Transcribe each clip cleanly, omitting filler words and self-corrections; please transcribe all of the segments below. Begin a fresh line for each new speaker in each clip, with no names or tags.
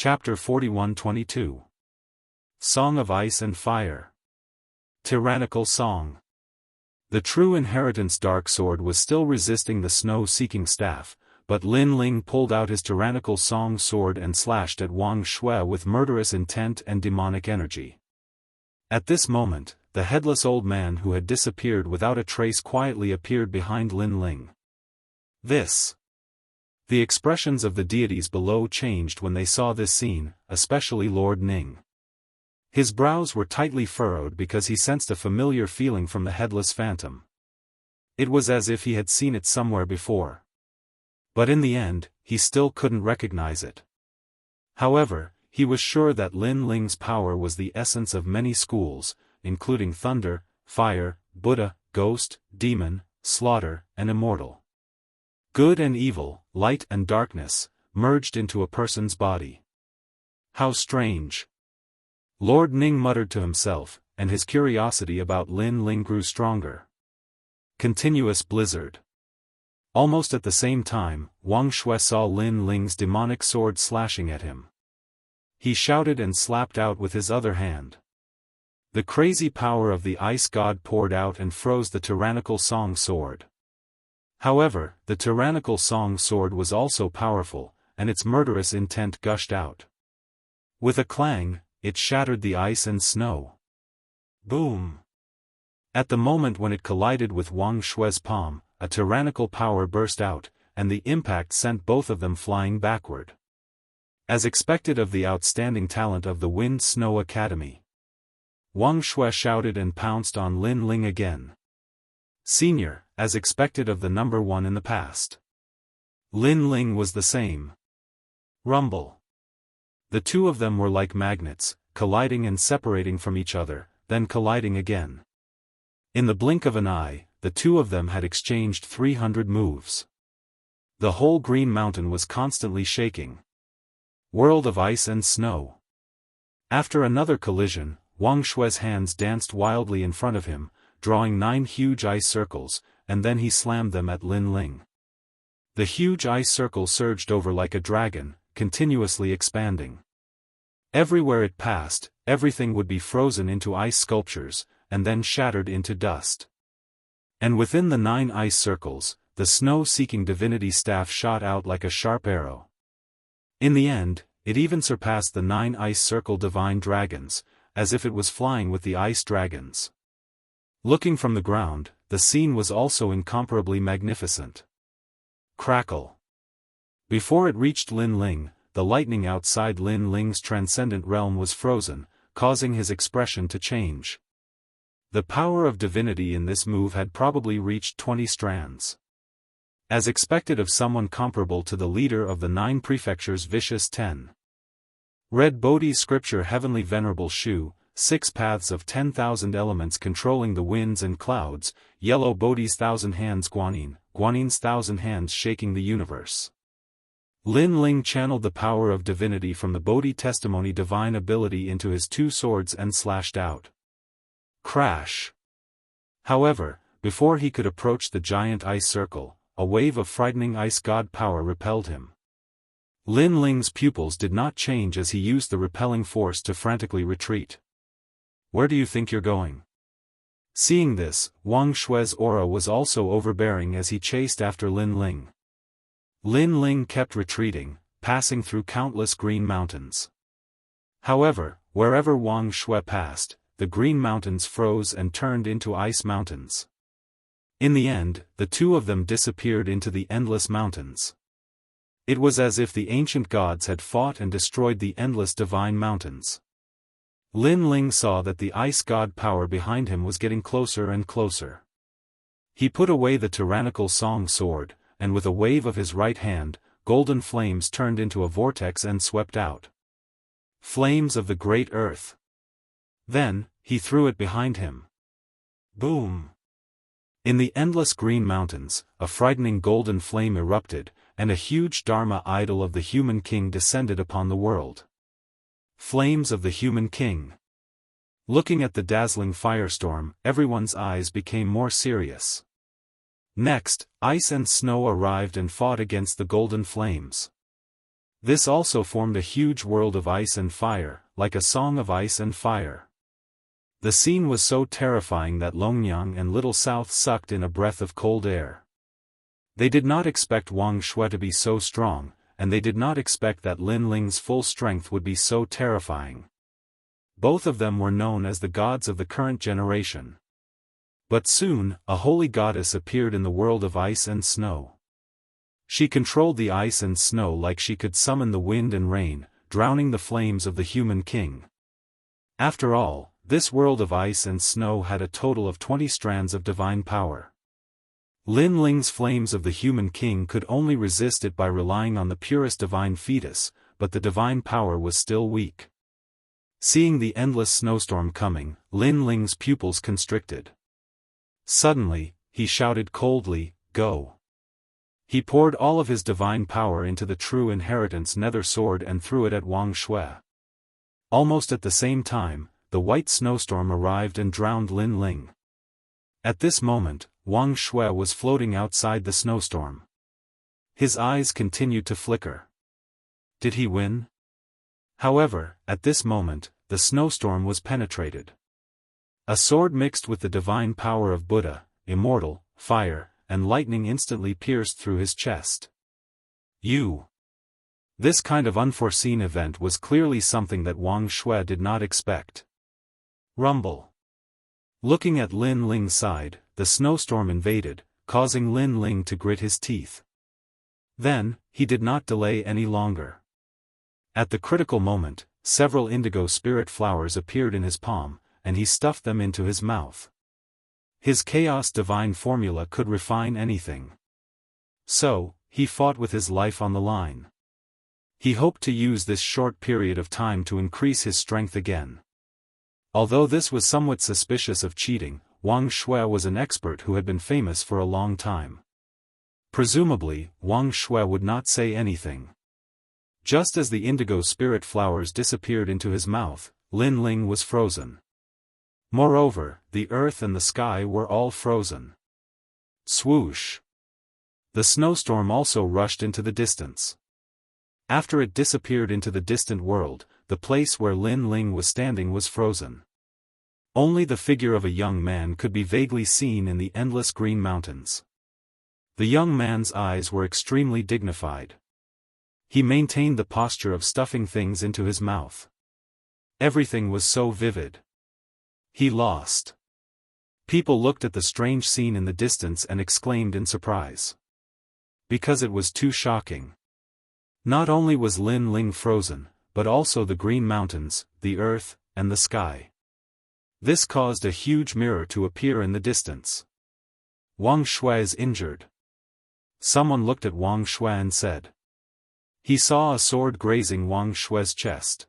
Chapter 41-22. Song of Ice and Fire. Tyrannical Song. The true inheritance dark sword was still resisting the snow-seeking staff, but Lin Ling pulled out his tyrannical song sword and slashed at Wang Shui with murderous intent and demonic energy. At this moment, the headless old man who had disappeared without a trace quietly appeared behind Lin Ling. The expressions of the deities below changed when they saw this scene, especially Lord Ning. His brows were tightly furrowed because he sensed a familiar feeling from the headless phantom. It was as if he had seen it somewhere before. But in the end, he still couldn't recognize it. However, he was sure that Lin Ling's power was the essence of many schools, including thunder, fire, Buddha, ghost, demon, slaughter, and immortal. Good and evil, light and darkness, merged into a person's body. How strange! Lord Ning muttered to himself, and his curiosity about Lin Ling grew stronger. Continuous blizzard. Almost at the same time, Wang Shui saw Lin Ling's demonic sword slashing at him. He shouted and slapped out with his other hand. The crazy power of the ice god poured out and froze the tyrannical song sword. However, the tyrannical song sword was also powerful, and its murderous intent gushed out. With a clang, it shattered the ice and snow. Boom! At the moment when it collided with Wang Shui's palm, a tyrannical power burst out, and the impact sent both of them flying backward. As expected of the outstanding talent of the Wind Snow Academy, Wang Shui shouted and pounced on Lin Ling again. Senior, as expected of the number one in the past. Lin Ling was the same. Rumble. The two of them were like magnets, colliding and separating from each other, then colliding again. In the blink of an eye, the two of them had exchanged 300 moves. The whole Green Mountain was constantly shaking. World of ice and snow. After another collision, Wang Shui's hands danced wildly in front of him, drawing 9 huge ice circles, and then he slammed them at Lin Ling. The huge ice circle surged over like a dragon, continuously expanding. Everywhere it passed, everything would be frozen into ice sculptures, and then shattered into dust. And within the 9 ice circles, the snow-seeking divinity staff shot out like a sharp arrow. In the end, it even surpassed the 9 ice circle divine dragons, as if it was flying with the ice dragons. Looking from the ground, the scene was also incomparably magnificent. Crackle. Before it reached Lin Ling, the lightning outside Lin Ling's transcendent realm was frozen, causing his expression to change. The power of divinity in this move had probably reached 20 strands. As expected of someone comparable to the leader of the 9 prefectures Vicious 10. Red Bodhi's scripture Heavenly Venerable Shu, 6 paths of 10,000 elements controlling the winds and clouds, Yellow Bodhi's 1,000 hands Guanyin, Guanin's 1,000 hands shaking the universe. Lin Ling channeled the power of divinity from the Bodhi testimony divine ability into his 2 swords and slashed out. Crash! However, before he could approach the giant ice circle, a wave of frightening ice god power repelled him. Lin Ling's pupils did not change as he used the repelling force to frantically retreat. Where do you think you're going? Seeing this, Wang Shui's aura was also overbearing as he chased after Lin Ling. Lin Ling kept retreating, passing through countless green mountains. However, wherever Wang Shui passed, the green mountains froze and turned into ice mountains. In the end, the two of them disappeared into the endless mountains. It was as if the ancient gods had fought and destroyed the endless divine mountains. Lin Ling saw that the ice god power behind him was getting closer and closer. He put away the tyrannical song sword, and with a wave of his right hand, golden flames turned into a vortex and swept out. Flames of the great earth. Then, he threw it behind him. Boom! In the endless green mountains, a frightening golden flame erupted, and a huge Dharma idol of the human king descended upon the world. Flames of the human king. Looking at the dazzling firestorm, everyone's eyes became more serious. Next, ice and snow arrived and fought against the golden flames. This also formed a huge world of ice and fire, like a song of ice and fire. The scene was so terrifying that Longnyang and Little South sucked in a breath of cold air. They did not expect Wang Shui to be so strong, and they did not expect that Lin Ling's full strength would be so terrifying. Both of them were known as the gods of the current generation. But soon, a holy goddess appeared in the world of ice and snow. She controlled the ice and snow like she could summon the wind and rain, drowning the flames of the human king. After all, this world of ice and snow had a total of 20 strands of divine power. Lin Ling's flames of the human king could only resist it by relying on the purest divine fetus, but the divine power was still weak. Seeing the endless snowstorm coming, Lin Ling's pupils constricted. Suddenly, he shouted coldly, "Go!" He poured all of his divine power into the true inheritance nether sword and threw it at Wang Shui. Almost at the same time, the white snowstorm arrived and drowned Lin Ling. At this moment, Wang Shui was floating outside the snowstorm. His eyes continued to flicker. Did he win? However, at this moment, the snowstorm was penetrated. A sword mixed with the divine power of Buddha, Immortal, fire, and lightning instantly pierced through his chest. This kind of unforeseen event was clearly something that Wang Shui did not expect. Rumble. Looking at Lin Ling's side, the snowstorm invaded, causing Lin Ling to grit his teeth. Then, he did not delay any longer. At the critical moment, several indigo spirit flowers appeared in his palm, and he stuffed them into his mouth. His chaos divine formula could refine anything. So, he fought with his life on the line. He hoped to use this short period of time to increase his strength again. Although this was somewhat suspicious of cheating, Wang Shui was an expert who had been famous for a long time. Presumably, Wang Shui would not say anything. Just as the indigo spirit flowers disappeared into his mouth, Lin Ling was frozen. Moreover, the earth and the sky were all frozen. Swoosh! The snowstorm also rushed into the distance. After it disappeared into the distant world, the place where Lin Ling was standing was frozen. Only the figure of a young man could be vaguely seen in the endless green mountains. The young man's eyes were extremely dignified. He maintained the posture of stuffing things into his mouth. Everything was so vivid. He lost. People looked at the strange scene in the distance and exclaimed in surprise. Because it was too shocking. Not only was Lin Ling frozen, but also the green mountains, the earth, and the sky. This caused a huge mirror to appear in the distance. Wang Shui is injured. Someone looked at Wang Shui and said. He saw a sword grazing Wang Shui's chest.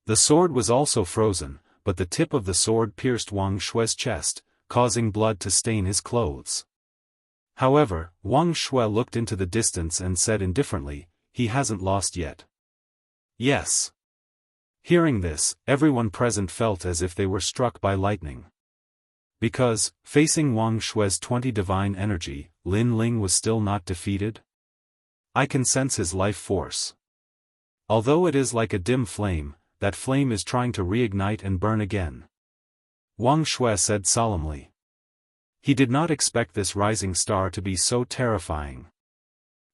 The sword was also frozen, but the tip of the sword pierced Wang Shui's chest, causing blood to stain his clothes. However, Wang Shui looked into the distance and said indifferently, "He hasn't lost yet." Yes. Hearing this, everyone present felt as if they were struck by lightning. Because, facing Wang Shui's 20 divine energy, Lin Ling was still not defeated? I can sense his life force. Although it is like a dim flame, that flame is trying to reignite and burn again. Wang Shui said solemnly. He did not expect this rising star to be so terrifying.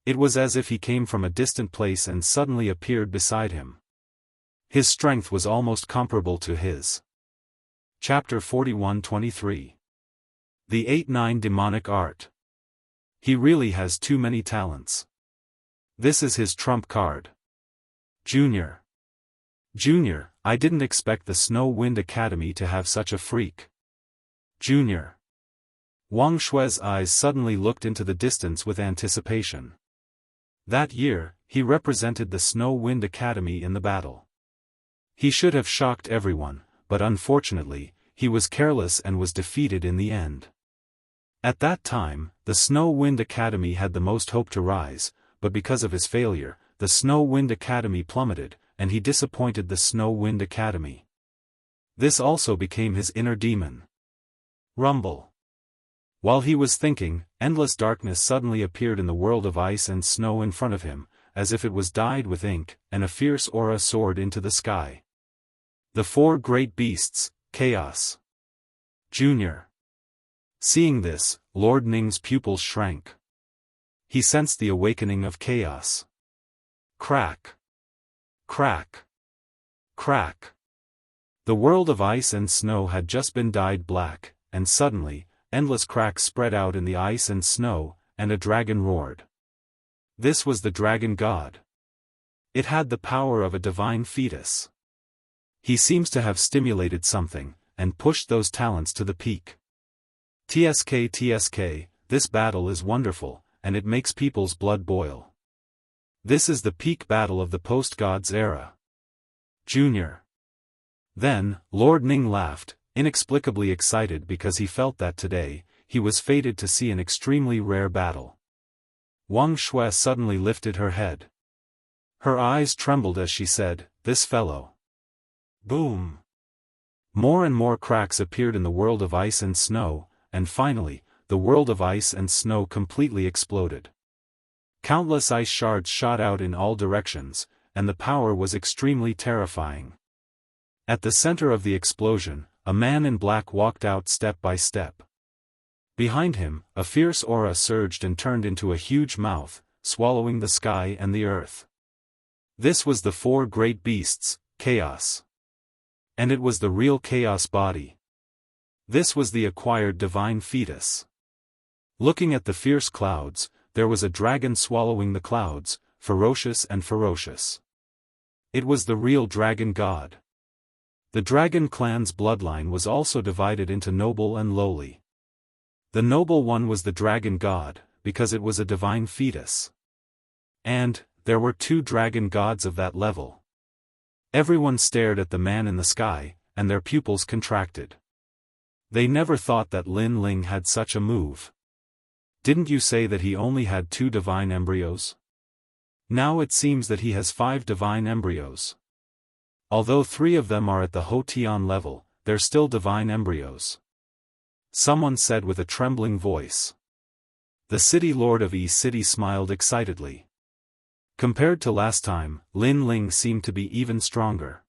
It was as if he came from a distant place and suddenly appeared beside him. His strength was almost comparable to his. Chapter 41-23. The 8-9 Demonic Art. He really has too many talents. This is his trump card. Junior, I didn't expect the Snow Wind Academy to have such a freak. Junior. Wang Shui's eyes suddenly looked into the distance with anticipation. That year, he represented the Snow Wind Academy in the battle. He should have shocked everyone, but unfortunately, he was careless and was defeated in the end. At that time, the Snow Wind Academy had the most hope to rise, but because of his failure, the Snow Wind Academy plummeted, and he disappointed the Snow Wind Academy. This also became his inner demon. Rumble. While he was thinking, endless darkness suddenly appeared in the world of ice and snow in front of him, as if it was dyed with ink, and a fierce aura soared into the sky. The four great beasts, Chaos. Jr. Seeing this, Lord Ning's pupils shrank. He sensed the awakening of chaos. Crack. Crack. Crack. The world of ice and snow had just been dyed black, and suddenly, endless cracks spread out in the ice and snow, and a dragon roared. This was the dragon god. It had the power of a divine fetus. He seems to have stimulated something, and pushed those talents to the peak. TSK, this battle is wonderful, and it makes people's blood boil. This is the peak battle of the post-gods era. Junior. Then, Lord Ning laughed, inexplicably excited because he felt that today, he was fated to see an extremely rare battle. Wang Shui suddenly lifted her head. Her eyes trembled as she said, "This fellow." Boom! More and more cracks appeared in the world of ice and snow, and finally, the world of ice and snow completely exploded. Countless ice shards shot out in all directions, and the power was extremely terrifying. At the center of the explosion, a man in black walked out step by step. Behind him, a fierce aura surged and turned into a huge mouth, swallowing the sky and the earth. This was the four great beasts, Chaos. And it was the real Chaos body. This was the acquired divine fetus. Looking at the fierce clouds, there was a dragon swallowing the clouds, ferocious and ferocious. It was the real dragon god. The dragon clan's bloodline was also divided into noble and lowly. The noble one was the dragon god, because it was a divine fetus. And, there were two dragon gods of that level. Everyone stared at the man in the sky, and their pupils contracted. They never thought that Lin Ling had such a move. Didn't you say that he only had 2 divine embryos? Now it seems that he has 5 divine embryos. Although 3 of them are at the Hotian level, they're still divine embryos. Someone said with a trembling voice. The city lord of E-City smiled excitedly. Compared to last time, Lin Ling seemed to be even stronger.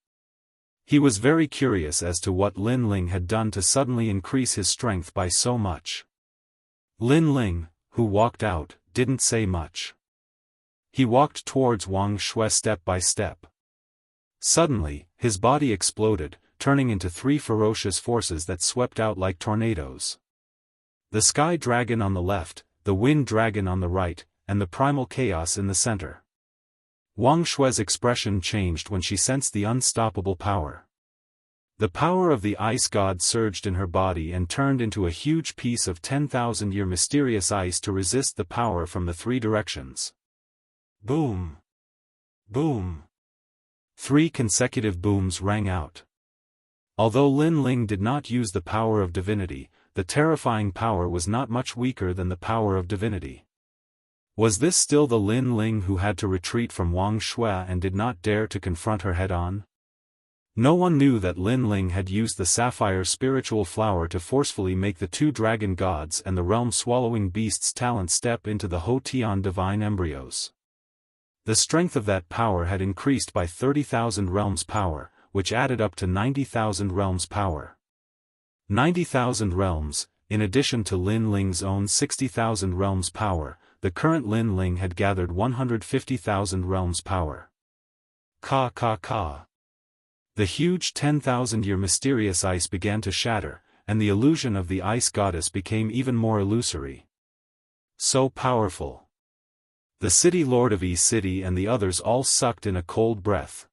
He was very curious as to what Lin Ling had done to suddenly increase his strength by so much. Lin Ling, who walked out, didn't say much. He walked towards Wang Shui step by step. Suddenly, his body exploded, turning into 3 ferocious forces that swept out like tornadoes. The sky dragon on the left, the wind dragon on the right, and the primal chaos in the center. Wang Shui's expression changed when she sensed the unstoppable power. The power of the ice god surged in her body and turned into a huge piece of 10,000-year mysterious ice to resist the power from the 3 directions. Boom! Boom! 3 consecutive booms rang out. Although Lin Ling did not use the power of divinity, the terrifying power was not much weaker than the power of divinity. Was this still the Lin Ling who had to retreat from Wang Shui and did not dare to confront her head-on? No one knew that Lin Ling had used the sapphire spiritual flower to forcefully make the 2 dragon gods and the realm-swallowing beast's talent step into the Hotian divine embryos. The strength of that power had increased by 30,000 realms power, which added up to 90,000 realms power. 90,000 realms, in addition to Lin Ling's own 60,000 realms power, the current Lin Ling had gathered 150,000 realms power. Ka ka ka. The huge 10,000-year mysterious ice began to shatter, and the illusion of the ice goddess became even more illusory. So powerful. The city lord of E-City and the others all sucked in a cold breath.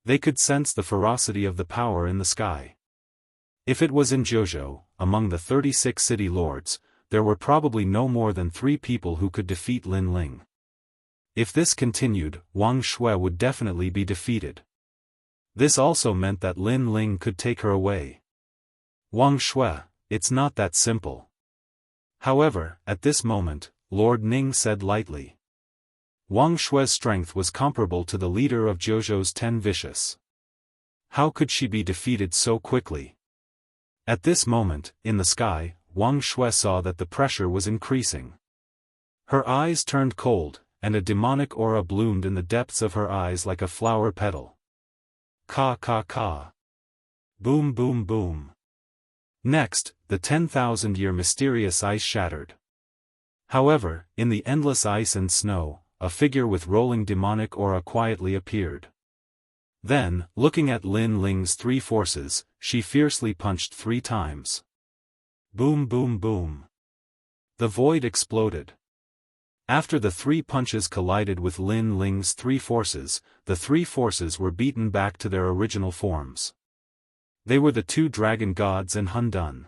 They could sense the ferocity of the power in the sky. If it was in Jianghu, among the 36 city lords, there were probably no more than 3 people who could defeat Lin Ling. If this continued, Wang Shui would definitely be defeated. This also meant that Lin Ling could take her away. Wang Shui, it's not that simple. However, at this moment, Lord Ning said lightly. Wang Shui's strength was comparable to the leader of Jianghu's 10 vicious. How could she be defeated so quickly? At this moment, in the sky, Wang Shui saw that the pressure was increasing. Her eyes turned cold, and a demonic aura bloomed in the depths of her eyes like a flower petal. Ka ka ka. Boom boom boom. Next, the 10,000-year mysterious ice shattered. However, in the endless ice and snow, a figure with rolling demonic aura quietly appeared. Then, looking at Lin Ling's three forces, she fiercely punched 3 times. Boom boom boom. The void exploded. After the 3 punches collided with Lin Ling's 3 forces, the 3 forces were beaten back to their original forms. They were the 2 dragon gods and Hundun.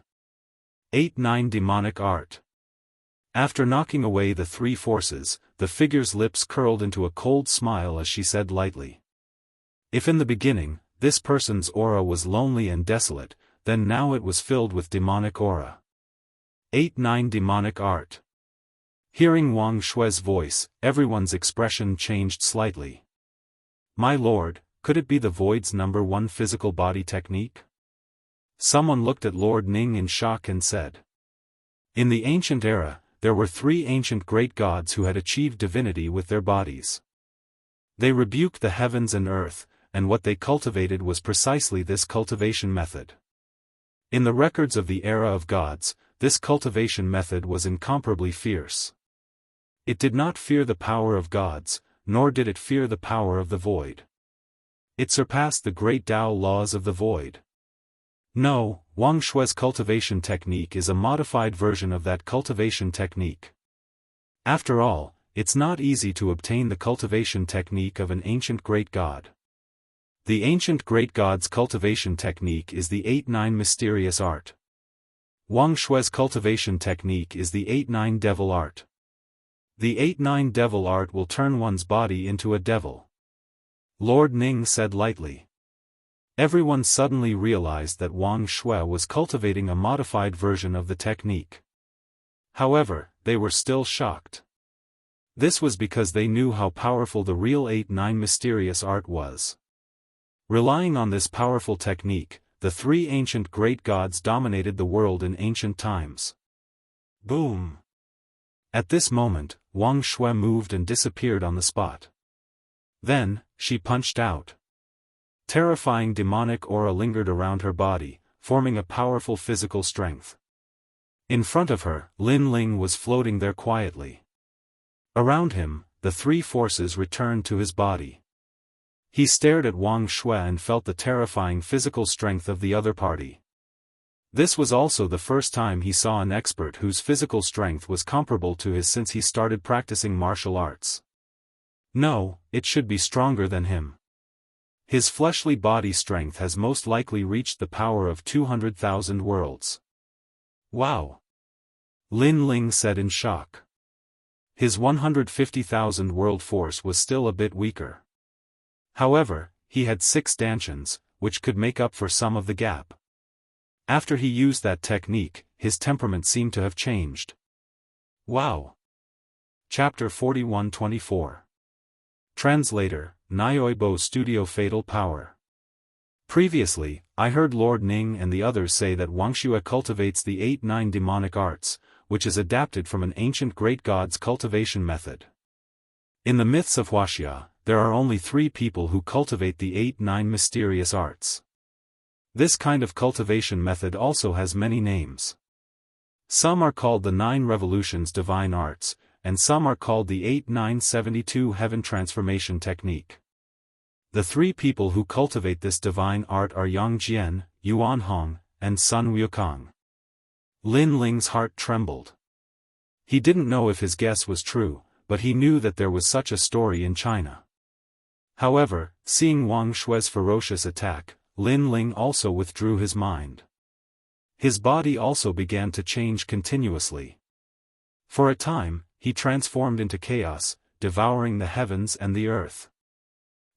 8-9 Demonic Art. After knocking away the 3 forces, the figure's lips curled into a cold smile as she said lightly. If in the beginning, this person's aura was lonely and desolate, then now it was filled with demonic aura. 8-9 Demonic Art. Hearing Wang Shue's voice, everyone's expression changed slightly. My lord, could it be the Void's #1 physical body technique? Someone looked at Lord Ning in shock and said. In the ancient era, there were 3 ancient great gods who had achieved divinity with their bodies. They rebuked the heavens and earth, and what they cultivated was precisely this cultivation method. In the records of the era of gods, this cultivation method was incomparably fierce. It did not fear the power of gods, nor did it fear the power of the void. It surpassed the great Tao laws of the void. No, Wang Shue's cultivation technique is a modified version of that cultivation technique. After all, it's not easy to obtain the cultivation technique of an ancient great god. The ancient great god's cultivation technique is the 8-9 mysterious art. Wang Shue's cultivation technique is the 8-9 devil art. The 8-9 devil art will turn one's body into a devil. Lord Ning said lightly. Everyone suddenly realized that Wang Shui was cultivating a modified version of the technique. However, they were still shocked. This was because they knew how powerful the real 8-9 mysterious art was. Relying on this powerful technique, the 3 ancient great gods dominated the world in ancient times. Boom! At this moment, Wang Shui moved and disappeared on the spot. Then, she punched out. Terrifying demonic aura lingered around her body, forming a powerful physical strength. In front of her, Lin Ling was floating there quietly. Around him, the 3 forces returned to his body. He stared at Wang Shui and felt the terrifying physical strength of the other party. This was also the first time he saw an expert whose physical strength was comparable to his since he started practicing martial arts. No, it should be stronger than him. His fleshly body strength has most likely reached the power of 200,000 worlds. Wow! Lin Ling said in shock. His 150,000 world force was still a bit weaker. However, he had 6 stanchions, which could make up for some of the gap. After he used that technique, his temperament seemed to have changed. Wow! Chapter 41-24. Translator, Nyoibo Studio Fatal Power. Previously, I heard Lord Ning and the others say that Wang Shui cultivates the 8-9 demonic arts, which is adapted from an ancient great god's cultivation method. In the myths of Wuxia, there are only 3 people who cultivate the 8-9 mysterious arts. This kind of cultivation method also has many names. Some are called the 9 Revolutions Divine Arts, and some are called the 8-9-72 Heaven Transformation Technique. The 3 people who cultivate this divine art are Yang Jian, Yuan Hong, and Sun Wukong. Lin Ling's heart trembled. He didn't know if his guess was true, but he knew that there was such a story in China. However, seeing Wang Shui's ferocious attack, Lin Ling also withdrew his mind. His body also began to change continuously. For a time, he transformed into chaos, devouring the heavens and the earth.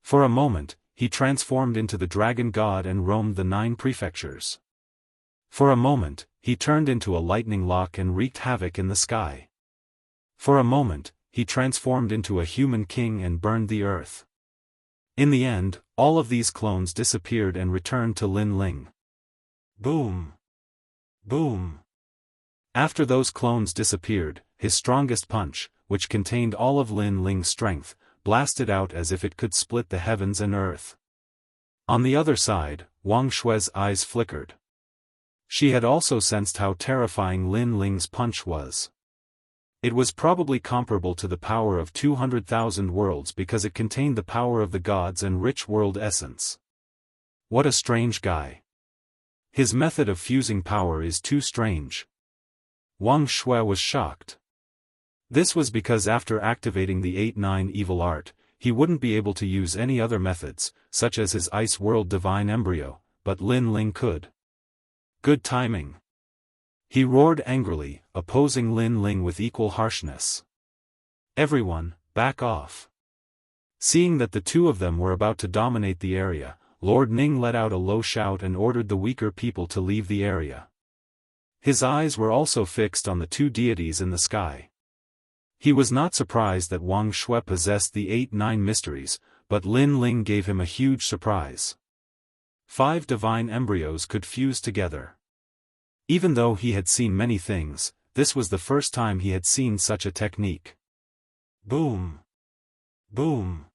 For a moment, he transformed into the dragon god and roamed the 9 prefectures. For a moment, he turned into a lightning lock and wreaked havoc in the sky. For a moment, he transformed into a human king and burned the earth. In the end, all of these clones disappeared and returned to Lin Ling. Boom! Boom! After those clones disappeared, his strongest punch, which contained all of Lin Ling's strength, blasted out as if it could split the heavens and earth. On the other side, Wang Shue's eyes flickered. She had also sensed how terrifying Lin Ling's punch was. It was probably comparable to the power of 200,000 worlds because it contained the power of the gods and rich world essence. What a strange guy. His method of fusing power is too strange. Wang Shui was shocked. This was because after activating the 8-9 evil art, he wouldn't be able to use any other methods, such as his Ice World Divine Embryo, but Lin Ling could. Good timing. He roared angrily, opposing Lin Ling with equal harshness. Everyone, back off. Seeing that the two of them were about to dominate the area, Lord Ning let out a low shout and ordered the weaker people to leave the area. His eyes were also fixed on the two deities in the sky. He was not surprised that Wang Shui possessed the 8-9 mysteries, but Lin Ling gave him a huge surprise. 5 divine embryos could fuse together. Even though he had seen many things, this was the first time he had seen such a technique. Boom! Boom!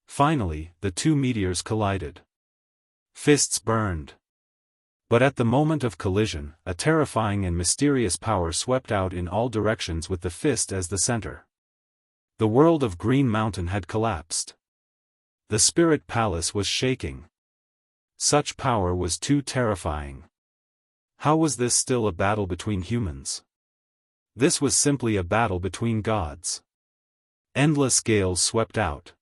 Finally, the two meteors collided. Fists burned. But at the moment of collision, a terrifying and mysterious power swept out in all directions with the fist as the center. The world of Green Mountain had collapsed. The spirit palace was shaking. Such power was too terrifying. How was this still a battle between humans? This was simply a battle between gods. Endless gales swept out.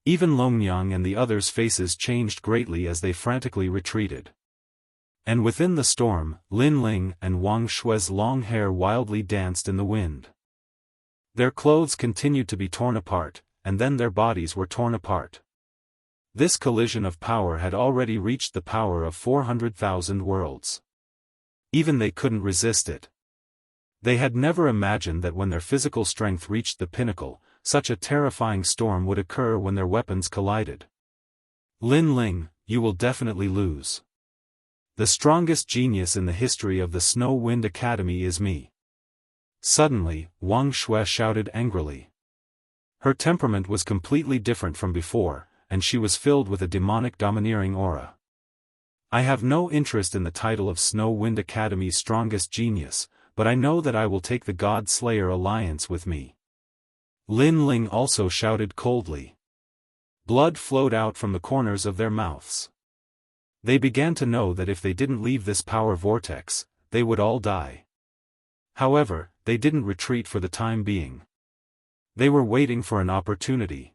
Even Longnyang and the others' faces changed greatly as they frantically retreated. And within the storm, Lin Ling and Wang Shui's long hair wildly danced in the wind. Their clothes continued to be torn apart, and then their bodies were torn apart. This collision of power had already reached the power of 400,000 worlds. Even they couldn't resist it. They had never imagined that when their physical strength reached the pinnacle, such a terrifying storm would occur when their weapons collided. Lin Ling, you will definitely lose. The strongest genius in the history of the Snow Wind Academy is me. Suddenly, Wang Shui shouted angrily. Her temperament was completely different from before, and she was filled with a demonic domineering aura. I have no interest in the title of Snow Wind Academy's strongest genius, but I know that I will take the God Slayer alliance with me. Lin Ling also shouted coldly. Blood flowed out from the corners of their mouths. They began to know that if they didn't leave this power vortex, they would all die. However, they didn't retreat for the time being. They were waiting for an opportunity.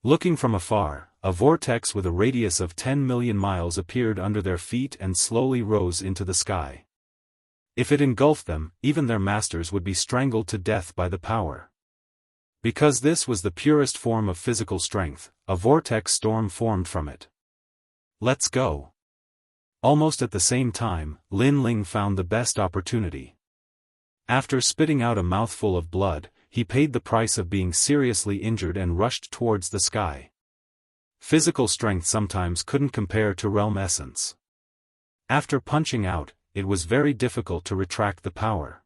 Looking from afar, a vortex with a radius of 10 million miles appeared under their feet and slowly rose into the sky. If it engulfed them, even their masters would be strangled to death by the power. Because this was the purest form of physical strength, a vortex storm formed from it. Let's go. Almost at the same time, Lin Ling found the best opportunity. After spitting out a mouthful of blood, he paid the price of being seriously injured and rushed towards the sky. Physical strength sometimes couldn't compare to realm essence. After punching out, it was very difficult to retract the power.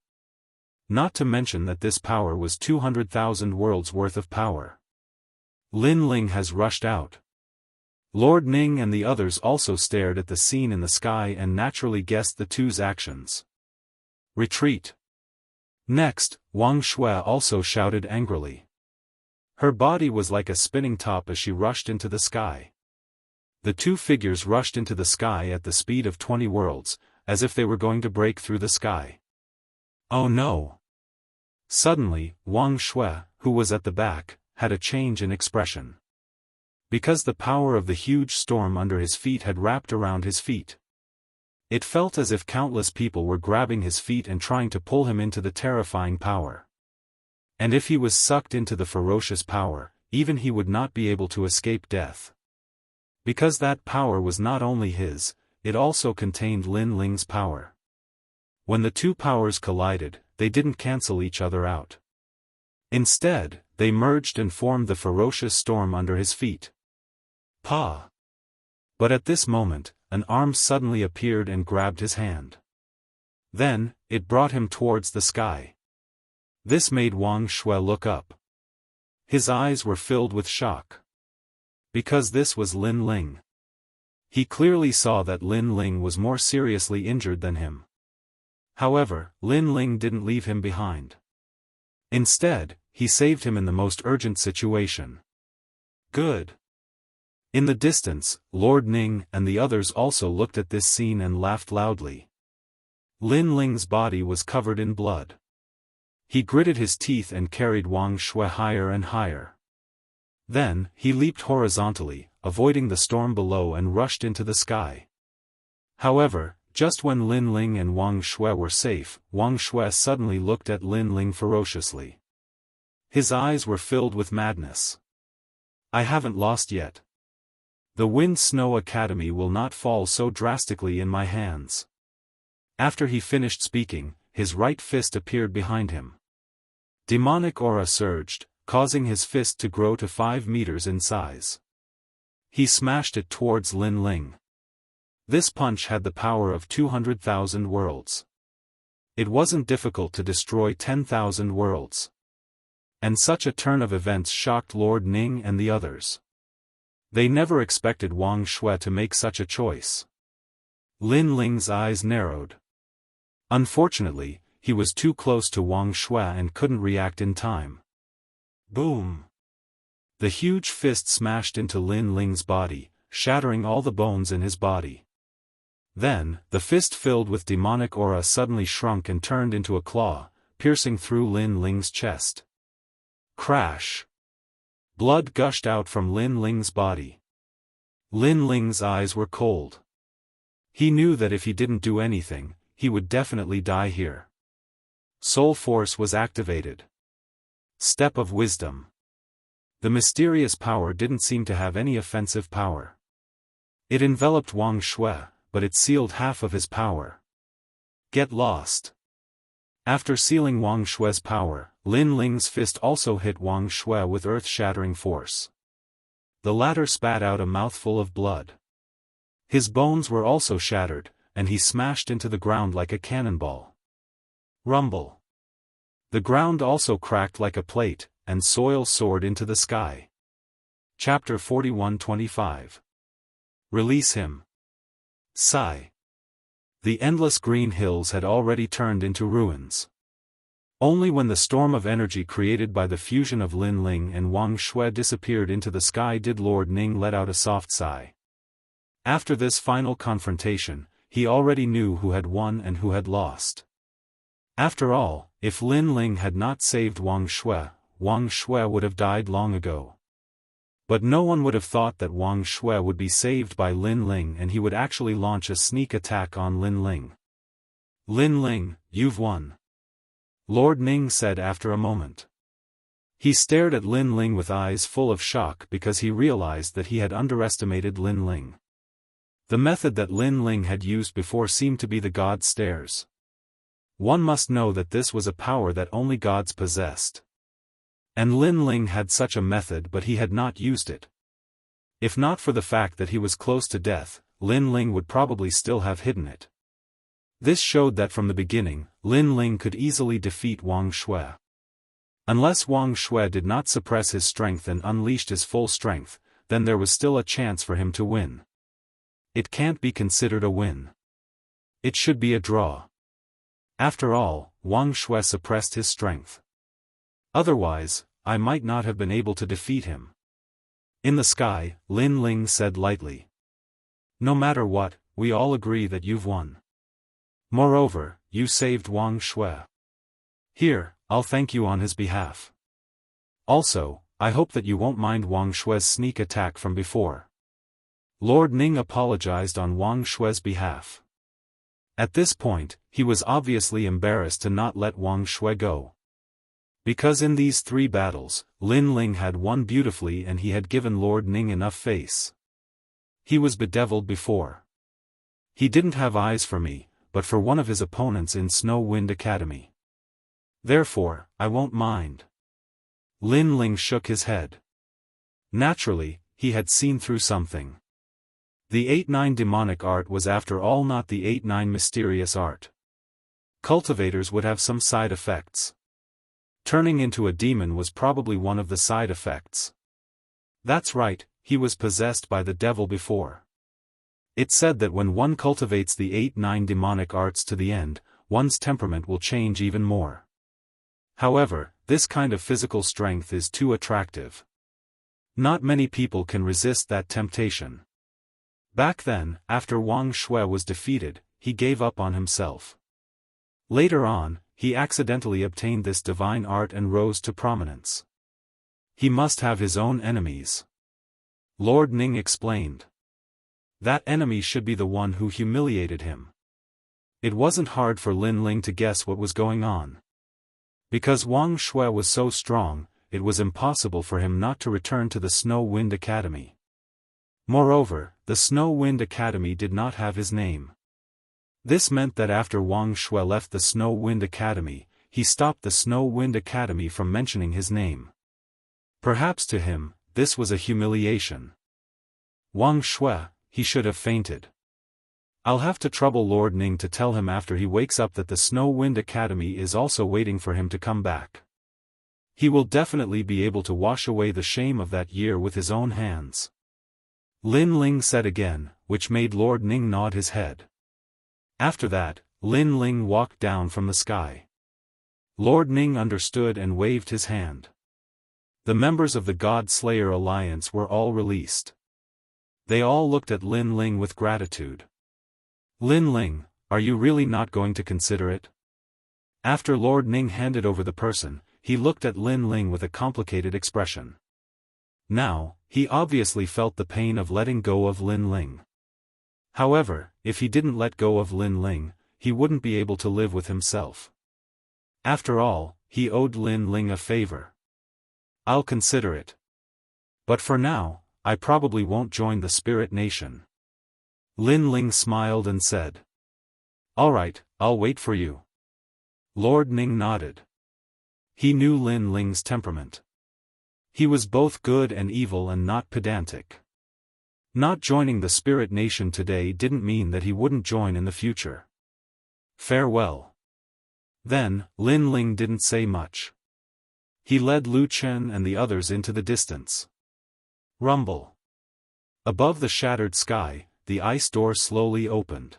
Not to mention that this power was 200,000 worlds worth of power. Lin Ling has rushed out. Lord Ning and the others also stared at the scene in the sky and naturally guessed the two's actions. Retreat. Next, Wang Shui also shouted angrily. Her body was like a spinning top as she rushed into the sky. The two figures rushed into the sky at the speed of 20 worlds, as if they were going to break through the sky. Oh no! Suddenly, Wang Shui, who was at the back, had a change in expression. Because the power of the huge storm under his feet had wrapped around his feet. It felt as if countless people were grabbing his feet and trying to pull him into the terrifying power. And if he was sucked into the ferocious power, even he would not be able to escape death. Because that power was not only his, it also contained Lin Ling's power. When the two powers collided, they didn't cancel each other out. Instead, they merged and formed the ferocious storm under his feet. Pa! But at this moment, an arm suddenly appeared and grabbed his hand. Then, it brought him towards the sky. This made Wang Shui look up. His eyes were filled with shock. Because this was Lin Ling. He clearly saw that Lin Ling was more seriously injured than him. However, Lin Ling didn't leave him behind. Instead, he saved him in the most urgent situation. Good. In the distance, Lord Ning and the others also looked at this scene and laughed loudly. Lin Ling's body was covered in blood. He gritted his teeth and carried Wang Shui higher and higher. Then, he leaped horizontally, avoiding the storm below and rushed into the sky. However, just when Lin Ling and Wang Shui were safe, Wang Shui suddenly looked at Lin Ling ferociously. His eyes were filled with madness. I haven't lost yet. The Wind Snow Academy will not fall so drastically in my hands. After he finished speaking, his right fist appeared behind him. Demonic aura surged, causing his fist to grow to 5 meters in size. He smashed it towards Lin Ling. This punch had the power of 200,000 worlds. It wasn't difficult to destroy 10,000 worlds. And such a turn of events shocked Lord Ning and the others. They never expected Wang Shui to make such a choice. Lin Ling's eyes narrowed. Unfortunately, he was too close to Wang Shui and couldn't react in time. Boom! The huge fist smashed into Lin Ling's body, shattering all the bones in his body. Then, the fist filled with demonic aura suddenly shrunk and turned into a claw, piercing through Lin Ling's chest. Crash! Blood gushed out from Lin Ling's body. Lin Ling's eyes were cold. He knew that if he didn't do anything, he would definitely die here. Soul Force was activated. Step of Wisdom. The mysterious power didn't seem to have any offensive power. It enveloped Wang Shui, but it sealed half of his power. Get lost. After sealing Wang Shui's power, Lin Ling's fist also hit Wang Shui with earth-shattering force. The latter spat out a mouthful of blood. His bones were also shattered, and he smashed into the ground like a cannonball. Rumble. The ground also cracked like a plate, and soil soared into the sky. Chapter 41-25. Release him. Sigh. The endless green hills had already turned into ruins. Only when the storm of energy created by the fusion of Lin Ling and Wang Shui disappeared into the sky did Lord Ning let out a soft sigh. After this final confrontation, he already knew who had won and who had lost. After all, if Lin Ling had not saved Wang Shui would have died long ago. But no one would have thought that Wang Shui would be saved by Lin Ling and he would actually launch a sneak attack on Lin Ling. Lin Ling, you've won. Lord Ning said after a moment. He stared at Lin Ling with eyes full of shock because he realized that he had underestimated Lin Ling. The method that Lin Ling had used before seemed to be the god stares. One must know that this was a power that only gods possessed. And Lin Ling had such a method but he had not used it. If not for the fact that he was close to death, Lin Ling would probably still have hidden it. This showed that from the beginning, Lin Ling could easily defeat Wang Shui. Unless Wang Shui did not suppress his strength and unleashed his full strength, then there was still a chance for him to win. It can't be considered a win. It should be a draw. After all, Wang Shui suppressed his strength. Otherwise, I might not have been able to defeat him. In the sky, Lin Ling said lightly. No matter what, we all agree that you've won. Moreover, you saved Wang Shui. Here, I'll thank you on his behalf. Also, I hope that you won't mind Wang Shui's sneak attack from before. Lord Ning apologized on Wang Shui's behalf. At this point, he was obviously embarrassed to not let Wang Shui go. Because in these 3 battles, Lin Ling had won beautifully and he had given Lord Ning enough face. He was bedeviled before. He didn't have eyes for me, but for one of his opponents in Snow Wind Academy. Therefore, I won't mind. Lin Ling shook his head. Naturally, he had seen through something. The 8-9 demonic art was after all not the 8-9 mysterious art. Cultivators would have some side effects. Turning into a demon was probably one of the side effects. That's right, he was possessed by the devil before. It's said that when one cultivates the 8-9 demonic arts to the end, one's temperament will change even more. However, this kind of physical strength is too attractive. Not many people can resist that temptation. Back then, after Wang Shui was defeated, he gave up on himself. Later on, he accidentally obtained this divine art and rose to prominence. He must have his own enemies. Lord Ning explained. That enemy should be the one who humiliated him. It wasn't hard for Lin Ling to guess what was going on. Because Wang Shui was so strong, it was impossible for him not to return to the Snow Wind Academy. Moreover, the Snow Wind Academy did not have his name. This meant that after Wang Shui left the Snow Wind Academy, he stopped the Snow Wind Academy from mentioning his name. Perhaps to him, this was a humiliation. Wang Shui, he should have fainted. I'll have to trouble Lord Ning to tell him after he wakes up that the Snow Wind Academy is also waiting for him to come back. He will definitely be able to wash away the shame of that year with his own hands. Lin Ling said again, which made Lord Ning nod his head. After that, Lin Ling walked down from the sky. Lord Ning understood and waved his hand. The members of the God Slayer Alliance were all released. They all looked at Lin Ling with gratitude. Lin Ling, are you really not going to consider it? After Lord Ning handed over the person, he looked at Lin Ling with a complicated expression. Now, he obviously felt the pain of letting go of Lin Ling. However, if he didn't let go of Lin Ling, he wouldn't be able to live with himself. After all, he owed Lin Ling a favor. I'll consider it. But for now, I probably won't join the Spirit Nation. Lin Ling smiled and said. All right, I'll wait for you. Lord Ning nodded. He knew Lin Ling's temperament. He was both good and evil and not pedantic. Not joining the Spirit Nation today didn't mean that he wouldn't join in the future. Farewell. Then, Lin Ling didn't say much. He led Lu Chen and the others into the distance. Rumble. Above the shattered sky, the ice door slowly opened.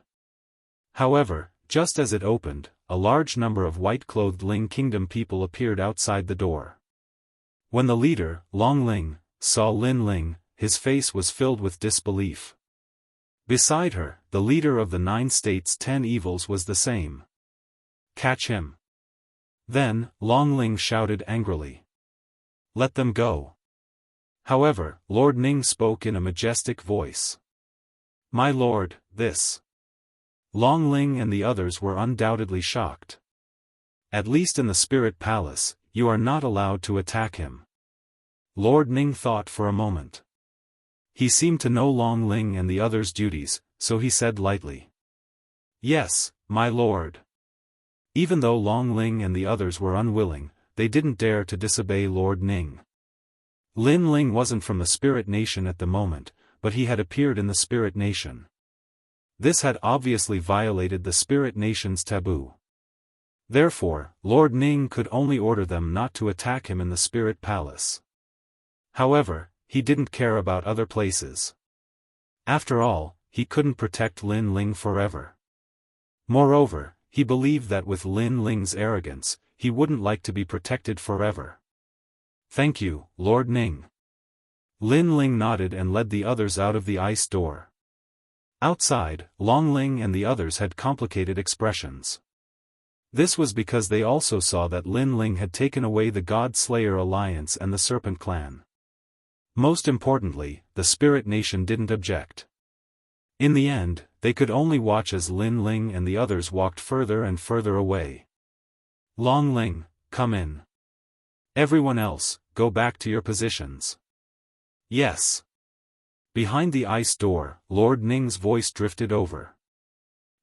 However, just as it opened, a large number of white-clothed Ling Kingdom people appeared outside the door. When the leader, Long Ling, saw Lin Ling, his face was filled with disbelief. Beside her, the leader of the 9 states' 10 evils was the same. Catch him. Then, Long Ling shouted angrily. Let them go. However, Lord Ning spoke in a majestic voice. My lord, this. Long Ling and the others were undoubtedly shocked. At least in the Spirit Palace, you are not allowed to attack him. Lord Ning thought for a moment. He seemed to know Long Ling and the others' duties, so he said lightly. Yes, my lord. Even though Long Ling and the others were unwilling, they didn't dare to disobey Lord Ning. Lin Ling wasn't from the Spirit Nation at the moment, but he had appeared in the Spirit Nation. This had obviously violated the Spirit Nation's taboo. Therefore, Lord Ning could only order them not to attack him in the Spirit Palace. However, he didn't care about other places. After all, he couldn't protect Lin Ling forever. Moreover, he believed that with Lin Ling's arrogance, he wouldn't like to be protected forever. Thank you, Lord Ning. Lin Ling nodded and led the others out of the ice door. Outside, Long Ling and the others had complicated expressions. This was because they also saw that Lin Ling had taken away the God Slayer Alliance and the Serpent Clan. Most importantly, the Spirit Nation didn't object. In the end, they could only watch as Lin Ling and the others walked further and further away. Long Ling, come in. Everyone else, go back to your positions. Yes. Behind the ice door, Lord Ning's voice drifted over.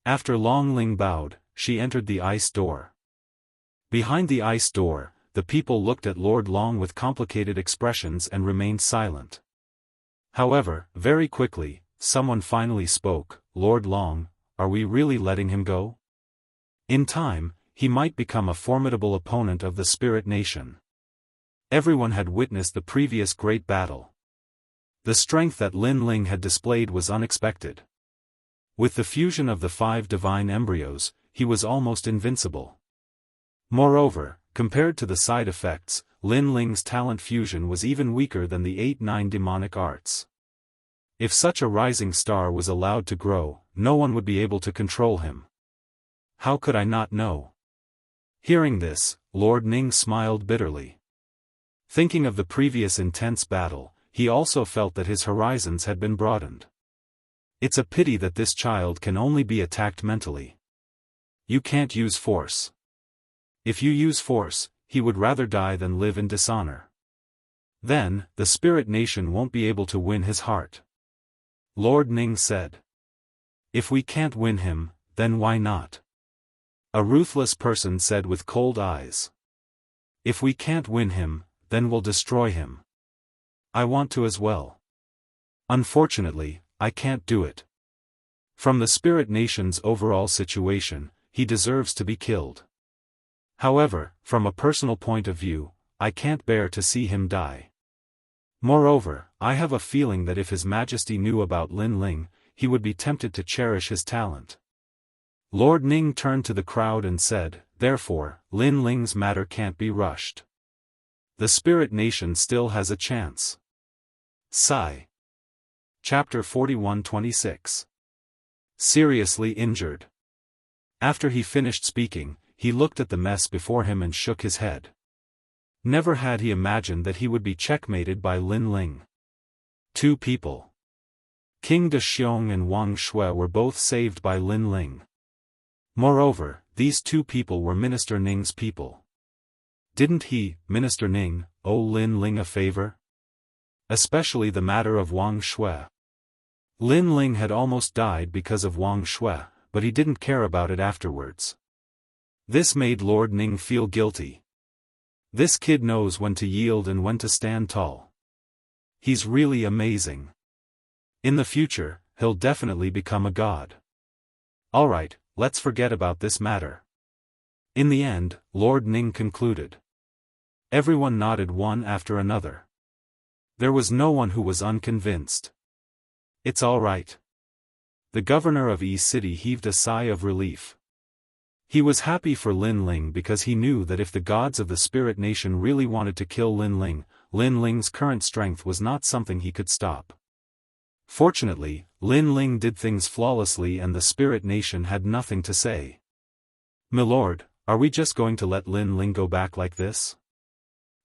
After Long Ling bowed, she entered the ice door. Behind the ice door, the people looked at Lord Long with complicated expressions and remained silent. However, very quickly, someone finally spoke. Lord Long, are we really letting him go? In time, he might become a formidable opponent of the Spirit Nation. Everyone had witnessed the previous great battle. The strength that Lin Ling had displayed was unexpected. With the fusion of the 5 divine embryos, he was almost invincible. Moreover, compared to the side effects, Lin Ling's talent fusion was even weaker than the 8-9 demonic arts. If such a rising star was allowed to grow, no one would be able to control him. How could I not know? Hearing this, Lord Ning smiled bitterly. Thinking of the previous intense battle, he also felt that his horizons had been broadened. It's a pity that this child can only be attacked mentally. You can't use force. If you use force, he would rather die than live in dishonor. Then, the Spirit Nation won't be able to win his heart. Lord Ning said. If we can't win him, then why not? A ruthless person said with cold eyes. If we can't win him, then we'll destroy him. I want to as well. Unfortunately, I can't do it. From the Spirit Nation's overall situation, he deserves to be killed. However, from a personal point of view, I can't bear to see him die. Moreover, I have a feeling that if His Majesty knew about Lin Ling, he would be tempted to cherish his talent. Lord Ning turned to the crowd and said, therefore, Lin Ling's matter can't be rushed. The Spirit Nation still has a chance. Sigh. Chapter 41-26. Seriously injured. After he finished speaking, he looked at the mess before him and shook his head. Never had he imagined that he would be checkmated by Lin Ling. 2 people. King De Xiong and Wang Shui were both saved by Lin Ling. Moreover, these 2 people were Minister Ning's people. Didn't he, Minister Ning, owe Lin Ling a favor? Especially the matter of Wang Shui. Lin Ling had almost died because of Wang Shui, but he didn't care about it afterwards. This made Lord Ning feel guilty. This kid knows when to yield and when to stand tall. He's really amazing. In the future, he'll definitely become a god. Alright, let's forget about this matter. In the end, Lord Ning concluded. Everyone nodded one after another. There was no one who was unconvinced. It's all right. The governor of Yi City heaved a sigh of relief. He was happy for Lin Ling because he knew that if the gods of the Spirit Nation really wanted to kill Lin Ling's current strength was not something he could stop. Fortunately, Lin Ling did things flawlessly and the Spirit Nation had nothing to say. Milord, are we just going to let Lin Ling go back like this?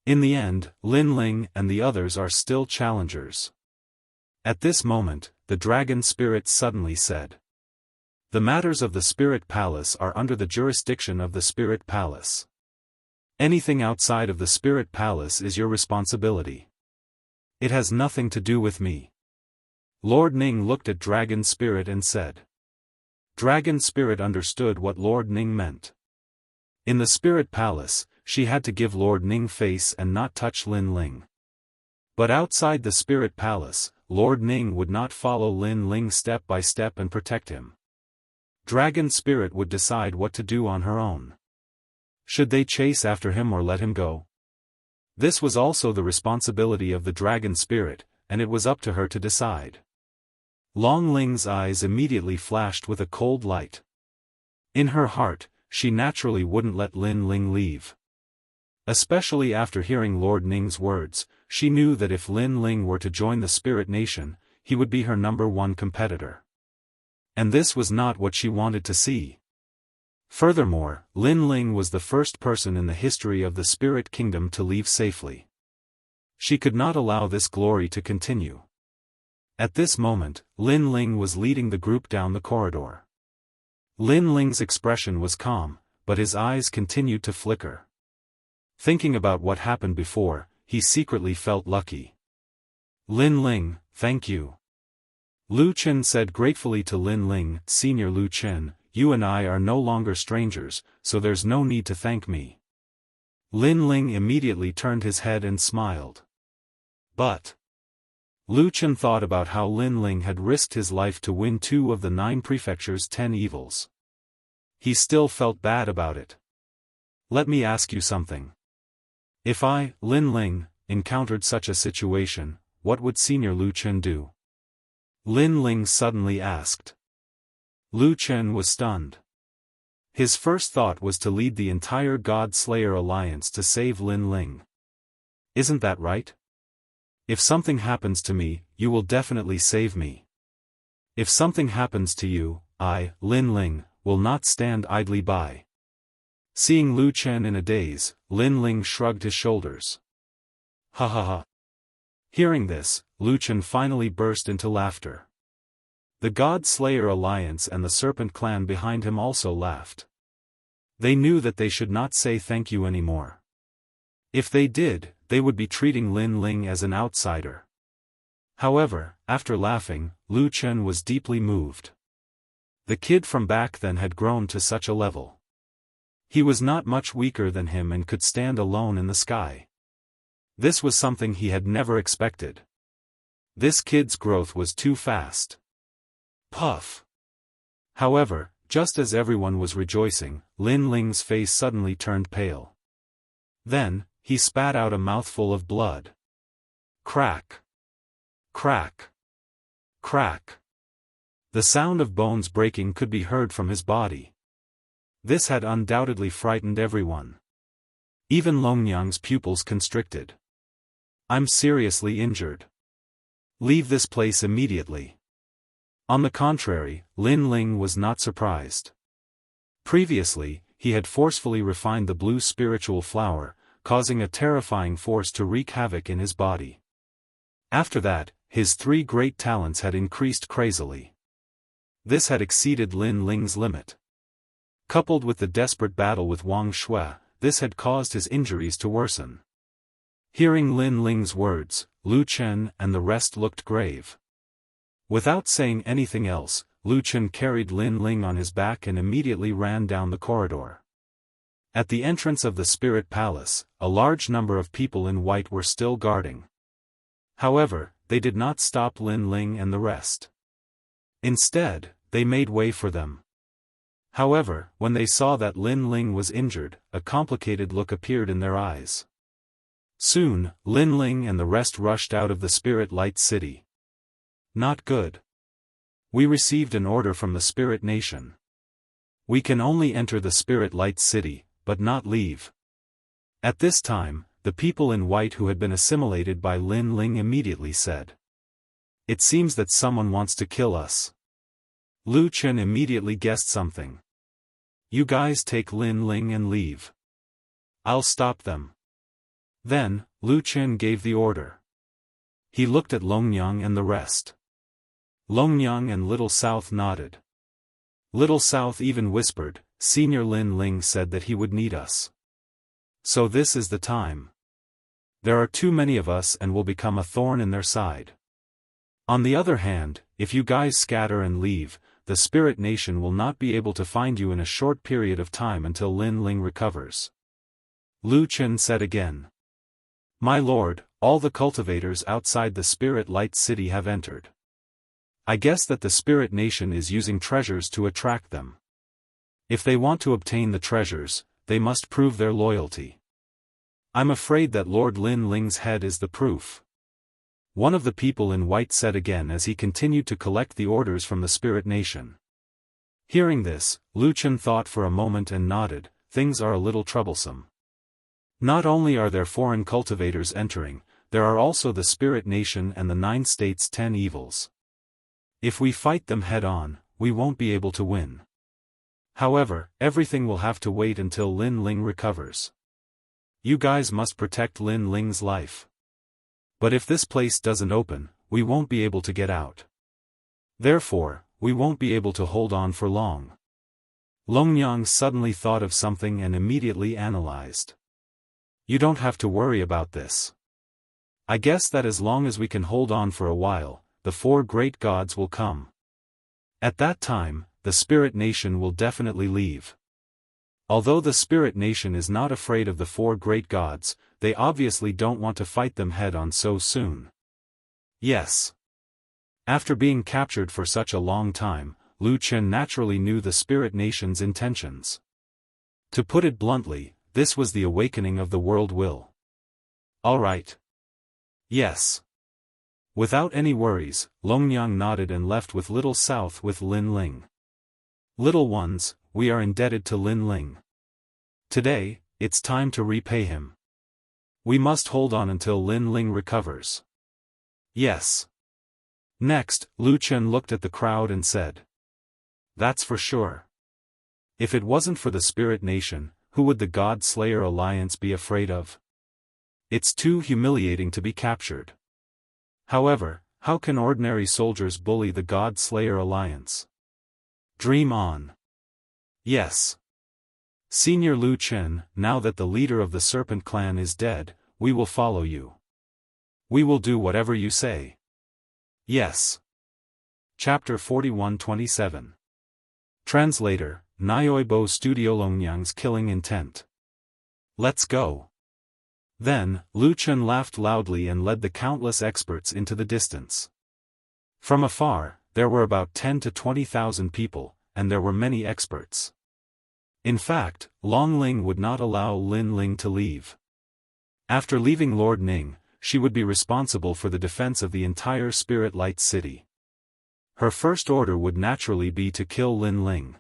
In the end, Lin Ling and the others are still challengers. At this moment, the dragon spirit suddenly said. The matters of the Spirit Palace are under the jurisdiction of the Spirit Palace. Anything outside of the Spirit Palace is your responsibility. It has nothing to do with me. Lord Ning looked at Dragon Spirit and said. Dragon Spirit understood what Lord Ning meant. In the Spirit Palace, she had to give Lord Ning face and not touch Lin Ling. But outside the Spirit Palace, Lord Ning would not follow Lin Ling step by step and protect him. Dragon Spirit would decide what to do on her own. Should they chase after him or let him go? This was also the responsibility of the Dragon Spirit, and it was up to her to decide. Long Ling's eyes immediately flashed with a cold light. In her heart, she naturally wouldn't let Lin Ling leave. Especially after hearing Lord Ning's words, she knew that if Lin Ling were to join the Spirit Nation, he would be her #1 competitor. And this was not what she wanted to see. Furthermore, Lin Ling was the first person in the history of the Spirit Kingdom to leave safely. She could not allow this glory to continue. At this moment, Lin Ling was leading the group down the corridor. Lin Ling's expression was calm, but his eyes continued to flicker. Thinking about what happened before, he secretly felt lucky. Lin Ling, thank you. Lu Qin said gratefully to Lin Ling, Senior Lu Qin, you and I are no longer strangers, so there's no need to thank me. Lin Ling immediately turned his head and smiled. But Lu Qin thought about how Lin Ling had risked his life to win 2 of the 9 prefectures' 10 evils. He still felt bad about it. Let me ask you something. If I, Lin Ling, encountered such a situation, what would Senior Lu Chen do? Lin Ling suddenly asked. Lu Chen was stunned. His first thought was to lead the entire God Slayer alliance to save Lin Ling. Isn't that right? If something happens to me, you will definitely save me. If something happens to you, I, Lin Ling, will not stand idly by. Seeing Lu Chen in a daze, Lin Ling shrugged his shoulders. Ha ha ha. Hearing this, Lu Chen finally burst into laughter. The God Slayer alliance and the Serpent clan behind him also laughed. They knew that they should not say thank you anymore. If they did, they would be treating Lin Ling as an outsider. However, after laughing, Lu Chen was deeply moved. The kid from back then had grown to such a level. He was not much weaker than him and could stand alone in the sky. This was something he had never expected. This kid's growth was too fast. Puff. However, just as everyone was rejoicing, Lin Ling's face suddenly turned pale. Then, he spat out a mouthful of blood. Crack. Crack. Crack. The sound of bones breaking could be heard from his body. This had undoubtedly frightened everyone. Even Longyang's pupils constricted. I'm seriously injured. Leave this place immediately. On the contrary, Lin Ling was not surprised. Previously, he had forcefully refined the blue spiritual flower, causing a terrifying force to wreak havoc in his body. After that, his 3 great talents had increased crazily. This had exceeded Lin Ling's limit. Coupled with the desperate battle with Wang Shui, this had caused his injuries to worsen. Hearing Lin Ling's words, Lu Chen and the rest looked grave. Without saying anything else, Lu Chen carried Lin Ling on his back and immediately ran down the corridor. At the entrance of the Spirit Palace, a large number of people in white were still guarding. However, they did not stop Lin Ling and the rest. Instead, they made way for them. However, when they saw that Lin Ling was injured, a complicated look appeared in their eyes. Soon, Lin Ling and the rest rushed out of the Spirit Light City. Not good. We received an order from the Spirit Nation. We can only enter the Spirit Light City, but not leave. At this time, the people in white who had been assimilated by Lin Ling immediately said. It seems that someone wants to kill us. Lu Chen immediately guessed something. You guys take Lin Ling and leave. I'll stop them. Then, Lu Chen gave the order. He looked at Longyang and the rest. Longyang and Little South nodded. Little South even whispered, Senior Lin Ling said that he would need us. So this is the time. There are too many of us and will become a thorn in their side. On the other hand, if you guys scatter and leave, the Spirit Nation will not be able to find you in a short period of time until Lin Ling recovers. Lu Chen said again. My lord, all the cultivators outside the Spirit Light City have entered. I guess that the Spirit Nation is using treasures to attract them. If they want to obtain the treasures, they must prove their loyalty. I'm afraid that Lord Lin Ling's head is the proof. One of the people in white said again as he continued to collect the orders from the Spirit Nation. Hearing this, Lu Chen thought for a moment and nodded, things are a little troublesome. Not only are there foreign cultivators entering, there are also the Spirit Nation and the 9 states' 10 evils. If we fight them head-on, we won't be able to win. However, everything will have to wait until Lin Ling recovers. You guys must protect Lin Ling's life. But if this place doesn't open, we won't be able to get out. Therefore, we won't be able to hold on for long. Longyang suddenly thought of something and immediately analyzed. You don't have to worry about this. I guess that as long as we can hold on for a while, the 4 great gods will come. At that time, the Spirit Nation will definitely leave. Although the Spirit Nation is not afraid of the 4 great gods, they obviously don't want to fight them head-on so soon. Yes. After being captured for such a long time, Lu Chen naturally knew the Spirit Nation's intentions. To put it bluntly, this was the awakening of the world will. All right. Yes. Without any worries, Longnyang nodded and left with Little South with Lin Ling. Little ones, we are indebted to Lin Ling. Today, it's time to repay him. We must hold on until Lin Ling recovers. Yes. Next, Lu Chen looked at the crowd and said. That's for sure. If it wasn't for the Spirit Nation, who would the God Slayer Alliance be afraid of? It's too humiliating to be captured. However, how can ordinary soldiers bully the God Slayer Alliance? Dream on. Yes. Senior Lu Chen, now that the leader of the Serpent Clan is dead, we will follow you. We will do whatever you say. Yes. Chapter 41-27. Translator, Nyoibo Studio Longnyang's killing intent. Let's go. Then, Lu Chen laughed loudly and led the countless experts into the distance. From afar, there were about 10 to 20,000 people, and there were many experts. In fact, Long Ling would not allow Lin Ling to leave. After leaving Lord Ning, she would be responsible for the defense of the entire Spirit Light City. Her first order would naturally be to kill Lin Ling.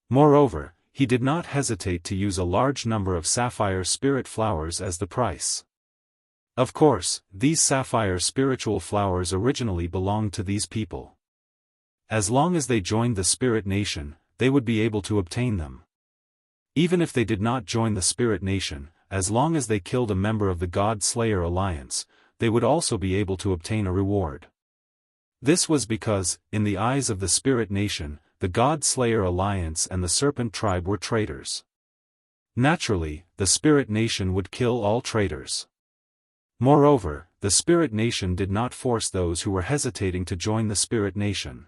Moreover, he did not hesitate to use a large number of sapphire spirit flowers as the price. Of course, these sapphire spiritual flowers originally belonged to these people. As long as they joined the Spirit Nation, they would be able to obtain them. Even if they did not join the Spirit Nation, as long as they killed a member of the God Slayer Alliance, they would also be able to obtain a reward. This was because, in the eyes of the Spirit Nation, the God Slayer Alliance and the Serpent Tribe were traitors. Naturally, the Spirit Nation would kill all traitors. Moreover, the Spirit Nation did not force those who were hesitating to join the Spirit Nation.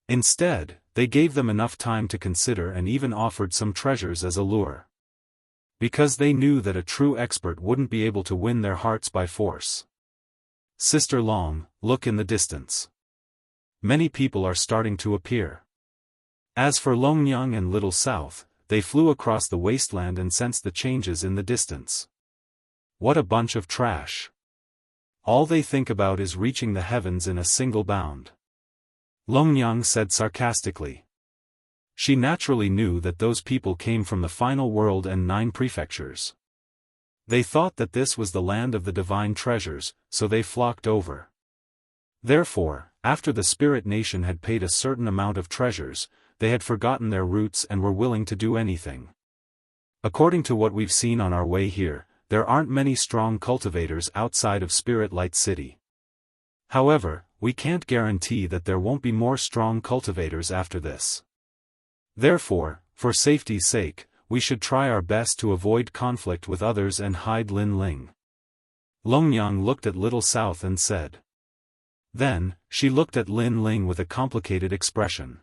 Instead, they gave them enough time to consider and even offered some treasures as a lure. Because they knew that a true expert wouldn't be able to win their hearts by force. Sister Long, look in the distance. Many people are starting to appear. As for Longnyang and Little South, they flew across the wasteland and sensed the changes in the distance. What a bunch of trash. All they think about is reaching the heavens in a single bound. Longnyang said sarcastically. She naturally knew that those people came from the final world and 9 prefectures. They thought that this was the land of the divine treasures, so they flocked over. Therefore, after the Spirit Nation had paid a certain amount of treasures, they had forgotten their roots and were willing to do anything. According to what we've seen on our way here, there aren't many strong cultivators outside of Spirit Light City. However, we can't guarantee that there won't be more strong cultivators after this. Therefore, for safety's sake, we should try our best to avoid conflict with others and hide Lin Ling. Longnyang looked at Little South and said. Then, she looked at Lin Ling with a complicated expression.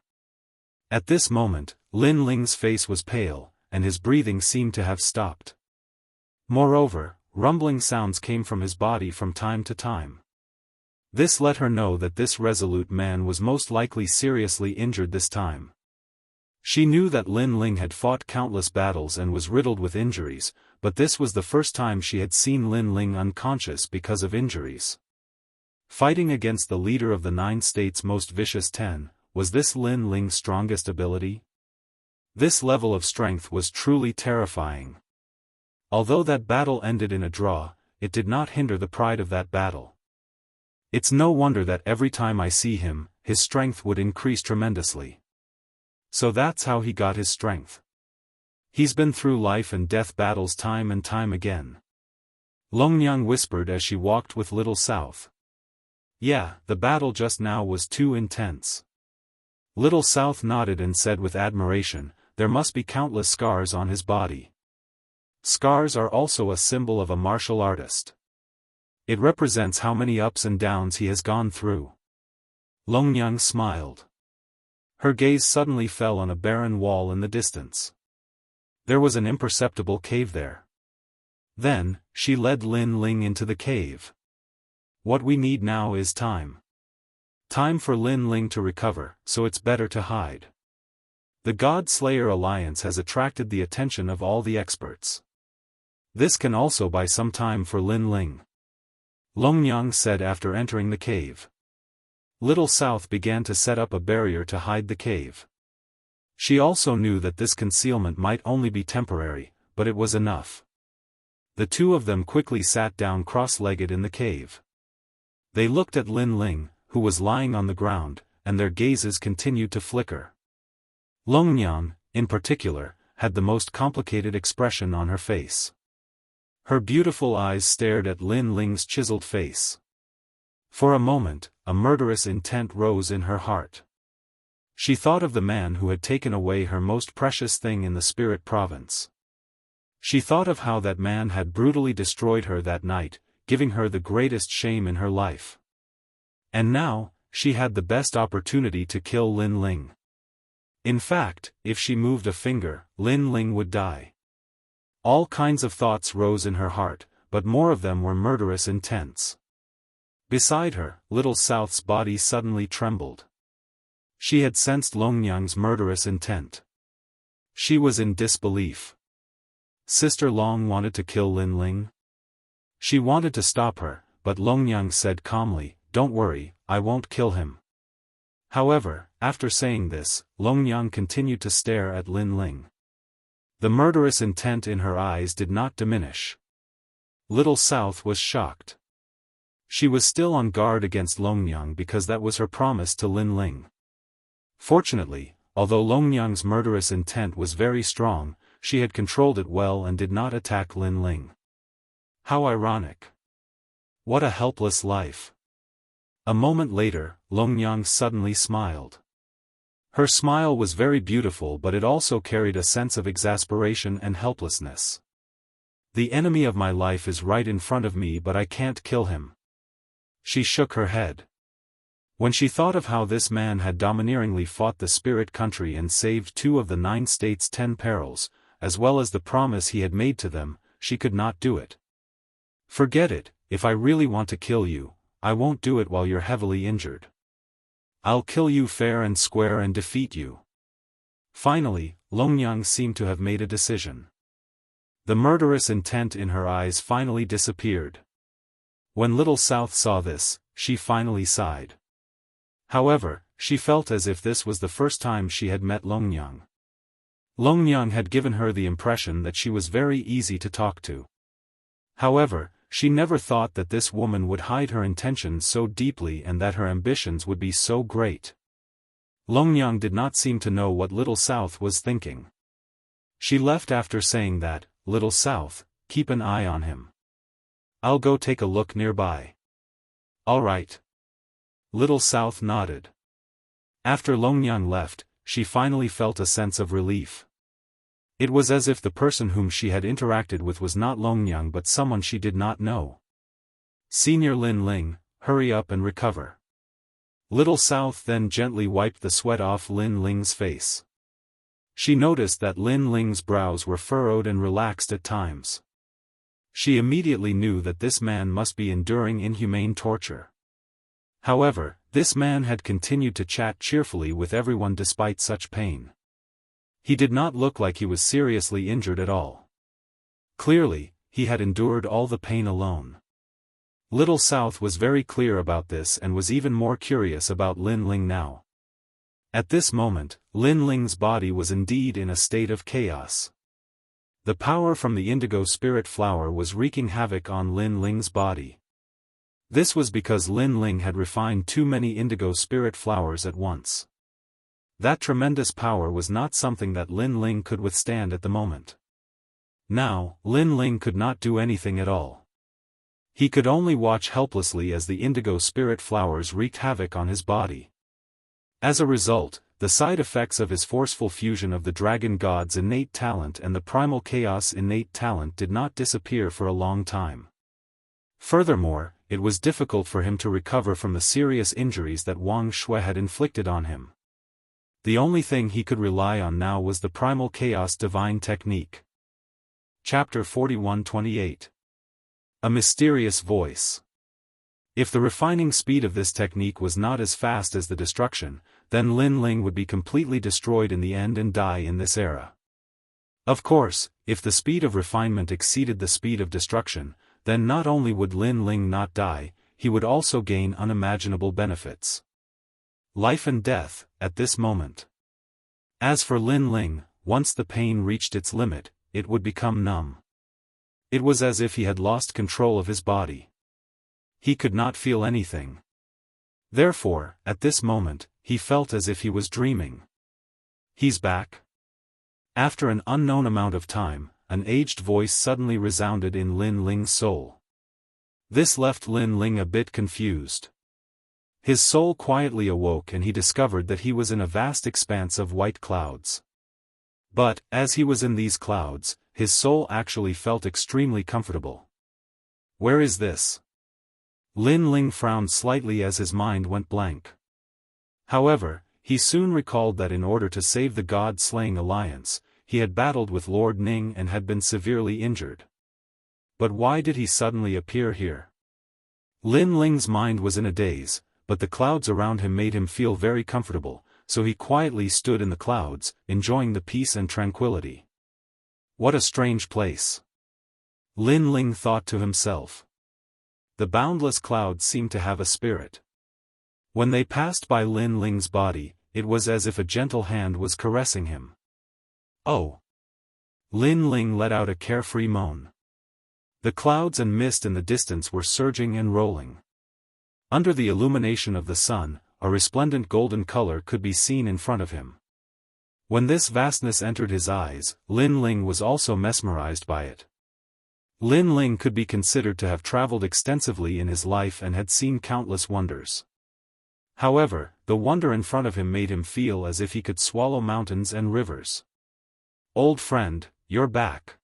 At this moment, Lin Ling's face was pale, and his breathing seemed to have stopped. Moreover, rumbling sounds came from his body from time to time. This let her know that this resolute man was most likely seriously injured this time. She knew that Lin Ling had fought countless battles and was riddled with injuries, but this was the first time she had seen Lin Ling unconscious because of injuries. Fighting against the leader of the 9 states' most vicious 10, was this Lin Ling's strongest ability? This level of strength was truly terrifying. Although that battle ended in a draw, it did not hinder the pride of that battle. It's no wonder that every time I see him, his strength would increase tremendously. So that's how he got his strength. He's been through life and death battles time and time again. Longnyang whispered as she walked with Little South. Yeah, the battle just now was too intense. Little South nodded and said with admiration, there must be countless scars on his body. Scars are also a symbol of a martial artist. It represents how many ups and downs he has gone through. Longnyang smiled. Her gaze suddenly fell on a barren wall in the distance. There was an imperceptible cave there. Then, she led Lin Ling into the cave. What we need now is time. Time for Lin Ling to recover, so it's better to hide. The God Slayer Alliance has attracted the attention of all the experts. This can also buy some time for Lin Ling, Longnyang said after entering the cave. Little South began to set up a barrier to hide the cave. She also knew that this concealment might only be temporary, but it was enough. The two of them quickly sat down cross-legged in the cave. They looked at Lin Ling, who was lying on the ground, and their gazes continued to flicker. Longnyang, in particular, had the most complicated expression on her face. Her beautiful eyes stared at Lin Ling's chiseled face. For a moment, a murderous intent rose in her heart. She thought of the man who had taken away her most precious thing in the spirit province. She thought of how that man had brutally destroyed her that night, giving her the greatest shame in her life. And now, she had the best opportunity to kill Lin Ling. In fact, if she moved a finger, Lin Ling would die. All kinds of thoughts rose in her heart, but more of them were murderous intents. Beside her, Little South's body suddenly trembled. She had sensed Longnyang's murderous intent. She was in disbelief. Sister Long wanted to kill Lin Ling? She wanted to stop her, but Longnyang said calmly, "Don't worry, I won't kill him." However, after saying this, Longnyang continued to stare at Lin Ling. The murderous intent in her eyes did not diminish. Little South was shocked. She was still on guard against Longnyang because that was her promise to Lin Ling. Fortunately, although Longnyang's murderous intent was very strong, she had controlled it well and did not attack Lin Ling. How ironic. What a helpless life. A moment later, Longnyang suddenly smiled. Her smile was very beautiful, but it also carried a sense of exasperation and helplessness. The enemy of my life is right in front of me, but I can't kill him. She shook her head. When she thought of how this man had domineeringly fought the spirit country and saved 2 of the 9 states' 10 perils, as well as the promise he had made to them, she could not do it. Forget it, if I really want to kill you, I won't do it while you're heavily injured. I'll kill you fair and square and defeat you. Finally, Longnyang seemed to have made a decision. The murderous intent in her eyes finally disappeared. When Little South saw this, she finally sighed. However, she felt as if this was the first time she had met Longnyang. Longnyang had given her the impression that she was very easy to talk to. However, she never thought that this woman would hide her intentions so deeply and that her ambitions would be so great. Longnyang did not seem to know what Little South was thinking. She left after saying that, "Little South, keep an eye on him. I'll go take a look nearby." "All right." Little South nodded. After Longnyang left, she finally felt a sense of relief. It was as if the person whom she had interacted with was not Longnyang but someone she did not know. "Senior Lin Ling, hurry up and recover." Little South then gently wiped the sweat off Lin Ling's face. She noticed that Lin Ling's brows were furrowed and relaxed at times. She immediately knew that this man must be enduring inhumane torture. However, this man had continued to chat cheerfully with everyone despite such pain. He did not look like he was seriously injured at all. Clearly, he had endured all the pain alone. Little South was very clear about this and was even more curious about Lin Ling now. At this moment, Lin Ling's body was indeed in a state of chaos. The power from the indigo spirit flower was wreaking havoc on Lin Ling's body. This was because Lin Ling had refined too many indigo spirit flowers at once. That tremendous power was not something that Lin Ling could withstand at the moment. Now, Lin Ling could not do anything at all. He could only watch helplessly as the indigo spirit flowers wreaked havoc on his body. As a result, the side effects of his forceful fusion of the dragon god's innate talent and the primal chaos innate talent did not disappear for a long time. Furthermore, it was difficult for him to recover from the serious injuries that Wang Shui had inflicted on him. The only thing he could rely on now was the primal chaos divine technique. Chapter 41-28. A mysterious voice. If the refining speed of this technique was not as fast as the destruction, then Lin Ling would be completely destroyed in the end and die in this era. Of course, if the speed of refinement exceeded the speed of destruction, then not only would Lin Ling not die, he would also gain unimaginable benefits. Life and death, at this moment. As for Lin Ling, once the pain reached its limit, it would become numb. It was as if he had lost control of his body. He could not feel anything. Therefore, at this moment, he felt as if he was dreaming. He's back? After an unknown amount of time, an aged voice suddenly resounded in Lin Ling's soul. This left Lin Ling a bit confused. His soul quietly awoke and he discovered that he was in a vast expanse of white clouds. But, as he was in these clouds, his soul actually felt extremely comfortable. Where is this? Lin Ling frowned slightly as his mind went blank. However, he soon recalled that in order to save the God-slaying alliance, he had battled with Lord Ning and had been severely injured. But why did he suddenly appear here? Lin Ling's mind was in a daze, but the clouds around him made him feel very comfortable, so he quietly stood in the clouds, enjoying the peace and tranquility. What a strange place. Lin Ling thought to himself. The boundless clouds seemed to have a spirit. When they passed by Lin Ling's body, it was as if a gentle hand was caressing him. Oh! Lin Ling let out a carefree moan. The clouds and mist in the distance were surging and rolling. Under the illumination of the sun, a resplendent golden color could be seen in front of him. When this vastness entered his eyes, Lin Ling was also mesmerized by it. Lin Ling could be considered to have traveled extensively in his life and had seen countless wonders. However, the wonder in front of him made him feel as if he could swallow mountains and rivers. Old friend, you're back.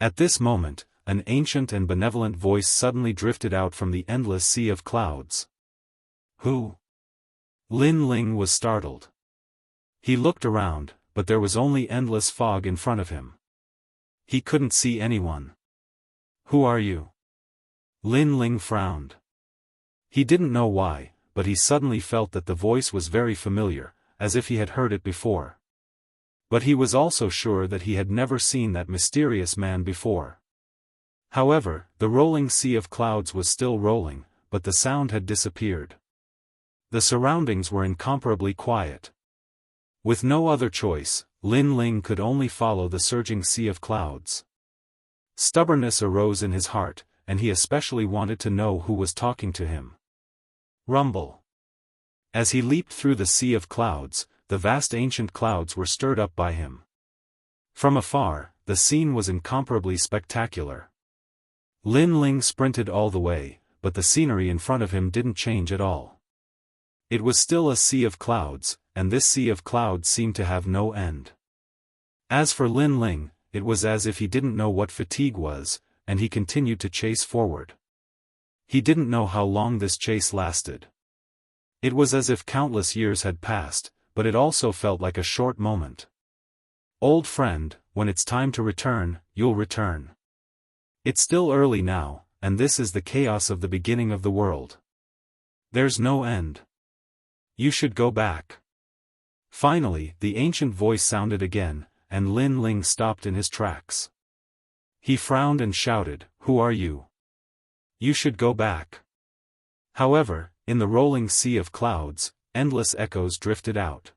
At this moment, an ancient and benevolent voice suddenly drifted out from the endless sea of clouds. Who? Lin Ling was startled. He looked around, but there was only endless fog in front of him. He couldn't see anyone. Who are you? Lin Ling frowned. He didn't know why, but he suddenly felt that the voice was very familiar, as if he had heard it before. But he was also sure that he had never seen that mysterious man before. However, the rolling sea of clouds was still rolling, but the sound had disappeared. The surroundings were incomparably quiet. With no other choice, Lin Ling could only follow the surging sea of clouds. Stubbornness arose in his heart, and he especially wanted to know who was talking to him. Rumble. As he leaped through the sea of clouds, the vast ancient clouds were stirred up by him. From afar, the scene was incomparably spectacular. Lin Ling sprinted all the way, but the scenery in front of him didn't change at all. It was still a sea of clouds, and this sea of clouds seemed to have no end. As for Lin Ling, it was as if he didn't know what fatigue was, and he continued to chase forward. He didn't know how long this chase lasted. It was as if countless years had passed, but it also felt like a short moment. Old friend, when it's time to return, you'll return. It's still early now, and this is the chaos of the beginning of the world. There's no end. You should go back. Finally, the ancient voice sounded again, and Lin Ling stopped in his tracks. He frowned and shouted, "Who are you? You should go back." However, in the rolling sea of clouds, endless echoes drifted out.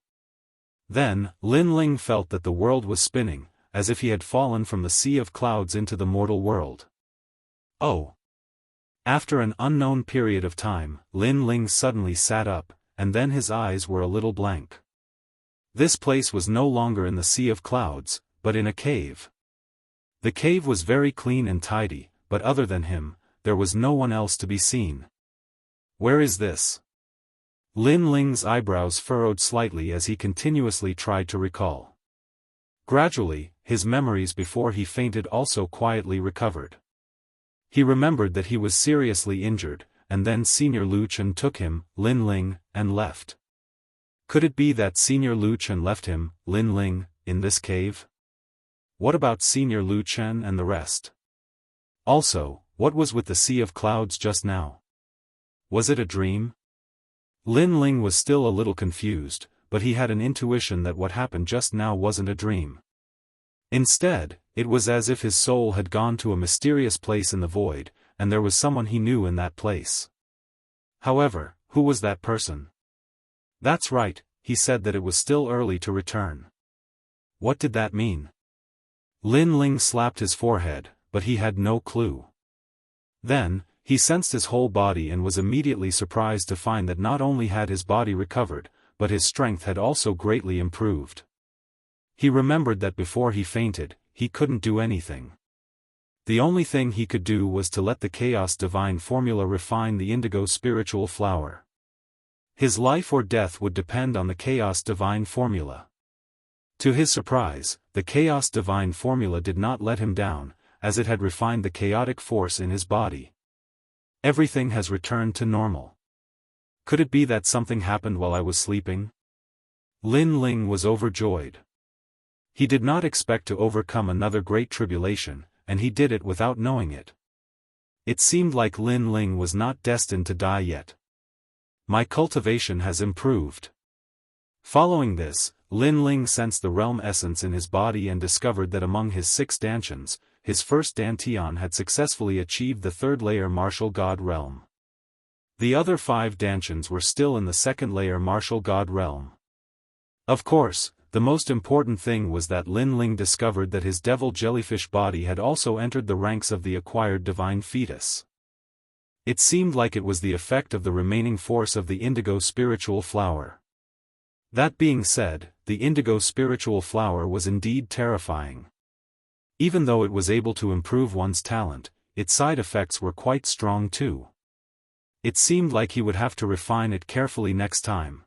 Then, Lin Ling felt that the world was spinning, as if he had fallen from the sea of clouds into the mortal world. Oh! After an unknown period of time, Lin Ling suddenly sat up, and then his eyes were a little blank. This place was no longer in the sea of clouds, but in a cave. The cave was very clean and tidy, but other than him, there was no one else to be seen. Where is this? Lin Ling's eyebrows furrowed slightly as he continuously tried to recall. Gradually, his memories before he fainted also quietly recovered. He remembered that he was seriously injured, and then Senior Lu Chen took him, Lin Ling, and left. Could it be that Senior Lu Chen left him, Lin Ling, in this cave? What about Senior Lu Chen and the rest? Also, what was with the sea of clouds just now? Was it a dream? Lin Ling was still a little confused, but he had an intuition that what happened just now wasn't a dream. Instead, it was as if his soul had gone to a mysterious place in the void, and there was someone he knew in that place. However, who was that person? That's right, he said that it was still early to return. What did that mean? Lin Ling slapped his forehead, but he had no clue. Then, he sensed his whole body and was immediately surprised to find that not only had his body recovered, but his strength had also greatly improved. He remembered that before he fainted, he couldn't do anything. The only thing he could do was to let the Chaos Divine Formula refine the indigo spiritual flower. His life or death would depend on the Chaos Divine Formula. To his surprise, the Chaos Divine Formula did not let him down, as it had refined the chaotic force in his body. Everything has returned to normal. Could it be that something happened while I was sleeping? Lin Ling was overjoyed. He did not expect to overcome another great tribulation, and he did it without knowing it. It seemed like Lin Ling was not destined to die yet. My cultivation has improved. Following this, Lin Ling sensed the realm essence in his body and discovered that among his 6 dantians, his first dantian had successfully achieved the 3rd layer martial god realm. The other 5 dantians were still in the 2nd layer martial god realm. Of course, the most important thing was that Lin Ling discovered that his devil jellyfish body had also entered the ranks of the acquired divine fetus. It seemed like it was the effect of the remaining force of the indigo spiritual flower. That being said, the indigo spiritual flower was indeed terrifying. Even though it was able to improve one's talent, its side effects were quite strong too. It seemed like he would have to refine it carefully next time.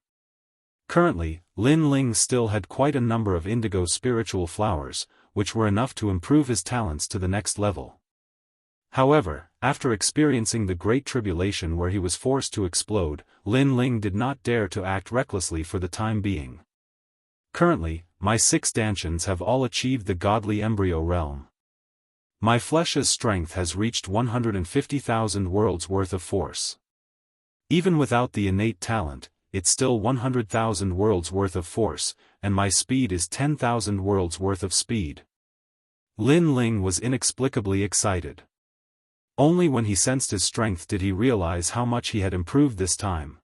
Currently, Lin Ling still had quite a number of indigo spiritual flowers, which were enough to improve his talents to the next level. However, after experiencing the Great Tribulation where he was forced to explode, Lin Ling did not dare to act recklessly for the time being. Currently, my 6 dantians have all achieved the godly embryo realm. My flesh's strength has reached 150,000 worlds worth of force. Even without the innate talent, it's still 100,000 worlds worth of force, and my speed is 10,000 worlds worth of speed. Lin Ling was inexplicably excited. Only when he sensed his strength did he realize how much he had improved this time.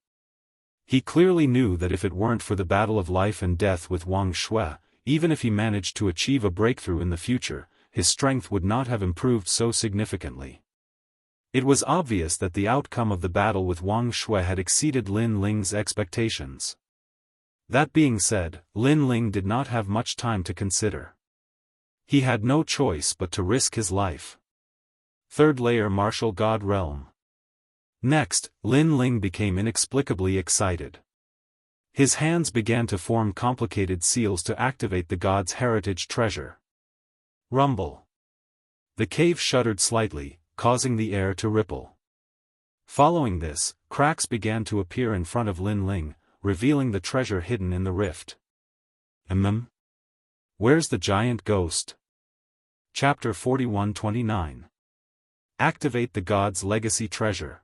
He clearly knew that if it weren't for the battle of life and death with Wang Shui, even if he managed to achieve a breakthrough in the future, his strength would not have improved so significantly. It was obvious that the outcome of the battle with Wang Shui had exceeded Lin Ling's expectations. That being said, Lin Ling did not have much time to consider. He had no choice but to risk his life. 3rd layer martial god realm. Next, Lin Ling became inexplicably excited. His hands began to form complicated seals to activate the god's heritage treasure. Rumble. The cave shuddered slightly, causing the air to ripple. Following this, cracks began to appear in front of Lin Ling, revealing the treasure hidden in the rift. Where's the giant ghost? Chapter 41-29. Activate the god's legacy treasure.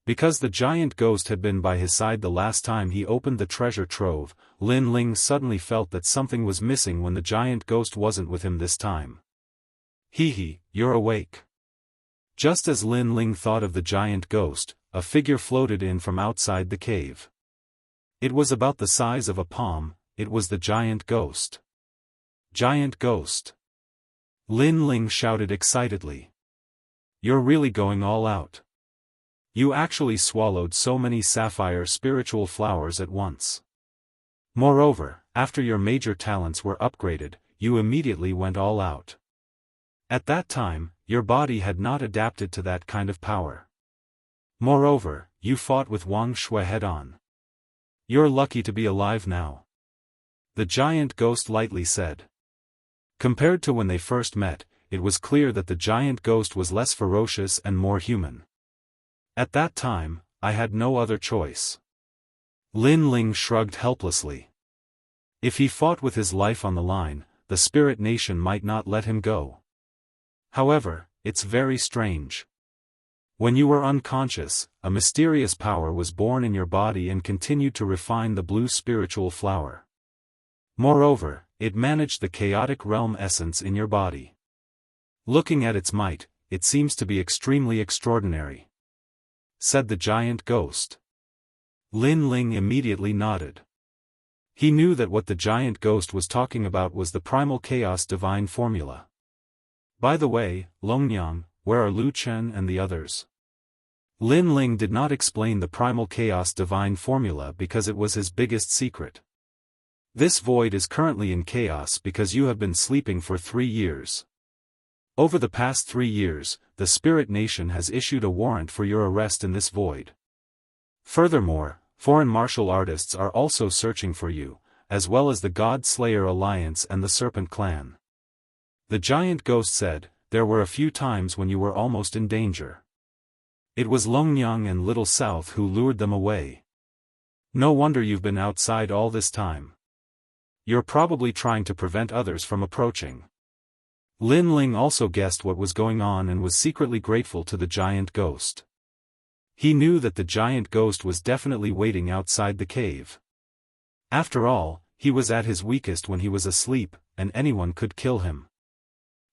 Because the giant ghost had been by his side the last time he opened the treasure trove, Lin Ling suddenly felt that something was missing when the giant ghost wasn't with him this time. Hee, you're awake. Just as Lin Ling thought of the giant ghost, a figure floated in from outside the cave. It was about the size of a palm. It was the giant ghost. Giant ghost. Lin Ling shouted excitedly. You're really going all out. You actually swallowed so many sapphire spiritual flowers at once. Moreover, after your major talents were upgraded, you immediately went all out. At that time, your body had not adapted to that kind of power. Moreover, you fought with Wang Shui head-on. You're lucky to be alive now. The giant ghost lightly said. Compared to when they first met, it was clear that the giant ghost was less ferocious and more human. At that time, I had no other choice. Lin Ling shrugged helplessly. If he fought with his life on the line, the spirit nation might not let him go. However, it's very strange. When you were unconscious, a mysterious power was born in your body and continued to refine the blue spiritual flower. Moreover, it managed the chaotic realm essence in your body. Looking at its might, it seems to be extremely extraordinary," said the giant ghost. Lin Ling immediately nodded. He knew that what the giant ghost was talking about was the primal chaos divine formula. "By the way, Longnyang, where are Lu Chen and the others?" Lin Ling did not explain the primal chaos divine formula because it was his biggest secret. "This void is currently in chaos because you have been sleeping for 3 years. Over the past 3 years, the Spirit Nation has issued a warrant for your arrest in this void. Furthermore, foreign martial artists are also searching for you, as well as the God Slayer Alliance and the Serpent Clan." The giant ghost said, "There were a few times when you were almost in danger. It was Longnyang and Little South who lured them away. No wonder you've been outside all this time. You're probably trying to prevent others from approaching." Lin Ling also guessed what was going on and was secretly grateful to the giant ghost. He knew that the giant ghost was definitely waiting outside the cave. After all, he was at his weakest when he was asleep, and anyone could kill him.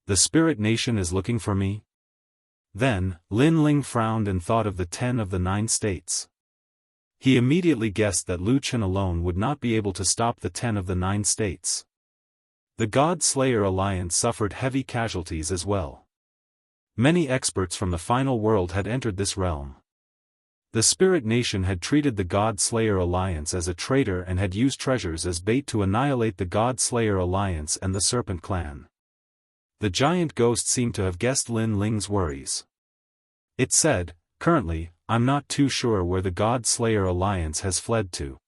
"The Spirit Nation is looking for me?" Then, Lin Ling frowned and thought of the 10 of the 9 states. He immediately guessed that Lu Chen alone would not be able to stop the 10 of the 9 states. The God Slayer Alliance suffered heavy casualties as well. Many experts from the final world had entered this realm. The Spirit Nation had treated the God Slayer Alliance as a traitor and had used treasures as bait to annihilate the God Slayer Alliance and the Serpent Clan. The giant ghost seemed to have guessed Lin Ling's worries. It said, "Currently, I'm not too sure where the God Slayer Alliance has fled to.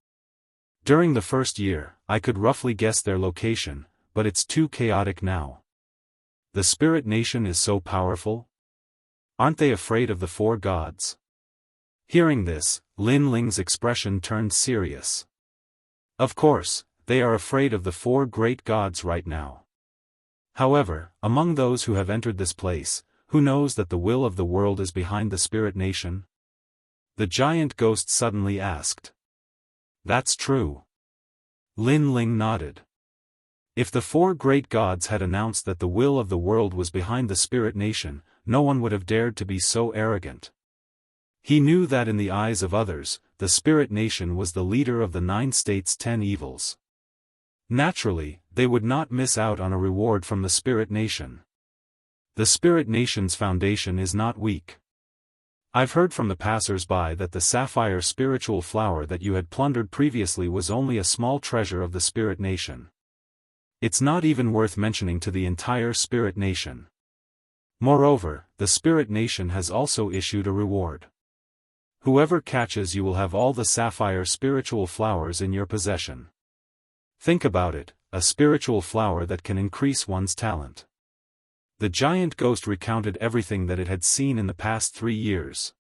During the first year, I could roughly guess their location, but it's too chaotic now. The Spirit Nation is so powerful? Aren't they afraid of the 4 gods?" Hearing this, Lin Ling's expression turned serious. "Of course, they are afraid of the 4 great gods right now. However, among those who have entered this place, who knows that the will of the world is behind the Spirit Nation?" The giant ghost suddenly asked. "That's true." Lin Ling nodded. If the 4 great gods had announced that the will of the world was behind the Spirit Nation, no one would have dared to be so arrogant. He knew that in the eyes of others, the Spirit Nation was the leader of the 9 states' 10 evils. Naturally, they would not miss out on a reward from the Spirit Nation. The Spirit Nation's foundation is not weak. I've heard from the passers-by that the sapphire spiritual flower that you had plundered previously was only a small treasure of the Spirit Nation. It's not even worth mentioning to the entire Spirit Nation. Moreover, the Spirit Nation has also issued a reward. Whoever catches you will have all the sapphire spiritual flowers in your possession. Think about it, a spiritual flower that can increase one's talent." The giant ghost recounted everything that it had seen in the past 3 years.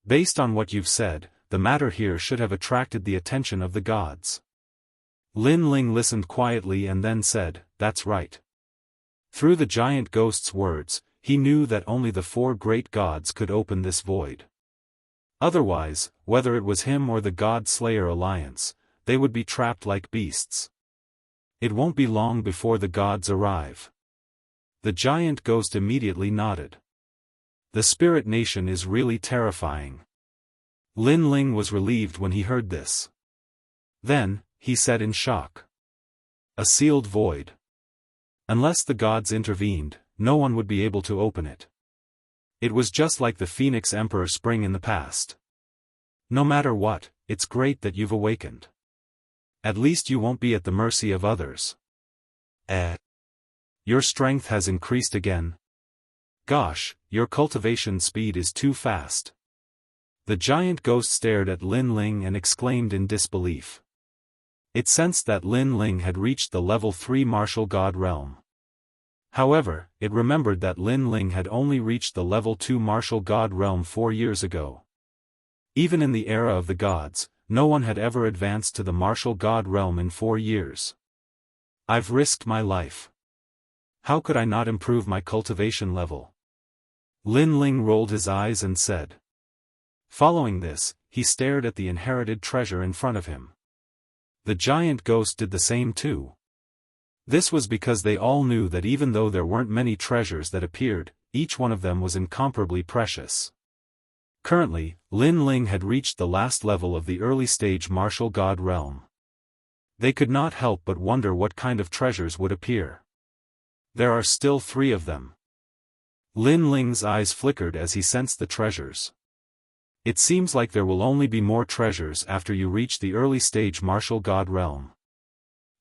"Based on what you've said, the matter here should have attracted the attention of the gods." Lin Ling listened quietly and then said, "That's right." Through the giant ghost's words, he knew that only the 4 great gods could open this void. Otherwise, whether it was him or the God Slayer Alliance, they would be trapped like beasts. It won't be long before the gods arrive. The giant ghost immediately nodded. The Spirit Nation is really terrifying. Lin Ling was relieved when he heard this. Then, he said in shock. "A sealed void. Unless the gods intervened, no one would be able to open it. It was just like the Phoenix Emperor Spring in the past. No matter what, it's great that you've awakened. At least you won't be at the mercy of others. Your strength has increased again. Gosh, your cultivation speed is too fast." The giant ghost stared at Lin Ling and exclaimed in disbelief. It sensed that Lin Ling had reached the level 3 martial god realm. However, it remembered that Lin Ling had only reached the level 2 martial god realm 4 years ago. Even in the era of the gods, no one had ever advanced to the martial god realm in 4 years. "I've risked my life. How could I not improve my cultivation level?" Lin Ling rolled his eyes and said. Following this, he stared at the inherited treasure in front of him. The giant ghost did the same too. This was because they all knew that even though there weren't many treasures that appeared, each one of them was incomparably precious. Currently, Lin Ling had reached the last level of the early-stage martial god realm. They could not help but wonder what kind of treasures would appear. There are still 3 of them. Lin Ling's eyes flickered as he sensed the treasures. It seems like there will only be more treasures after you reach the early-stage martial god realm.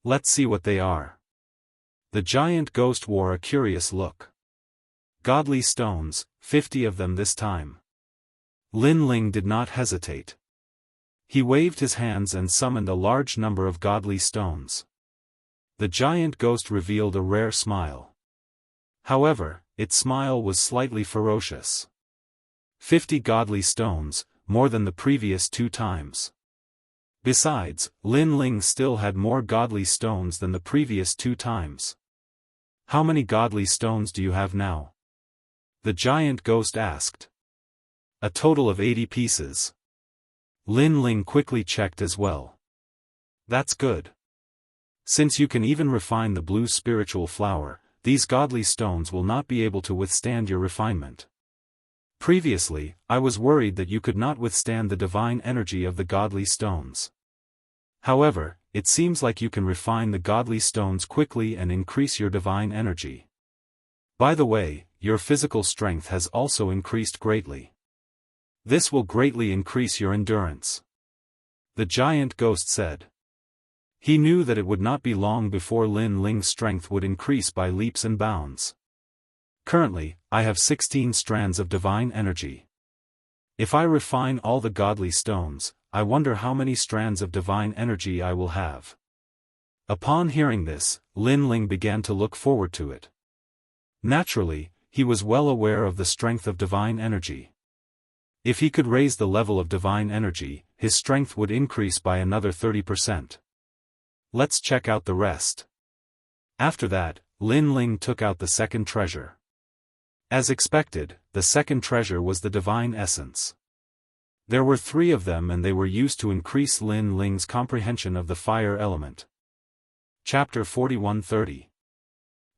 Let's see what they are. The giant ghost wore a curious look. Godly stones, 50 of them this time. Lin Ling did not hesitate. He waved his hands and summoned a large number of godly stones. The giant ghost revealed a rare smile. However, its smile was slightly ferocious. 50 godly stones, more than the previous 2 times. Besides, Lin Ling still had more godly stones than the previous 2 times. How many godly stones do you have now? The giant ghost asked. A total of 80 pieces. Lin Ling quickly checked as well. That's good. Since you can even refine the blue spiritual flower, these godly stones will not be able to withstand your refinement. Previously, I was worried that you could not withstand the divine energy of the godly stones. However, it seems like you can refine the godly stones quickly and increase your divine energy. By the way, your physical strength has also increased greatly. This will greatly increase your endurance. The giant ghost said. He knew that it would not be long before Lin Ling's strength would increase by leaps and bounds. Currently, I have 16 strands of divine energy. If I refine all the godly stones, I wonder how many strands of divine energy I will have. Upon hearing this, Lin Ling began to look forward to it. Naturally, he was well aware of the strength of divine energy. If he could raise the level of divine energy, his strength would increase by another 30%. Let's check out the rest. After that, Lin Ling took out the second treasure. As expected, the second treasure was the divine essence. There were 3 of them and they were used to increase Lin Ling's comprehension of the fire element. Chapter 4130.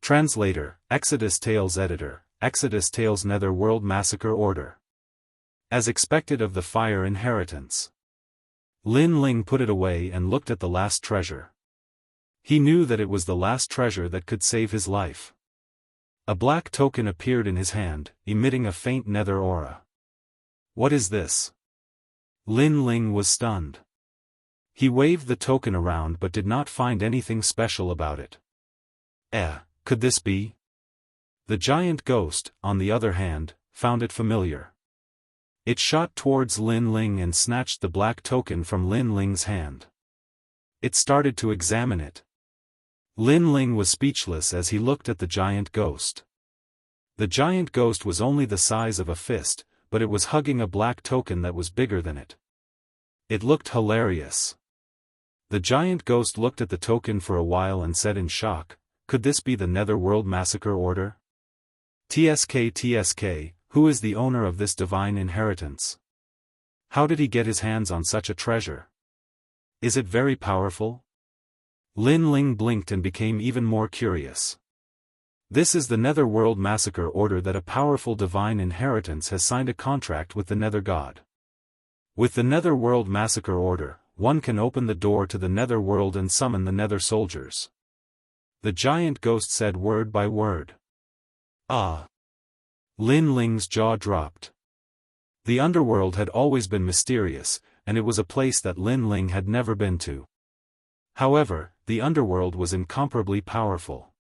Translator, Exodus Tales Editor, Exodus Tales Netherworld Massacre Order. As expected of the fire inheritance. Lin Ling put it away and looked at the last treasure. He knew that it was the last treasure that could save his life. A black token appeared in his hand, emitting a faint nether aura. What is this? Lin Ling was stunned. He waved the token around but did not find anything special about it. Could this be? The giant ghost, on the other hand, found it familiar. It shot towards Lin Ling and snatched the black token from Lin Ling's hand. It started to examine it. Lin Ling was speechless as he looked at the giant ghost. The giant ghost was only the size of a fist, but it was hugging a black token that was bigger than it. It looked hilarious. The giant ghost looked at the token for a while and said in shock, "Could this be the Netherworld Massacre Order? TSK, who is the owner of this divine inheritance? How did he get his hands on such a treasure? Is it very powerful?" Lin Ling blinked and became even more curious. This is the Netherworld Massacre Order that a powerful divine inheritance has signed a contract with the Nether God. With the Netherworld Massacre Order, one can open the door to the Netherworld and summon the Nether soldiers. The giant ghost said word by word. Ah! Lin Ling's jaw dropped. The underworld had always been mysterious, and it was a place that Lin Ling had never been to. However, the underworld was incomparably powerful.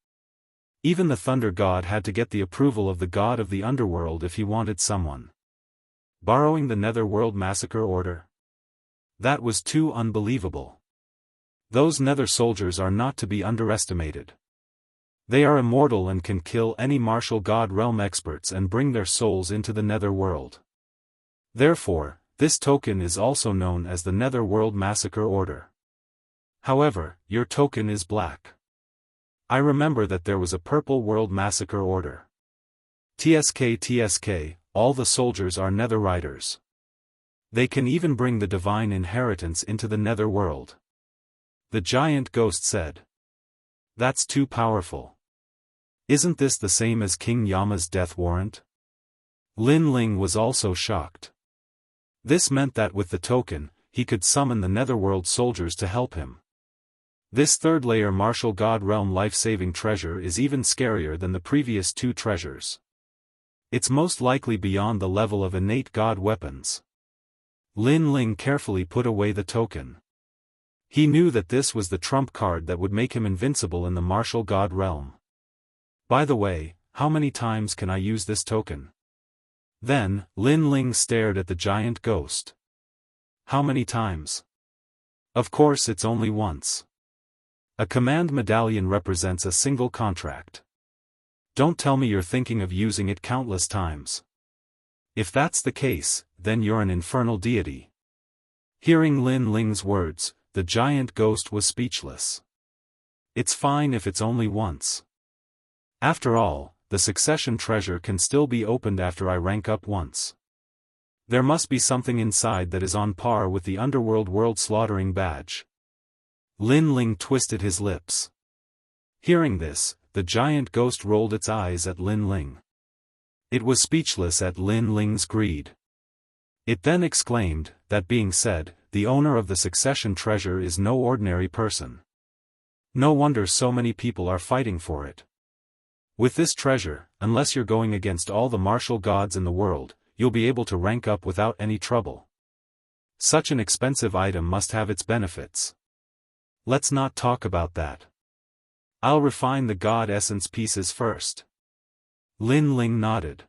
Even the Thunder God had to get the approval of the god of the underworld if he wanted someone. Borrowing the Netherworld Massacre Order? That was too unbelievable. Those Nether soldiers are not to be underestimated. They are immortal and can kill any martial god realm experts and bring their souls into the Nether world. Therefore, this token is also known as the Netherworld Massacre Order. However, your token is black. I remember that there was a Purple World Massacre Order. TSK, all the soldiers are nether riders. They can even bring the divine inheritance into the nether world. The giant ghost said. That's too powerful. Isn't this the same as King Yama's death warrant? Lin Ling was also shocked. This meant that with the token, he could summon the netherworld soldiers to help him. This third-layer martial god realm life-saving treasure is even scarier than the previous two treasures. It's most likely beyond the level of innate god weapons. Lin Ling carefully put away the token. He knew that this was the trump card that would make him invincible in the martial god realm. By the way, how many times can I use this token? Then, Lin Ling stared at the giant ghost. How many times? Of course it's only once. A command medallion represents a single contract. Don't tell me you're thinking of using it countless times. If that's the case, then you're an infernal deity. Hearing Lin Ling's words, the giant ghost was speechless. It's fine if it's only once. After all, the succession treasure can still be opened after I rank up once. There must be something inside that is on par with the underworld world slaughtering badge. Lin Ling twisted his lips. Hearing this, the giant ghost rolled its eyes at Lin Ling. It was speechless at Lin Ling's greed. It then exclaimed, that being said, the owner of the succession treasure is no ordinary person. No wonder so many people are fighting for it. With this treasure, unless you're going against all the martial gods in the world, you'll be able to rank up without any trouble. Such an expensive item must have its benefits. Let's not talk about that. I'll refine the god essence pieces first. Lin Ling nodded.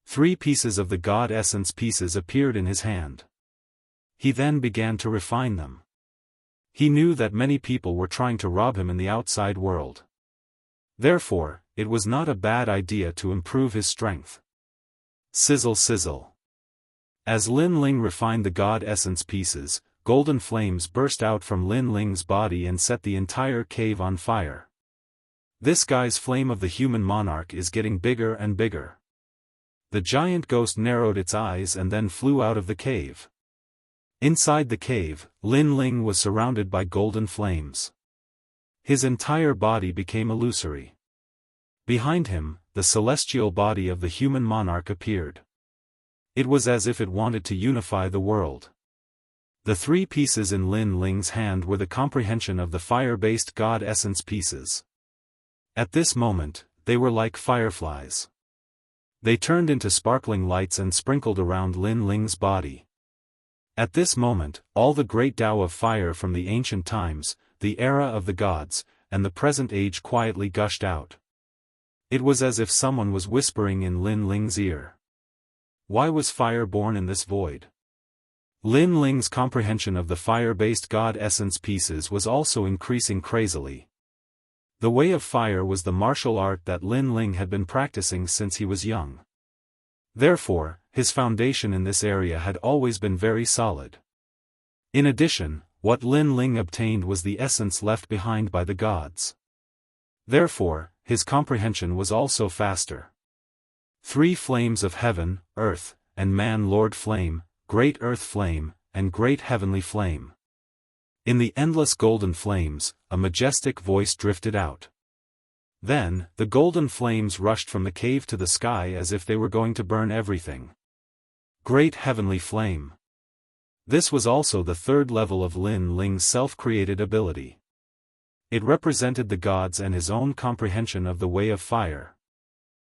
3 pieces of the god essence pieces appeared in his hand. He then began to refine them. He knew that many people were trying to rob him in the outside world. Therefore, it was not a bad idea to improve his strength. Sizzle sizzle. As Lin Ling refined the god essence pieces, golden flames burst out from Lin Ling's body and set the entire cave on fire. This guy's flame of the human monarch is getting bigger and bigger. The giant ghost narrowed its eyes and then flew out of the cave. Inside the cave, Lin Ling was surrounded by golden flames. His entire body became illusory. Behind him, the celestial body of the human monarch appeared. It was as if it wanted to unify the world. The 3 pieces in Lin Ling's hand were the comprehension of the fire-based god essence pieces. At this moment, they were like fireflies. They turned into sparkling lights and sprinkled around Lin Ling's body. At this moment, all the great Tao of fire from the ancient times, the era of the gods, and the present age quietly gushed out. It was as if someone was whispering in Lin Ling's ear. Why was fire born in this void? Lin Ling's comprehension of the fire-based god essence pieces was also increasing crazily. The way of fire was the martial art that Lin Ling had been practicing since he was young. Therefore, his foundation in this area had always been very solid. In addition, what Lin Ling obtained was the essence left behind by the gods. Therefore, his comprehension was also faster. 3 flames of heaven, earth, and man, Lord Flame, Great Earth Flame, and Great Heavenly Flame. In the endless golden flames, a majestic voice drifted out. Then, the golden flames rushed from the cave to the sky as if they were going to burn everything. Great Heavenly Flame. This was also the 3rd level of Lin Ling's self-created ability. It represented the gods and his own comprehension of the way of fire.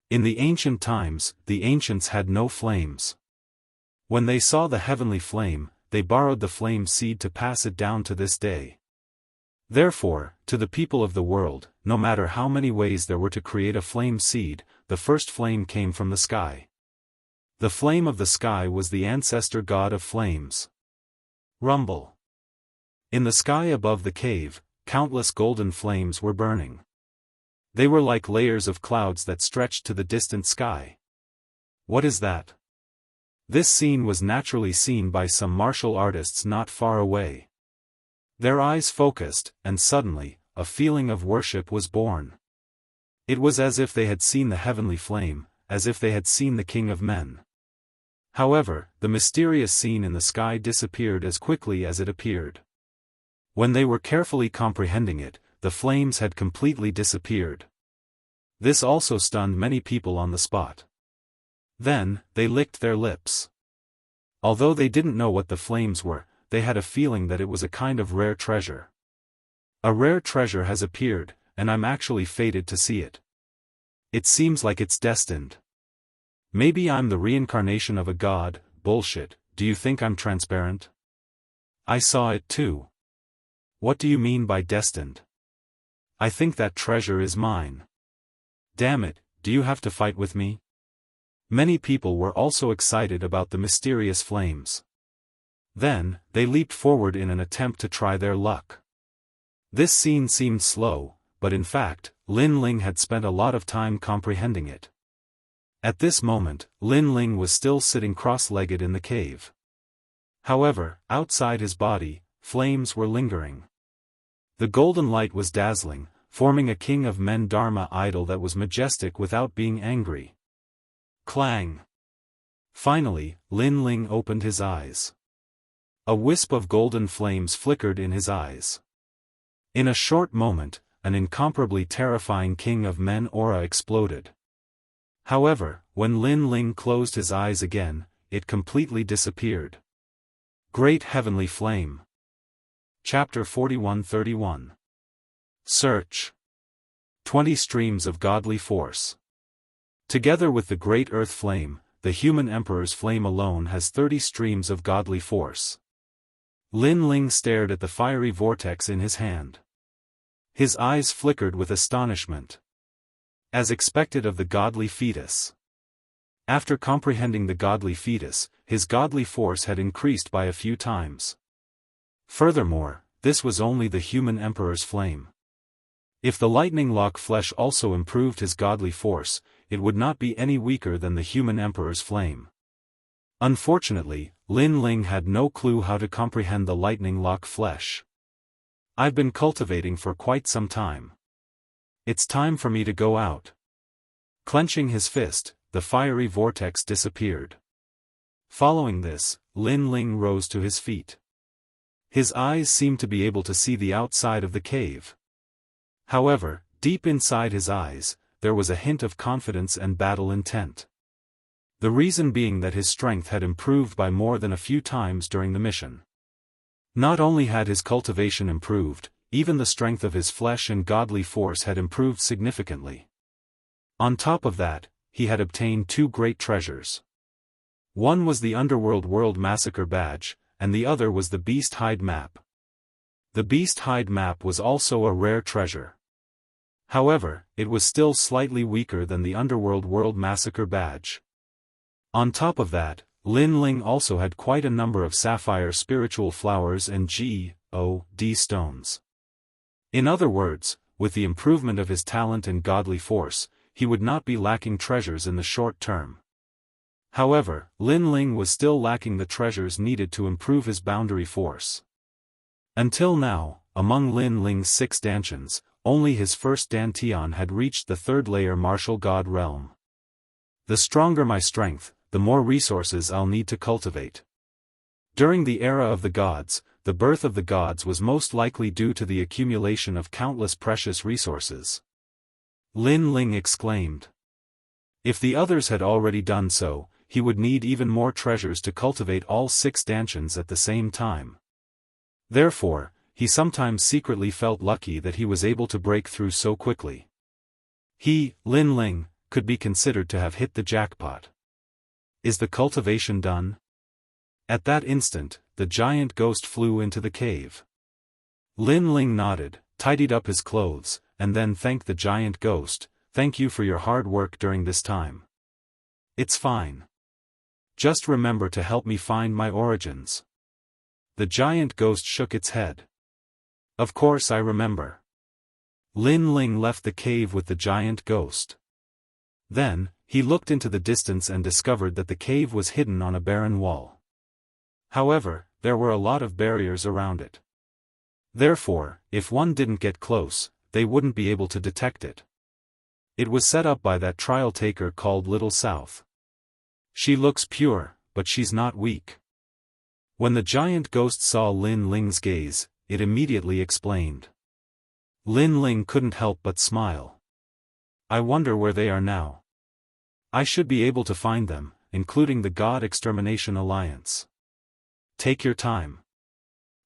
In the ancient times, the ancients had no flames. When they saw the heavenly flame, they borrowed the flame seed to pass it down to this day. Therefore, to the people of the world, no matter how many ways there were to create a flame seed, the first flame came from the sky. The flame of the sky was the ancestor god of flames. Rumble. In the sky above the cave, countless golden flames were burning. They were like layers of clouds that stretched to the distant sky. What is that? This scene was naturally seen by some martial artists not far away. Their eyes focused, and suddenly, a feeling of worship was born. It was as if they had seen the heavenly flame, as if they had seen the King of Men. However, the mysterious scene in the sky disappeared as quickly as it appeared. When they were carefully comprehending it, the flames had completely disappeared. This also stunned many people on the spot. Then, they licked their lips. Although they didn't know what the flames were, they had a feeling that it was a kind of rare treasure. A rare treasure has appeared, and I'm actually fated to see it. It seems like it's destined. Maybe I'm the reincarnation of a god. Bullshit, do you think I'm transparent? I saw it too. What do you mean by destined? I think that treasure is mine. Damn it, do you have to fight with me? Many people were also excited about the mysterious flames. Then, they leaped forward in an attempt to try their luck. This scene seemed slow, but in fact, Lin Ling had spent a lot of time comprehending it. At this moment, Lin Ling was still sitting cross-legged in the cave. However, outside his body, flames were lingering. The golden light was dazzling, forming a King of Men Dharma idol that was majestic without being angry. Clang! Finally, Lin Ling opened his eyes. A wisp of golden flames flickered in his eyes. In a short moment, an incomparably terrifying King of Men aura exploded. However, when Lin Ling closed his eyes again, it completely disappeared. Great Heavenly Flame. Chapter 41-31. Search. 20 Streams of Godly Force. Together with the Great Earth Flame, the human Emperor's flame alone has 30 streams of godly force. Lin Ling stared at the fiery vortex in his hand. His eyes flickered with astonishment. As expected of the godly fetus. After comprehending the godly fetus, his godly force had increased by a few times. Furthermore, this was only the human Emperor's flame. If the lightning lock flesh also improved his godly force, it would not be any weaker than the human Emperor's flame. Unfortunately, Lin Ling had no clue how to comprehend the lightning lock flesh. I've been cultivating for quite some time. It's time for me to go out. Clenching his fist, the fiery vortex disappeared. Following this, Lin Ling rose to his feet. His eyes seemed to be able to see the outside of the cave. However, deep inside his eyes, there was a hint of confidence and battle intent. The reason being that his strength had improved by more than a few times during the mission. Not only had his cultivation improved, even the strength of his flesh and godly force had improved significantly. On top of that, he had obtained 2 great treasures. One was the Underworld World Massacre Badge, and the other was the Beast Hide Map. The Beast Hide Map was also a rare treasure. However, it was still slightly weaker than the Underworld World Massacre Badge. On top of that, Lin Ling also had quite a number of sapphire spiritual flowers and God stones. In other words, with the improvement of his talent and godly force, he would not be lacking treasures in the short term. However, Lin Ling was still lacking the treasures needed to improve his boundary force. Until now, among Lin Ling's 6 dantians, only his first dantian had reached the 3rd layer martial god realm. The stronger my strength, the more resources I'll need to cultivate. During the era of the gods, the birth of the gods was most likely due to the accumulation of countless precious resources. Lin Ling exclaimed. If the others had already done so, he would need even more treasures to cultivate all 6 dantians at the same time. Therefore, he sometimes secretly felt lucky that he was able to break through so quickly. He, Lin Ling, could be considered to have hit the jackpot. Is the cultivation done? At that instant, the giant ghost flew into the cave. Lin Ling nodded, tidied up his clothes, and then thanked the giant ghost. Thank you for your hard work during this time. It's fine. Just remember to help me find my origins. The giant ghost shook its head. Of course I remember. Lin Ling left the cave with the giant ghost. Then, he looked into the distance and discovered that the cave was hidden on a barren wall. However, there were a lot of barriers around it. Therefore, if one didn't get close, they wouldn't be able to detect it. It was set up by that trial taker called Little South. She looks pure, but she's not weak. When the giant ghost saw Lin Ling's gaze, it immediately explained. Lin Ling couldn't help but smile. I wonder where they are now. I should be able to find them, including the God Extermination Alliance. Take your time.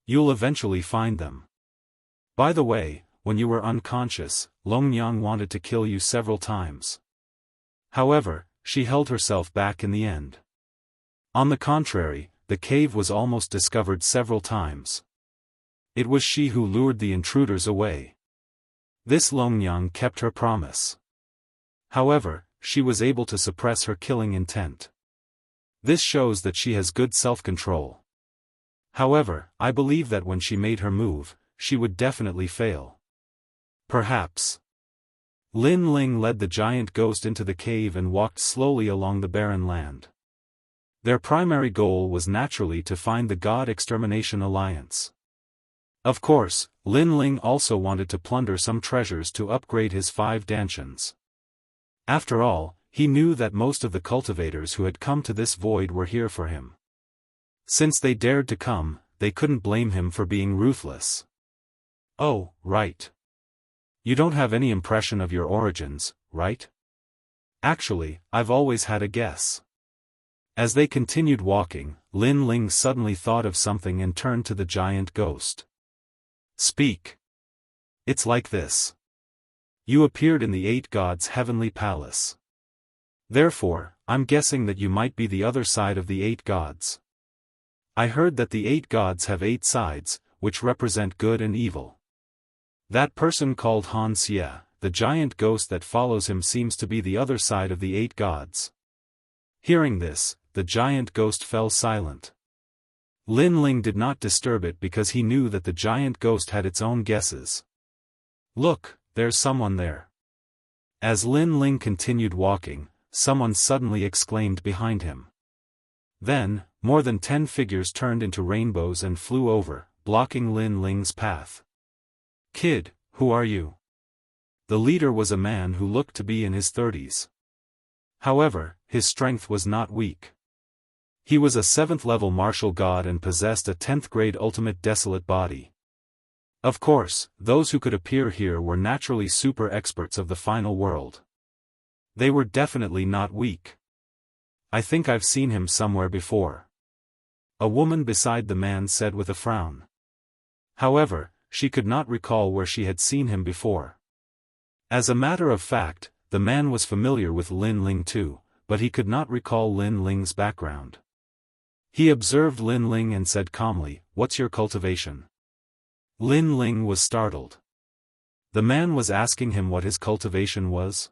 You'll eventually find them. By the way, when you were unconscious, Longyang wanted to kill you several times. However, she held herself back in the end. On the contrary, the cave was almost discovered several times. It was she who lured the intruders away. This Longyang kept her promise. However, she was able to suppress her killing intent. This shows that she has good self-control. However, I believe that when she made her move, she would definitely fail. Perhaps. Lin Ling led the giant ghost into the cave and walked slowly along the barren land. Their primary goal was naturally to find the God Extermination Alliance. Of course, Lin Ling also wanted to plunder some treasures to upgrade his 5 dantians. After all, he knew that most of the cultivators who had come to this void were here for him. Since they dared to come, they couldn't blame him for being ruthless. Oh, right. You don't have any impression of your origins, right? Actually, I've always had a guess. As they continued walking, Lin Ling suddenly thought of something and turned to the giant ghost. Speak. It's like this. You appeared in the 8 gods' heavenly palace. Therefore, I'm guessing that you might be the other side of the 8 gods. I heard that the 8 gods have 8 sides, which represent good and evil. That person called Han Xie, the giant ghost that follows him, seems to be the other side of the 8 gods. Hearing this, the giant ghost fell silent. Lin Ling did not disturb it because he knew that the giant ghost had its own guesses. Look, there's someone there. As Lin Ling continued walking, someone suddenly exclaimed behind him. Then, more than 10 figures turned into rainbows and flew over, blocking Lin Ling's path. Kid, who are you? The leader was a man who looked to be in his 30s. However, his strength was not weak. He was a 7th-level martial god and possessed a 10th-grade ultimate desolate body. Of course, those who could appear here were naturally super experts of the final world. They were definitely not weak. I think I've seen him somewhere before. A woman beside the man said with a frown. However, she could not recall where she had seen him before. As a matter of fact, the man was familiar with Lin Ling too, but he could not recall Lin Ling's background. He observed Lin Ling and said calmly, "What's your cultivation?" Lin Ling was startled. The man was asking him what his cultivation was.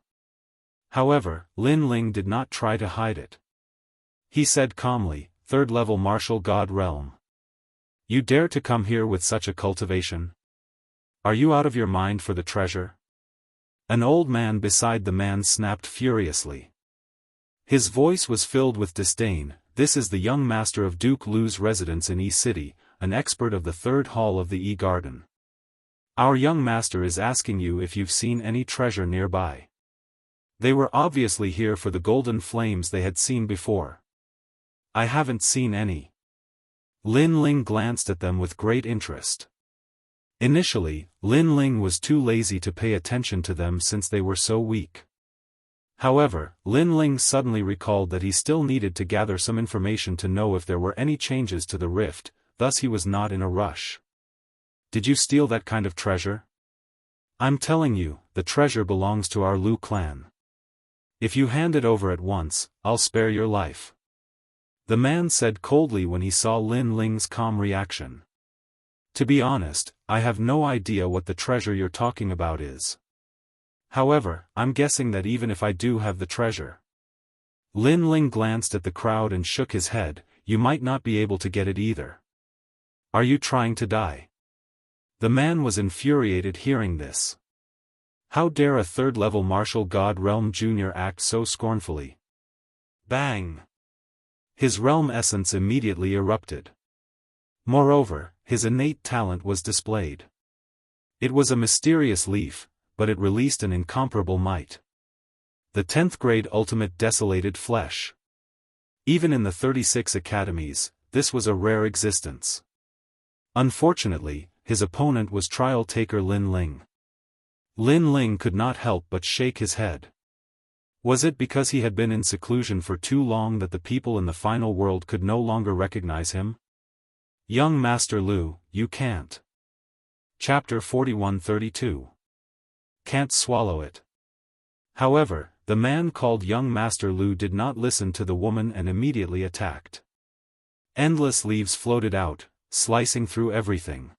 However, Lin Ling did not try to hide it. He said calmly, 3rd-level martial god realm. You dare to come here with such a cultivation? Are you out of your mind for the treasure? An old man beside the man snapped furiously. His voice was filled with disdain. This is the young master of Duke Lu's residence in E-City, an expert of the 3rd hall of the E-Garden. Our young master is asking you if you've seen any treasure nearby. They were obviously here for the golden flames they had seen before. I haven't seen any. Lin Ling glanced at them with great interest. Initially, Lin Ling was too lazy to pay attention to them since they were so weak. However, Lin Ling suddenly recalled that he still needed to gather some information to know if there were any changes to the rift, thus he was not in a rush. Did you steal that kind of treasure? I'm telling you, the treasure belongs to our Lu clan. If you hand it over at once, I'll spare your life. The man said coldly when he saw Lin Ling's calm reaction. To be honest, I have no idea what the treasure you're talking about is. However, I'm guessing that even if I do have the treasure. Lin Ling glanced at the crowd and shook his head, you might not be able to get it either. Are you trying to die? The man was infuriated hearing this. How dare a 3rd-level martial god realm junior act so scornfully? Bang! His realm essence immediately erupted. Moreover, his innate talent was displayed. It was a mysterious leaf, but it released an incomparable might. The 10th grade ultimate desolated flesh. Even in the 36 academies, this was a rare existence. Unfortunately, his opponent was trial taker Lin Ling. Lin Ling could not help but shake his head. Was it because he had been in seclusion for too long that the people in the final world could no longer recognize him? Young Master Lu, you can't. Chapter 4132. Can't swallow it. However, the man called Young Master Lu did not listen to the woman and immediately attacked. Endless leaves floated out, slicing through everything.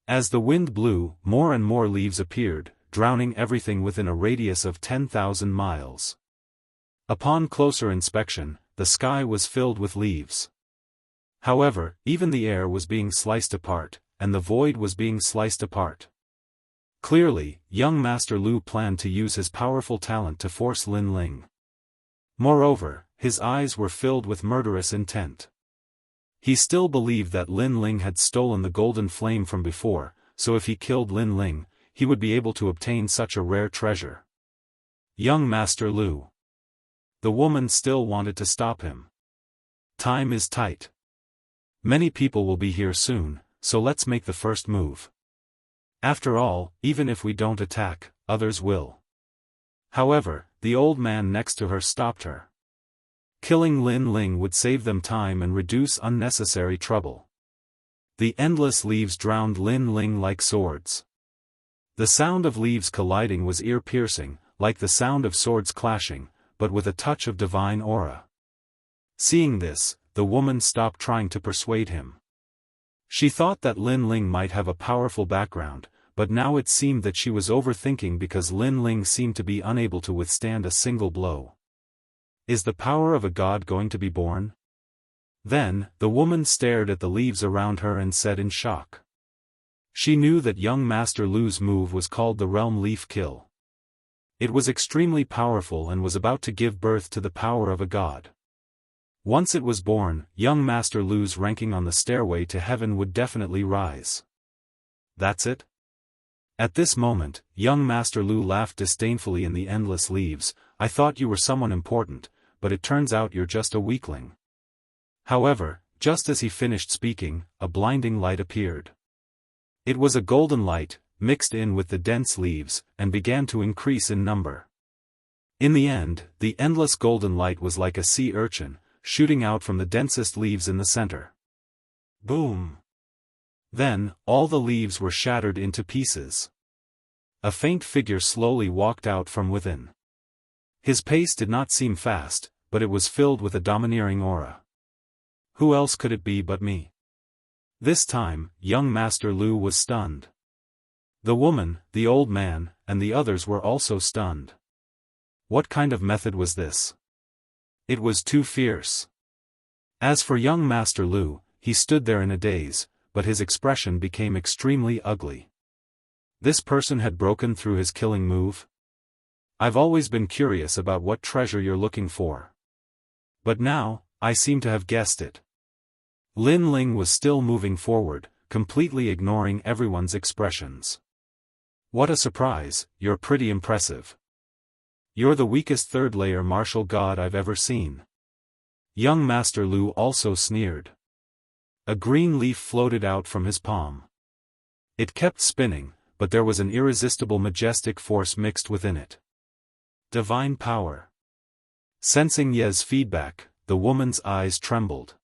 As the wind blew, more and more leaves appeared, drowning everything within a radius of 10,000 miles. Upon closer inspection, the sky was filled with leaves. However, even the air was being sliced apart, and the void was being sliced apart. Clearly, young Master Lu planned to use his powerful talent to force Lin Ling. Moreover, his eyes were filled with murderous intent. He still believed that Lin Ling had stolen the golden flame from before, so if he killed Lin Ling, he would be able to obtain such a rare treasure. Young Master Lu. The woman still wanted to stop him. Time is tight. Many people will be here soon, so let's make the first move. After all, even if we don't attack, others will. However, the old man next to her stopped her. Killing Lin Ling would save them time and reduce unnecessary trouble. The endless leaves drowned Lin Ling like swords. The sound of leaves colliding was ear-piercing, like the sound of swords clashing, but with a touch of divine aura. Seeing this, the woman stopped trying to persuade him. She thought that Lin Ling might have a powerful background, but now it seemed that she was overthinking because Lin Ling seemed to be unable to withstand a single blow. Is the power of a god going to be born? Then, the woman stared at the leaves around her and said in shock. She knew that young Master Lu's move was called the Realm Leaf Kill. It was extremely powerful and was about to give birth to the power of a god. Once it was born, young Master Lu's ranking on the stairway to heaven would definitely rise. That's it? At this moment, young Master Lu laughed disdainfully in the endless leaves. I thought you were someone important, but it turns out you're just a weakling. However, just as he finished speaking, a blinding light appeared. It was a golden light, mixed in with the dense leaves, and began to increase in number. In the end, the endless golden light was like a sea urchin, shooting out from the densest leaves in the center. Boom! Then, all the leaves were shattered into pieces. A faint figure slowly walked out from within. His pace did not seem fast, but it was filled with a domineering aura. Who else could it be but me? This time, young Master Lu was stunned. The woman, the old man, and the others were also stunned. What kind of method was this? It was too fierce. As for young Master Lu, he stood there in a daze, but his expression became extremely ugly. This person had broken through his killing move? I've always been curious about what treasure you're looking for. But now, I seem to have guessed it. Lin Ling was still moving forward, completely ignoring everyone's expressions. What a surprise, you're pretty impressive. You're the weakest third-layer martial god I've ever seen. Young Master Lu also sneered. A green leaf floated out from his palm. It kept spinning, but there was an irresistible majestic force mixed within it. Divine power. Sensing Ye's feedback, the woman's eyes trembled.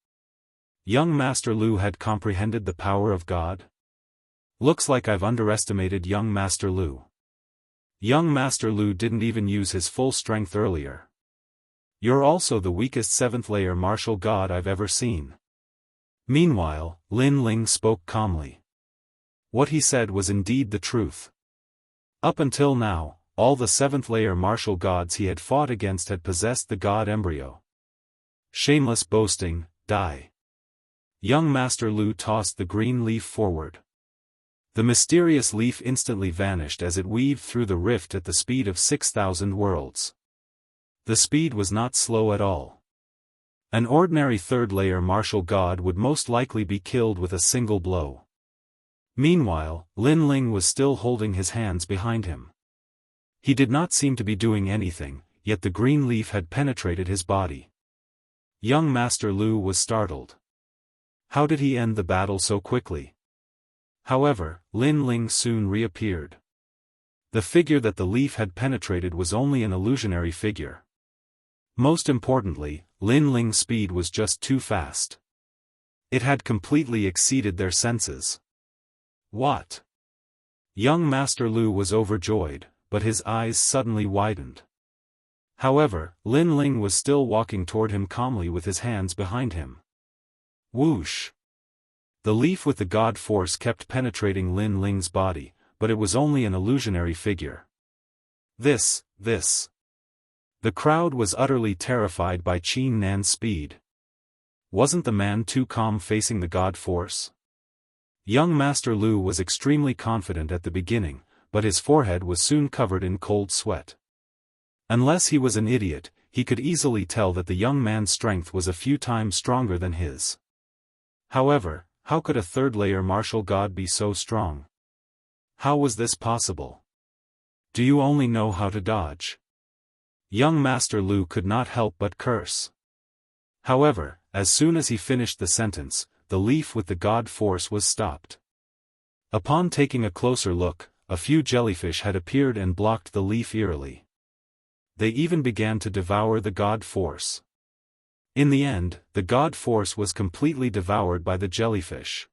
Young Master Lu had comprehended the power of God? Looks like I've underestimated young Master Lu. Young Master Lu didn't even use his full strength earlier. You're also the weakest 7th-layer martial god I've ever seen. Meanwhile, Lin Ling spoke calmly. What he said was indeed the truth. Up until now, all the 7th-layer martial gods he had fought against had possessed the god embryo. Shameless boasting, die. Young Master Lu tossed the green leaf forward. The mysterious leaf instantly vanished as it weaved through the rift at the speed of 6,000 worlds. The speed was not slow at all. An ordinary third-layer martial god would most likely be killed with a single blow. Meanwhile, Lin Ling was still holding his hands behind him. He did not seem to be doing anything, yet the green leaf had penetrated his body. Young Master Lu was startled. How did he end the battle so quickly? However, Lin Ling soon reappeared. The figure that the leaf had penetrated was only an illusionary figure. Most importantly, Lin Ling's speed was just too fast. It had completely exceeded their senses. What? Young Master Lu was overjoyed, but his eyes suddenly widened. However, Lin Ling was still walking toward him calmly with his hands behind him. Whoosh! The leaf with the god force kept penetrating Lin Ling's body, but it was only an illusionary figure. This. The crowd was utterly terrified by Qin Nan's speed. Wasn't the man too calm facing the god force? Young Master Lu was extremely confident at the beginning, but his forehead was soon covered in cold sweat. Unless he was an idiot, he could easily tell that the young man's strength was a few times stronger than his. However, how could a third-layer martial god be so strong? How was this possible? Do you only know how to dodge? Young Master Lu could not help but curse. However, as soon as he finished the sentence, the leaf with the god force was stopped. Upon taking a closer look, a few jellyfish had appeared and blocked the leaf eerily. They even began to devour the god force. In the end, the god force was completely devoured by the jellyfish.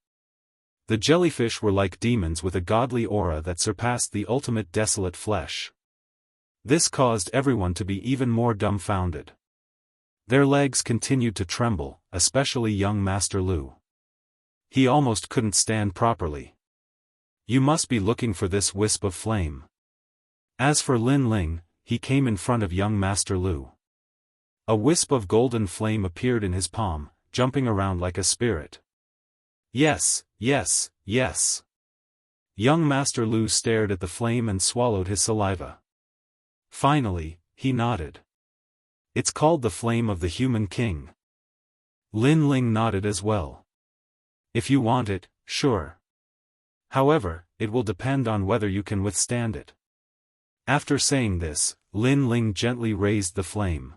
The jellyfish were like demons with a godly aura that surpassed the ultimate desolate flesh. This caused everyone to be even more dumbfounded. Their legs continued to tremble, especially young Master Lu. He almost couldn't stand properly. You must be looking for this wisp of flame. As for Lin Ling, he came in front of young Master Lu. A wisp of golden flame appeared in his palm, jumping around like a spirit. Yes. Young Master Lu stared at the flame and swallowed his saliva. Finally, he nodded. It's called the Flame of the Human King. Lin Ling nodded as well. If you want it, sure. However, it will depend on whether you can withstand it. After saying this, Lin Ling gently raised the flame.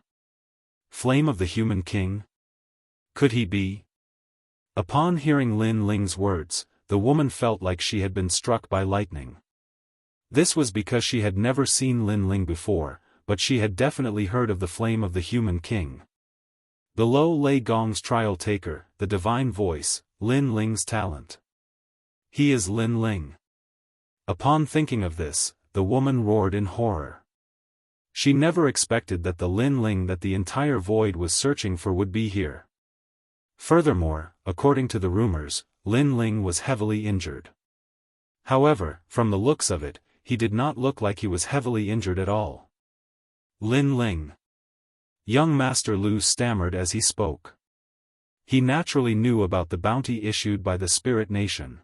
Flame of the Human King? Could he be? Upon hearing Lin Ling's words, the woman felt like she had been struck by lightning. This was because she had never seen Lin Ling before, but she had definitely heard of the Flame of the Human King. Below lay Gong's trial taker, the divine voice, Lin Ling's talent. He is Lin Ling. Upon thinking of this, the woman roared in horror. She never expected that the Lin Ling that the entire void was searching for would be here. Furthermore, according to the rumors, Lin Ling was heavily injured. However, from the looks of it, he did not look like he was heavily injured at all. Lin Ling. Young Master Lu stammered as he spoke. He naturally knew about the bounty issued by the Spirit Nation.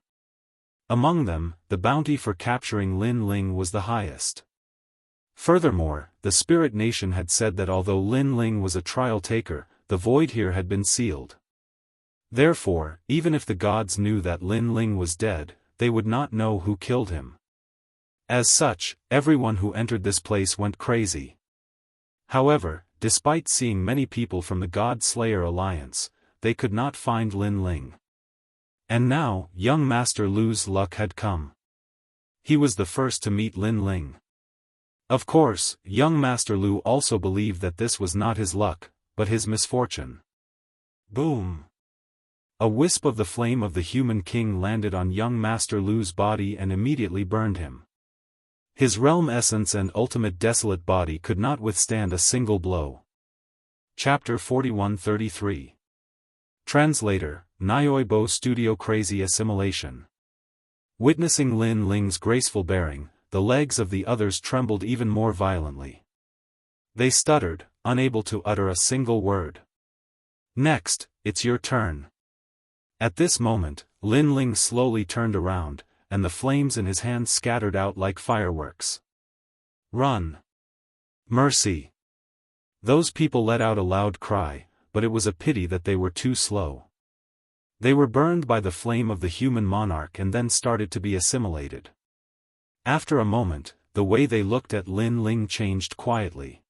Among them, the bounty for capturing Lin Ling was the highest. Furthermore, the Spirit Nation had said that although Lin Ling was a trial taker, the void here had been sealed. Therefore, even if the gods knew that Lin Ling was dead, they would not know who killed him. As such, everyone who entered this place went crazy. However, despite seeing many people from the God Slayer Alliance, they could not find Lin Ling. And now, young Master Lu's luck had come. He was the first to meet Lin Ling. Of course, young Master Lu also believed that this was not his luck, but his misfortune. Boom! A wisp of the Flame of the Human King landed on young Master Lu's body and immediately burned him. His realm essence and ultimate desolate body could not withstand a single blow. Chapter 41-33. Translator, Nyoibo Studio. Crazy assimilation. Witnessing Lin Ling's graceful bearing, the legs of the others trembled even more violently. They stuttered, unable to utter a single word. Next, it's your turn. At this moment, Lin Ling slowly turned around, and the flames in his hands scattered out like fireworks. Run! Mercy! Those people let out a loud cry, but it was a pity that they were too slow. They were burned by the flame of the human monarch and then started to be assimilated. After a moment, the way they looked at Lin Ling changed quietly.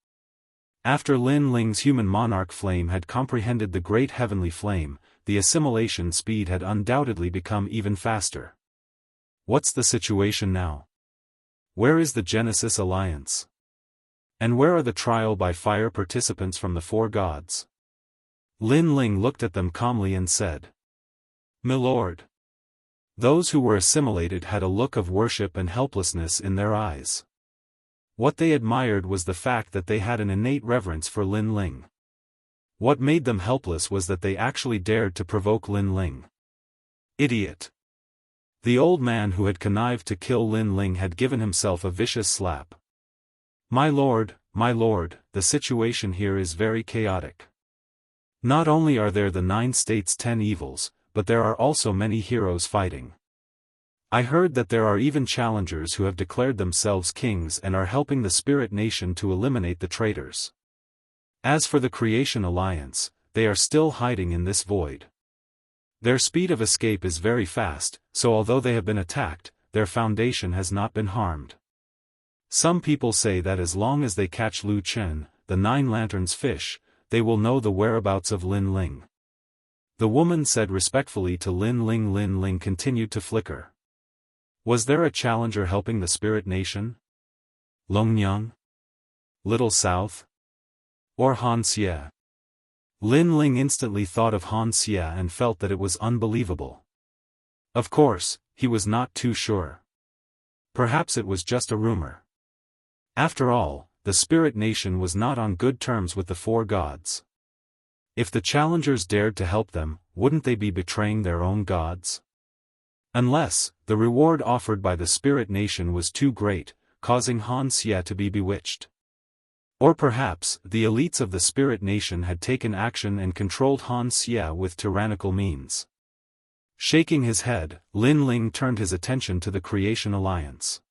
After Lin Ling's human monarch flame had comprehended the great heavenly flame, the assimilation speed had undoubtedly become even faster. What's the situation now? Where is the Genesis Alliance? And where are the trial by fire participants from the four gods? Lin Ling looked at them calmly and said, "Milord." Those who were assimilated had a look of worship and helplessness in their eyes. What they admired was the fact that they had an innate reverence for Lin Ling. What made them helpless was that they actually dared to provoke Lin Ling. Idiot! The old man who had connived to kill Lin Ling had given himself a vicious slap. My lord, the situation here is very chaotic. Not only are there the 9 states' 10 evils, but there are also many heroes fighting. I heard that there are even challengers who have declared themselves kings and are helping the spirit nation to eliminate the traitors. As for the Creation Alliance, they are still hiding in this void. Their speed of escape is very fast, so although they have been attacked, their foundation has not been harmed. Some people say that as long as they catch Lu Chen, the 9 lanterns fish, they will know the whereabouts of Lin Ling. The woman said respectfully to Lin Ling. Lin Ling continued to flicker. Was there a challenger helping the spirit nation? Longnyang? Little South? Or Han Xie? Lin Ling instantly thought of Han Xie and felt that it was unbelievable. Of course, he was not too sure. Perhaps it was just a rumor. After all, the spirit nation was not on good terms with the four gods. If the challengers dared to help them, wouldn't they be betraying their own gods? Unless, the reward offered by the spirit nation was too great, causing Han Xie to be bewitched. Or perhaps, the elites of the spirit nation had taken action and controlled Han Xie with tyrannical means. Shaking his head, Lin Ling turned his attention to the Creation Alliance.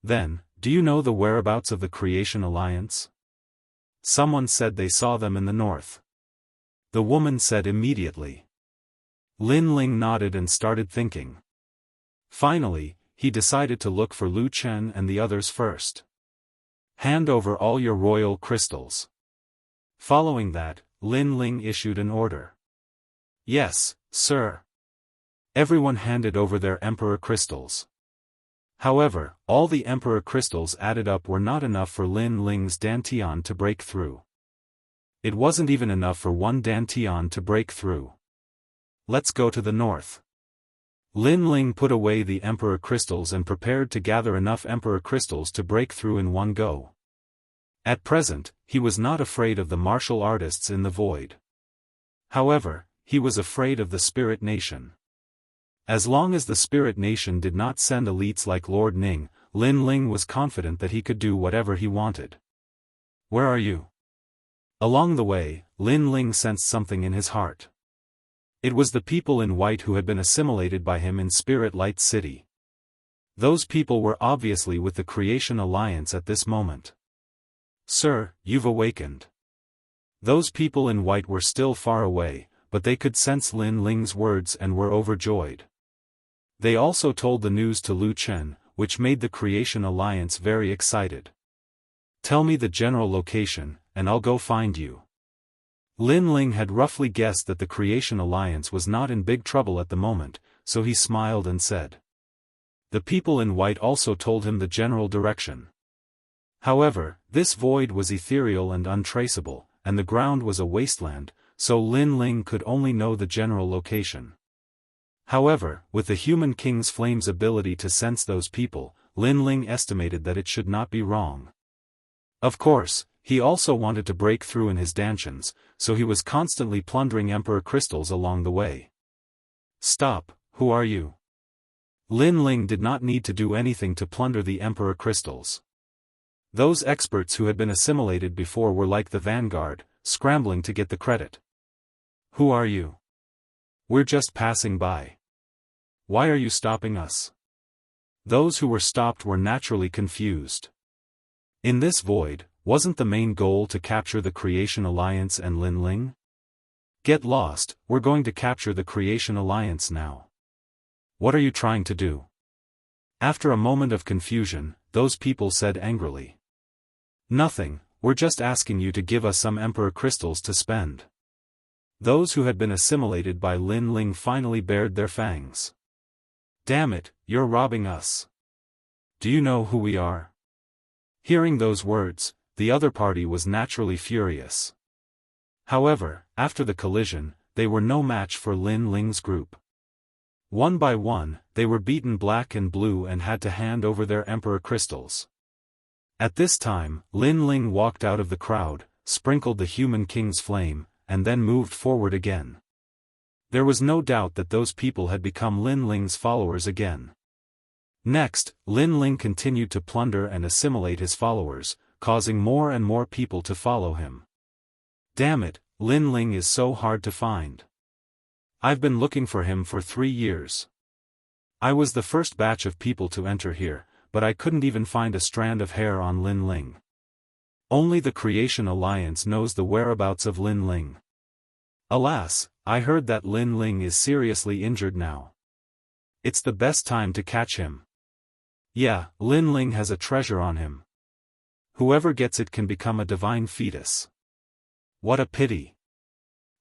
Then, do you know the whereabouts of the Creation Alliance? Someone said they saw them in the north. The woman said immediately. Lin Ling nodded and started thinking. Finally, he decided to look for Lu Chen and the others first. Hand over all your royal crystals. Following that, Lin Ling issued an order. Yes, sir. Everyone handed over their emperor crystals. However, all the emperor crystals added up were not enough for Lin Ling's dantian to break through. It wasn't even enough for one dantian to break through. Let's go to the north. Lin Ling put away the emperor crystals and prepared to gather enough emperor crystals to break through in one go. At present, he was not afraid of the martial artists in the void. However, he was afraid of the spirit nation. As long as the spirit nation did not send elites like Lord Ning, Lin Ling was confident that he could do whatever he wanted. Where are you? Along the way, Lin Ling sensed something in his heart. It was the people in white who had been assimilated by him in Spirit Light City. Those people were obviously with the Creation Alliance at this moment. Sir, you've awakened. Those people in white were still far away, but they could sense Lin Ling's words and were overjoyed. They also told the news to Lu Chen, which made the Creation Alliance very excited. Tell me the general location, and I'll go find you. Lin Ling had roughly guessed that the Creation Alliance was not in big trouble at the moment, so he smiled and said. The people in white also told him the general direction. However, this void was ethereal and untraceable, and the ground was a wasteland, so Lin Ling could only know the general location. However, with the human king's flame's ability to sense those people, Lin Ling estimated that it should not be wrong. Of course, he also wanted to break through in his dantians, so he was constantly plundering emperor crystals along the way. Stop, who are you? Lin Ling did not need to do anything to plunder the emperor crystals. Those experts who had been assimilated before were like the vanguard, scrambling to get the credit. Who are you? We're just passing by. Why are you stopping us? Those who were stopped were naturally confused. In this void, wasn't the main goal to capture the Creation Alliance and Lin Ling? Get lost, we're going to capture the Creation Alliance now. What are you trying to do? After a moment of confusion, those people said angrily. Nothing, we're just asking you to give us some Emperor crystals to spend. Those who had been assimilated by Lin Ling finally bared their fangs. Damn it, you're robbing us. Do you know who we are? Hearing those words, the other party was naturally furious. However, after the collision, they were no match for Lin Ling's group. One by one, they were beaten black and blue and had to hand over their Emperor crystals. At this time, Lin Ling walked out of the crowd, sprinkled the human king's flame, and then moved forward again. There was no doubt that those people had become Lin Ling's followers again. Next, Lin Ling continued to plunder and assimilate his followers, causing more and more people to follow him. Damn it, Lin Ling is so hard to find. I've been looking for him for 3 years. I was the first batch of people to enter here, but I couldn't even find a strand of hair on Lin Ling. Only the Creation Alliance knows the whereabouts of Lin Ling. Alas, I heard that Lin Ling is seriously injured now. It's the best time to catch him. Yeah, Lin Ling has a treasure on him. Whoever gets it can become a divine fetus. What a pity.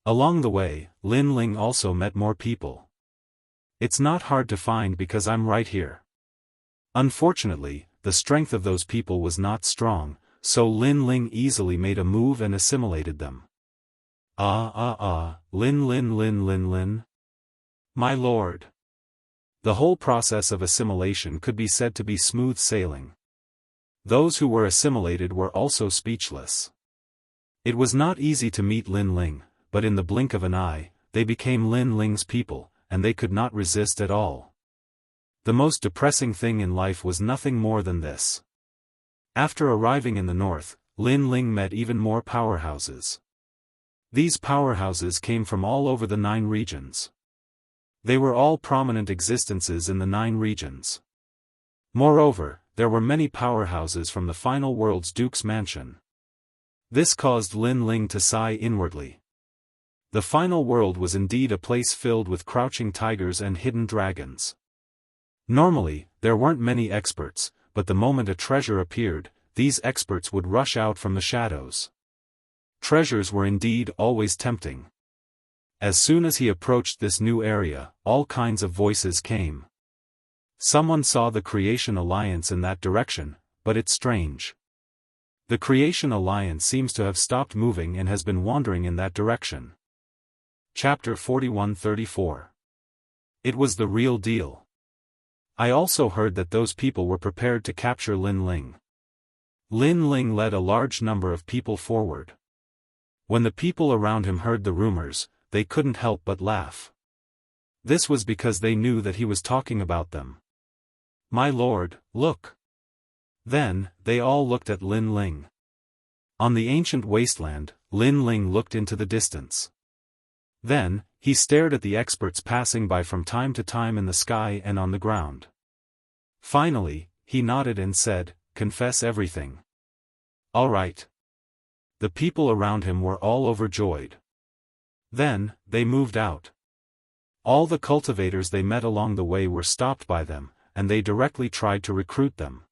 Along the way, Lin Ling also met more people. It's not hard to find because I'm right here. Unfortunately, the strength of those people was not strong, so Lin Ling easily made a move and assimilated them. Lin. My lord. The whole process of assimilation could be said to be smooth sailing. Those who were assimilated were also speechless. It was not easy to meet Lin Ling, but in the blink of an eye, they became Lin Ling's people, and they could not resist at all. The most depressing thing in life was nothing more than this. After arriving in the north, Lin Ling met even more powerhouses. These powerhouses came from all over the 9 regions. They were all prominent existences in the 9 regions. Moreover, there were many powerhouses from the final world's Duke's mansion. This caused Lin Ling to sigh inwardly. The final world was indeed a place filled with crouching tigers and hidden dragons. Normally, there weren't many experts, but the moment a treasure appeared, these experts would rush out from the shadows. Treasures were indeed always tempting. As soon as he approached this new area, all kinds of voices came. Someone saw the Creation Alliance in that direction, but it's strange. The Creation Alliance seems to have stopped moving and has been wandering in that direction. Chapter 41-34. It was the real deal. I also heard that those people were prepared to capture Lin Ling. Lin Ling led a large number of people forward. When the people around him heard the rumors, they couldn't help but laugh. This was because they knew that he was talking about them. My lord, look. Then, they all looked at Lin Ling. On the ancient wasteland, Lin Ling looked into the distance. Then, he stared at the experts passing by from time to time in the sky and on the ground. Finally, he nodded and said, "Confess everything." All right. The people around him were all overjoyed. Then, they moved out. All the cultivators they met along the way were stopped by them, and they directly tried to recruit them.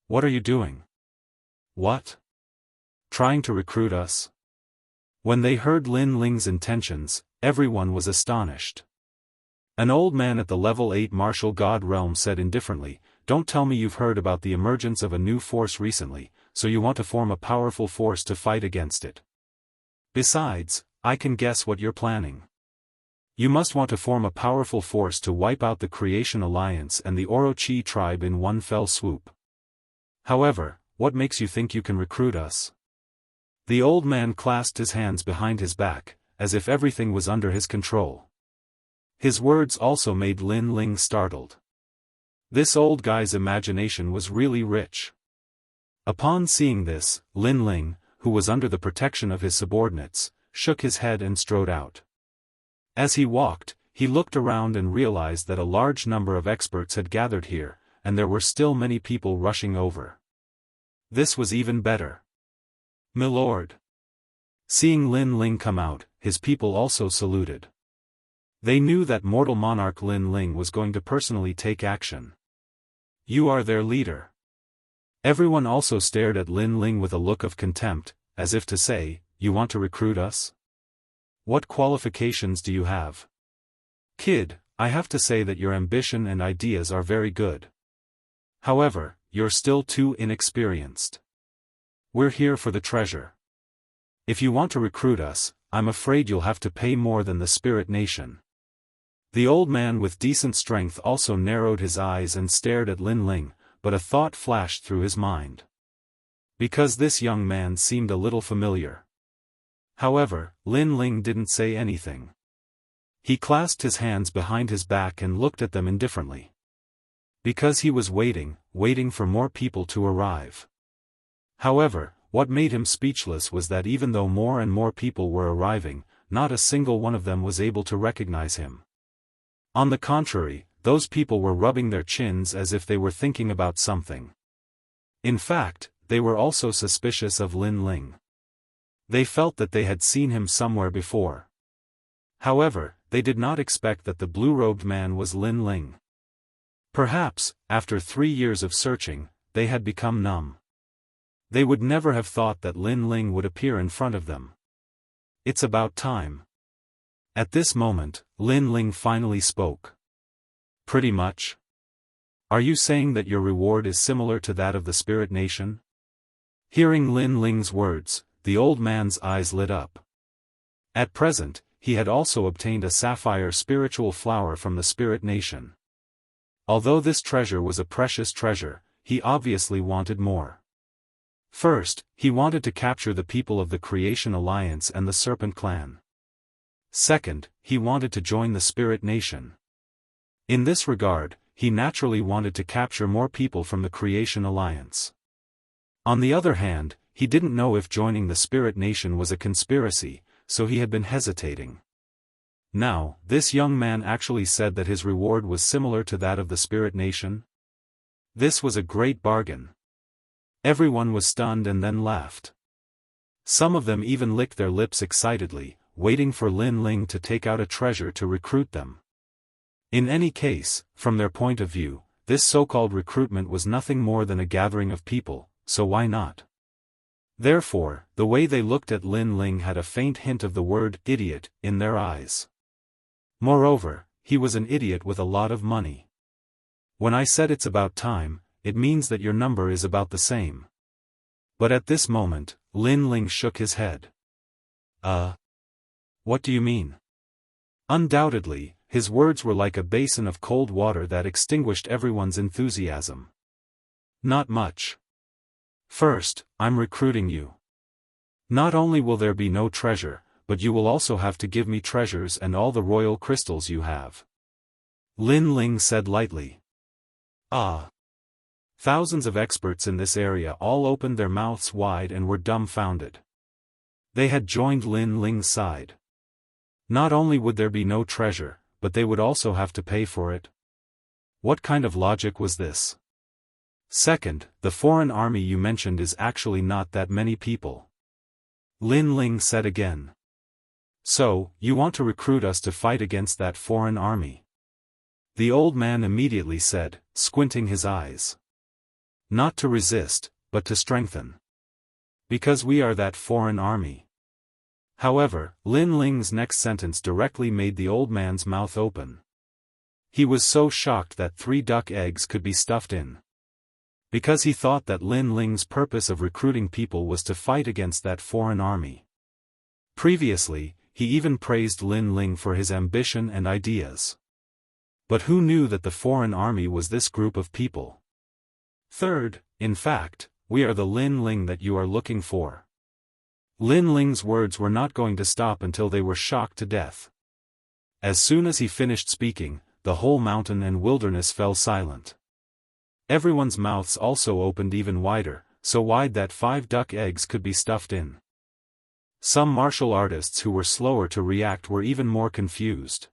What are you doing? What? Trying to recruit us? When they heard Lin Ling's intentions, everyone was astonished. An old man at the level 8 martial god realm said indifferently, "Don't tell me you've heard about the emergence of a new force recently, so you want to form a powerful force to fight against it. Besides, I can guess what you're planning. You must want to form a powerful force to wipe out the Creation Alliance and the Orochi tribe in one fell swoop. However, what makes you think you can recruit us?" The old man clasped his hands behind his back, as if everything was under his control. His words also made Lin Ling startled. This old guy's imagination was really rich. Upon seeing this, Lin Ling, who was under the protection of his subordinates, shook his head and strode out. As he walked, he looked around and realized that a large number of experts had gathered here, and there were still many people rushing over. This was even better. "Milord." Seeing Lin Ling come out, his people also saluted. They knew that mortal monarch Lin Ling was going to personally take action. "You are their leader. Everyone also stared at Lin Ling with a look of contempt, as if to say, "You want to recruit us? What qualifications do you have? Kid, I have to say that your ambition and ideas are very good. However, you're still too inexperienced. We're here for the treasure. If you want to recruit us, I'm afraid you'll have to pay more than the Spirit Nation." The old man with decent strength also narrowed his eyes and stared at Lin Ling, but a thought flashed through his mind. Because this young man seemed a little familiar. However, Lin Ling didn't say anything. He clasped his hands behind his back and looked at them indifferently. Because he was waiting for more people to arrive. However, what made him speechless was that even though more and more people were arriving, not a single one of them was able to recognize him. On the contrary, those people were rubbing their chins as if they were thinking about something. In fact, they were also suspicious of Lin Ling. They felt that they had seen him somewhere before. However, they did not expect that the blue-robed man was Lin Ling. Perhaps, after 3 years of searching, they had become numb. They would never have thought that Lin Ling would appear in front of them. It's about time. At this moment, Lin Ling finally spoke. Pretty much. Are you saying that your reward is similar to that of the Spirit Nation? Hearing Lin Ling's words, the old man's eyes lit up. At present, he had also obtained a sapphire spiritual flower from the Spirit Nation. Although this treasure was a precious treasure, he obviously wanted more. First, he wanted to capture the people of the Creation Alliance and the Serpent Clan. Second, he wanted to join the Spirit Nation. In this regard, he naturally wanted to capture more people from the Creation Alliance. On the other hand, he didn't know if joining the Spirit Nation was a conspiracy, so he had been hesitating. Now, this young man actually said that his reward was similar to that of the Spirit Nation. This was a great bargain. Everyone was stunned and then laughed. Some of them even licked their lips excitedly, waiting for Lin Ling to take out a treasure to recruit them. In any case, from their point of view, this so-called recruitment was nothing more than a gathering of people, so why not? Therefore, the way they looked at Lin Ling had a faint hint of the word idiot in their eyes. Moreover, he was an idiot with a lot of money. When I said it's about time, it means that your number is about the same. But at this moment, Lin Ling shook his head. What do you mean? Undoubtedly, his words were like a basin of cold water that extinguished everyone's enthusiasm. Not much. First, I'm recruiting you. Not only will there be no treasure, but you will also have to give me treasures and all the royal crystals you have. Lin Ling said lightly. Thousands of experts in this area all opened their mouths wide and were dumbfounded. They had joined Lin Ling's side. Not only would there be no treasure, but they would also have to pay for it. What kind of logic was this? Second, the foreign army you mentioned is actually not that many people. Lin Ling said again. So, you want to recruit us to fight against that foreign army? The old man immediately said, squinting his eyes. Not to resist, but to strengthen. Because we are that foreign army. However, Lin Ling's next sentence directly made the old man's mouth open. He was so shocked that 3 duck eggs could be stuffed in. Because he thought that Lin Ling's purpose of recruiting people was to fight against that foreign army. Previously, he even praised Lin Ling for his ambition and ideas. But who knew that the foreign army was this group of people? Third, in fact, we are the Lin Ling that you are looking for. Lin Ling's words were not going to stop until they were shocked to death. As soon as he finished speaking, the whole mountain and wilderness fell silent. Everyone's mouths also opened even wider, so wide that 5 duck eggs could be stuffed in. Some martial artists who were slower to react were even more confused.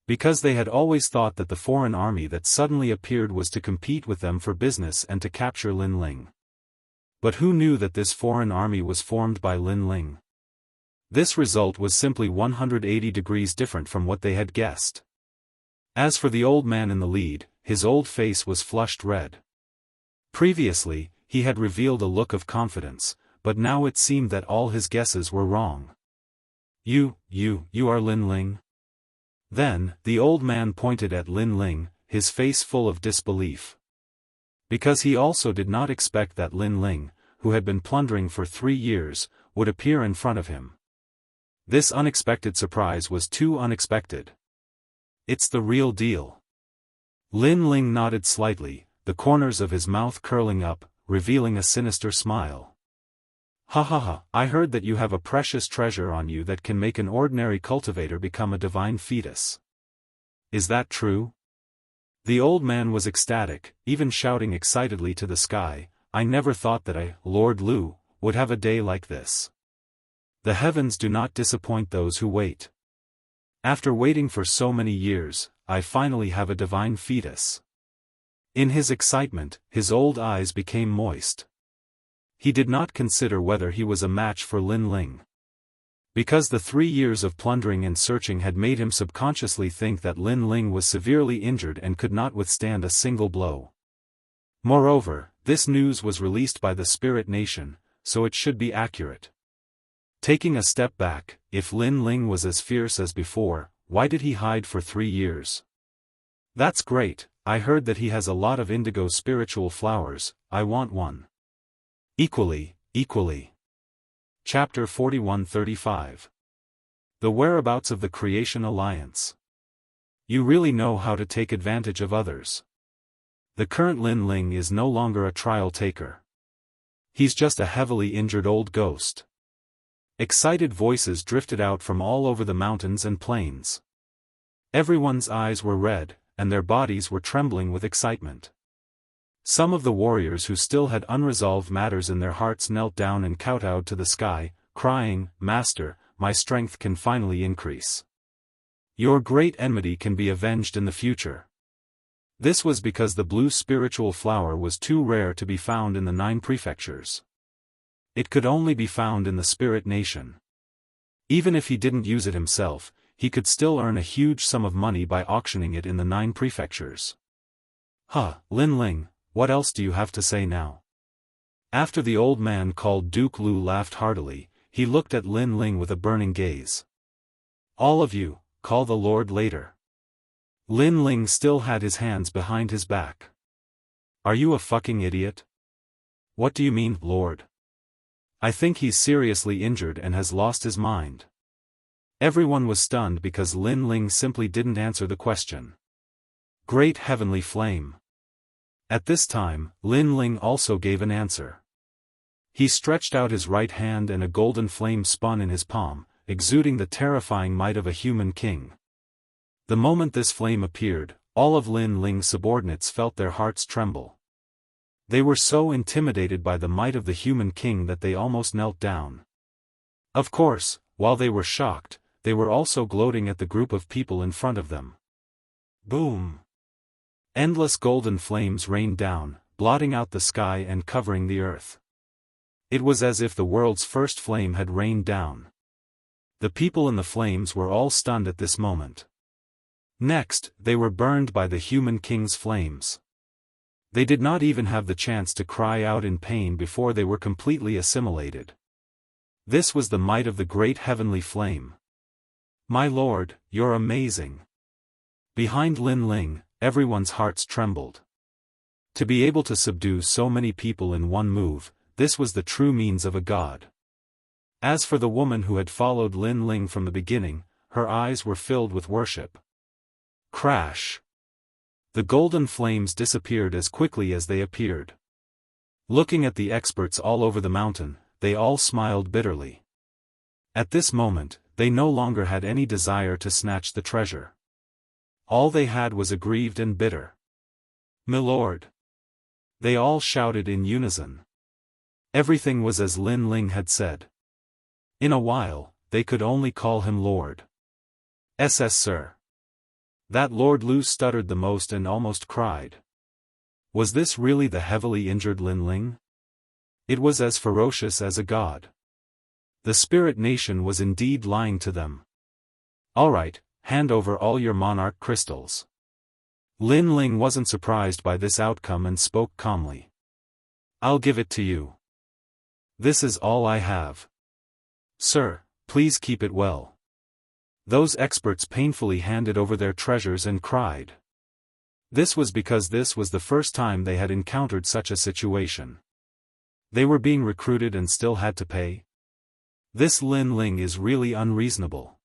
Because they had always thought that the foreign army that suddenly appeared was to compete with them for business and to capture Lin Ling. But who knew that this foreign army was formed by Lin Ling? This result was simply 180 degrees different from what they had guessed. As for the old man in the lead, his old face was flushed red. Previously, he had revealed a look of confidence, but now it seemed that all his guesses were wrong. You are Lin Ling? Then, the old man pointed at Lin Ling, his face full of disbelief. Because he also did not expect that Lin Ling, who had been plundering for 3 years, would appear in front of him. This unexpected surprise was too unexpected. It's the real deal. Lin Ling nodded slightly, the corners of his mouth curling up, revealing a sinister smile. Ha ha ha, I heard that you have a precious treasure on you that can make an ordinary cultivator become a divine fetus. Is that true? The old man was ecstatic, even shouting excitedly to the sky, I never thought that I, Lord Lu, would have a day like this. The heavens do not disappoint those who wait. After waiting for so many years, I finally have a divine fetus. In his excitement, his old eyes became moist. He did not consider whether he was a match for Lin Ling. Because the 3 years of plundering and searching had made him subconsciously think that Lin Ling was severely injured and could not withstand a single blow. Moreover, this news was released by the Spirit Nation, so it should be accurate. Taking a step back, if Lin Ling was as fierce as before, why did he hide for 3 years? That's great, I heard that he has a lot of indigo spiritual flowers, I want one. Equally. Chapter 41-35. The whereabouts of the Creation Alliance. You really know how to take advantage of others. The current Lin Ling is no longer a trial taker. He's just a heavily injured old ghost. Excited voices drifted out from all over the mountains and plains. Everyone's eyes were red, and their bodies were trembling with excitement. Some of the warriors who still had unresolved matters in their hearts knelt down and kowtowed to the sky, crying, Master, my strength can finally increase. Your great enmity can be avenged in the future. This was because the blue spiritual flower was too rare to be found in the 9 prefectures. It could only be found in the Spirit Nation. Even if he didn't use it himself, he could still earn a huge sum of money by auctioning it in the 9 prefectures. Lin Ling, what else do you have to say now? After the old man called Duke Lu laughed heartily, he looked at Lin Ling with a burning gaze. All of you, call the Lord later. Lin Ling still had his hands behind his back. Are you a fucking idiot? What do you mean, Lord? I think he's seriously injured and has lost his mind. Everyone was stunned because Lin Ling simply didn't answer the question. Great heavenly flame. At this time, Lin Ling also gave an answer. He stretched out his right hand and a golden flame spun in his palm, exuding the terrifying might of a human king. The moment this flame appeared, all of Lin Ling's subordinates felt their hearts tremble. They were so intimidated by the might of the human king that they almost knelt down. Of course, while they were shocked, they were also gloating at the group of people in front of them. Boom! Endless golden flames rained down, blotting out the sky and covering the earth. It was as if the world's first flame had rained down. The people in the flames were all stunned at this moment. Next, they were burned by the human king's flames. They did not even have the chance to cry out in pain before they were completely assimilated. This was the might of the great heavenly flame. My lord, you're amazing. Behind Lin Ling, everyone's hearts trembled. To be able to subdue so many people in one move, this was the true means of a god. As for the woman who had followed Lin Ling from the beginning, her eyes were filled with worship. Crash! The golden flames disappeared as quickly as they appeared. Looking at the experts all over the mountain, they all smiled bitterly. At this moment, they no longer had any desire to snatch the treasure. All they had was aggrieved and bitter. Milord! They all shouted in unison. Everything was as Lin Ling had said. In a while, they could only call him Lord. SS Sir. That Lord Lu stuttered the most and almost cried. Was this really the heavily injured Lin Ling? It was as ferocious as a god. The Spirit Nation was indeed lying to them. All right, hand over all your monarch crystals. Lin Ling wasn't surprised by this outcome and spoke calmly. I'll give it to you. This is all I have. Sir, please keep it well. Those experts painfully handed over their treasures and cried. This was because this was the first time they had encountered such a situation. They were being recruited and still had to pay. This Lin Ling is really unreasonable.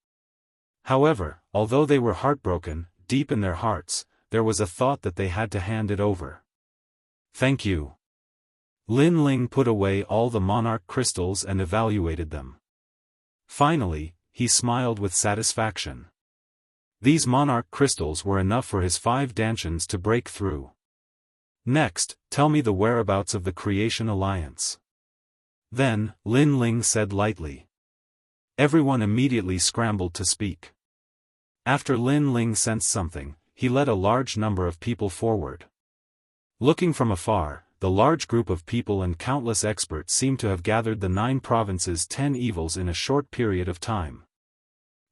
However, although they were heartbroken, deep in their hearts, there was a thought that they had to hand it over. Thank you. Lin Ling put away all the monarch crystals and evaluated them. Finally, he smiled with satisfaction. These monarch crystals were enough for his 5 dantians to break through. Next, tell me the whereabouts of the Creation Alliance. Then, Lin Ling said lightly. Everyone immediately scrambled to speak. After Lin Ling sensed something, he led a large number of people forward. Looking from afar, the large group of people and countless experts seemed to have gathered the 9 provinces' 10 evils in a short period of time.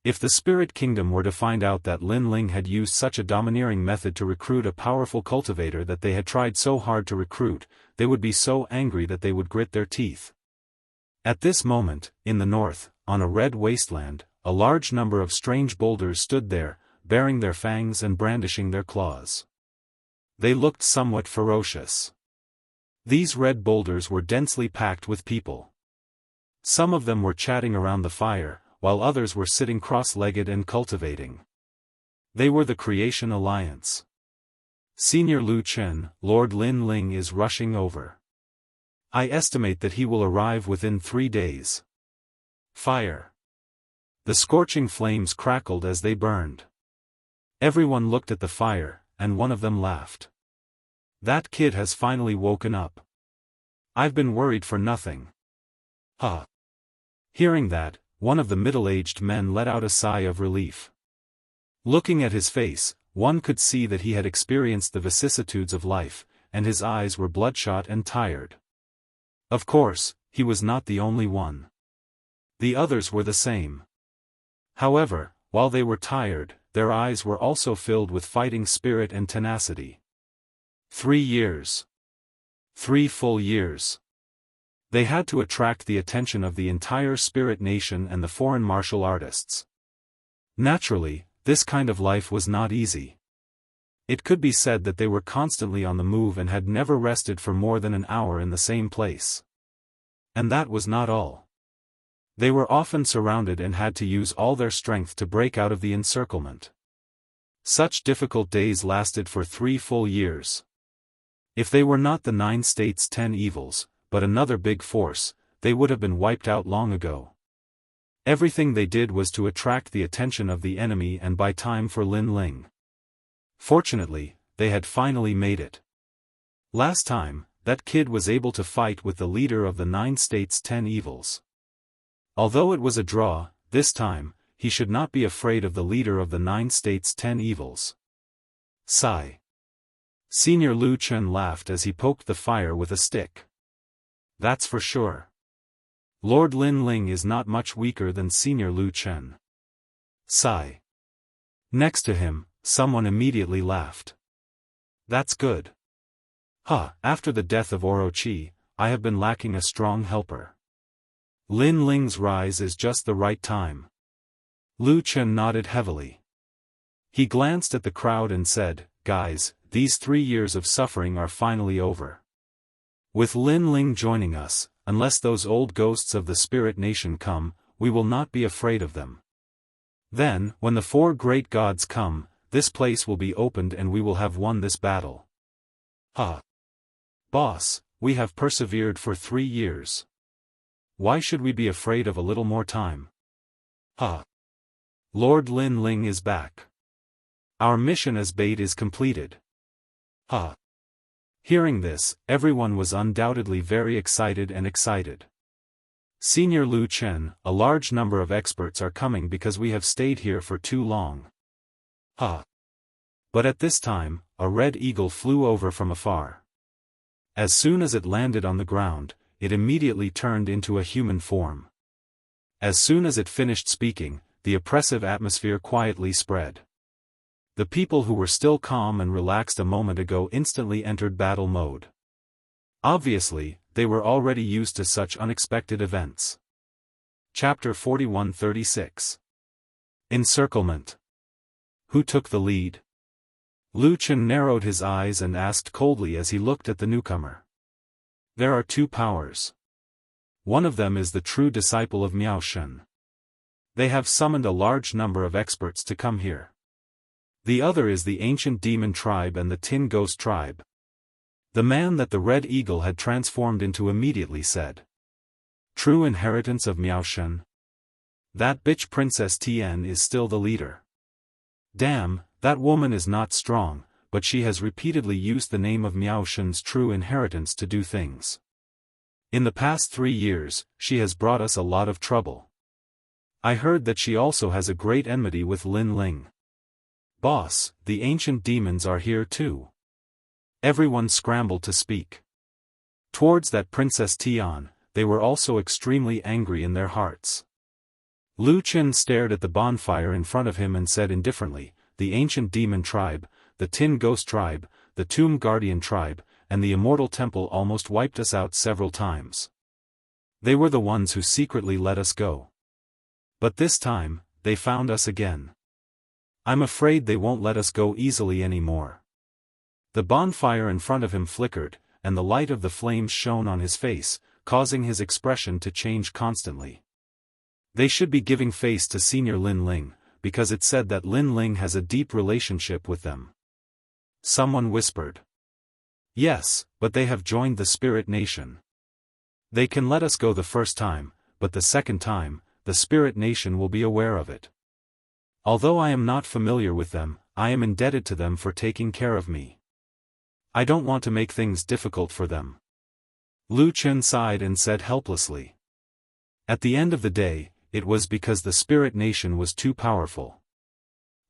If the Spirit Kingdom were to find out that Lin Ling had used such a domineering method to recruit a powerful cultivator that they had tried so hard to recruit, they would be so angry that they would grit their teeth. At this moment, in the north, on a red wasteland, a large number of strange boulders stood there, baring their fangs and brandishing their claws. They looked somewhat ferocious. These red boulders were densely packed with people. Some of them were chatting around the fire, while others were sitting cross-legged and cultivating. They were the Creation Alliance. Senior Lu Chen, Lord Lin Ling is rushing over. I estimate that he will arrive within 3 days. Fire. The scorching flames crackled as they burned. Everyone looked at the fire, and one of them laughed. That kid has finally woken up. I've been worried for nothing. Huh. Hearing that, one of the middle-aged men let out a sigh of relief. Looking at his face, one could see that he had experienced the vicissitudes of life, and his eyes were bloodshot and tired. Of course, he was not the only one. The others were the same. However, while they were tired, their eyes were also filled with fighting spirit and tenacity. 3 years. 3 full years. They had to attract the attention of the entire spirit nation and the foreign martial artists. Naturally, this kind of life was not easy. It could be said that they were constantly on the move and had never rested for more than an hour in the same place. And that was not all. They were often surrounded and had to use all their strength to break out of the encirclement. Such difficult days lasted for 3 full years. If they were not the 9 states' 10 evils, but another big force, they would have been wiped out long ago. Everything they did was to attract the attention of the enemy and buy time for Lin Ling. Fortunately, they had finally made it. Last time, that kid was able to fight with the leader of the 9 states' 10 evils. Although it was a draw, this time, he should not be afraid of the leader of the 9 states' 10 evils. Sigh. Senior Lu Chen laughed as he poked the fire with a stick. That's for sure. Lord Lin Ling is not much weaker than Senior Lu Chen. Sigh. Next to him, someone immediately laughed. That's good. After the death of Orochi, I have been lacking a strong helper. Lin Ling's rise is just the right time. Lu Chen nodded heavily. He glanced at the crowd and said, guys, these 3 years of suffering are finally over. With Lin Ling joining us, unless those old ghosts of the spirit nation come, we will not be afraid of them. Then, when the 4 great gods come, this place will be opened and we will have won this battle. Boss, we have persevered for 3 years. Why should we be afraid of a little more time? Lord Lin Ling is back. Our mission as bait is completed. Hearing this, everyone was undoubtedly very excited and excited. Senior Lu Chen, a large number of experts are coming because we have stayed here for too long. But at this time, a red eagle flew over from afar. As soon as it landed on the ground, it immediately turned into a human form. As soon as it finished speaking, the oppressive atmosphere quietly spread. The people who were still calm and relaxed a moment ago instantly entered battle mode. Obviously, they were already used to such unexpected events. Chapter 41-36. Encirclement. Who took the lead? Lu Chen narrowed his eyes and asked coldly as he looked at the newcomer. There are two powers. One of them is the true disciple of Miao Shen. They have summoned a large number of experts to come here. The other is the ancient demon tribe and the tin ghost tribe. The man that the Red Eagle had transformed into immediately said. True inheritance of Miao Shen? That bitch Princess Tian is still the leader. Damn, that woman is not strong, but she has repeatedly used the name of Miao Shen's true inheritance to do things. In the past 3 years, she has brought us a lot of trouble. I heard that she also has a great enmity with Lin Ling. Boss, the ancient demons are here too. Everyone scrambled to speak. Towards that Princess Tian, they were also extremely angry in their hearts. Lu Chen stared at the bonfire in front of him and said indifferently, the ancient demon tribe, the tin ghost tribe, the tomb guardian tribe, and the immortal temple almost wiped us out several times. They were the ones who secretly let us go. But this time, they found us again. I'm afraid they won't let us go easily anymore. The bonfire in front of him flickered, and the light of the flames shone on his face, causing his expression to change constantly. They should be giving face to Senior Lin Ling, because it said that Lin Ling has a deep relationship with them. Someone whispered. Yes, but they have joined the Spirit Nation. They can let us go the first time, but the second time, the Spirit Nation will be aware of it. Although I am not familiar with them, I am indebted to them for taking care of me. I don't want to make things difficult for them. Lu Chen sighed and said helplessly. At the end of the day, it was because the Spirit Nation was too powerful.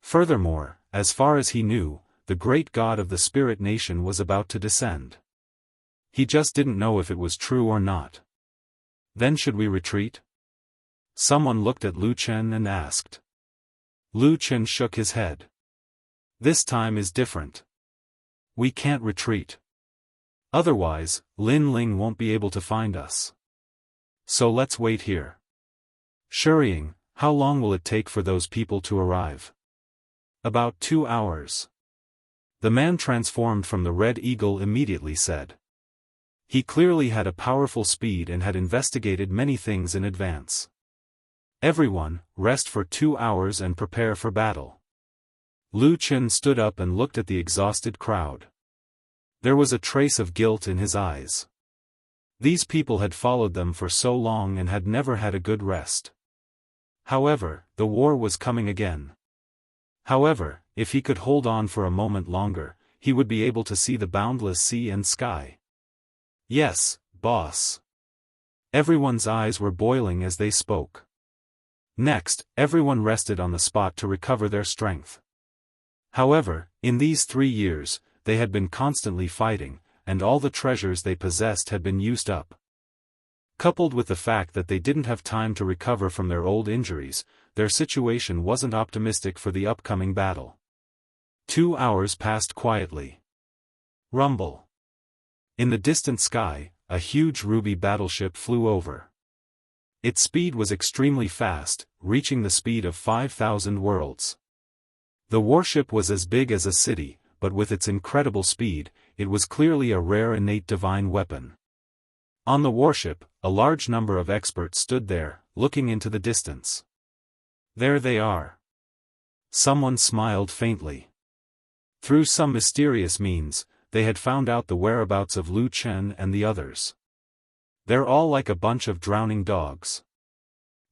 Furthermore, as far as he knew, the great god of the Spirit Nation was about to descend. He just didn't know if it was true or not. Then should we retreat? Someone looked at Lu Chen and asked. Lu Chen shook his head. This time is different. We can't retreat. Otherwise, Lin Ling won't be able to find us. So let's wait here. Shuriying, how long will it take for those people to arrive? About 2 hours. The man transformed from the Red Eagle immediately said. He clearly had a powerful speed and had investigated many things in advance. Everyone, rest for 2 hours and prepare for battle. Lu Chen stood up and looked at the exhausted crowd. There was a trace of guilt in his eyes. These people had followed them for so long and had never had a good rest. However, the war was coming again. However, if he could hold on for a moment longer, he would be able to see the boundless sea and sky. Yes, boss. Everyone's eyes were boiling as they spoke. Next, everyone rested on the spot to recover their strength. However, in these 3 years, they had been constantly fighting, and all the treasures they possessed had been used up. Coupled with the fact that they didn't have time to recover from their old injuries, their situation wasn't optimistic for the upcoming battle. 2 hours passed quietly. Rumble. In the distant sky, a huge ruby battleship flew over. Its speed was extremely fast, reaching the speed of 5,000 worlds. The warship was as big as a city, but with its incredible speed, it was clearly a rare innate divine weapon. On the warship, a large number of experts stood there, looking into the distance. There they are. Someone smiled faintly. Through some mysterious means, they had found out the whereabouts of Lu Chen and the others. They're all like a bunch of drowning dogs.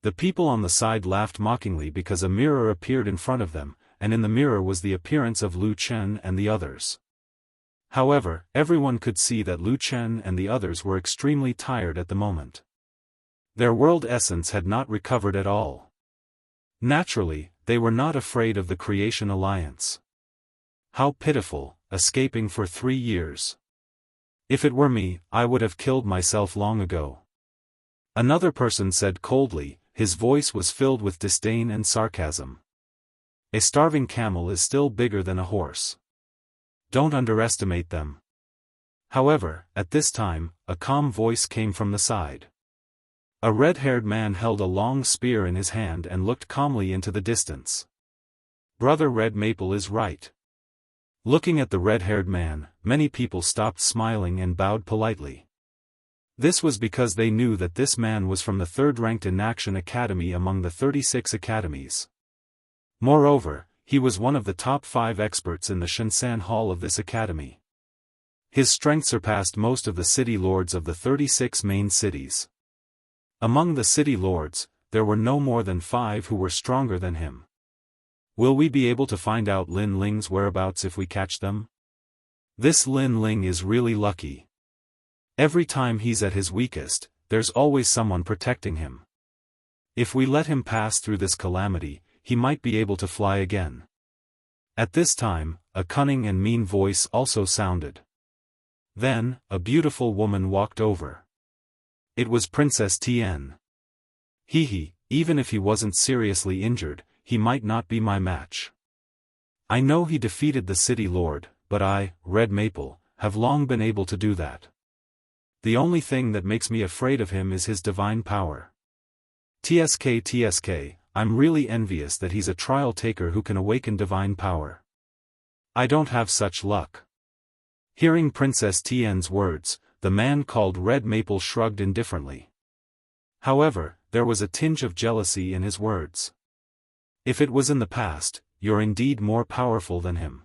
The people on the side laughed mockingly because a mirror appeared in front of them, and in the mirror was the appearance of Lu Chen and the others. However, everyone could see that Lu Chen and the others were extremely tired at the moment. Their world essence had not recovered at all. Naturally, they were not afraid of the Creation Alliance. How pitiful, escaping for 3 years. If it were me, I would have killed myself long ago. Another person said coldly, his voice was filled with disdain and sarcasm. A starving camel is still bigger than a horse. Don't underestimate them. However, at this time, a calm voice came from the side. A red-haired man held a long spear in his hand and looked calmly into the distance. Brother Red Maple is right. Looking at the red-haired man, many people stopped smiling and bowed politely. This was because they knew that this man was from the third-ranked Inaction Academy among the 36 academies. Moreover, he was one of the top 5 experts in the Shinsan Hall of this academy. His strength surpassed most of the city lords of the 36 main cities. Among the city lords, there were no more than 5 who were stronger than him. Will we be able to find out Lin Ling's whereabouts if we catch them? This Lin Ling is really lucky. Every time he's at his weakest, there's always someone protecting him. If we let him pass through this calamity, he might be able to fly again. At this time, a cunning and mean voice also sounded. Then, a beautiful woman walked over. It was Princess Tian. Even if he wasn't seriously injured, he might not be my match. I know he defeated the city lord, but I, Red Maple, have long been able to do that. The only thing that makes me afraid of him is his divine power. TSK, I'm really envious that he's a trial taker who can awaken divine power. I don't have such luck. Hearing Princess Tian's words, the man called Red Maple shrugged indifferently. However, there was a tinge of jealousy in his words. If it was in the past, you're indeed more powerful than him.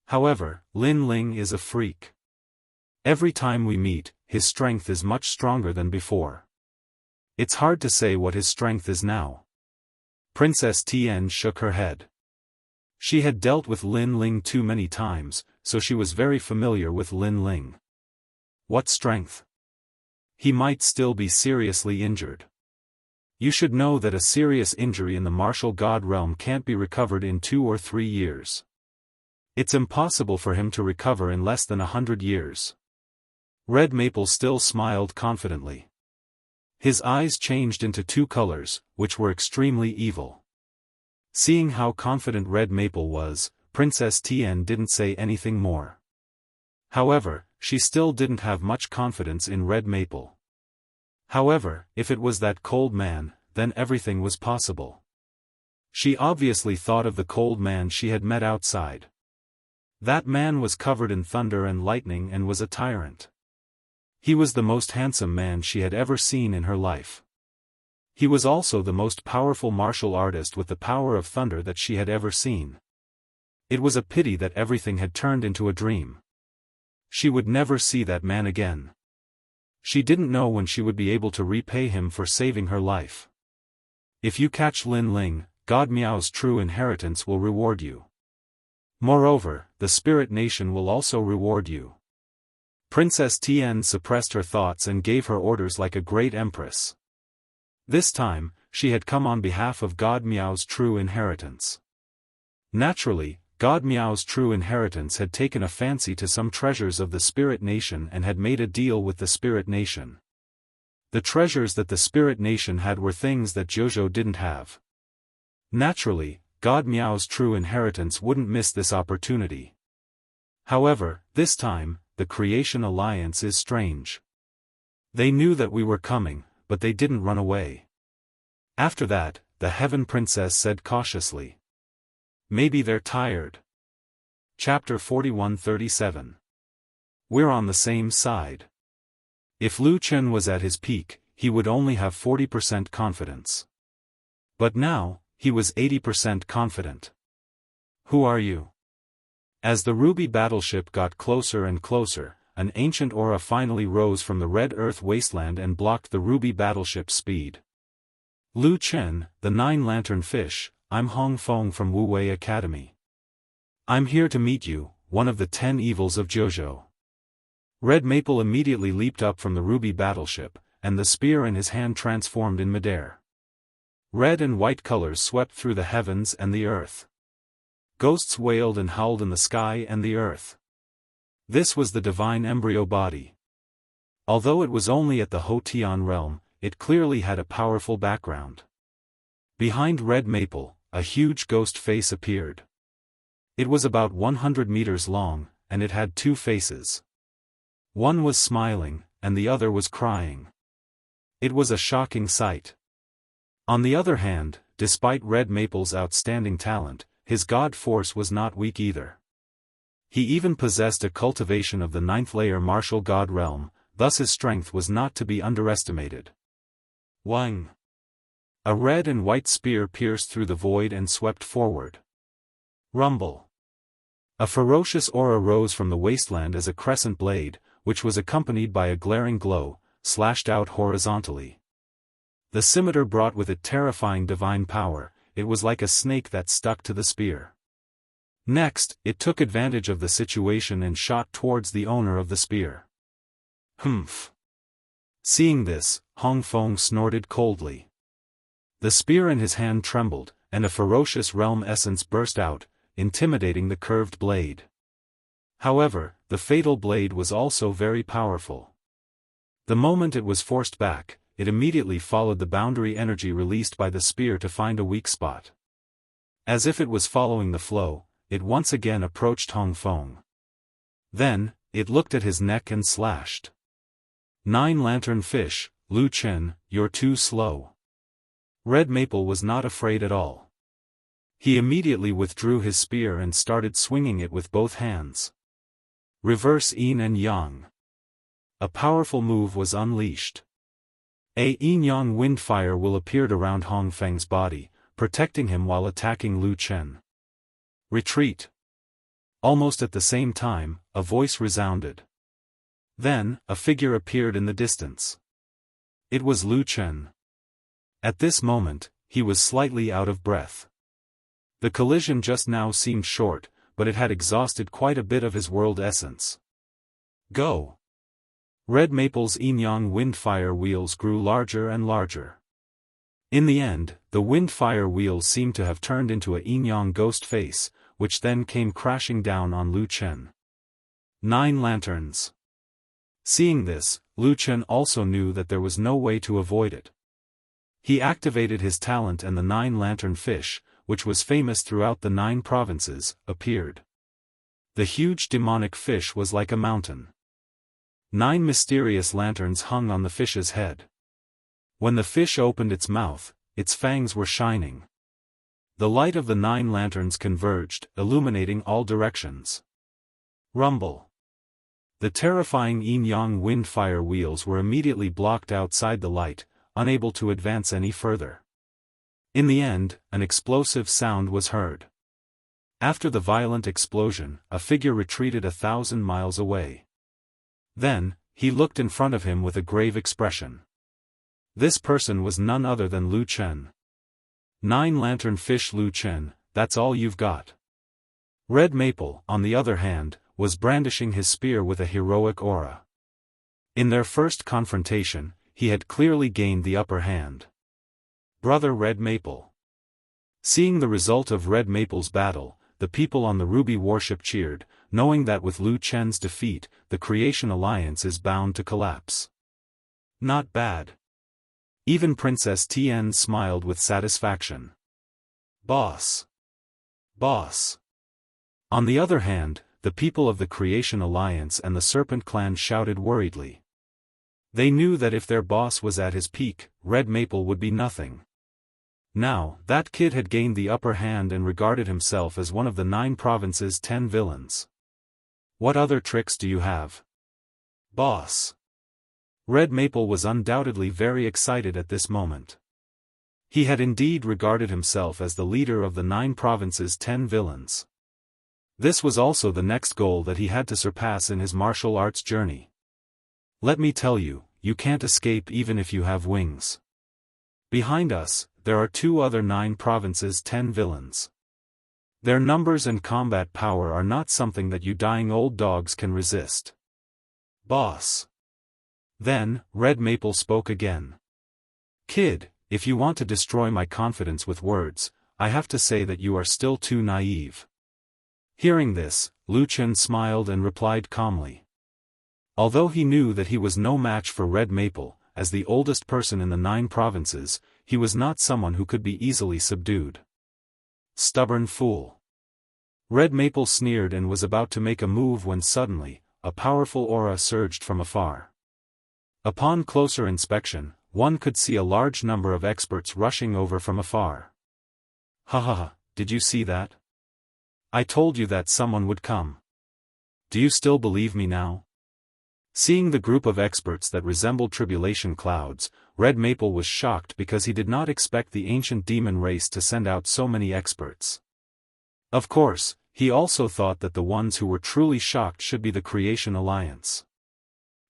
However, Lin Ling is a freak. Every time we meet, his strength is much stronger than before. It's hard to say what his strength is now. Princess Tian shook her head. She had dealt with Lin Ling too many times, so she was very familiar with Lin Ling. What strength? He might still be seriously injured. You should know that a serious injury in the martial god realm can't be recovered in 2 or 3 years. It's impossible for him to recover in less than 100 years. Red Maple still smiled confidently. His eyes changed into 2 colors, which were extremely evil. Seeing how confident Red Maple was, Princess Tian didn't say anything more. However, she still didn't have much confidence in Red Maple. However, if it was that cold man, then everything was possible. She obviously thought of the cold man she had met outside. That man was covered in thunder and lightning and was a tyrant. He was the most handsome man she had ever seen in her life. He was also the most powerful martial artist with the power of thunder that she had ever seen. It was a pity that everything had turned into a dream. She would never see that man again. She didn't know when she would be able to repay him for saving her life. If you catch Lin Ling, God Miao's true inheritance will reward you. Moreover, the spirit nation will also reward you. Princess Tian suppressed her thoughts and gave her orders like a great empress. This time, she had come on behalf of God Miao's true inheritance. Naturally, God Miao's true inheritance had taken a fancy to some treasures of the spirit nation and had made a deal with the spirit nation. The treasures that the spirit nation had were things that Zhuzhou didn't have. Naturally, God Miao's true inheritance wouldn't miss this opportunity. However, this time, the Creation Alliance is strange. They knew that we were coming, but they didn't run away. After that, the Heaven Princess said cautiously. Maybe they're tired. Chapter 41-37. We're on the same side. If Lu Chen was at his peak, he would only have 40% confidence. But now, he was 80% confident. Who are you? As the ruby battleship got closer and closer, an ancient aura finally rose from the red earth wasteland and blocked the ruby battleship's speed. Lu Chen, the 9-lantern fish, I'm Hong Feng from Wu Wei Academy. I'm here to meet you, one of the 10 evils of Zhuzhou. Red Maple immediately leaped up from the ruby battleship, and the spear in his hand transformed in midair. Red and white colors swept through the heavens and the earth. Ghosts wailed and howled in the sky and the earth. This was the divine embryo body. Although it was only at the Hotian realm, it clearly had a powerful background. Behind Red Maple, a huge ghost face appeared. It was about 100 meters long, and it had 2 faces. One was smiling, and the other was crying. It was a shocking sight. On the other hand, despite Red Maple's outstanding talent, his god force was not weak either. He even possessed a cultivation of the 9th-layer martial god realm, thus his strength was not to be underestimated. Wang! A red and white spear pierced through the void and swept forward. Rumble! A ferocious aura rose from the wasteland as a crescent blade, which was accompanied by a glaring glow, slashed out horizontally. The scimitar brought with it terrifying divine power. It was like a snake that stuck to the spear. Next, it took advantage of the situation and shot towards the owner of the spear. Humph! Seeing this, Hong Feng snorted coldly. The spear in his hand trembled, and a ferocious realm essence burst out, intimidating the curved blade. However, the fatal blade was also very powerful. The moment it was forced back, it immediately followed the boundary energy released by the spear to find a weak spot. As if it was following the flow, it once again approached Hong Feng. Then, it looked at his neck and slashed. 9-lantern fish, Lu Chen, you're too slow. Red Maple was not afraid at all. He immediately withdrew his spear and started swinging it with both hands. Reverse yin and yang. A powerful move was unleashed. A yin-yang windfire will appeared around Hong Feng's body, protecting him while attacking Lu Chen. Retreat! Almost at the same time, a voice resounded. Then, a figure appeared in the distance. It was Lu Chen. At this moment, he was slightly out of breath. The collision just now seemed short, but it had exhausted quite a bit of his world essence. Go! Red Maple's yin-yang windfire wheels grew larger and larger. In the end, the windfire wheels seemed to have turned into a yin-yang ghost face, which then came crashing down on Lu Chen. 9 lanterns. Seeing this, Lu Chen also knew that there was no way to avoid it. He activated his talent and the 9-lantern fish, which was famous throughout the 9 provinces, appeared. The huge demonic fish was like a mountain. 9 mysterious lanterns hung on the fish's head. When the fish opened its mouth, its fangs were shining. The light of the 9 lanterns converged, illuminating all directions. Rumble! The terrifying yin-yang windfire wheels were immediately blocked outside the light, unable to advance any further. In the end, an explosive sound was heard. After the violent explosion, a figure retreated 1,000 miles away. Then, he looked in front of him with a grave expression. This person was none other than Lu Chen. 9-lantern fish Lu Chen, that's all you've got. Red Maple, on the other hand, was brandishing his spear with a heroic aura. In their first confrontation, he had clearly gained the upper hand. Brother Red Maple. Seeing the result of Red Maple's battle, the people on the Ruby warship cheered, knowing that with Lu Chen's defeat, the Creation Alliance is bound to collapse. Not bad. Even Princess Tian smiled with satisfaction. Boss. Boss. On the other hand, the people of the Creation Alliance and the Serpent Clan shouted worriedly. They knew that if their boss was at his peak, Red Maple would be nothing. Now, that kid had gained the upper hand and regarded himself as one of the 9 provinces' 10 villains. What other tricks do you have? Boss. Red Maple was undoubtedly very excited at this moment. He had indeed regarded himself as the leader of the 9 provinces' 10 villains. This was also the next goal that he had to surpass in his martial arts journey. Let me tell you, you can't escape even if you have wings. Behind us, there are 2 other 9 provinces' 10 villains. Their numbers and combat power are not something that you dying old dogs can resist. Boss. Then, Red Maple spoke again. Kid, if you want to destroy my confidence with words, I have to say that you are still too naive. Hearing this, Lu Chen smiled and replied calmly. Although he knew that he was no match for Red Maple, as the oldest person in the 9 provinces, he was not someone who could be easily subdued. Stubborn fool. Red Maple sneered and was about to make a move when suddenly, a powerful aura surged from afar. Upon closer inspection, one could see a large number of experts rushing over from afar. Ha ha ha, did you see that? I told you that someone would come. Do you still believe me now? Seeing the group of experts that resembled tribulation clouds, Red Maple was shocked because he did not expect the ancient demon race to send out so many experts. Of course, he also thought that the ones who were truly shocked should be the Creation Alliance.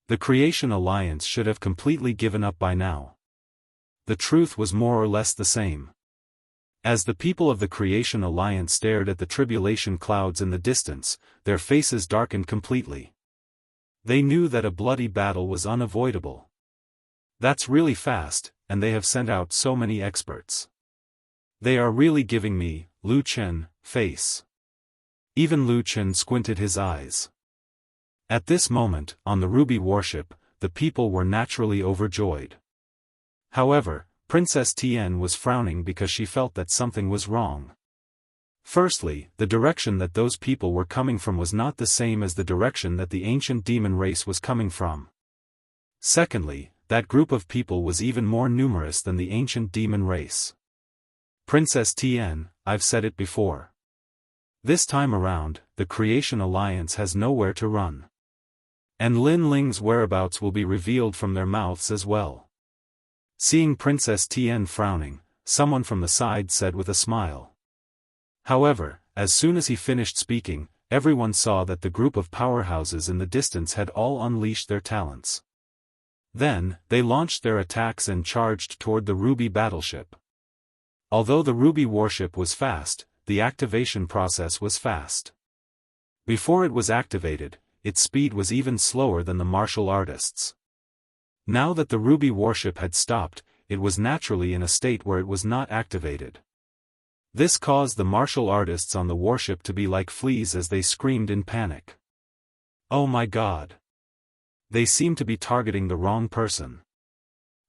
The Creation Alliance should have completely given up by now. The truth was more or less the same. As the people of the Creation Alliance stared at the tribulation clouds in the distance, their faces darkened completely. They knew that a bloody battle was unavoidable. That's really fast, and they have sent out so many experts. They are really giving me, Lu Chen, face. Even Lu Chen squinted his eyes. At this moment, on the Ruby warship, the people were naturally overjoyed. However, Princess Tian was frowning because she felt that something was wrong. Firstly, the direction that those people were coming from was not the same as the direction that the ancient demon race was coming from. Secondly, that group of people was even more numerous than the ancient demon race. Princess Tian, I've said it before. This time around, the Creation Alliance has nowhere to run. And Lin Ling's whereabouts will be revealed from their mouths as well. Seeing Princess Tian frowning, someone from the side said with a smile. However, as soon as he finished speaking, everyone saw that the group of powerhouses in the distance had all unleashed their talents. Then, they launched their attacks and charged toward the Ruby battleship. Although the Ruby warship was fast, the activation process was fast. Before it was activated, its speed was even slower than the martial artists'. Now that the Ruby warship had stopped, it was naturally in a state where it was not activated. This caused the martial artists on the warship to be like fleas as they screamed in panic. Oh my god! They seem to be targeting the wrong person.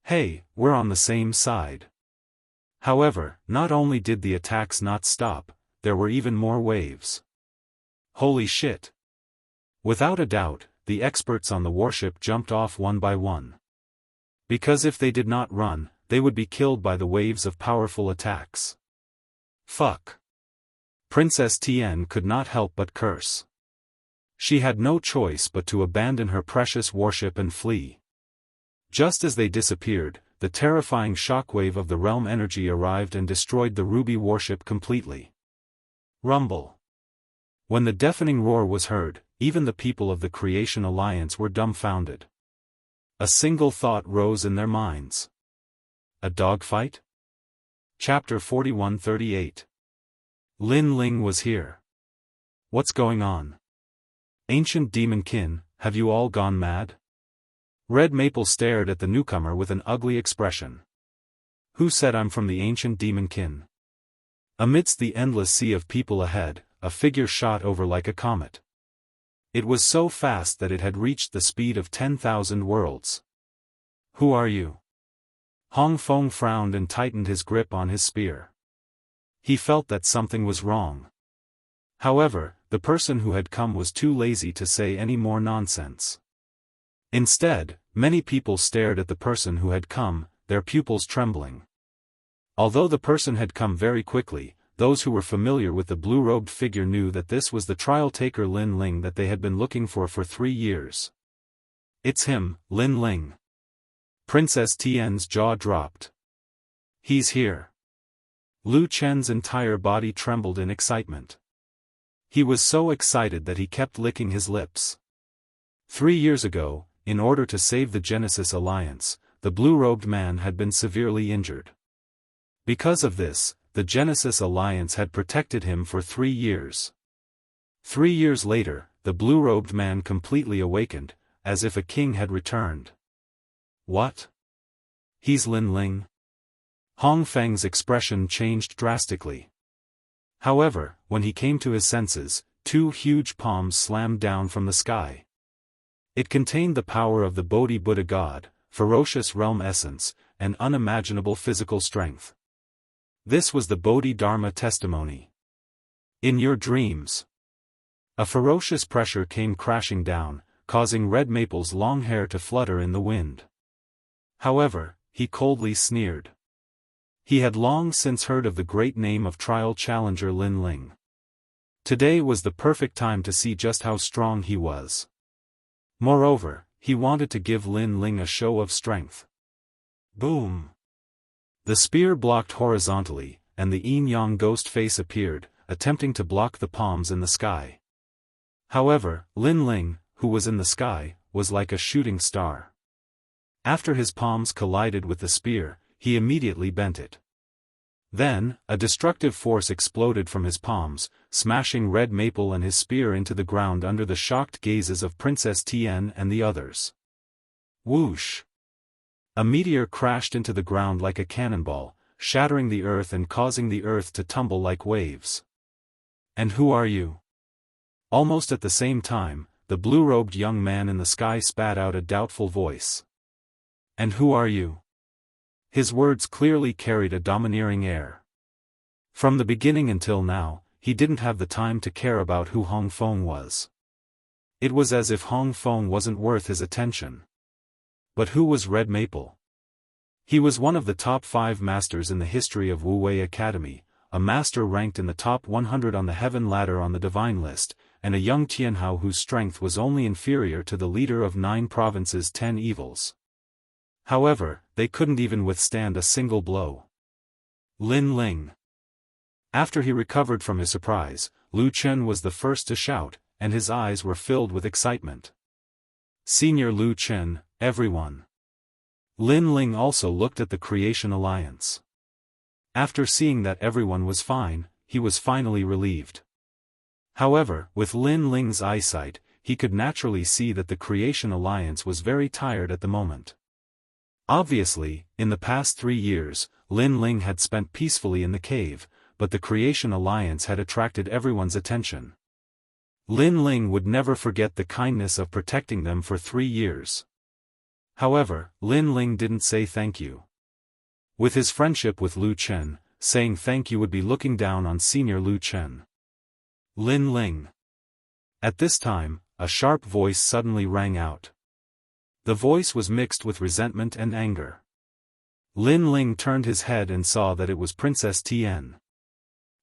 Hey, we're on the same side. However, not only did the attacks not stop, there were even more waves. Holy shit! Without a doubt, the experts on the warship jumped off one by one. Because if they did not run, they would be killed by the waves of powerful attacks. Fuck. Princess Tian could not help but curse. She had no choice but to abandon her precious warship and flee. Just as they disappeared, the terrifying shockwave of the realm energy arrived and destroyed the Ruby warship completely. Rumble. When the deafening roar was heard, even the people of the Creation Alliance were dumbfounded. A single thought rose in their minds. A dogfight? Chapter 4138. Lin Ling was here. What's going on? Ancient demon kin, have you all gone mad? Red Maple stared at the newcomer with an ugly expression. Who said I'm from the ancient demon kin? Amidst the endless sea of people ahead, a figure shot over like a comet. It was so fast that it had reached the speed of 10,000 worlds. Who are you? Hong Feng frowned and tightened his grip on his spear. He felt that something was wrong. However, the person who had come was too lazy to say any more nonsense. Instead, many people stared at the person who had come, their pupils trembling. Although the person had come very quickly, those who were familiar with the blue-robed figure knew that this was the trial-taker Lin Ling that they had been looking for 3 years. It's him, Lin Ling. Princess Tian's jaw dropped. He's here. Lu Chen's entire body trembled in excitement. He was so excited that he kept licking his lips. 3 years ago, in order to save the Genesis Alliance, the blue-robed man had been severely injured. Because of this, the Genesis Alliance had protected him for 3 years. 3 years later, the blue-robed man completely awakened, as if a king had returned. What? He's Lin Ling? Hong Feng's expression changed drastically. However, when he came to his senses, 2 huge palms slammed down from the sky. It contained the power of the Bodhi Buddha God, ferocious realm essence, and unimaginable physical strength. This was the Bodhi-Dharma testimony. In your dreams. A ferocious pressure came crashing down, causing Red Maple's long hair to flutter in the wind. However, he coldly sneered. He had long since heard of the great name of trial challenger Lin Ling. Today was the perfect time to see just how strong he was. Moreover, he wanted to give Lin Ling a show of strength. Boom! The spear blocked horizontally, and the yin-yang ghost face appeared, attempting to block the palms in the sky. However, Lin Ling, who was in the sky, was like a shooting star. After his palms collided with the spear, he immediately bent it. Then, a destructive force exploded from his palms, smashing Red Maple and his spear into the ground under the shocked gazes of Princess Tian and the others. Whoosh! A meteor crashed into the ground like a cannonball, shattering the earth and causing the earth to tumble like waves. And who are you? Almost at the same time, the blue-robed young man in the sky spat out a doubtful voice. And who are you? His words clearly carried a domineering air. From the beginning until now, he didn't have the time to care about who Hong Feng was. It was as if Hong Feng wasn't worth his attention. But who was Red Maple? He was one of the top 5 masters in the history of Wuxia Academy, a master ranked in the top 100 on the heaven ladder on the divine list, and a young Tianhao whose strength was only inferior to the leader of 9 provinces' 10 evils. However, they couldn't even withstand a single blow. Lin Ling. After he recovered from his surprise, Lu Chen was the first to shout, and his eyes were filled with excitement. Senior Lu Chen, everyone. Lin Ling also looked at the Creation Alliance. After seeing that everyone was fine, he was finally relieved. However, with Lin Ling's eyesight, he could naturally see that the Creation Alliance was very tired at the moment. Obviously, in the past 3 years, Lin Ling had spent peacefully in the cave, but the Creation Alliance had attracted everyone's attention. Lin Ling would never forget the kindness of protecting them for 3 years. However, Lin Ling didn't say thank you. With his friendship with Lu Chen, saying thank you would be looking down on senior Lu Chen. Lin Ling. At this time, a sharp voice suddenly rang out. The voice was mixed with resentment and anger. Lin Ling turned his head and saw that it was Princess Tian.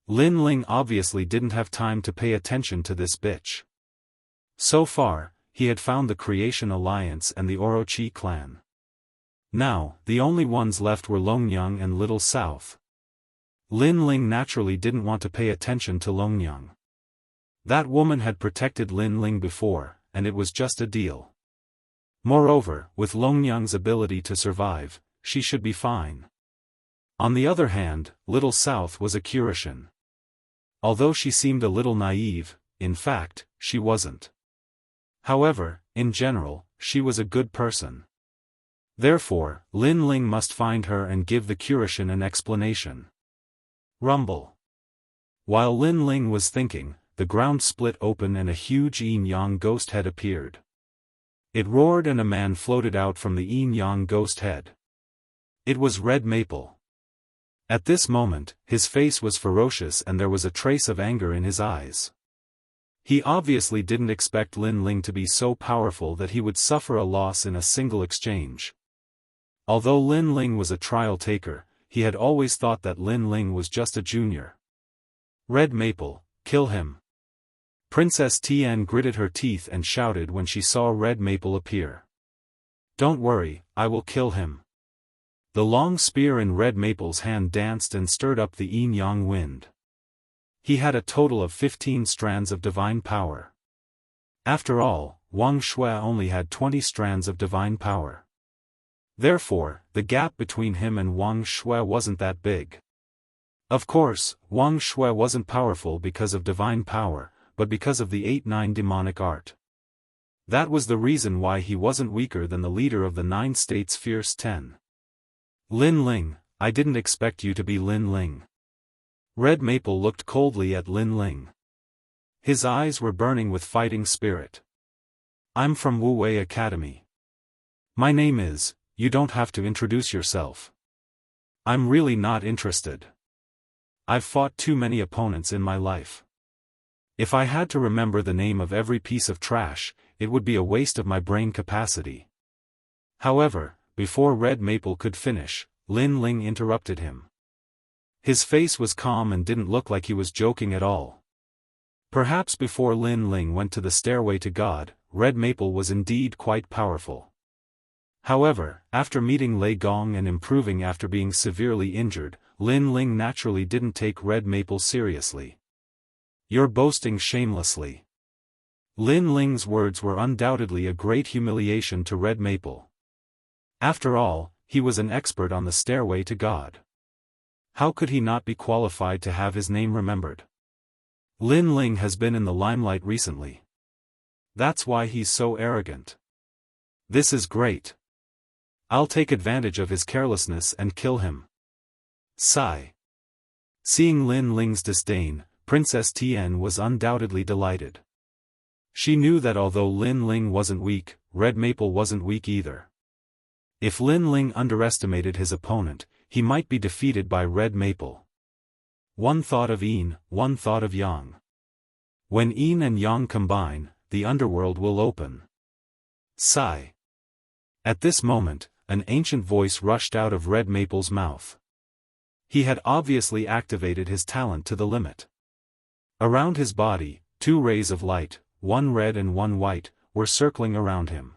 Lin Ling obviously didn't have time to pay attention to this bitch. So far, he had found the Creation Alliance and the Orochi clan. Now, the only ones left were Longyang and Little South. Lin Ling naturally didn't want to pay attention to Longyang. That woman had protected Lin Ling before, and it was just a deal. Moreover, with Longyang's ability to survive, she should be fine. On the other hand, Little South was a Kurishin. Although she seemed a little naive, in fact, she wasn't. However, in general, she was a good person. Therefore, Lin Ling must find her and give the Kurishin an explanation. Rumble. While Lin Ling was thinking, the ground split open and a huge yin-yang ghost head appeared. It roared and a man floated out from the yin-yang ghost head. It was Red Maple. At this moment, his face was ferocious and there was a trace of anger in his eyes. He obviously didn't expect Lin Ling to be so powerful that he would suffer a loss in a single exchange. Although Lin Ling was a trial taker, he had always thought that Lin Ling was just a junior. Red Maple, kill him. Princess Tian gritted her teeth and shouted when she saw Red Maple appear. Don't worry, I will kill him. The long spear in Red Maple's hand danced and stirred up the yin-yang wind. He had a total of 15 strands of divine power. After all, Wang Shui only had 20 strands of divine power. Therefore, the gap between him and Wang Shui wasn't that big. Of course, Wang Shui wasn't powerful because of divine power, but because of the 8-9 demonic art. That was the reason why he wasn't weaker than the leader of the 9 states Fierce 10. Lin Ling, I didn't expect you to be Lin Ling. Red Maple looked coldly at Lin Ling. His eyes were burning with fighting spirit. I'm from Wuxia Academy. My name is, you don't have to introduce yourself. I'm really not interested. I've fought too many opponents in my life. If I had to remember the name of every piece of trash, it would be a waste of my brain capacity. However, before Red Maple could finish, Lin Ling interrupted him. His face was calm and didn't look like he was joking at all. Perhaps before Lin Ling went to the stairway to God, Red Maple was indeed quite powerful. However, after meeting Lei Gong and improving after being severely injured, Lin Ling naturally didn't take Red Maple seriously. "You're boasting shamelessly." Lin Ling's words were undoubtedly a great humiliation to Red Maple. After all, he was an expert on the stairway to God. How could he not be qualified to have his name remembered? Lin Ling has been in the limelight recently. That's why he's so arrogant. This is great. I'll take advantage of his carelessness and kill him. Sigh. Seeing Lin Ling's disdain, Princess Tian was undoubtedly delighted. She knew that although Lin Ling wasn't weak, Red Maple wasn't weak either. If Lin Ling underestimated his opponent, he might be defeated by Red Maple. One thought of yin, one thought of yang. When yin and yang combine, the underworld will open. Sigh. At this moment, an ancient voice rushed out of Red Maple's mouth. He had obviously activated his talent to the limit. Around his body, two rays of light, one red and one white, were circling around him.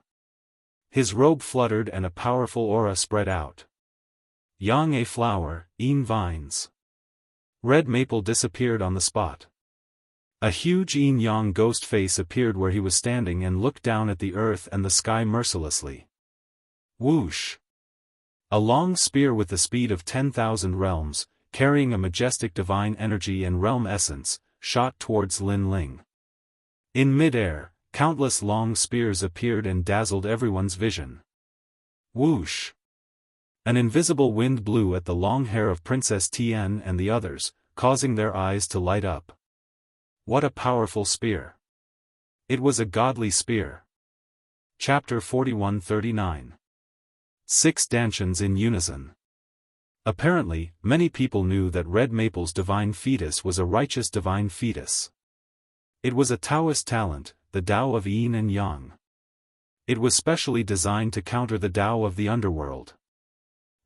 His robe fluttered and a powerful aura spread out. Yang a flower, yin vines. Red Maple disappeared on the spot. A huge yin-yang ghost face appeared where he was standing and looked down at the earth and the sky mercilessly. Whoosh! A long spear with the speed of 10,000 realms, carrying a majestic divine energy and realm essence, shot towards Lin Ling. In mid-air, countless long spears appeared and dazzled everyone's vision. Whoosh! An invisible wind blew at the long hair of Princess Tian and the others, causing their eyes to light up. What a powerful spear! It was a godly spear. Chapter 4139. 6 Dantians in Unison. Apparently, many people knew that Red Maple's divine fetus was a righteous divine fetus. It was a Taoist talent, the Tao of Yin and Yang. It was specially designed to counter the Tao of the underworld.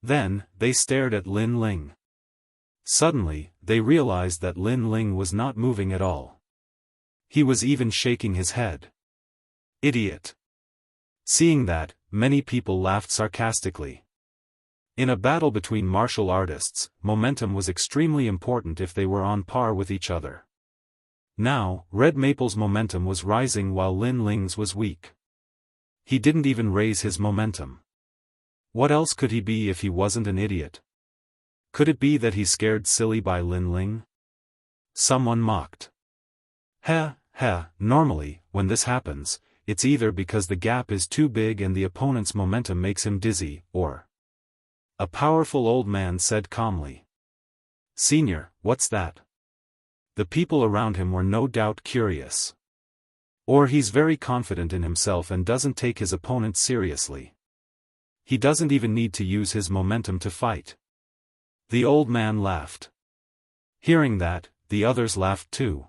Then, they stared at Lin Ling. Suddenly, they realized that Lin Ling was not moving at all. He was even shaking his head. Idiot! Seeing that, many people laughed sarcastically. In a battle between martial artists, momentum was extremely important if they were on par with each other. Now, Red Maple's momentum was rising while Lin Ling's was weak. He didn't even raise his momentum. What else could he be if he wasn't an idiot? Could it be that he's scared silly by Lin Ling? Someone mocked. Normally, when this happens, it's either because the gap is too big and the opponent's momentum makes him dizzy, or... A powerful old man said calmly. Senior, what's that? The people around him were no doubt curious. Or he's very confident in himself and doesn't take his opponent seriously. He doesn't even need to use his momentum to fight. The old man laughed. Hearing that, the others laughed too.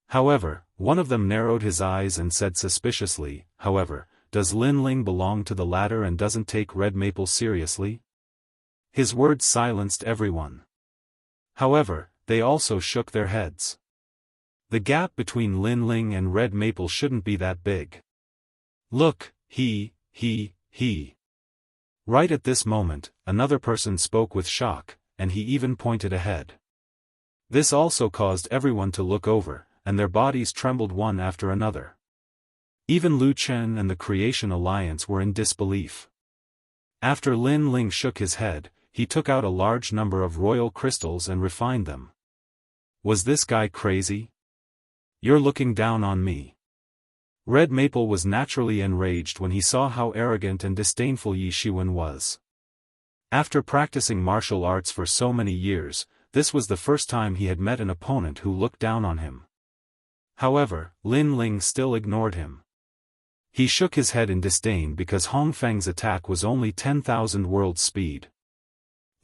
However, one of them narrowed his eyes and said suspiciously, however, does Lin Ling belong to the latter and doesn't take Red Maple seriously? His words silenced everyone. However, they also shook their heads. The gap between Lin Ling and Red Maple shouldn't be that big. Look, he. Right at this moment, another person spoke with shock, and he even pointed ahead. This also caused everyone to look over, and their bodies trembled one after another. Even Lu Chen and the Creation Alliance were in disbelief. After Lin Ling shook his head, he took out a large number of royal crystals and refined them. Was this guy crazy? You're looking down on me. Red Maple was naturally enraged when he saw how arrogant and disdainful Yi Shiwen was. After practicing martial arts for so many years, this was the first time he had met an opponent who looked down on him. However, Lin Ling still ignored him. He shook his head in disdain because Hong Feng's attack was only 10,000 world speed.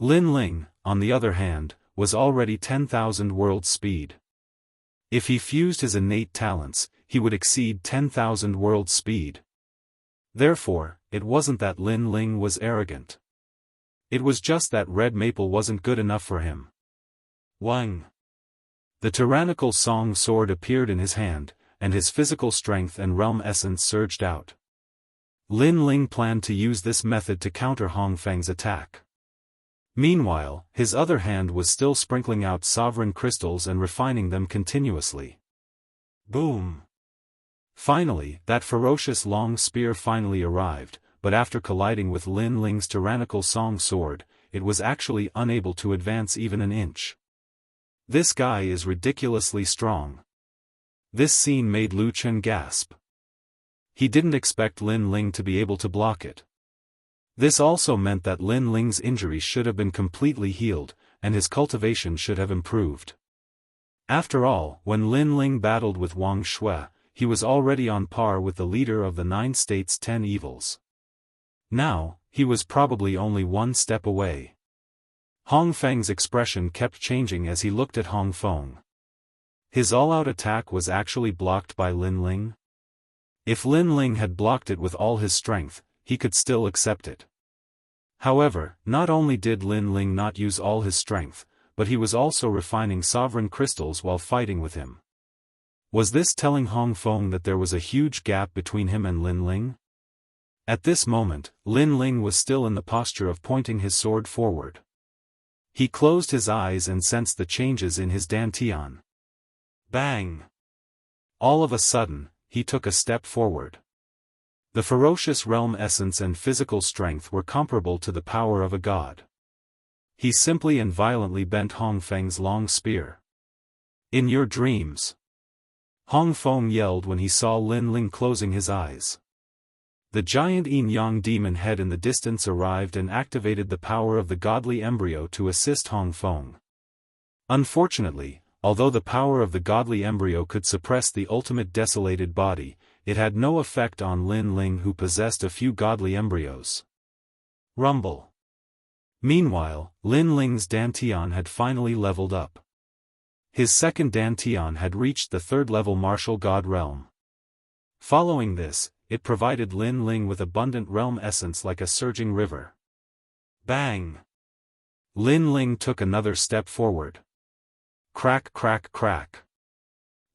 Lin Ling, on the other hand, was already 10,000 world speed. If he fused his innate talents, he would exceed 10,000 world speed. Therefore, it wasn't that Lin Ling was arrogant. It was just that red maple wasn't good enough for him. Wang! The tyrannical song sword appeared in his hand, and his physical strength and realm essence surged out. Lin Ling planned to use this method to counter Hong Feng's attack. Meanwhile, his other hand was still sprinkling out sovereign crystals and refining them continuously. Boom! Finally, that ferocious long spear finally arrived, but after colliding with Lin Ling's tyrannical song sword, it was actually unable to advance even an inch. This guy is ridiculously strong. This scene made Lu Chen gasp. He didn't expect Lin Ling to be able to block it. This also meant that Lin Ling's injuries should have been completely healed, and his cultivation should have improved. After all, when Lin Ling battled with Wang Shui, he was already on par with the leader of the 9 states' 10 evils. Now, he was probably only one step away. Hong Feng's expression kept changing as he looked at Hong Feng. His all-out attack was actually blocked by Lin Ling? If Lin Ling had blocked it with all his strength, he could still accept it. However, not only did Lin Ling not use all his strength, but he was also refining sovereign crystals while fighting with him. Was this telling Hong Feng that there was a huge gap between him and Lin Ling? At this moment, Lin Ling was still in the posture of pointing his sword forward. He closed his eyes and sensed the changes in his dantian. Bang! All of a sudden, he took a step forward. The ferocious realm essence and physical strength were comparable to the power of a god. He simply and violently bent Hong Feng's long spear. In your dreams! Hong Feng yelled when he saw Lin Ling closing his eyes. The giant yin-yang demon head in the distance arrived and activated the power of the godly embryo to assist Hong Feng. Unfortunately, although the power of the godly embryo could suppress the ultimate desolated body, it had no effect on Lin Ling, who possessed a few godly embryos. Rumble. Meanwhile, Lin Ling's dantian had finally leveled up. His second dantian had reached the 3rd level martial god realm. Following this, it provided Lin Ling with abundant realm essence like a surging river. Bang! Lin Ling took another step forward. Crack, crack, crack.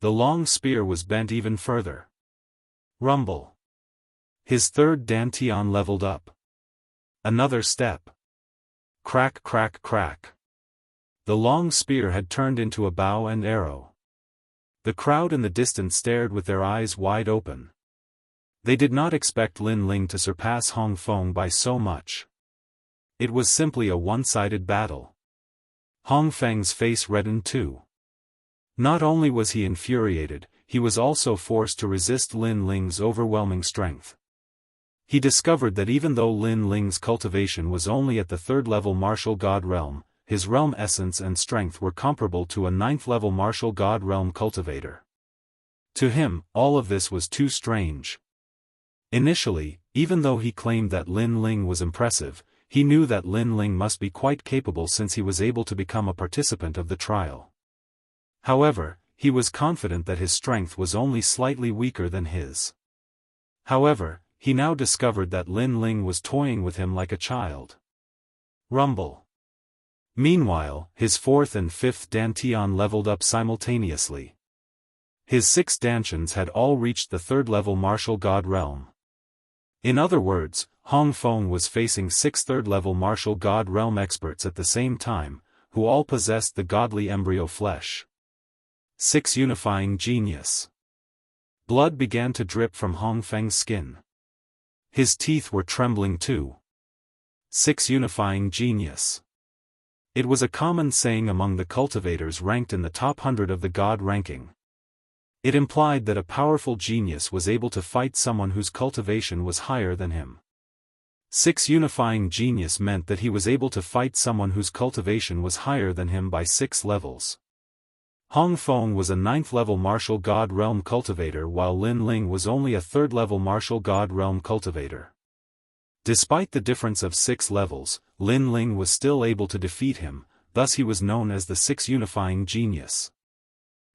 The long spear was bent even further. Rumble. His 3rd dantian leveled up. Another step. Crack, crack, crack. The long spear had turned into a bow and arrow. The crowd in the distance stared with their eyes wide open. They did not expect Lin Ling to surpass Hong Feng by so much. It was simply a one-sided battle. Hong Feng's face reddened too. Not only was he infuriated, he was also forced to resist Lin Ling's overwhelming strength. He discovered that even though Lin Ling's cultivation was only at the 3rd level martial god realm, his realm essence and strength were comparable to a 9th level martial god realm cultivator. To him, all of this was too strange. Initially, even though he claimed that Lin Ling was impressive, he knew that Lin Ling must be quite capable since he was able to become a participant of the trial. However, he was confident that his strength was only slightly weaker than his. However, he now discovered that Lin Ling was toying with him like a child. Rumble. Meanwhile, his 4th and 5th dantian leveled up simultaneously. His 6 dantians had all reached the 3rd level martial god realm. In other words, Hong Feng was facing 6 3rd-level martial god realm experts at the same time, who all possessed the godly embryo flesh. 6 Unifying Genius. Blood began to drip from Hong Feng's skin. His teeth were trembling too. 6 Unifying Genius. It was a common saying among the cultivators ranked in the top 100 of the god ranking. It implied that a powerful genius was able to fight someone whose cultivation was higher than him. 6 Unifying Genius meant that he was able to fight someone whose cultivation was higher than him by 6 levels. Hong Feng was a 9th level martial god realm cultivator while Lin Ling was only a 3rd level martial god realm cultivator. Despite the difference of 6 levels, Lin Ling was still able to defeat him, thus he was known as the 6 Unifying Genius.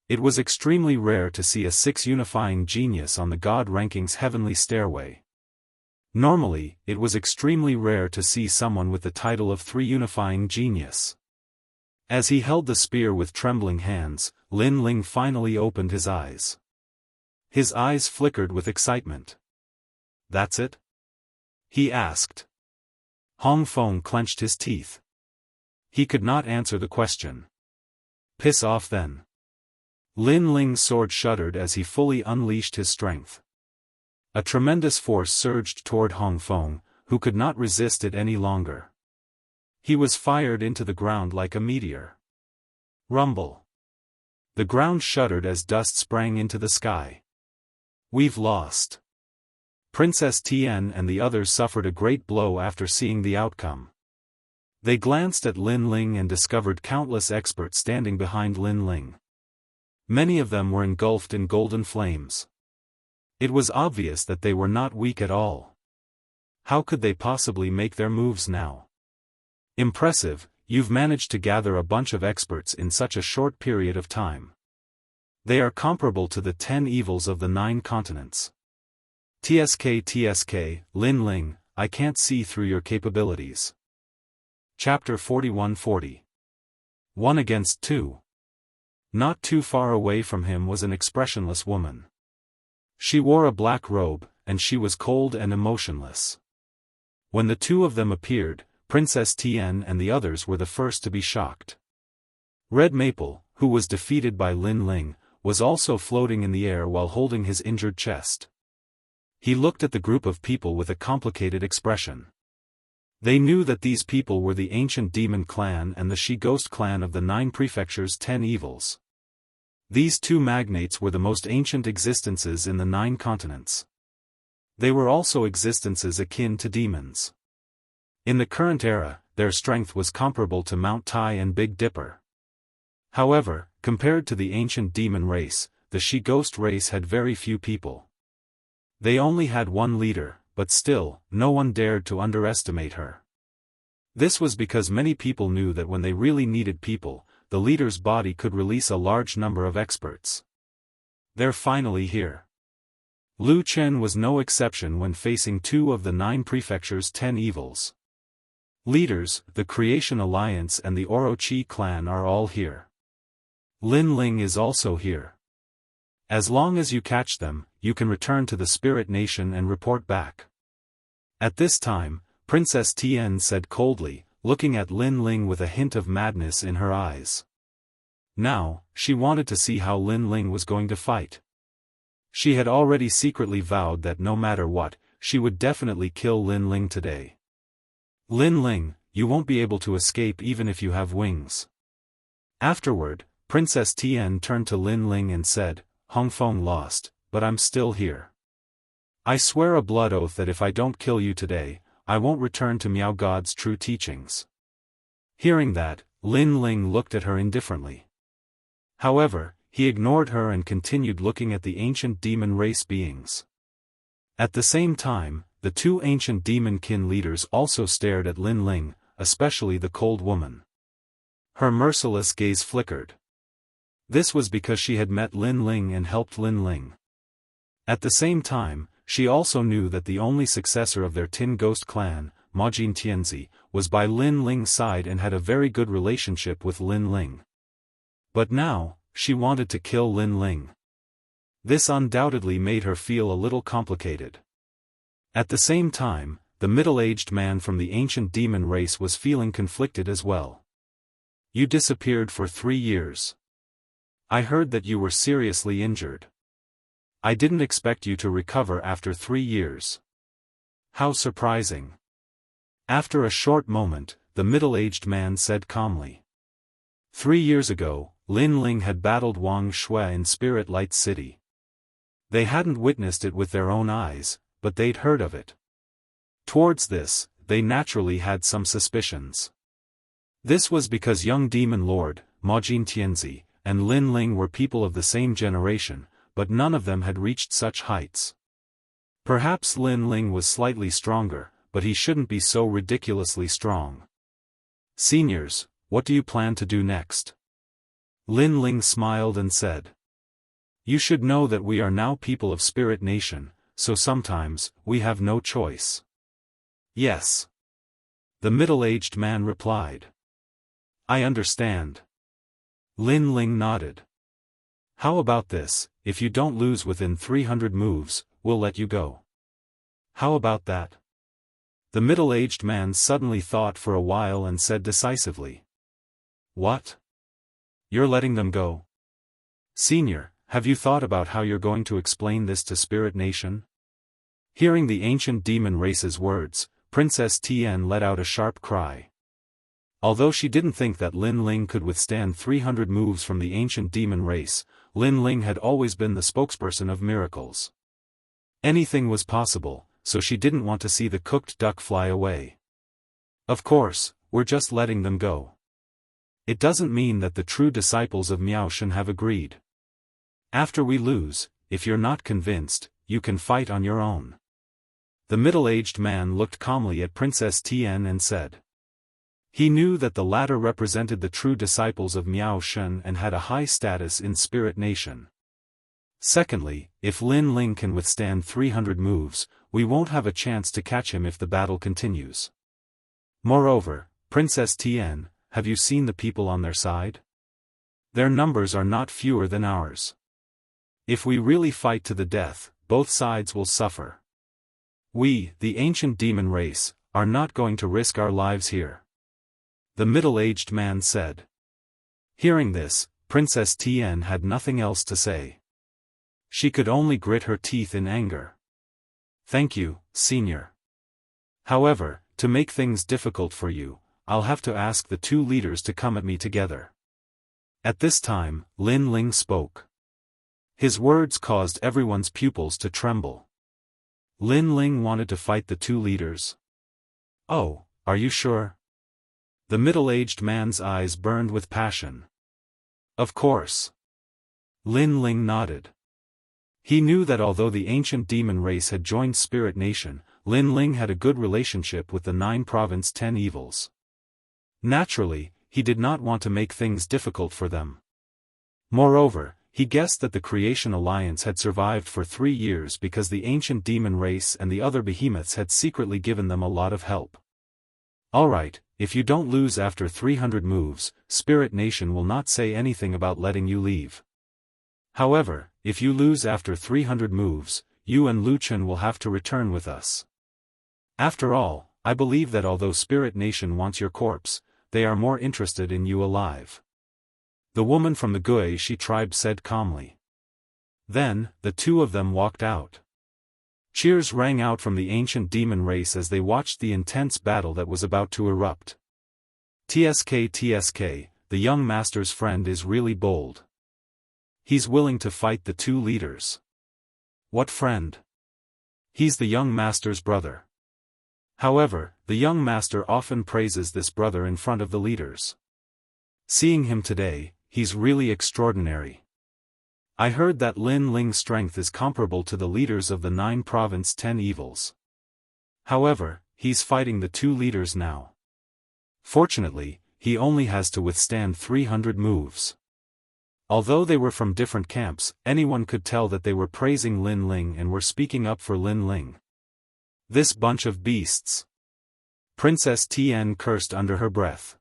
It was extremely rare to see a 6 unifying genius on the God ranking's heavenly stairway. Normally, it was extremely rare to see someone with the title of 3 unifying genius. As he held the spear with trembling hands, Lin Ling finally opened his eyes. His eyes flickered with excitement. "That's it?" he asked. Hong Feng clenched his teeth. He could not answer the question. "Piss off then." Lin Ling's sword shuddered as he fully unleashed his strength. A tremendous force surged toward Hong Feng, who could not resist it any longer. He was fired into the ground like a meteor. Rumble. The ground shuddered as dust sprang into the sky. "We've lost." Princess Tian and the others suffered a great blow after seeing the outcome. They glanced at Lin Ling and discovered countless experts standing behind Lin Ling. Many of them were engulfed in golden flames. It was obvious that they were not weak at all. How could they possibly make their moves now? "Impressive, you've managed to gather a bunch of experts in such a short period of time. They are comparable to the 10 evils of the 9 continents. TSK, Lin Ling, I can't see through your capabilities." Chapter 4140. 1 against 2. Not too far away from him was an expressionless woman. She wore a black robe, and she was cold and emotionless. When the two of them appeared, Princess Tian and the others were the first to be shocked. Red Maple, who was defeated by Lin Ling, was also floating in the air while holding his injured chest. He looked at the group of people with a complicated expression. They knew that these people were the ancient demon clan and the she-ghost clan of the 9 prefectures' 10 evils. These 2 magnates were the most ancient existences in the 9 continents. They were also existences akin to demons. In the current era, their strength was comparable to Mount Tai and Big Dipper. However, compared to the ancient demon race, the she-ghost race had very few people. They only had 1 leader, but still, no one dared to underestimate her. This was because many people knew that when they really needed people, the leader's body could release a large number of experts. They're finally here. Lu Chen was no exception when facing 2 of the 9 prefectures' 10 evils. Leaders, the Creation Alliance and the Orochi clan are all here. Lin Ling is also here. As long as you catch them, you can return to the Spirit Nation and report back. At this time, Princess Tian said coldly, looking at Lin Ling with a hint of madness in her eyes. Now, she wanted to see how Lin Ling was going to fight. She had already secretly vowed that no matter what, she would definitely kill Lin Ling today. "Lin Ling, you won't be able to escape even if you have wings." Afterward, Princess Tian turned to Lin Ling and said, "Hong Feng lost, but I'm still here. I swear a blood oath that if I don't kill you today, I won't return to Miao God's true teachings." Hearing that, Lin Ling looked at her indifferently. However, he ignored her and continued looking at the ancient demon race beings. At the same time, the 2 ancient demon kin leaders also stared at Lin Ling, especially the cold woman. Her merciless gaze flickered. This was because she had met Lin Ling and helped Lin Ling. At the same time, she also knew that the only successor of their Tin Ghost clan, Majin Tianzi, was by Lin Ling's side and had a very good relationship with Lin Ling. But now, she wanted to kill Lin Ling. This undoubtedly made her feel a little complicated. At the same time, the middle-aged man from the ancient demon race was feeling conflicted as well. "You disappeared for 3 years. I heard that you were seriously injured. I didn't expect you to recover after 3 years. How surprising." After a short moment, the middle-aged man said calmly. 3 years ago, Lin Ling had battled Wang Shui in Spirit Light City. They hadn't witnessed it with their own eyes, but they'd heard of it. Towards this, they naturally had some suspicions. This was because young Demon Lord, Majin Tianzi, and Lin Ling were people of the same generation, but none of them had reached such heights. Perhaps Lin Ling was slightly stronger, but he shouldn't be so ridiculously strong. "Seniors, what do you plan to do next?" Lin Ling smiled and said. You should know that we are now people of Spirit Nation, so sometimes, we have no choice. Yes. The middle-aged man replied. I understand. Lin Ling nodded. How about this, if you don't lose within 300 moves, we'll let you go. How about that? The middle-aged man suddenly thought for a while and said decisively. What? You're letting them go? Senior, have you thought about how you're going to explain this to Spirit Nation? Hearing the ancient demon race's words, Princess Tian let out a sharp cry. Although she didn't think that Lin Ling could withstand 300 moves from the ancient demon race, Lin Ling had always been the spokesperson of miracles. Anything was possible, so she didn't want to see the cooked duck fly away. Of course, we're just letting them go. It doesn't mean that the true disciples of Miao Shan have agreed. After we lose, if you're not convinced, you can fight on your own. The middle-aged man looked calmly at Princess Tian and said. He knew that the latter represented the true disciples of Miao Shan and had a high status in Spirit Nation. Secondly, if Lin Ling can withstand 300 moves, we won't have a chance to catch him if the battle continues. Moreover, Princess Tian, have you seen the people on their side? Their numbers are not fewer than ours. If we really fight to the death, both sides will suffer. We, the ancient demon race, are not going to risk our lives here. The middle-aged man said. Hearing this, Princess Tian had nothing else to say. She could only grit her teeth in anger. Thank you, Senior. However, to make things difficult for you, I'll have to ask the two leaders to come at me together. At this time, Lin Ling spoke. His words caused everyone's pupils to tremble. Lin Ling wanted to fight the two leaders. Oh, are you sure? The middle-aged man's eyes burned with passion. Of course. Lin Ling nodded. He knew that although the ancient demon race had joined Spirit Nation, Lin Ling had a good relationship with the 9 Province 10 Evils. Naturally, he did not want to make things difficult for them. Moreover, he guessed that the Creation Alliance had survived for 3 years because the ancient demon race and the other behemoths had secretly given them a lot of help. Alright, if you don't lose after 300 moves, Spirit Nation will not say anything about letting you leave. However, if you lose after 300 moves, you and Lu Chen will have to return with us. After all, I believe that although Spirit Nation wants your corpse, they are more interested in you alive. The woman from the Guishi tribe said calmly. Then, the two of them walked out. Cheers rang out from the ancient demon race as they watched the intense battle that was about to erupt. TSK, the young master's friend is really bold. He's willing to fight the two leaders. What friend? He's the young master's brother. However, the young master often praises this brother in front of the leaders. Seeing him today, he's really extraordinary. I heard that Lin Ling's strength is comparable to the leaders of the 9 Province 10 Evils. However, he's fighting the two leaders now. Fortunately, he only has to withstand 300 moves. Although they were from different camps, anyone could tell that they were praising Lin Ling and were speaking up for Lin Ling. This bunch of beasts. Princess Tian cursed under her breath.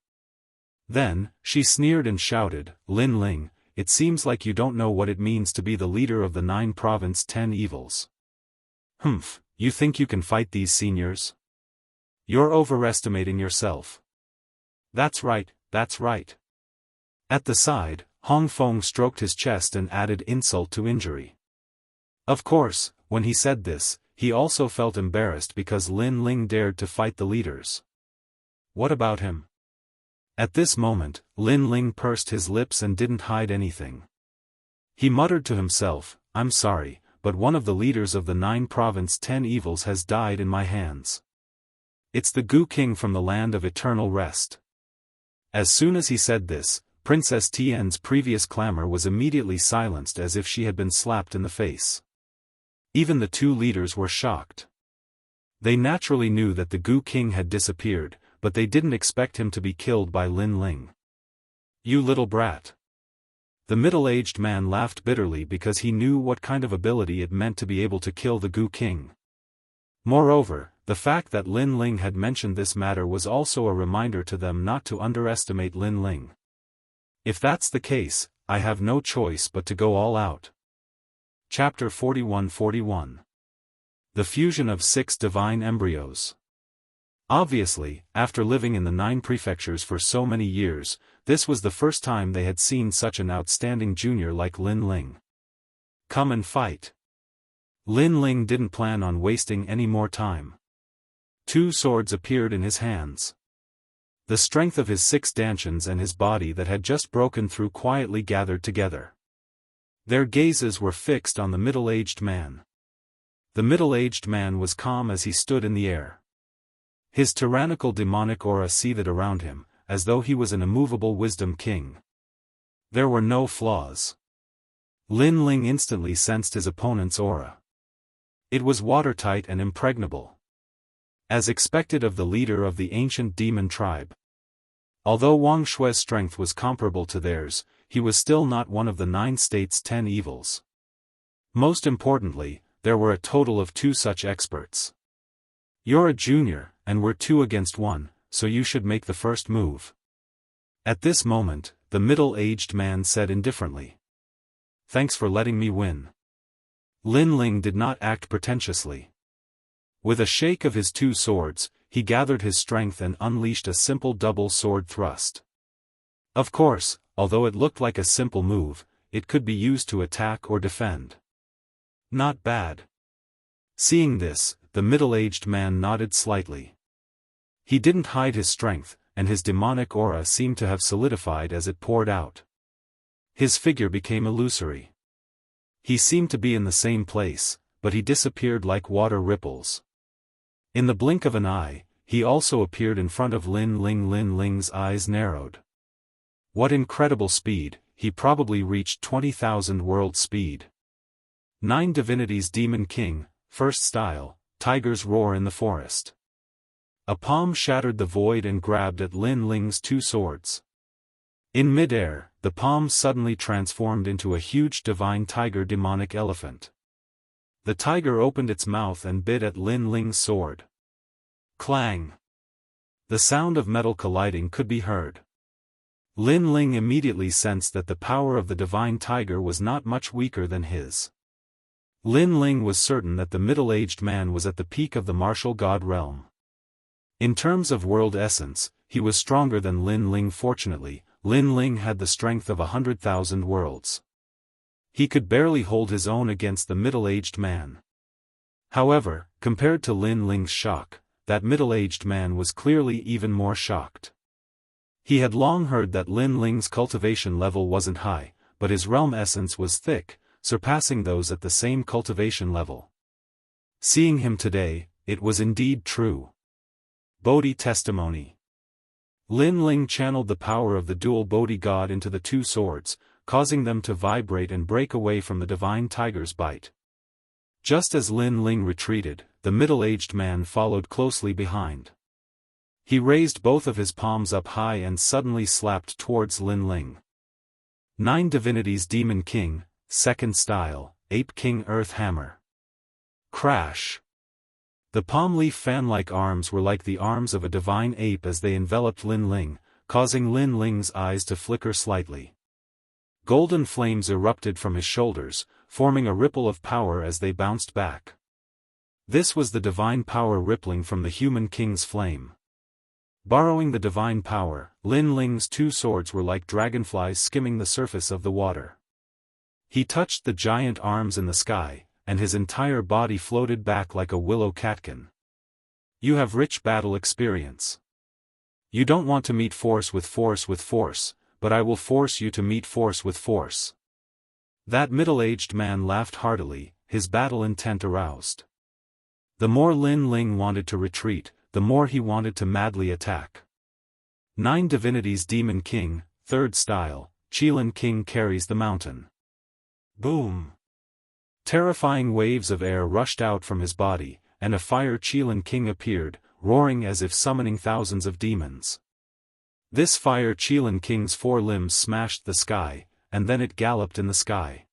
Then, she sneered and shouted, Lin Ling, it seems like you don't know what it means to be the leader of the 9 Province 10 Evils. Humph, you think you can fight these seniors? You're overestimating yourself. That's right, that's right. At the side, Hong Feng stroked his chest and added insult to injury. Of course, when he said this, he also felt embarrassed because Lin Ling dared to fight the leaders. What about him? At this moment, Lin Ling pursed his lips and didn't hide anything. He muttered to himself, I'm sorry, but one of the leaders of the 9 Province 10 Evils has died in my hands. It's the Gu King from the land of eternal rest. As soon as he said this, Princess Tian's previous clamor was immediately silenced as if she had been slapped in the face. Even the two leaders were shocked. They naturally knew that the Gu King had disappeared, but they didn't expect him to be killed by Lin Ling. You little brat. The middle-aged man laughed bitterly because he knew what kind of ability it meant to be able to kill the Gu King. Moreover, the fact that Lin Ling had mentioned this matter was also a reminder to them not to underestimate Lin Ling. If that's the case, I have no choice but to go all out. Chapter 41-41. The Fusion of 6 Divine Embryos. Obviously, after living in the 9 prefectures for so many years, this was the first time they had seen such an outstanding junior like Lin Ling. Come and fight. Lin Ling didn't plan on wasting any more time. 2 swords appeared in his hands. The strength of his 6 dantians and his body that had just broken through quietly gathered together. Their gazes were fixed on the middle-aged man. The middle-aged man was calm as he stood in the air. His tyrannical demonic aura seethed around him, as though he was an immovable wisdom king. There were no flaws. Lin Ling instantly sensed his opponent's aura. It was watertight and impregnable. As expected of the leader of the ancient demon tribe. Although Wang Shui's strength was comparable to theirs, he was still not one of the 9 states' 10 evils. Most importantly, there were a total of 2 such experts. You're a junior, and we're 2 against 1, so you should make the first move. At this moment, the middle-aged man said indifferently. Thanks for letting me win. Lin Ling did not act pretentiously. With a shake of his 2 swords, he gathered his strength and unleashed a simple double sword thrust. Of course, although it looked like a simple move, it could be used to attack or defend. Not bad. Seeing this, the middle-aged man nodded slightly. He didn't hide his strength, and his demonic aura seemed to have solidified as it poured out. His figure became illusory. He seemed to be in the same place, but he disappeared like water ripples. In the blink of an eye, he also appeared in front of Lin Ling. Lin Ling's eyes narrowed. What incredible speed, he probably reached 20,000 world speed. 9 divinities Demon King, first style, Tiger's Roar in the Forest. A palm shattered the void and grabbed at Lin Ling's 2 swords. In mid-air, the palm suddenly transformed into a huge divine tiger demonic elephant. The tiger opened its mouth and bit at Lin Ling's sword. Clang! The sound of metal colliding could be heard. Lin Ling immediately sensed that the power of the divine tiger was not much weaker than his. Lin Ling was certain that the middle-aged man was at the peak of the martial god realm. In terms of world essence, he was stronger than Lin Ling. Fortunately, Lin Ling had the strength of 100,000 worlds. He could barely hold his own against the middle-aged man. However, compared to Lin Ling's shock, that middle-aged man was clearly even more shocked. He had long heard that Lin Ling's cultivation level wasn't high, but his realm essence was thick, surpassing those at the same cultivation level. Seeing him today, it was indeed true. Bodhi testimony. Lin Ling channeled the power of the dual Bodhi god into the 2 swords, causing them to vibrate and break away from the divine tiger's bite. Just as Lin Ling retreated, the middle-aged man followed closely behind. He raised both of his palms up high and suddenly slapped towards Lin Ling. 9 divinities Demon King, second style, Ape King Earth Hammer. Crash! The palm leaf fan-like arms were like the arms of a divine ape as they enveloped Lin Ling, causing Lin Ling's eyes to flicker slightly. Golden flames erupted from his shoulders, forming a ripple of power as they bounced back. This was the divine power rippling from the human king's flame. Borrowing the divine power, Lin Ling's 2 swords were like dragonflies skimming the surface of the water. He touched the giant arms in the sky, and his entire body floated back like a willow catkin. You have rich battle experience. You don't want to meet force with force, but I will force you to meet force with force. That middle-aged man laughed heartily, his battle intent aroused. The more Lin Ling wanted to retreat, the more he wanted to madly attack. 9 divinities Demon King, third style, Qilin King carries the mountain. Boom! Terrifying waves of air rushed out from his body, and a fire Qilin King appeared, roaring as if summoning thousands of demons. This fire Qilin King's 4 limbs smashed the sky, and then it galloped in the sky.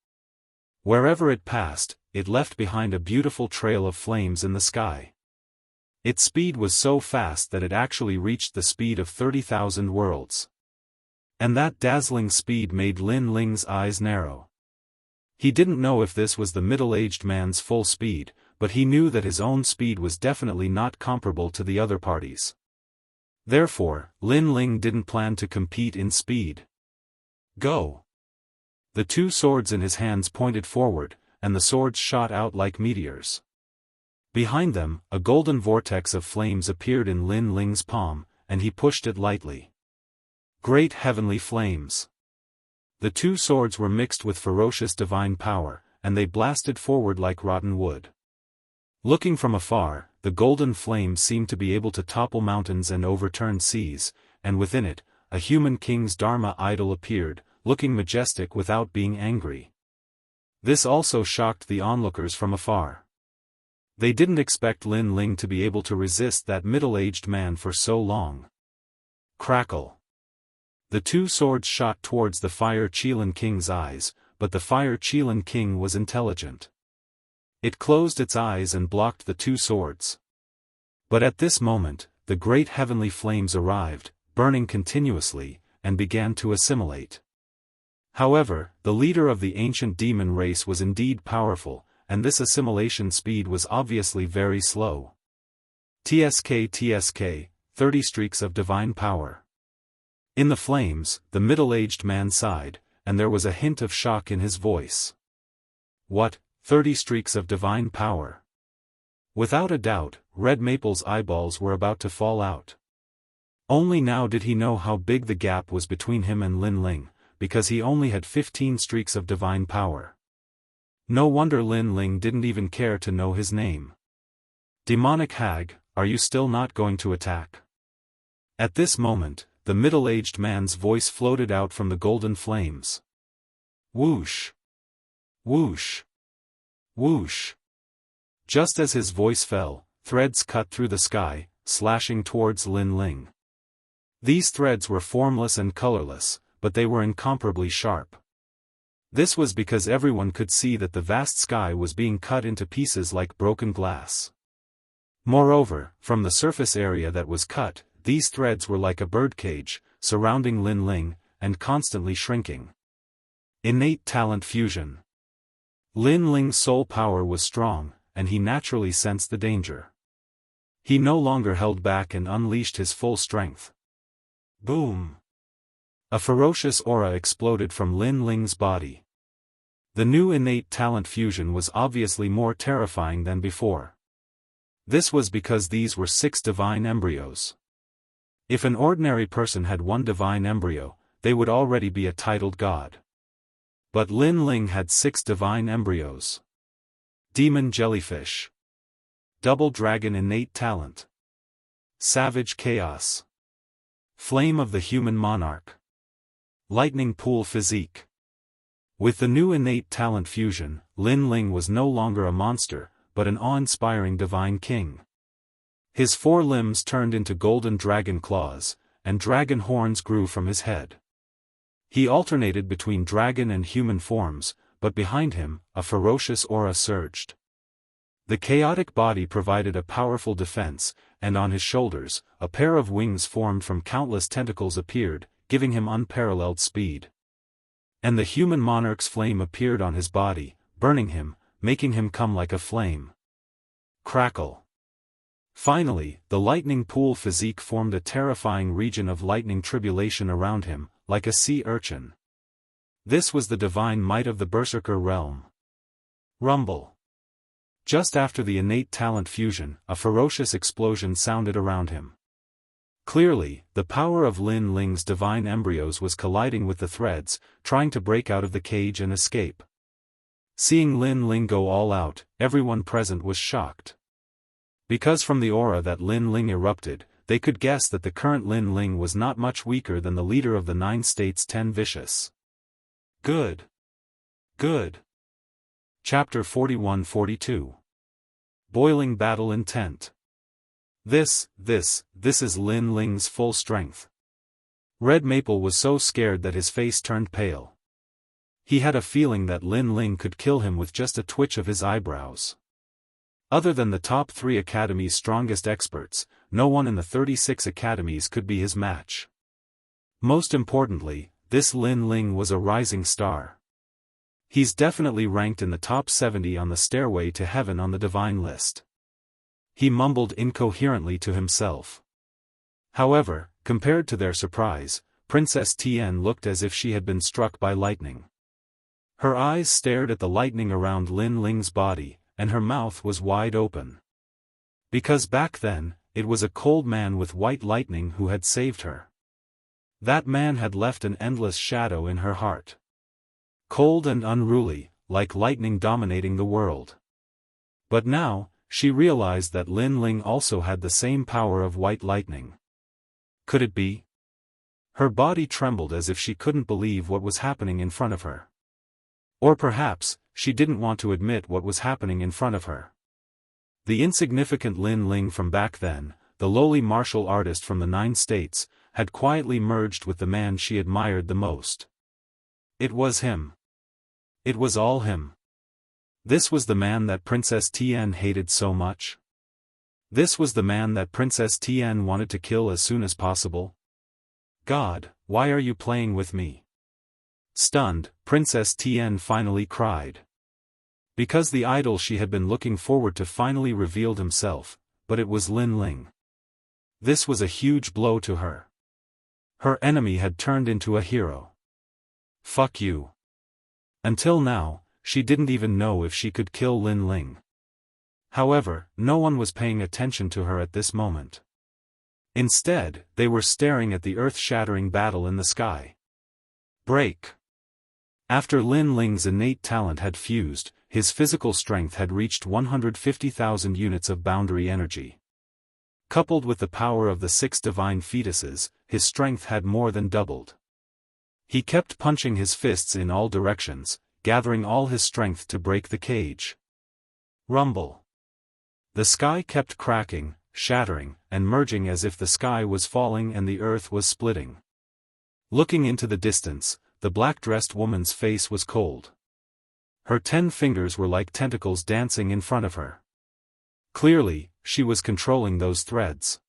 Wherever it passed, it left behind a beautiful trail of flames in the sky. Its speed was so fast that it actually reached the speed of 30,000 worlds. And that dazzling speed made Lin Ling's eyes narrow. He didn't know if this was the middle-aged man's full speed, but he knew that his own speed was definitely not comparable to the other parties. Therefore, Lin Ling didn't plan to compete in speed. Go! The two swords in his hands pointed forward, and the swords shot out like meteors. Behind them, a golden vortex of flames appeared in Lin Ling's palm, and he pushed it lightly. Great heavenly flames! The two swords were mixed with ferocious divine power, and they blasted forward like rotten wood. Looking from afar, the golden flames seemed to be able to topple mountains and overturn seas, and within it, a human king's Dharma idol appeared, looking majestic without being angry. This also shocked the onlookers from afar. They didn't expect Lin Ling to be able to resist that middle-aged man for so long. Crackle! The two swords shot towards the Fire Qilin King's eyes, but the Fire Qilin King was intelligent. It closed its eyes and blocked the two swords. But at this moment, the great heavenly flames arrived, burning continuously, and began to assimilate. However, the leader of the ancient demon race was indeed powerful, and this assimilation speed was obviously very slow. TSK, 30 streaks of divine power. In the flames, the middle-aged man sighed, and there was a hint of shock in his voice. What, 30 streaks of divine power? Without a doubt, Red Maple's eyeballs were about to fall out. Only now did he know how big the gap was between him and Lin Ling, because he only had 15 streaks of divine power. No wonder Lin Ling didn't even care to know his name. Demonic hag, are you still not going to attack? At this moment, the middle-aged man's voice floated out from the golden flames. Whoosh! Whoosh! Whoosh! Just as his voice fell, threads cut through the sky, slashing towards Lin Ling. These threads were formless and colorless, but they were incomparably sharp. This was because everyone could see that the vast sky was being cut into pieces like broken glass. Moreover, from the surface area that was cut, these threads were like a birdcage, surrounding Lin Ling, and constantly shrinking. Innate talent fusion. Lin Ling's soul power was strong, and he naturally sensed the danger. He no longer held back and unleashed his full strength. Boom! A ferocious aura exploded from Lin Ling's body. The new innate talent fusion was obviously more terrifying than before. This was because these were 6 divine embryos. If an ordinary person had 1 divine embryo, they would already be a titled god. But Lin Ling had 6 divine embryos. Demon jellyfish. Double dragon innate talent. Savage chaos. Flame of the human monarch. Lightning pool physique. With the new innate talent fusion, Lin Ling was no longer a monster, but an awe-inspiring divine king. His 4 limbs turned into golden dragon claws, and dragon horns grew from his head. He alternated between dragon and human forms, but behind him, a ferocious aura surged. The chaotic body provided a powerful defense, and on his shoulders, a pair of wings formed from countless tentacles appeared, giving him unparalleled speed. And the human monarch's flame appeared on his body, burning him, making him come like a flame. Crackle! Finally, the lightning pool physique formed a terrifying region of lightning tribulation around him, like a sea urchin. This was the divine might of the Berserker realm. Rumble! Just after the innate talent fusion, a ferocious explosion sounded around him. Clearly, the power of Lin Ling's divine embryos was colliding with the threads, trying to break out of the cage and escape. Seeing Lin Ling go all out, everyone present was shocked. Because from the aura that Lin Ling erupted, they could guess that the current Lin Ling was not much weaker than the leader of the 9 states 10 vicious. Good. Good. Chapter 41-42. Boiling battle intent. This is Lin Ling's full strength. Red Maple was so scared that his face turned pale. He had a feeling that Lin Ling could kill him with just a twitch of his eyebrows. Other than the top 3 Academy's strongest experts, no one in the 36 academies could be his match. Most importantly, this Lin Ling was a rising star. He's definitely ranked in the top 70 on the stairway to heaven on the divine list. He mumbled incoherently to himself. However, compared to their surprise, Princess Tian looked as if she had been struck by lightning. Her eyes stared at the lightning around Lin Ling's body, and her mouth was wide open. Because back then, it was a cold man with white lightning who had saved her. That man had left an endless shadow in her heart. Cold and unruly, like lightning dominating the world. But now, she realized that Lin Ling also had the same power of white lightning. Could it be? Her body trembled as if she couldn't believe what was happening in front of her. Or perhaps, she didn't want to admit what was happening in front of her. The insignificant Lin Ling from back then, the lowly martial artist from the 9 states, had quietly merged with the man she admired the most. It was him. It was all him. This was the man that Princess Tian hated so much. This was the man that Princess Tian wanted to kill as soon as possible. God, why are you playing with me? Stunned, Princess Tian finally cried. Because the idol she had been looking forward to finally revealed himself, but it was Lin Ling. This was a huge blow to her. Her enemy had turned into a hero. Fuck you. Until now, she didn't even know if she could kill Lin Ling. However, no one was paying attention to her at this moment. Instead, they were staring at the earth-shattering battle in the sky. Break. After Lin Ling's innate talent had fused, his physical strength had reached 150,000 units of boundary energy. Coupled with the power of the 6 divine fetuses, his strength had more than doubled. He kept punching his fists in all directions, gathering all his strength to break the cage. Rumble. The sky kept cracking, shattering, and merging as if the sky was falling and the earth was splitting. Looking into the distance, the black-dressed woman's face was cold. Her 10 fingers were like tentacles dancing in front of her. Clearly, she was controlling those threads.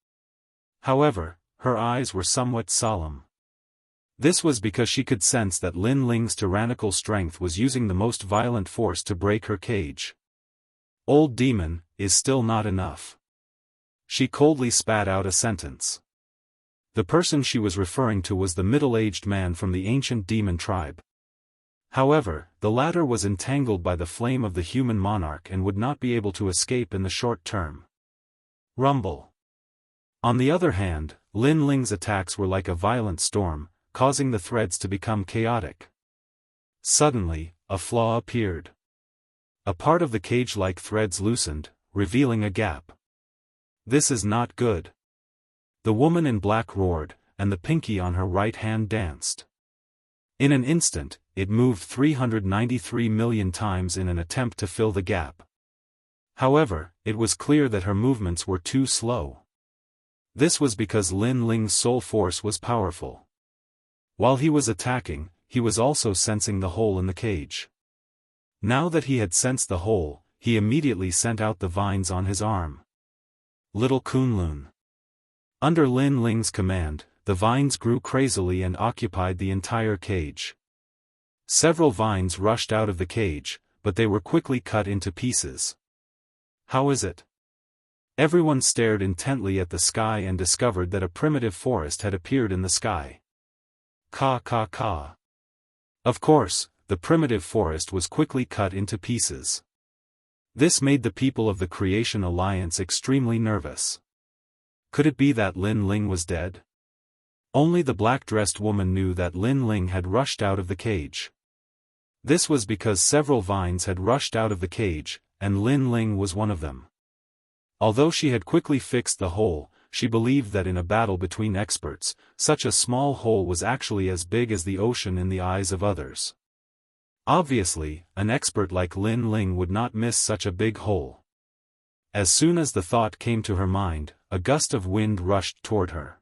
However, her eyes were somewhat solemn. This was because she could sense that Lin Ling's tyrannical strength was using the most violent force to break her cage. Old demon, is still not enough. She coldly spat out a sentence. The person she was referring to was the middle-aged man from the ancient demon tribe. However, the latter was entangled by the flame of the human monarch and would not be able to escape in the short term. Rumble. On the other hand, Lin Ling's attacks were like a violent storm, causing the threads to become chaotic. Suddenly, a flaw appeared. A part of the cage-like threads loosened, revealing a gap. This is not good. The woman in black roared, and the pinky on her right hand danced. In an instant, it moved 393 million times in an attempt to fill the gap. However, it was clear that her movements were too slow. This was because Lin Ling's soul force was powerful. While he was attacking, he was also sensing the hole in the cage. Now that he had sensed the hole, he immediately sent out the vines on his arm. Little Kunlun. Under Lin Ling's command, the vines grew crazily and occupied the entire cage. Several vines rushed out of the cage, but they were quickly cut into pieces. How is it? Everyone stared intently at the sky and discovered that a primitive forest had appeared in the sky. Ka ka ka. Of course, the primitive forest was quickly cut into pieces. This made the people of the Creation Alliance extremely nervous. Could it be that Lin Ling was dead? Only the black-dressed woman knew that Lin Ling had rushed out of the cage. This was because several vines had rushed out of the cage, and Lin Ling was one of them. Although she had quickly fixed the hole, she believed that in a battle between experts, such a small hole was actually as big as the ocean in the eyes of others. Obviously, an expert like Lin Ling would not miss such a big hole. As soon as the thought came to her mind, a gust of wind rushed toward her.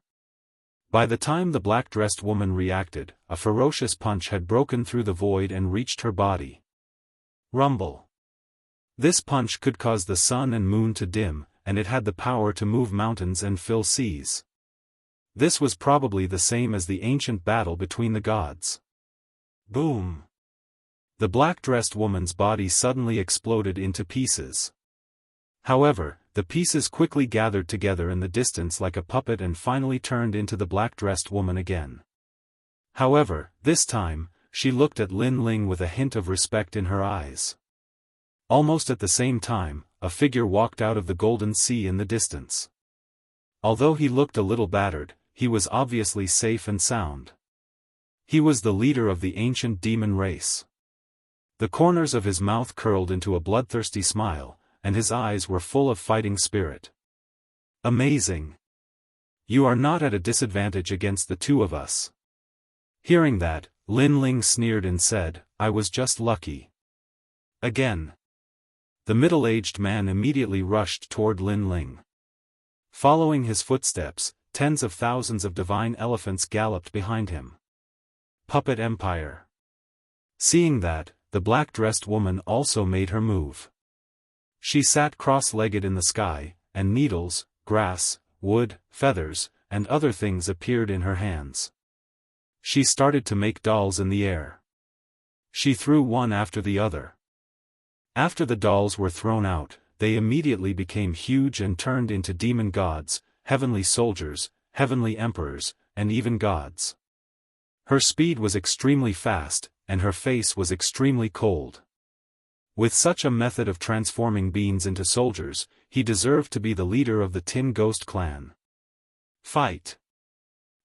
By the time the black-dressed woman reacted, a ferocious punch had broken through the void and reached her body. Rumble. This punch could cause the sun and moon to dim, and it had the power to move mountains and fill seas. This was probably the same as the ancient battle between the gods. Boom! The black-dressed woman's body suddenly exploded into pieces. However, the pieces quickly gathered together in the distance like a puppet and finally turned into the black-dressed woman again. However, this time, she looked at Lin Ling with a hint of respect in her eyes. Almost at the same time, a figure walked out of the golden sea in the distance. Although he looked a little battered, he was obviously safe and sound. He was the leader of the ancient demon race. The corners of his mouth curled into a bloodthirsty smile, and his eyes were full of fighting spirit. Amazing! You are not at a disadvantage against the two of us. Hearing that, Lin Ling sneered and said, I was just lucky. Again. The middle-aged man immediately rushed toward Lin Ling. Following his footsteps, tens of thousands of divine elephants galloped behind him. Puppet Empire. Seeing that, the black-dressed woman also made her move. She sat cross-legged in the sky, and needles, grass, wood, feathers, and other things appeared in her hands. She started to make dolls in the air. She threw one after the other. After the dolls were thrown out, they immediately became huge and turned into demon gods, heavenly soldiers, heavenly emperors, and even gods. Her speed was extremely fast, and her face was extremely cold. With such a method of transforming beings into soldiers, he deserved to be the leader of the Tin Ghost clan. Fight!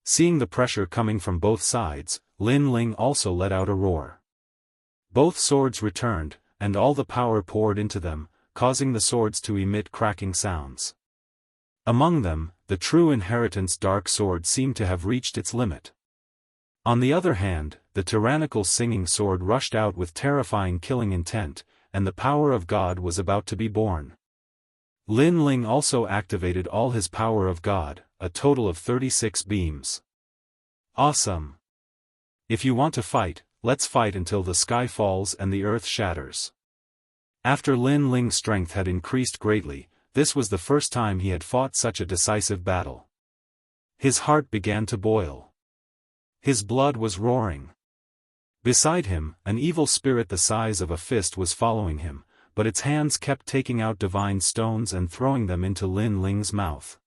Seeing the pressure coming from both sides, Lin Ling also let out a roar. Both swords returned, and all the power poured into them, causing the swords to emit cracking sounds. Among them, the true inheritance dark sword seemed to have reached its limit. On the other hand, the tyrannical singing sword rushed out with terrifying killing intent, and the power of God was about to be born. Lin Ling also activated all his power of God, a total of 36 beams. Awesome! If you want to fight, let's fight until the sky falls and the earth shatters. After Lin Ling's strength had increased greatly, this was the first time he had fought such a decisive battle. His heart began to boil. His blood was roaring. Beside him, an evil spirit the size of a fist was following him, but its hands kept taking out divine stones and throwing them into Lin Ling's mouth.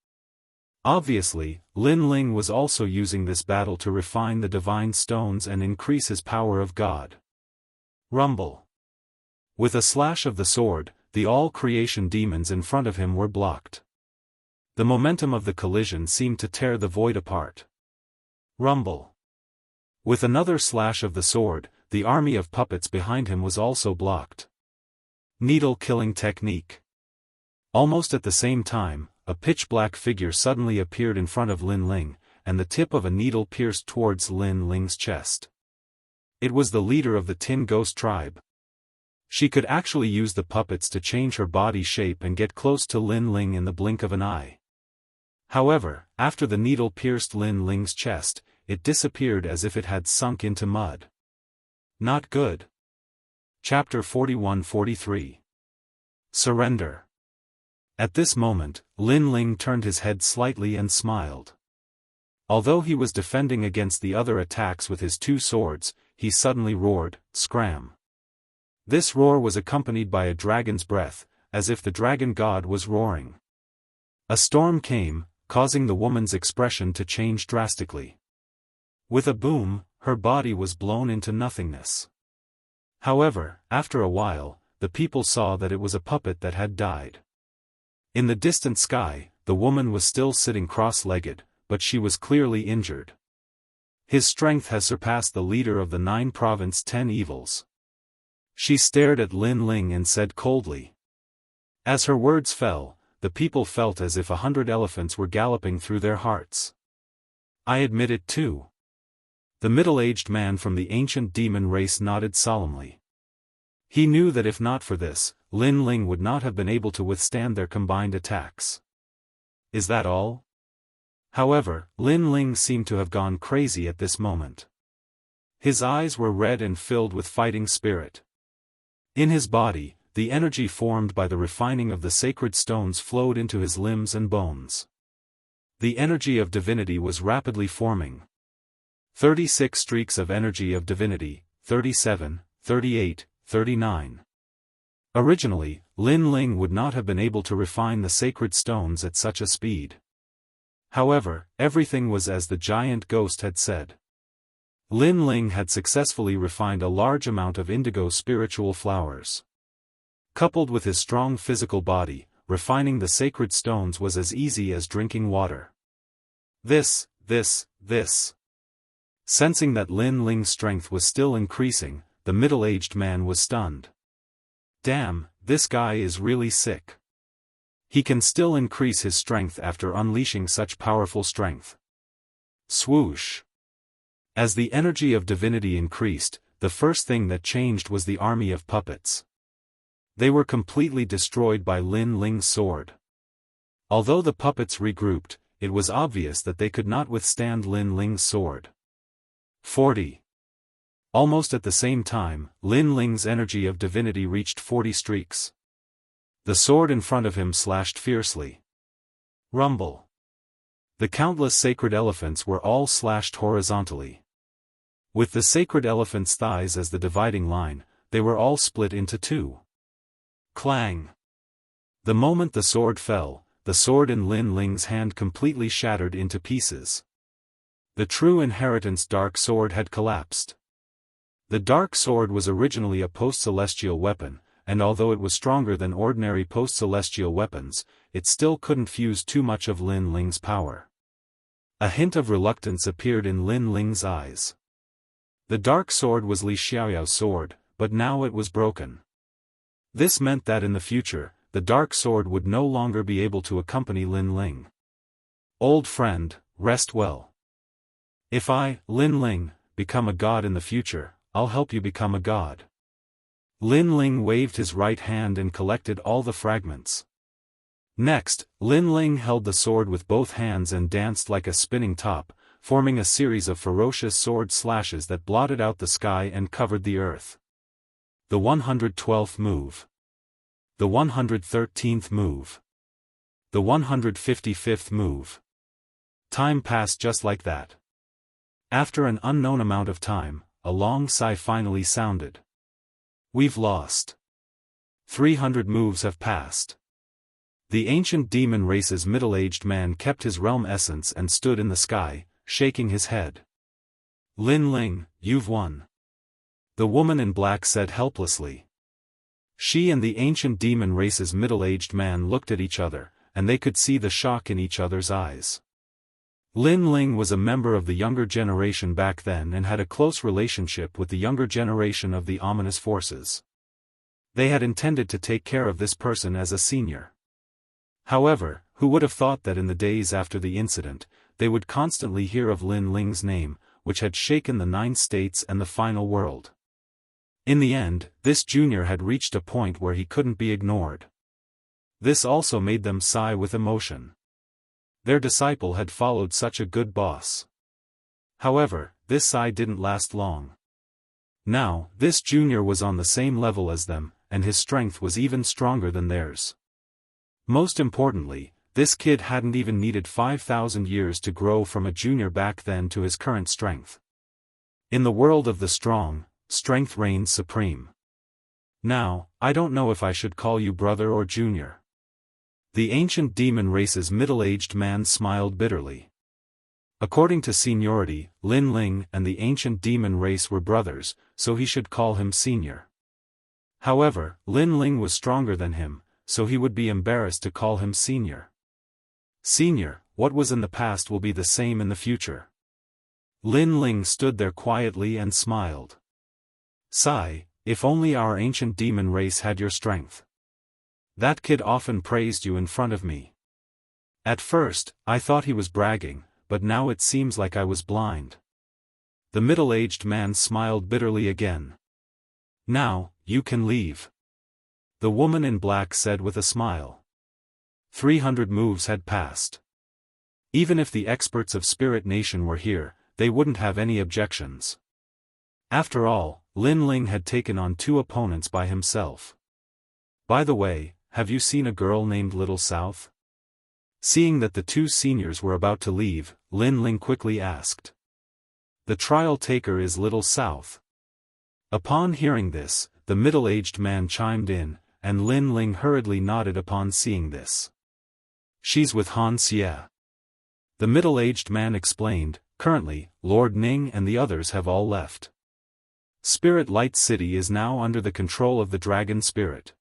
Obviously, Lin Ling was also using this battle to refine the divine stones and increase his power of God. Rumble. With a slash of the sword, the all-creation demons in front of him were blocked. The momentum of the collision seemed to tear the void apart. Rumble. With another slash of the sword, the army of puppets behind him was also blocked. Needle-killing technique. Almost at the same time, a pitch-black figure suddenly appeared in front of Lin Ling, and the tip of a needle pierced towards Lin Ling's chest. It was the leader of the Tin Ghost tribe. She could actually use the puppets to change her body shape and get close to Lin Ling in the blink of an eye. However, after the needle pierced Lin Ling's chest, it disappeared as if it had sunk into mud. Not good. Chapter 41-43. Surrender. At this moment, Lin Ling turned his head slightly and smiled. Although he was defending against the other attacks with his two swords, he suddenly roared, "Scram!" This roar was accompanied by a dragon's breath, as if the dragon god was roaring. A storm came, causing the woman's expression to change drastically. With a boom, her body was blown into nothingness. However, after a while, the people saw that it was a puppet that had died. In the distant sky, the woman was still sitting cross-legged, but she was clearly injured. His strength has surpassed the leader of the 9-province 10 evils. She stared at Lin Ling and said coldly. As her words fell, the people felt as if 100 elephants were galloping through their hearts. I admit it too. The middle-aged man from the ancient demon race nodded solemnly. He knew that if not for this, Lin Ling would not have been able to withstand their combined attacks. Is that all? However, Lin Ling seemed to have gone crazy at this moment. His eyes were red and filled with fighting spirit. In his body, the energy formed by the refining of the sacred stones flowed into his limbs and bones. The energy of divinity was rapidly forming. 36 streaks of energy of divinity, 37, 38, 39. Originally, Lin Ling would not have been able to refine the sacred stones at such a speed. However, everything was as the giant ghost had said. Lin Ling had successfully refined a large amount of indigo spiritual flowers. Coupled with his strong physical body, refining the sacred stones was as easy as drinking water. This. Sensing that Lin Ling's strength was still increasing, the middle-aged man was stunned. Damn, this guy is really sick. He can still increase his strength after unleashing such powerful strength. Swoosh. As the energy of divinity increased, the first thing that changed was the army of puppets. They were completely destroyed by Lin Ling's sword. Although the puppets regrouped, it was obvious that they could not withstand Lin Ling's sword. 40. Almost at the same time, Lin Ling's energy of divinity reached 40 streaks. The sword in front of him slashed fiercely. Rumble. The countless sacred elephants were all slashed horizontally. With the sacred elephant's thighs as the dividing line, they were all split into two. Clang. The moment the sword fell, the sword in Lin Ling's hand completely shattered into pieces. The true inheritance dark sword had collapsed. The dark sword was originally a post-celestial weapon, and although it was stronger than ordinary post-celestial weapons, it still couldn't fuse too much of Lin Ling's power. A hint of reluctance appeared in Lin Ling's eyes. The dark sword was Li Xiaoyao's sword, but now it was broken. This meant that in the future, the dark sword would no longer be able to accompany Lin Ling. Old friend, rest well. If I, Lin Ling, become a god in the future, I'll help you become a god. Lin Ling waved his right hand and collected all the fragments. Next, Lin Ling held the sword with both hands and danced like a spinning top, forming a series of ferocious sword slashes that blotted out the sky and covered the earth. The 112th move. The 113th move. The 155th move. Time passed just like that. After an unknown amount of time, a long sigh finally sounded. We've lost. 300 moves have passed. The ancient demon race's middle-aged man kept his realm essence and stood in the sky, shaking his head. Lin Ling, you've won. The woman in black said helplessly. She and the ancient demon race's middle-aged man looked at each other, and they could see the shock in each other's eyes. Lin Ling was a member of the younger generation back then and had a close relationship with the younger generation of the ominous forces. They had intended to take care of this person as a senior. However, who would have thought that in the days after the incident, they would constantly hear of Lin Ling's name, which had shaken the 9 states and the final world. In the end, this junior had reached a point where he couldn't be ignored. This also made them sigh with emotion. Their disciple had followed such a good boss. However, this sigh didn't last long. Now, this junior was on the same level as them, and his strength was even stronger than theirs. Most importantly, this kid hadn't even needed 5,000 years to grow from a junior back then to his current strength. In the world of the strong, strength reigns supreme. Now, I don't know if I should call you brother or junior. The ancient demon race's middle-aged man smiled bitterly. According to seniority, Lin Ling and the ancient demon race were brothers, so he should call him senior. However, Lin Ling was stronger than him, so he would be embarrassed to call him senior. Senior, what was in the past will be the same in the future. Lin Ling stood there quietly and smiled. Sigh, if only our ancient demon race had your strength. That kid often praised you in front of me. At first, I thought he was bragging, but now it seems like I was blind. The middle-aged man smiled bitterly again. Now, you can leave. The woman in black said with a smile. 300 moves had passed. Even if the experts of Spirit Nation were here, they wouldn't have any objections. After all, Lin Ling had taken on 2 opponents by himself. By the way, have you seen a girl named Little South? Seeing that the 2 seniors were about to leave, Lin Ling quickly asked. The trial taker is Little South. Upon hearing this, the middle-aged man chimed in, and Lin Ling hurriedly nodded upon seeing this. She's with Han Xie. The middle-aged man explained, currently, Lord Ning and the others have all left. Spirit Light City is now under the control of the Dragon Spirit.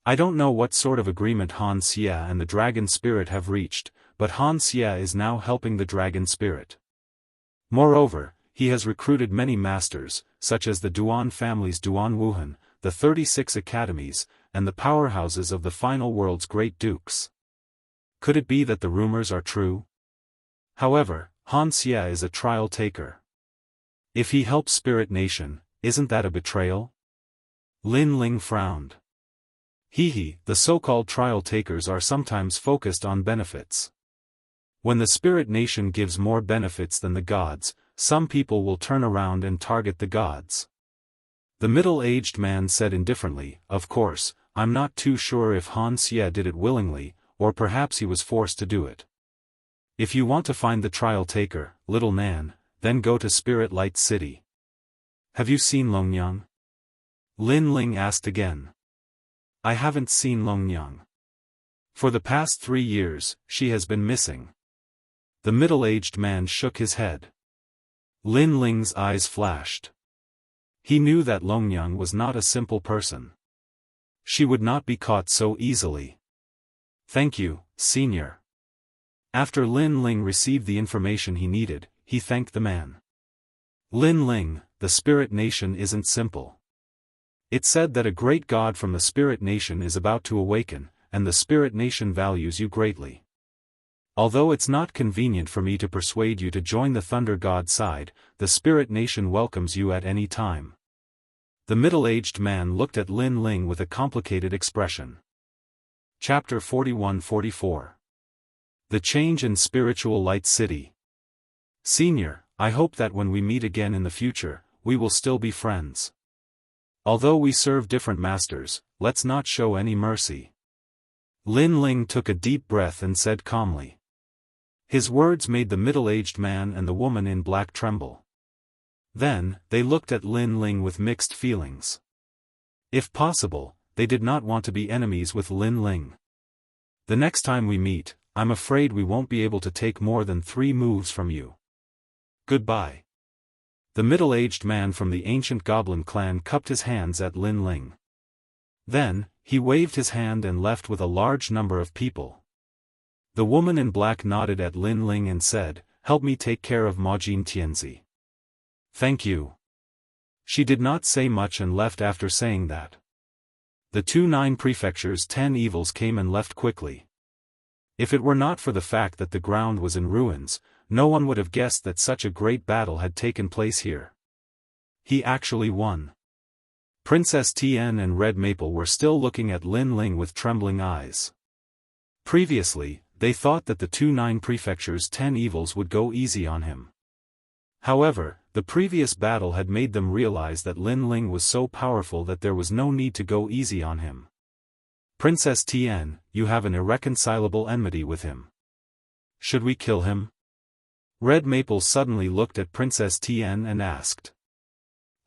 I don't know what sort of agreement Han Xie and the Dragon Spirit have reached, but Han Xie is now helping the Dragon Spirit. Moreover, he has recruited many masters, such as the Duan family's Duan Wuhan, the 36 academies, and the powerhouses of the final world's great dukes. Could it be that the rumors are true? However, Han Xie is a trial taker. If he helps Spirit Nation, isn't that a betrayal? Lin Ling frowned. The so-called trial takers are sometimes focused on benefits. When the Spirit Nation gives more benefits than the gods, some people will turn around and target the gods. The middle-aged man said indifferently, of course, I'm not too sure if Han Xie did it willingly, or perhaps he was forced to do it. If you want to find the trial taker, little Nan, then go to Spirit Light City. Have you seen Longyang? Lin Ling asked again. I haven't seen Longyang. For the past 3 years, she has been missing. The middle-aged man shook his head. Lin Ling's eyes flashed. He knew that Longyang was not a simple person. She would not be caught so easily. Thank you, senior. After Lin Ling received the information he needed, he thanked the man. Lin Ling, the Spirit Nation isn't simple. It's said that a great god from the Spirit Nation is about to awaken, and the Spirit Nation values you greatly. Although it's not convenient for me to persuade you to join the Thunder God side, the Spirit Nation welcomes you at any time. The middle-aged man looked at Lin Ling with a complicated expression. Chapter 41-44. The Change in Spiritual Light City. Senior, I hope that when we meet again in the future, we will still be friends. Although we serve different masters, let's not show any mercy. Lin Ling took a deep breath and said calmly. His words made the middle-aged man and the woman in black tremble. Then, they looked at Lin Ling with mixed feelings. If possible, they did not want to be enemies with Lin Ling. The next time we meet, I'm afraid we won't be able to take more than 3 moves from you. Goodbye. The middle-aged man from the ancient goblin clan cupped his hands at Lin Ling. Then, he waved his hand and left with a large number of people. The woman in black nodded at Lin Ling and said, "Help me take care of Majin Tianzi." "Thank you." She did not say much and left after saying that. The 2 9 prefectures' 10 evils came and left quickly. If it were not for the fact that the ground was in ruins, no one would have guessed that such a great battle had taken place here. He actually won. Princess Tian and Red Maple were still looking at Lin Ling with trembling eyes. Previously, they thought that the 2 9 prefectures' 10 evils would go easy on him. However, the previous battle had made them realize that Lin Ling was so powerful that there was no need to go easy on him. Princess Tian, you have an irreconcilable enmity with him. Should we kill him? Red Maple suddenly looked at Princess Tian and asked.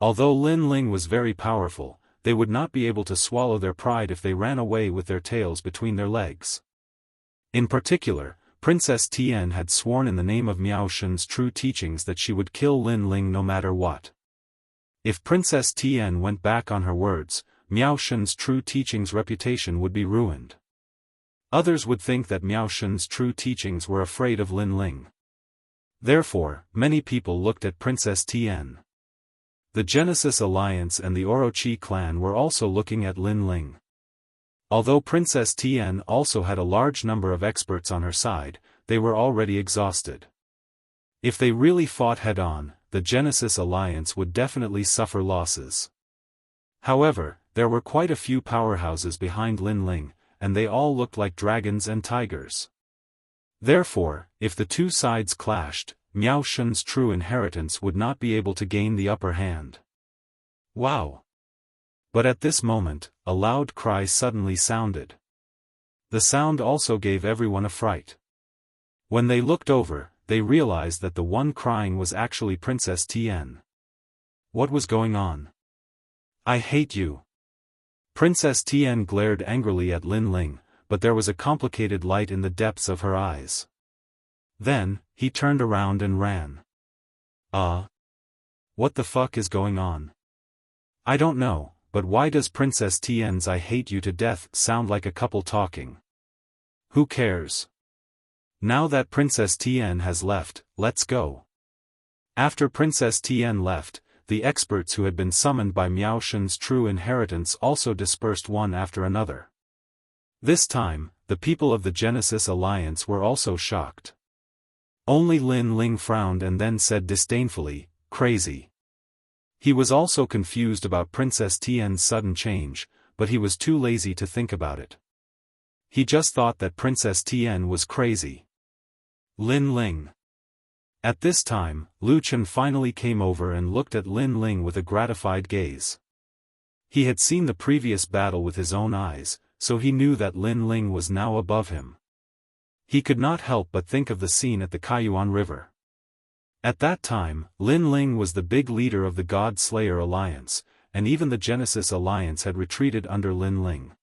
Although Lin Ling was very powerful, they would not be able to swallow their pride if they ran away with their tails between their legs. In particular, Princess Tian had sworn in the name of Miao Shen's true teachings that she would kill Lin Ling no matter what. If Princess Tian went back on her words, Miao Shen's true teachings' reputation would be ruined. Others would think that Miao Shen's true teachings were afraid of Lin Ling. Therefore, many people looked at Princess Tian. The Genesis Alliance and the Orochi clan were also looking at Lin Ling. Although Princess Tian also had a large number of experts on her side, they were already exhausted. If they really fought head-on, the Genesis Alliance would definitely suffer losses. However, there were quite a few powerhouses behind Lin Ling, and they all looked like dragons and tigers. Therefore, if the two sides clashed, Miao Shun's true inheritance would not be able to gain the upper hand. Wow! But at this moment, a loud cry suddenly sounded. The sound also gave everyone a fright. When they looked over, they realized that the one crying was actually Princess Tian. What was going on? I hate you! Princess Tian glared angrily at Lin Ling, but there was a complicated light in the depths of her eyes. Then, he turned around and ran. What the fuck is going on? I don't know, but why does Princess Tian's "I hate you to death" sound like a couple talking? Who cares? Now that Princess Tian has left, let's go. After Princess Tian left, the experts who had been summoned by Miao Shun's true inheritance also dispersed one after another. This time, the people of the Genesis Alliance were also shocked. Only Lin Ling frowned and then said disdainfully, "Crazy." He was also confused about Princess Tian's sudden change, but he was too lazy to think about it. He just thought that Princess Tian was crazy. Lin Ling. At this time, Lu Chen finally came over and looked at Lin Ling with a gratified gaze. He had seen the previous battle with his own eyes, so he knew that Lin Ling was now above him. He could not help but think of the scene at the Kaiyuan River. At that time, Lin Ling was the big leader of the God Slayer Alliance, and even the Genesis Alliance had retreated under Lin Ling.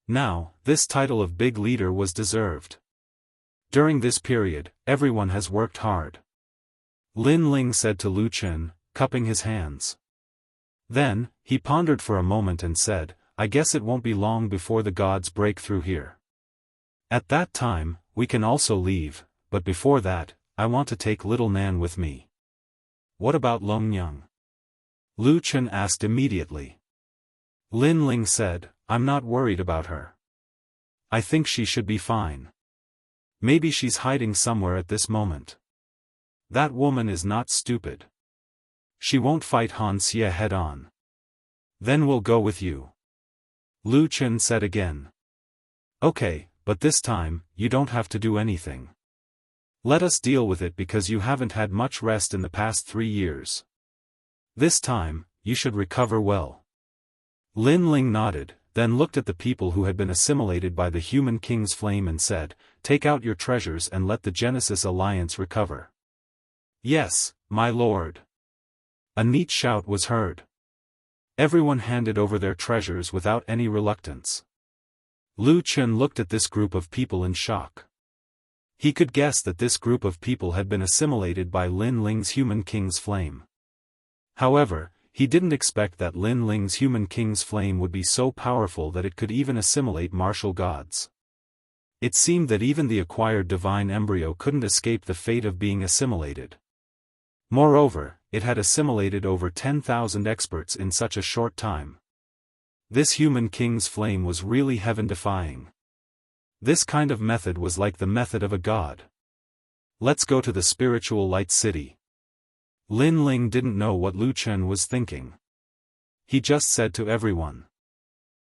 Now, this title of big leader was deserved. During this period, everyone has worked hard. Lin Ling said to Lu Chen, cupping his hands. Then, he pondered for a moment and said, "I guess it won't be long before the gods break through here. At that time, we can also leave, but before that, I want to take little Nan with me." "What about Longnyang?" Lu Chen asked immediately. Lin Ling said, "I'm not worried about her. I think she should be fine. Maybe she's hiding somewhere at this moment. That woman is not stupid. She won't fight Han Xie head-on. Then we'll go with you." Lu Chen said again. "Okay, but this time, you don't have to do anything. Let us deal with it because you haven't had much rest in the past 3 years. This time, you should recover well." Lin Ling nodded, then looked at the people who had been assimilated by the human king's flame and said, "Take out your treasures and let the Genesis Alliance recover." "Yes, my lord." A neat shout was heard. Everyone handed over their treasures without any reluctance. Lu Chen looked at this group of people in shock. He could guess that this group of people had been assimilated by Lin Ling's human king's flame. However, he didn't expect that Lin Ling's human king's flame would be so powerful that it could even assimilate martial gods. It seemed that even the acquired divine embryo couldn't escape the fate of being assimilated. Moreover, it had assimilated over 10,000 experts in such a short time. This human king's flame was really heaven-defying. This kind of method was like the method of a god. "Let's go to the spiritual light city." Lin Ling didn't know what Lu Chen was thinking. He just said to everyone.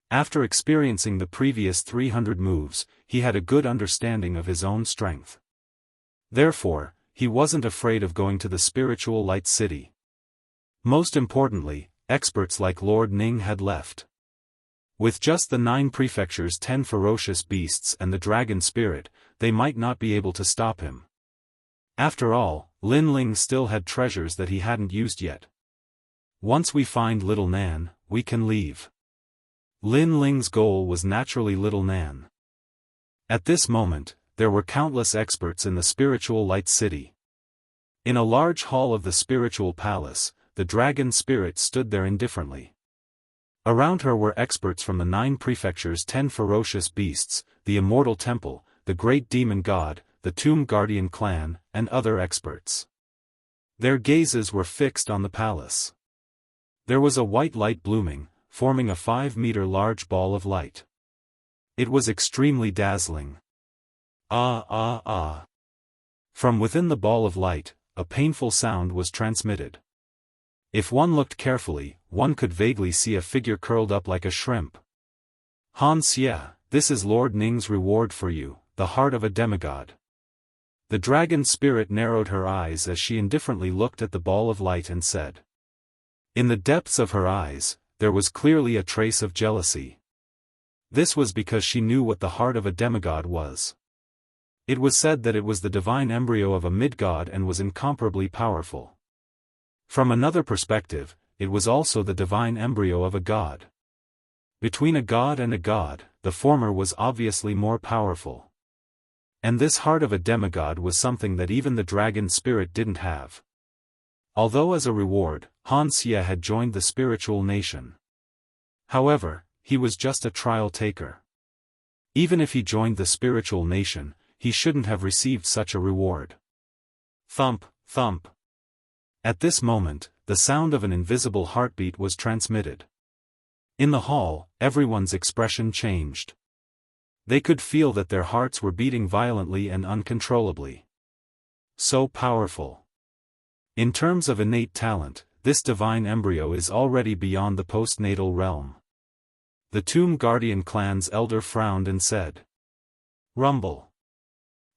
After experiencing the previous 300 moves, he had a good understanding of his own strength. Therefore, he wasn't afraid of going to the spiritual light city. Most importantly, experts like Lord Ning had left. With just the 9 prefectures, 10 ferocious beasts and the dragon spirit, they might not be able to stop him. After all, Lin Ling still had treasures that he hadn't used yet. Once we find little Nan, we can leave. Lin Ling's goal was naturally little Nan. At this moment, there were countless experts in the spiritual light city. In a large hall of the spiritual palace, the dragon spirit stood there indifferently. Around her were experts from the 9 prefectures, 10 ferocious beasts, the Immortal Temple, the Great Demon God, the Tomb Guardian clan, and other experts. Their gazes were fixed on the palace. There was a white light blooming, forming a 5-meter large ball of light. It was extremely dazzling. Ah. From within the ball of light, a painful sound was transmitted. If one looked carefully, one could vaguely see a figure curled up like a shrimp. "Han Xie, this is Lord Ning's reward for you, the heart of a demigod." The dragon spirit narrowed her eyes as she indifferently looked at the ball of light and said. In the depths of her eyes, there was clearly a trace of jealousy. This was because she knew what the heart of a demigod was. It was said that it was the divine embryo of a mid-god and was incomparably powerful. From another perspective, it was also the divine embryo of a god. Between a god and a god, the former was obviously more powerful. And this heart of a demigod was something that even the dragon spirit didn't have. Although as a reward, Xianxia had joined the spiritual nation. However, he was just a trial taker. Even if he joined the spiritual nation, he shouldn't have received such a reward. Thump, thump. At this moment, the sound of an invisible heartbeat was transmitted. In the hall, everyone's expression changed. They could feel that their hearts were beating violently and uncontrollably. So powerful. In terms of innate talent, this divine embryo is already beyond the postnatal realm. The Tomb Guardian clan's elder frowned and said. Rumble.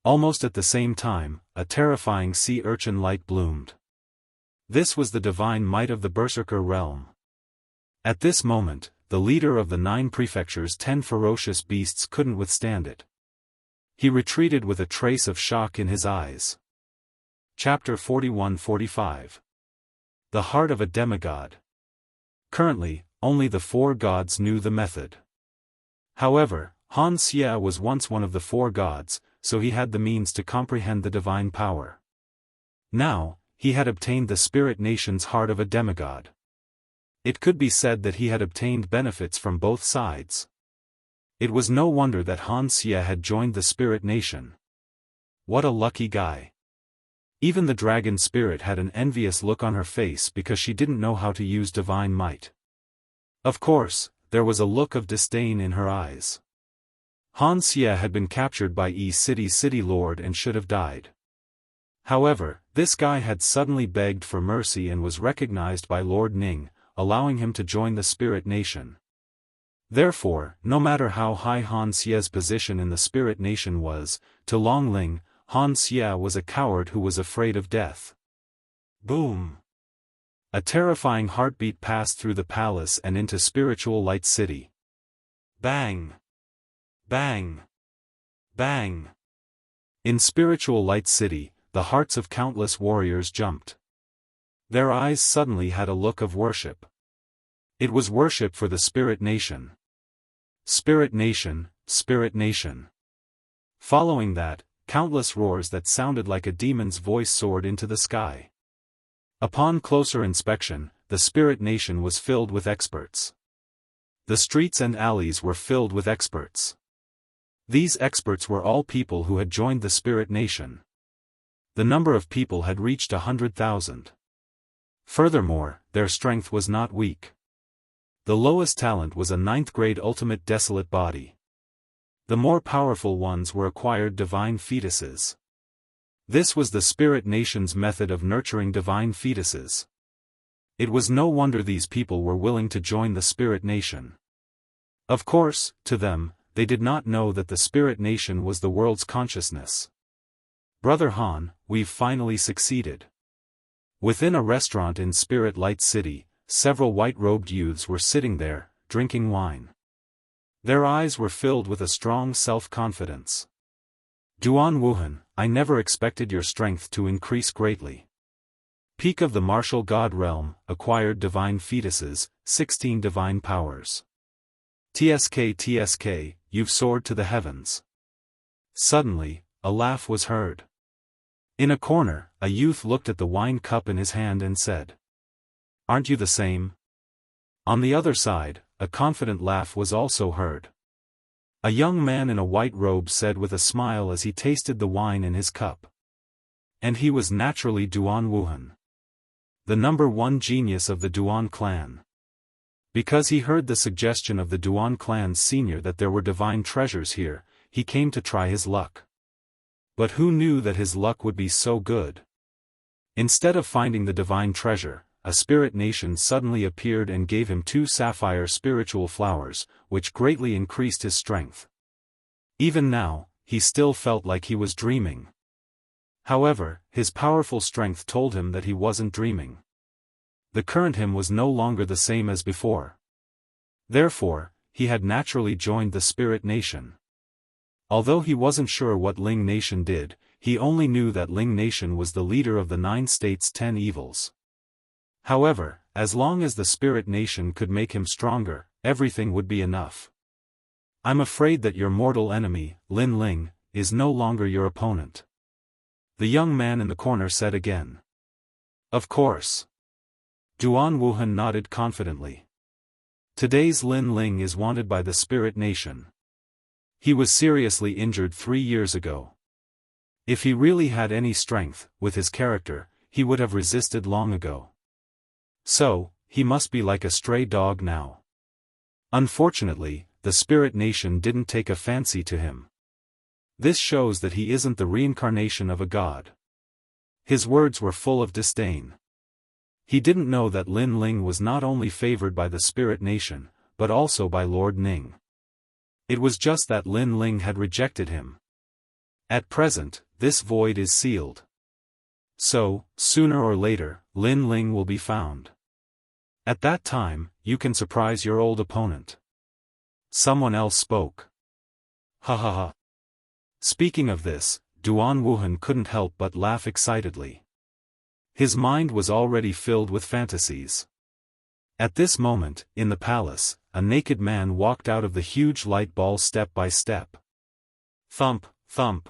Almost at the same time, a terrifying sea urchin light bloomed. This was the divine might of the Berserker realm. At this moment, the leader of the 9 prefectures' 10 ferocious beasts couldn't withstand it. He retreated with a trace of shock in his eyes. Chapter 41-45. The Heart of a Demigod. Currently, only the 4 gods knew the method. However, Xianxia was once one of the 4 gods, so he had the means to comprehend the divine power. Now, he had obtained the spirit nation's heart of a demigod. It could be said that he had obtained benefits from both sides. It was no wonder that Xianxia had joined the spirit nation. What a lucky guy. Even the dragon spirit had an envious look on her face because she didn't know how to use divine might. Of course, there was a look of disdain in her eyes. Xianxia had been captured by City's city lord and should have died. However, this guy had suddenly begged for mercy and was recognized by Lord Ning, allowing him to join the spirit nation. Therefore, no matter how high Xianxia's position in the spirit nation was, to Longling, Xianxia was a coward who was afraid of death. Boom! A terrifying heartbeat passed through the palace and into Spiritual Light City. Bang! Bang! Bang! In Spiritual Light City, the hearts of countless warriors jumped. Their eyes suddenly had a look of worship. It was worship for the Spirit Nation. Spirit Nation, Spirit Nation. Following that, countless roars that sounded like a demon's voice soared into the sky. Upon closer inspection, the Spirit Nation was filled with experts. The streets and alleys were filled with experts. These experts were all people who had joined the Spirit Nation. The number of people had reached 100,000. Furthermore, their strength was not weak. The lowest talent was a 9th-grade ultimate desolate body. The more powerful ones were acquired divine fetuses. This was the Spirit Nation's method of nurturing divine fetuses. It was no wonder these people were willing to join the Spirit Nation. Of course, to them, they did not know that the Spirit Nation was the world's consciousness. Brother Han, we've finally succeeded. Within a restaurant in Spirit Light City, several white-robed youths were sitting there, drinking wine. Their eyes were filled with a strong self-confidence. Duan Wuhan, I never expected your strength to increase greatly. Peak of the martial god realm, acquired divine fetuses, 16 divine powers. TSK, you've soared to the heavens. Suddenly, a laugh was heard. In a corner, a youth looked at the wine cup in his hand and said, Aren't you the same? On the other side, a confident laugh was also heard. A young man in a white robe said with a smile as he tasted the wine in his cup. And he was naturally Duan Wuhan. The number 1 genius of the Duan clan. Because he heard the suggestion of the Duan clan's senior that there were divine treasures here, he came to try his luck. But who knew that his luck would be so good? Instead of finding the divine treasure, a spirit nation suddenly appeared and gave him 2 sapphire spiritual flowers, which greatly increased his strength. Even now, he still felt like he was dreaming. However, his powerful strength told him that he wasn't dreaming. The current him was no longer the same as before. Therefore, he had naturally joined the Spirit Nation. Although he wasn't sure what Ling Nation did, he only knew that Ling Nation was the leader of the 9 states' 10 evils. However, as long as the Spirit Nation could make him stronger, everything would be enough. I'm afraid that your mortal enemy, Lin Ling, is no longer your opponent. The young man in the corner said again. Of course. Duan Wuhan nodded confidently. Today's Lin Ling is wanted by the Spirit Nation. He was seriously injured 3 years ago. If he really had any strength, with his character, he would have resisted long ago. So, he must be like a stray dog now. Unfortunately, the Spirit Nation didn't take a fancy to him. This shows that he isn't the reincarnation of a god. His words were full of disdain. He didn't know that Lin Ling was not only favored by the Spirit Nation, but also by Lord Ning. It was just that Lin Ling had rejected him. At present, this void is sealed. So, sooner or later, Lin Ling will be found. At that time, you can surprise your old opponent. Someone else spoke. Ha ha ha. Speaking of this, Duan Wuhan couldn't help but laugh excitedly. His mind was already filled with fantasies. At this moment, in the palace, a naked man walked out of the huge light ball step by step. Thump, thump.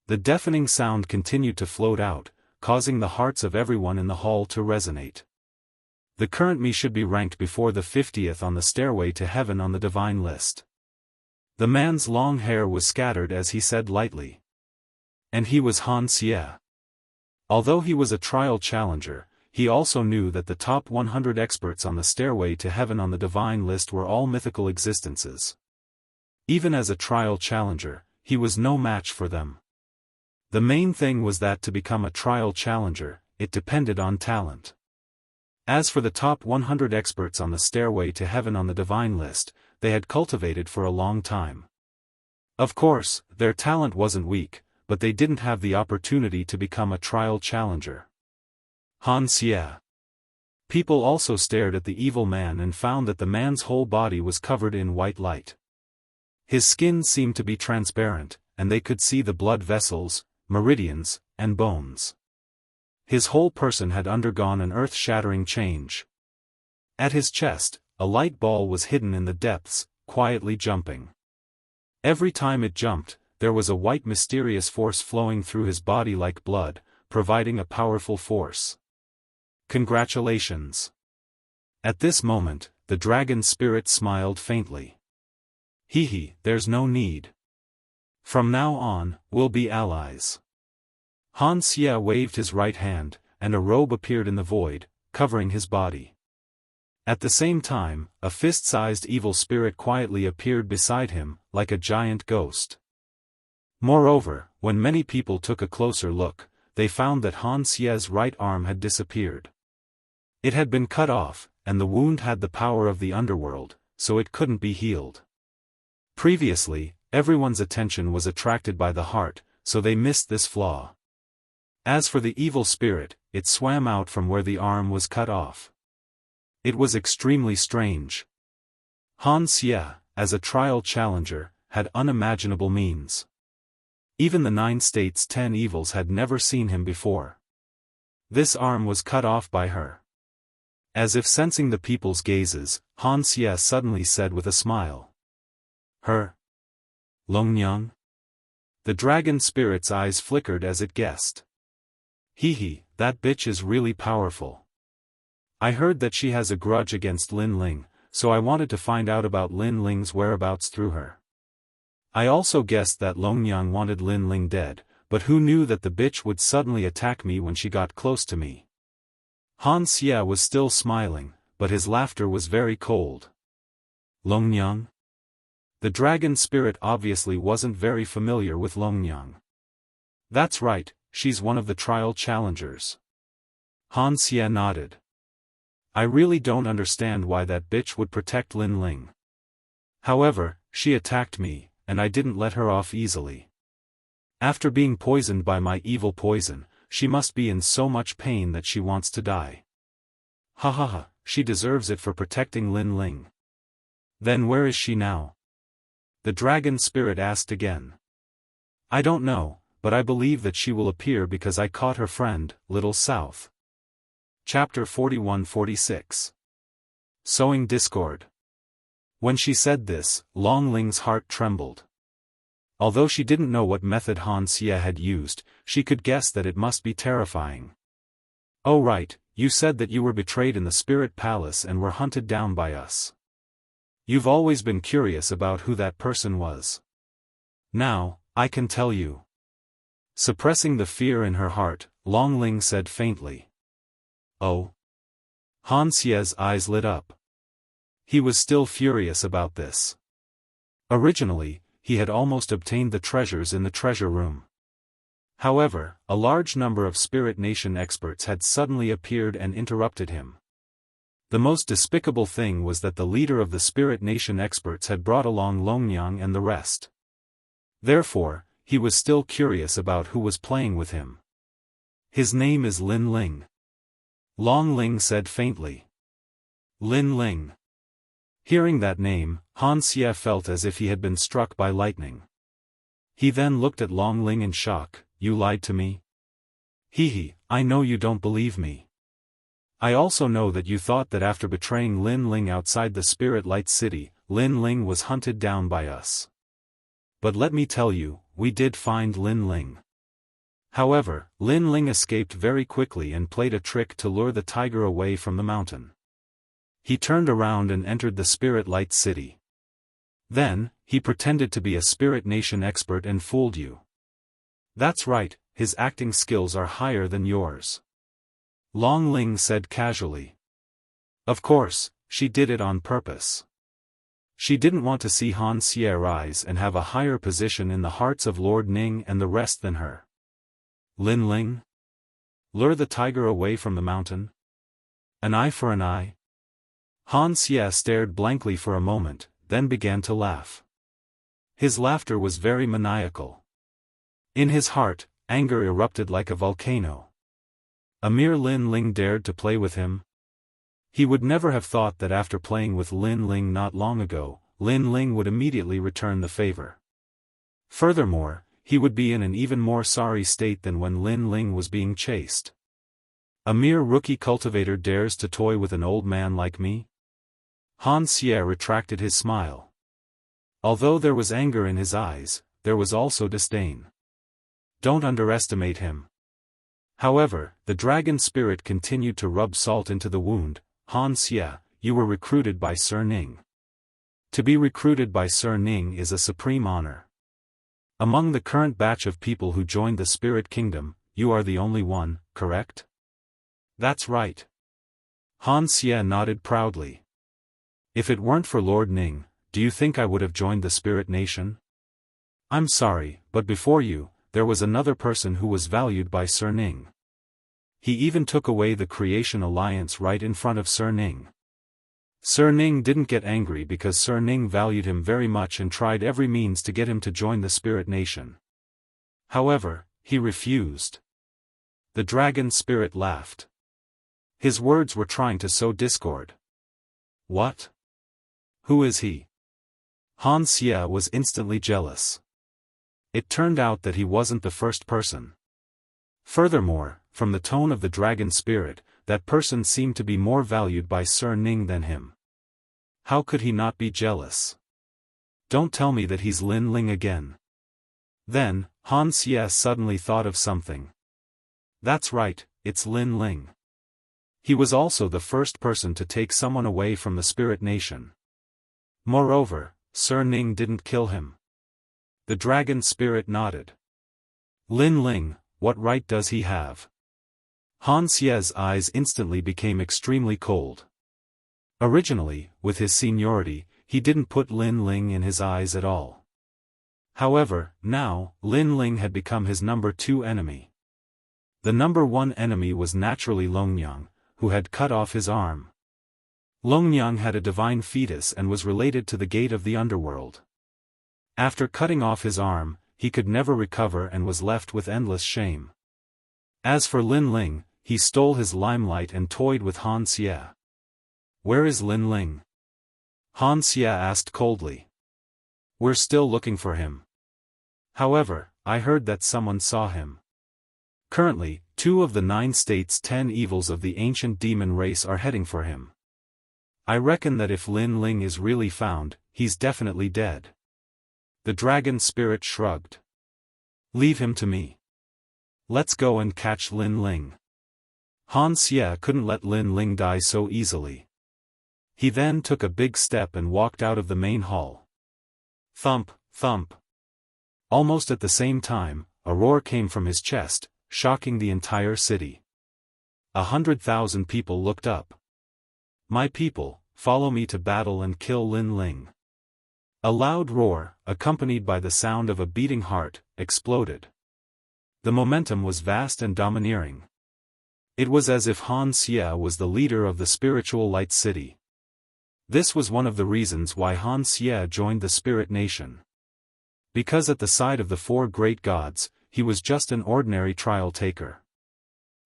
The deafening sound continued to float out, causing the hearts of everyone in the hall to resonate. The current me should be ranked before the 50th on the stairway to heaven on the divine list. The man's long hair was scattered as he said lightly. And he was Han Xie. Although he was a trial challenger, he also knew that the top 100 experts on the stairway to heaven on the divine list were all mythical existences. Even as a trial challenger, he was no match for them. The main thing was that to become a trial challenger, it depended on talent. As for the top 100 experts on the stairway to heaven on the divine list, they had cultivated for a long time. Of course, their talent wasn't weak, but they didn't have the opportunity to become a trial challenger. Han Xie. People also stared at the evil man and found that the man's whole body was covered in white light. His skin seemed to be transparent, and they could see the blood vessels, meridians, and bones. His whole person had undergone an earth-shattering change. At his chest, a light ball was hidden in the depths, quietly jumping. Every time it jumped, there was a white mysterious force flowing through his body like blood, providing a powerful force. Congratulations. At this moment, the dragon spirit smiled faintly. Hee, there's no need. From now on, we'll be allies. Han Xie waved his right hand, and a robe appeared in the void, covering his body. At the same time, a fist-sized evil spirit quietly appeared beside him, like a giant ghost. Moreover, when many people took a closer look, they found that Han Xie's right arm had disappeared. It had been cut off, and the wound had the power of the underworld, so it couldn't be healed. Previously, everyone's attention was attracted by the heart, so they missed this flaw. As for the evil spirit, it swam out from where the arm was cut off. It was extremely strange. Han Xie, as a trial challenger, had unimaginable means. Even the 9 states' 10 evils had never seen him before. This arm was cut off by her. As if sensing the people's gazes, Han Xie suddenly said with a smile. Her? Longnyang? The dragon spirit's eyes flickered as it guessed. Hee, that bitch is really powerful. I heard that she has a grudge against Lin Ling, so I wanted to find out about Lin Ling's whereabouts through her. I also guessed that Longnyang wanted Lin Ling dead, but who knew that the bitch would suddenly attack me when she got close to me. Han Xie was still smiling, but his laughter was very cold. Longnyang? The dragon spirit obviously wasn't very familiar with Longnyang. That's right, she's one of the trial challengers. Han Xie nodded. I really don't understand why that bitch would protect Lin Ling. However, she attacked me, and I didn't let her off easily. After being poisoned by my evil poison, she must be in so much pain that she wants to die. Ha ha ha, she deserves it for protecting Lin Ling. Then where is she now? The dragon spirit asked again. I don't know, but I believe that she will appear because I caught her friend, Little South. Chapter 41-46. Sowing Discord. When she said this, Long Ling's heart trembled. Although she didn't know what method Han Xie had used, she could guess that it must be terrifying. Oh right, you said that you were betrayed in the spirit palace and were hunted down by us. You've always been curious about who that person was. Now, I can tell you. Suppressing the fear in her heart, Long Ling said faintly. Oh? Han Xie's eyes lit up. He was still furious about this. Originally, he had almost obtained the treasures in the treasure room. However, a large number of Spirit Nation experts had suddenly appeared and interrupted him. The most despicable thing was that the leader of the Spirit Nation experts had brought along Longnyang and the rest. Therefore, he was still curious about who was playing with him. His name is Lin Ling. Long Ling said faintly. Lin Ling. Hearing that name, Han Xie felt as if he had been struck by lightning. He then looked at Long Ling in shock. You lied to me? Hee, I know you don't believe me. I also know that you thought that after betraying Lin Ling outside the Spirit Light City, Lin Ling was hunted down by us. But let me tell you, we did find Lin Ling. However, Lin Ling escaped very quickly and played a trick to lure the tiger away from the mountain. He turned around and entered the Spirit Light City. Then, he pretended to be a Spirit Nation expert and fooled you. That's right, his acting skills are higher than yours. Long Ling said casually. Of course, she did it on purpose. She didn't want to see Han Xie rise and have a higher position in the hearts of Lord Ning and the rest than her. Lin Ling? Lure the tiger away from the mountain? An eye for an eye? Han Xie stared blankly for a moment, then began to laugh. His laughter was very maniacal. In his heart, anger erupted like a volcano. A mere Lin Ling dared to play with him? He would never have thought that after playing with Lin Ling not long ago, Lin Ling would immediately return the favor. Furthermore, he would be in an even more sorry state than when Lin Ling was being chased. A mere rookie cultivator dares to toy with an old man like me? Han Xie retracted his smile. Although there was anger in his eyes, there was also disdain. Don't underestimate him. However, the dragon spirit continued to rub salt into the wound. Han Xie, you were recruited by Sir Ning. To be recruited by Sir Ning is a supreme honor. Among the current batch of people who joined the Spirit Kingdom, you are the only one, correct? That's right. Han Xie nodded proudly. If it weren't for Lord Ning, do you think I would have joined the Spirit Nation? I'm sorry, but before you, there was another person who was valued by Sir Ning. He even took away the Creation Alliance right in front of Sir Ning. Sir Ning didn't get angry because Sir Ning valued him very much and tried every means to get him to join the Spirit Nation. However, he refused. The dragon spirit laughed. His words were trying to sow discord. What? Who is he? Han Xie was instantly jealous. It turned out that he wasn't the first person. Furthermore, from the tone of the dragon spirit, that person seemed to be more valued by Sir Ning than him. How could he not be jealous? Don't tell me that he's Lin Ling again. Then, Han Xie suddenly thought of something. That's right, it's Lin Ling. He was also the first person to take someone away from the Spirit Nation. Moreover, Sir Ning didn't kill him. The dragon spirit nodded. Lin Ling, what right does he have? Han Xie's eyes instantly became extremely cold. Originally, with his seniority, he didn't put Lin Ling in his eyes at all. However, now, Lin Ling had become his number 2 enemy. The number 1 enemy was naturally Longnyang, who had cut off his arm. Longnyang had a divine fetus and was related to the gate of the underworld. After cutting off his arm, he could never recover and was left with endless shame. As for Lin Ling, he stole his limelight and toyed with Han Xie. "Where is Lin Ling?" Han Xie asked coldly. "We're still looking for him. However, I heard that someone saw him. Currently, 2 of the 9 states' 10 evils of the ancient demon race are heading for him. I reckon that if Lin Ling is really found, he's definitely dead." The dragon spirit shrugged. "Leave him to me. Let's go and catch Lin Ling." Han Xie couldn't let Lin Ling die so easily. He then took a big step and walked out of the main hall. Thump, thump. Almost at the same time, a roar came from his chest, shocking the entire city. 100,000 people looked up. "My people, follow me to battle and kill Lin Ling." A loud roar, accompanied by the sound of a beating heart, exploded. The momentum was vast and domineering. It was as if Han Xie was the leader of the spiritual light city. This was one of the reasons why Han Xie joined the Spirit Nation. Because at the side of the 4 great gods, he was just an ordinary trial taker.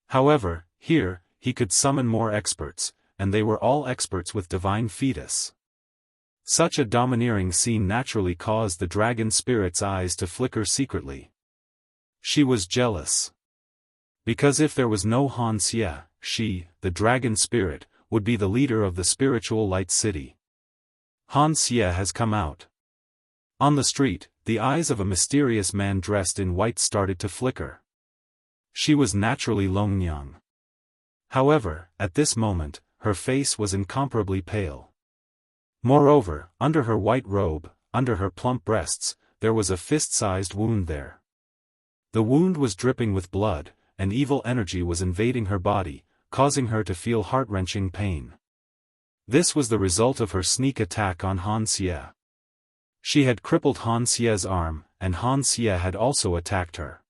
However, here, he could summon more experts, and they were all experts with divine fetus. Such a domineering scene naturally caused the dragon spirit's eyes to flicker secretly. She was jealous. Because if there was no Han Xie, she, the dragon spirit, would be the leader of the spiritual light city. Han Xie has come out. On the street, the eyes of a mysterious man dressed in white started to flicker. She was naturally Longnyang. However, at this moment, her face was incomparably pale. Moreover, under her white robe, under her plump breasts, there was a fist-sized wound there. The wound was dripping with blood, and evil energy was invading her body, causing her to feel heart-wrenching pain. This was the result of her sneak attack on Han Xie. She had crippled Han Xie's arm, and Han Xie had also attacked her.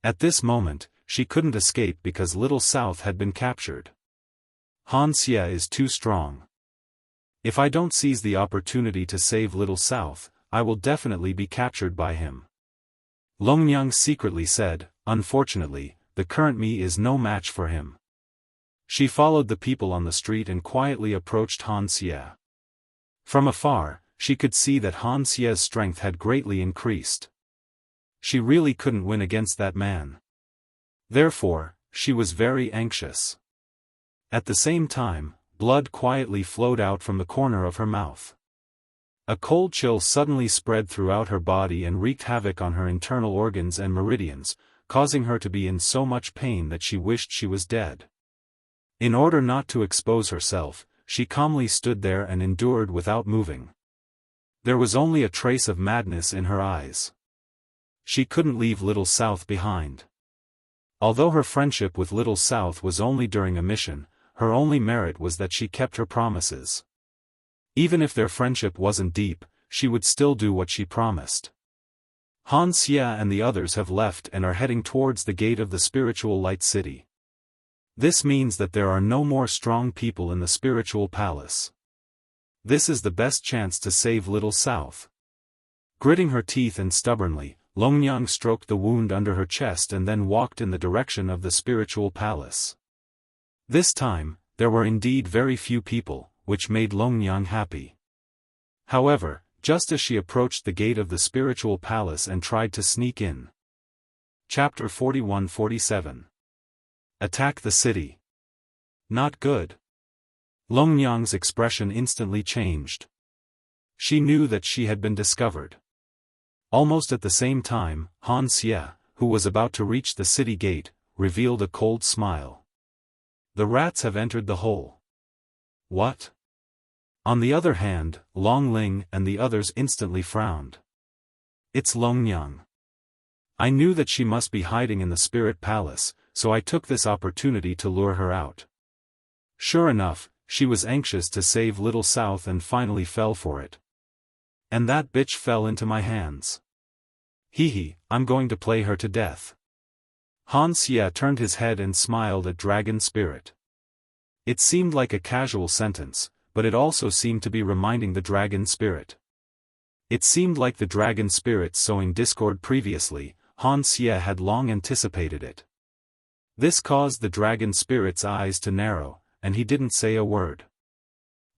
At this moment, she couldn't escape because Little South had been captured. Han Xie is too strong. If I don't seize the opportunity to save Little South, I will definitely be captured by him. Longnyang secretly said, "Unfortunately, the current me is no match for him." She followed the people on the street and quietly approached Han Xie. From afar, she could see that Han Xie's strength had greatly increased. She really couldn't win against that man. Therefore, she was very anxious. At the same time, blood quietly flowed out from the corner of her mouth. A cold chill suddenly spread throughout her body and wreaked havoc on her internal organs and meridians, causing her to be in so much pain that she wished she was dead. In order not to expose herself, she calmly stood there and endured without moving. There was only a trace of madness in her eyes. She couldn't leave Little South behind. Although her friendship with Little South was only during a mission, her only merit was that she kept her promises. Even if their friendship wasn't deep, she would still do what she promised. Han Xie and the others have left and are heading towards the gate of the spiritual light city. This means that there are no more strong people in the spiritual palace. This is the best chance to save Little South. Gritting her teeth and stubbornly, Longnyang stroked the wound under her chest and then walked in the direction of the spiritual palace. This time, there were indeed very few people, which made Longnyang happy. However, just as she approached the gate of the spiritual palace and tried to sneak in. Chapter 41-47. Attack the city. Not good. Longnyang's expression instantly changed. She knew that she had been discovered. Almost at the same time, Han Xie, who was about to reach the city gate, revealed a cold smile. "The rats have entered the hole." "What?" On the other hand, Long Ling and the others instantly frowned. "It's Longnyang. I knew that she must be hiding in the spirit palace, so I took this opportunity to lure her out." Sure enough, she was anxious to save Little South and finally fell for it. "And that bitch fell into my hands. Hee, I'm going to play her to death." Han Xie turned his head and smiled at Dragon Spirit. It seemed like a casual sentence, but it also seemed to be reminding the Dragon Spirit. It seemed like the dragon spirits sowing discord previously. Han Xie had long anticipated it. This caused the dragon spirit's eyes to narrow, and he didn't say a word.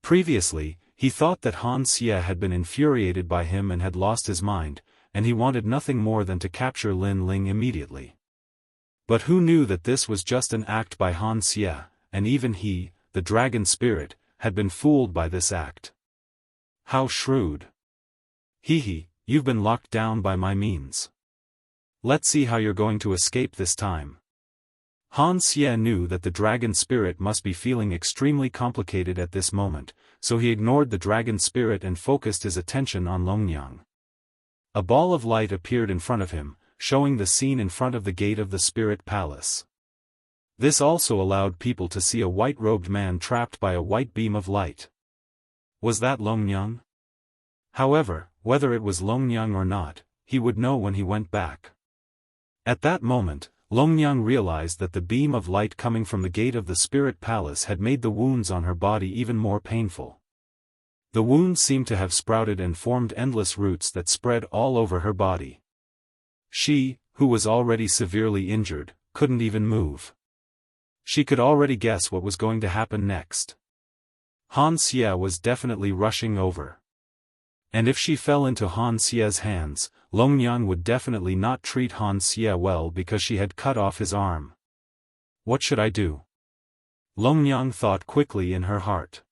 Previously, he thought that Han Xie had been infuriated by him and had lost his mind, and he wanted nothing more than to capture Lin Ling immediately. But who knew that this was just an act by Han Xie, and even he, the dragon spirit, had been fooled by this act. How shrewd. He, you've been locked down by my means. Let's see how you're going to escape this time. Han Xie knew that the dragon spirit must be feeling extremely complicated at this moment, so he ignored the dragon spirit and focused his attention on Longyang. A ball of light appeared in front of him, showing the scene in front of the gate of the spirit palace. This also allowed people to see a white-robed man trapped by a white beam of light. Was that Longyang? However, whether it was Longyang or not, he would know when he went back. At that moment, Longyang realized that the beam of light coming from the gate of the spirit palace had made the wounds on her body even more painful. The wounds seemed to have sprouted and formed endless roots that spread all over her body. She, who was already severely injured, couldn't even move. She could already guess what was going to happen next. Han Xie was definitely rushing over. And if she fell into Han Xie's hands, Longyang would definitely not treat Han Xie well because she had cut off his arm. What should I do? Longyang thought quickly in her heart.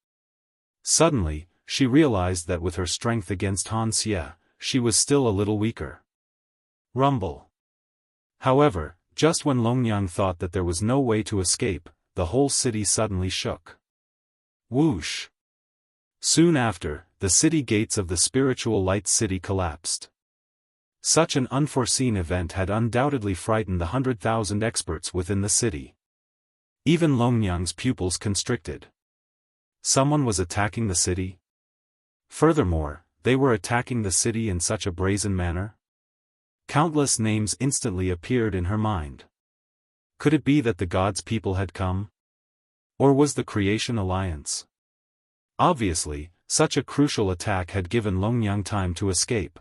Suddenly, she realized that with her strength against Han Xie, she was still a little weaker. Rumble. However, just when Longyang thought that there was no way to escape, the whole city suddenly shook. Whoosh! Soon after, the city gates of the spiritual light city collapsed. Such an unforeseen event had undoubtedly frightened the 100,000 experts within the city. Even Longyang's pupils constricted. Someone was attacking the city? Furthermore, they were attacking the city in such a brazen manner? Countless names instantly appeared in her mind. Could it be that the gods' people had come? Or was the Creation Alliance? Obviously, such a crucial attack had given Longyang time to escape.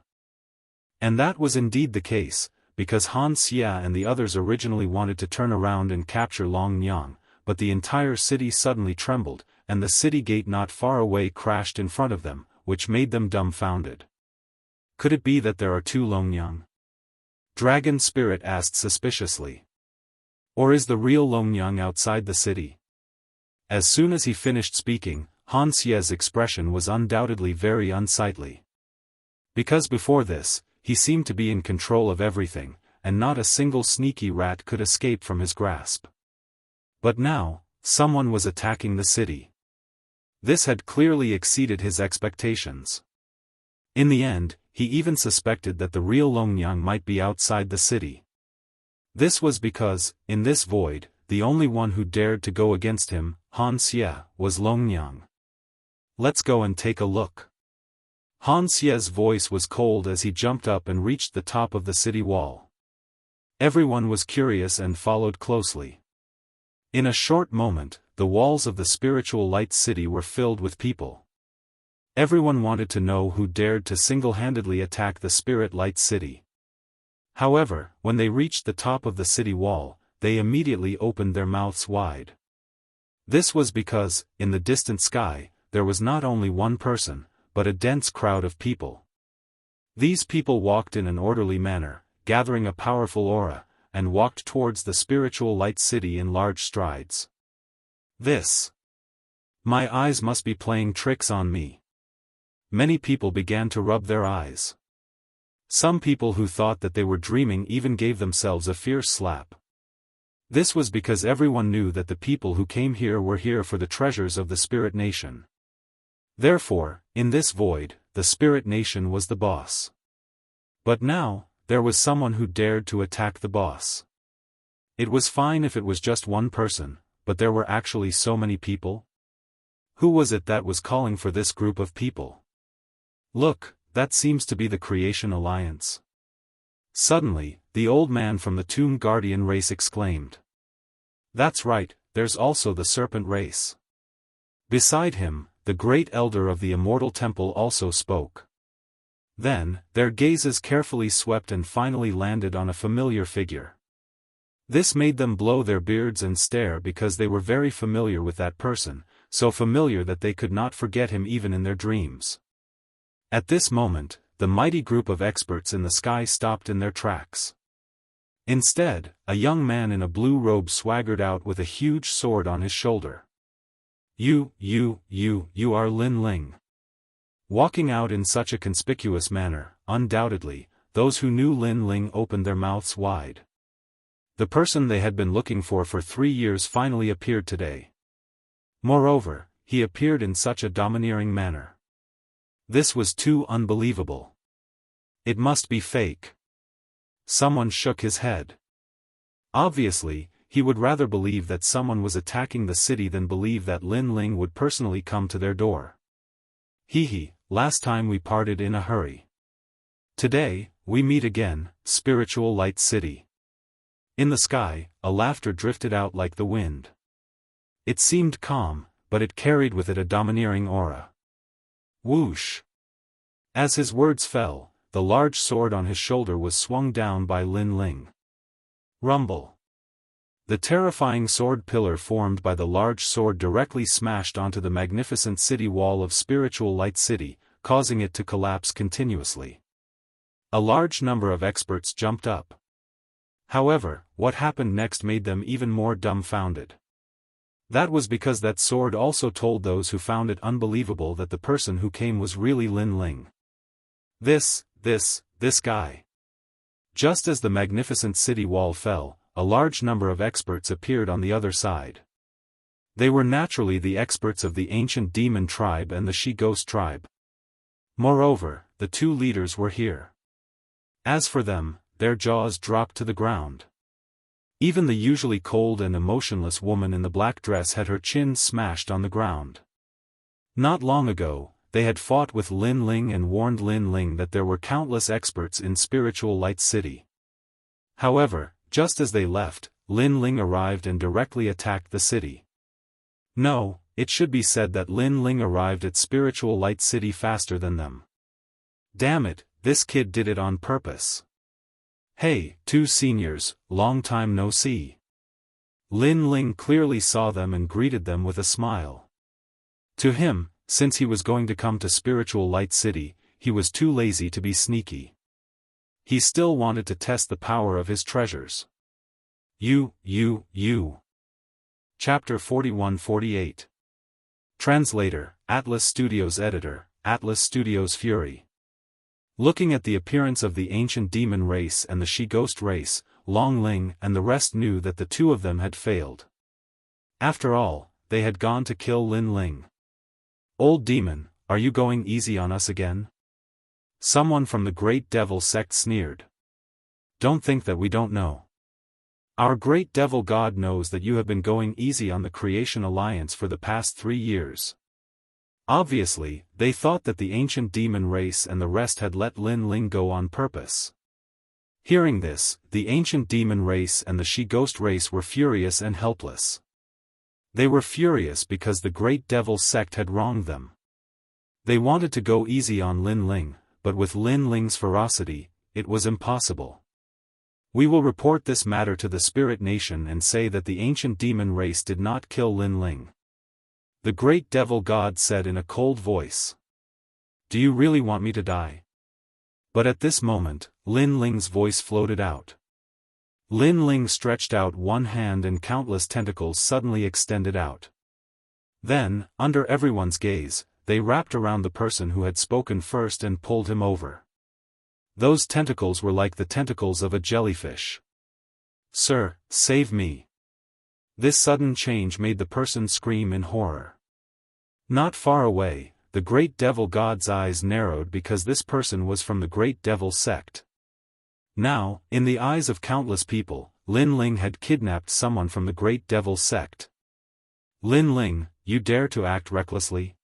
And that was indeed the case, because Han Xie and the others originally wanted to turn around and capture Longyang, but the entire city suddenly trembled, and the city gate not far away crashed in front of them, which made them dumbfounded. Could it be that there are two Longyang? Dragon Spirit asked suspiciously. Or is the real Longyang outside the city? As soon as he finished speaking, Han Xie's expression was undoubtedly very unsightly. Because before this, he seemed to be in control of everything, and not a single sneaky rat could escape from his grasp. But now, someone was attacking the city. This had clearly exceeded his expectations. In the end, he even suspected that the real Longyang might be outside the city. This was because, in this void, the only one who dared to go against him, Han Xie, was Longyang. Let's go and take a look. Han Xie's voice was cold as he jumped up and reached the top of the city wall. Everyone was curious and followed closely. In a short moment, the walls of the spiritual light city were filled with people. Everyone wanted to know who dared to single-handedly attack the spirit light city. However, when they reached the top of the city wall, they immediately opened their mouths wide. This was because, in the distant sky, there was not only one person, but a dense crowd of people. These people walked in an orderly manner, gathering a powerful aura, and walked towards the spiritual light city in large strides. My eyes must be playing tricks on me. Many people began to rub their eyes. Some people who thought that they were dreaming even gave themselves a fierce slap. This was because everyone knew that the people who came here were here for the treasures of the Spirit Nation. Therefore, in this void, the Spirit Nation was the boss. But now, there was someone who dared to attack the boss. It was fine if it was just one person, but there were actually so many people? Who was it that was calling for this group of people? Look, that seems to be the Creation Alliance. Suddenly, the old man from the Tomb Guardian race exclaimed. That's right, there's also the Serpent race. Beside him, the great elder of the Immortal Temple also spoke. Then, their gazes carefully swept and finally landed on a familiar figure. This made them blow their beards and stare because they were very familiar with that person, so familiar that they could not forget him even in their dreams. At this moment, the mighty group of experts in the sky stopped in their tracks. Instead, a young man in a blue robe swaggered out with a huge sword on his shoulder. You are Lin Ling. Walking out in such a conspicuous manner, undoubtedly, those who knew Lin Ling opened their mouths wide. The person they had been looking for 3 years finally appeared today. Moreover, he appeared in such a domineering manner. This was too unbelievable. It must be fake. Someone shook his head. Obviously, he would rather believe that someone was attacking the city than believe that Lin Ling would personally come to their door. Last time we parted in a hurry. Today, we meet again, Spiritual Light City. In the sky, a laughter drifted out like the wind. It seemed calm, but it carried with it a domineering aura. Whoosh! As his words fell, the large sword on his shoulder was swung down by Lin Ling. Rumble! The terrifying sword pillar formed by the large sword directly smashed onto the magnificent city wall of Spiritual Light City, causing it to collapse continuously. A large number of experts jumped up. However, what happened next made them even more dumbfounded. That was because that sword also told those who found it unbelievable that the person who came was really Lin Ling. This guy. Just as the magnificent city wall fell, a large number of experts appeared on the other side. They were naturally the experts of the ancient demon tribe and the she-ghost tribe. Moreover, the two leaders were here. As for them, their jaws dropped to the ground. Even the usually cold and emotionless woman in the black dress had her chin smashed on the ground. Not long ago, they had fought with Lin Ling and warned Lin Ling that there were countless experts in Spiritual Light City. However, just as they left, Lin Ling arrived and directly attacked the city. No, it should be said that Lin Ling arrived at Spiritual Light City faster than them. Damn it, this kid did it on purpose. Hey, two seniors, long time no see. Lin Ling clearly saw them and greeted them with a smile. To him, since he was going to come to Spiritual Light City, he was too lazy to be sneaky. He still wanted to test the power of his treasures. You. Chapter 41-48. Translator, Atlas Studios Editor, Atlas Studios Fury. Looking at the appearance of the ancient demon race and the she-ghost race, Long Ling and the rest knew that the two of them had failed. After all, they had gone to kill Lin Ling. Old demon, are you going easy on us again? Someone from the Great Devil sect sneered. Don't think that we don't know. Our Great Devil God knows that you have been going easy on the Creation Alliance for the past 3 years. Obviously, they thought that the ancient demon race and the rest had let Lin Ling go on purpose. Hearing this, the ancient demon race and the she-ghost race were furious and helpless. They were furious because the Great Devil sect had wronged them. They wanted to go easy on Lin Ling, but with Lin Ling's ferocity, it was impossible. We will report this matter to the Spirit Nation and say that the ancient demon race did not kill Lin Ling. The Great Devil God said in a cold voice. Do you really want me to die? But at this moment, Lin Ling's voice floated out. Lin Ling stretched out one hand and countless tentacles suddenly extended out. Then, under everyone's gaze, they wrapped around the person who had spoken first and pulled him over. Those tentacles were like the tentacles of a jellyfish. Sir, save me. This sudden change made the person scream in horror. Not far away, the Great Devil God's eyes narrowed because this person was from the Great Devil sect. Now, in the eyes of countless people, Lin Ling had kidnapped someone from the Great Devil sect. Lin Ling, you dare to act recklessly?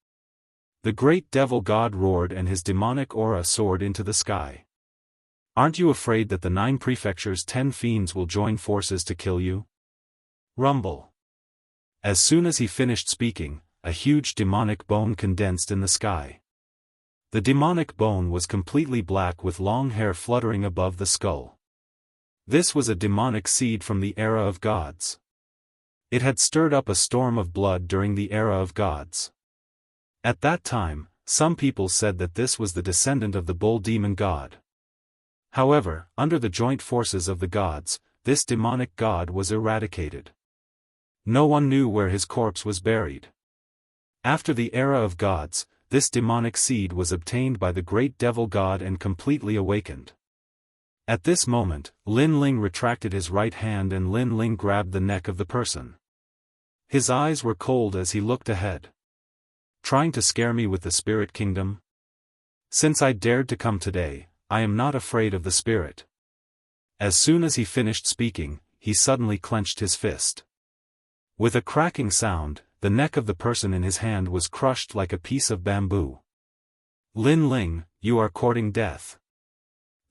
The Great Devil God roared and his demonic aura soared into the sky. Aren't you afraid that the 9 prefectures' 10 fiends will join forces to kill you? Rumble. As soon as he finished speaking, a huge demonic bone condensed in the sky. The demonic bone was completely black with long hair fluttering above the skull. This was a demonic seed from the era of gods. It had stirred up a storm of blood during the era of gods. At that time, some people said that this was the descendant of the bull demon god. However, under the joint forces of the gods, this demonic god was eradicated. No one knew where his corpse was buried. After the era of gods, this demonic seed was obtained by the great devil god and completely awakened. At this moment, Lin Ling retracted his right hand and Lin Ling grabbed the neck of the person. His eyes were cold as he looked ahead. Trying to scare me with the spirit kingdom? Since I dared to come today, I am not afraid of the spirit. As soon as he finished speaking, he suddenly clenched his fist. With a cracking sound, the neck of the person in his hand was crushed like a piece of bamboo. Lin Ling, you are courting death.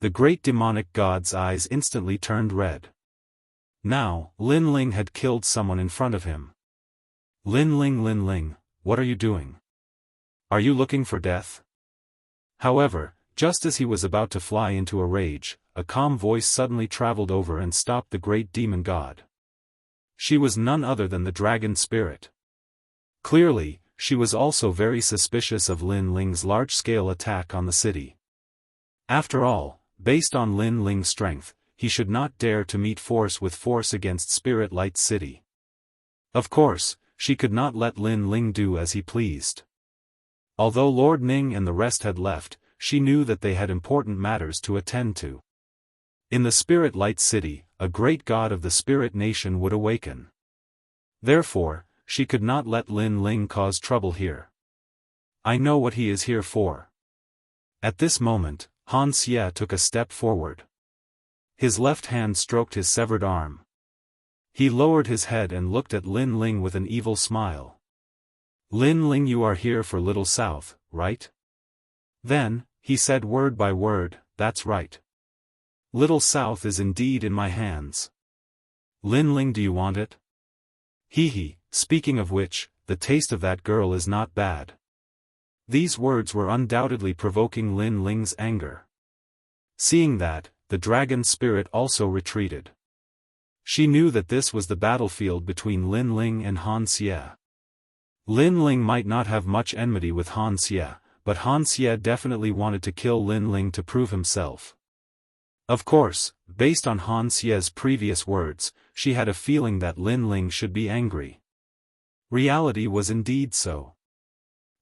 The great demonic god's eyes instantly turned red. Now, Lin Ling had killed someone in front of him. Lin Ling, what are you doing? Are you looking for death? However, just as he was about to fly into a rage, a calm voice suddenly traveled over and stopped the great demon god. She was none other than the dragon spirit. Clearly, she was also very suspicious of Lin Ling's large-scale attack on the city. After all, based on Lin Ling's strength, he should not dare to meet force with force against Spirit Light City. Of course, she could not let Lin Ling do as he pleased. Although Lord Ning and the rest had left, she knew that they had important matters to attend to. In the Spirit Light City, a great god of the Spirit Nation would awaken. Therefore, she could not let Lin Ling cause trouble here. I know what he is here for. At this moment, Han Xie took a step forward. His left hand stroked his severed arm. He lowered his head and looked at Lin Ling with an evil smile. Lin Ling, you are here for Little South, right? Then, he said word by word, that's right. Little South is indeed in my hands. Lin Ling, do you want it? Hee, speaking of which, the taste of that girl is not bad. These words were undoubtedly provoking Lin Ling's anger. Seeing that, the dragon spirit also retreated. She knew that this was the battlefield between Lin Ling and Han Xie. Lin Ling might not have much enmity with Han Xie, but Han Xie definitely wanted to kill Lin Ling to prove himself. Of course, based on Han Xie's previous words, she had a feeling that Lin Ling should be angry. Reality was indeed so.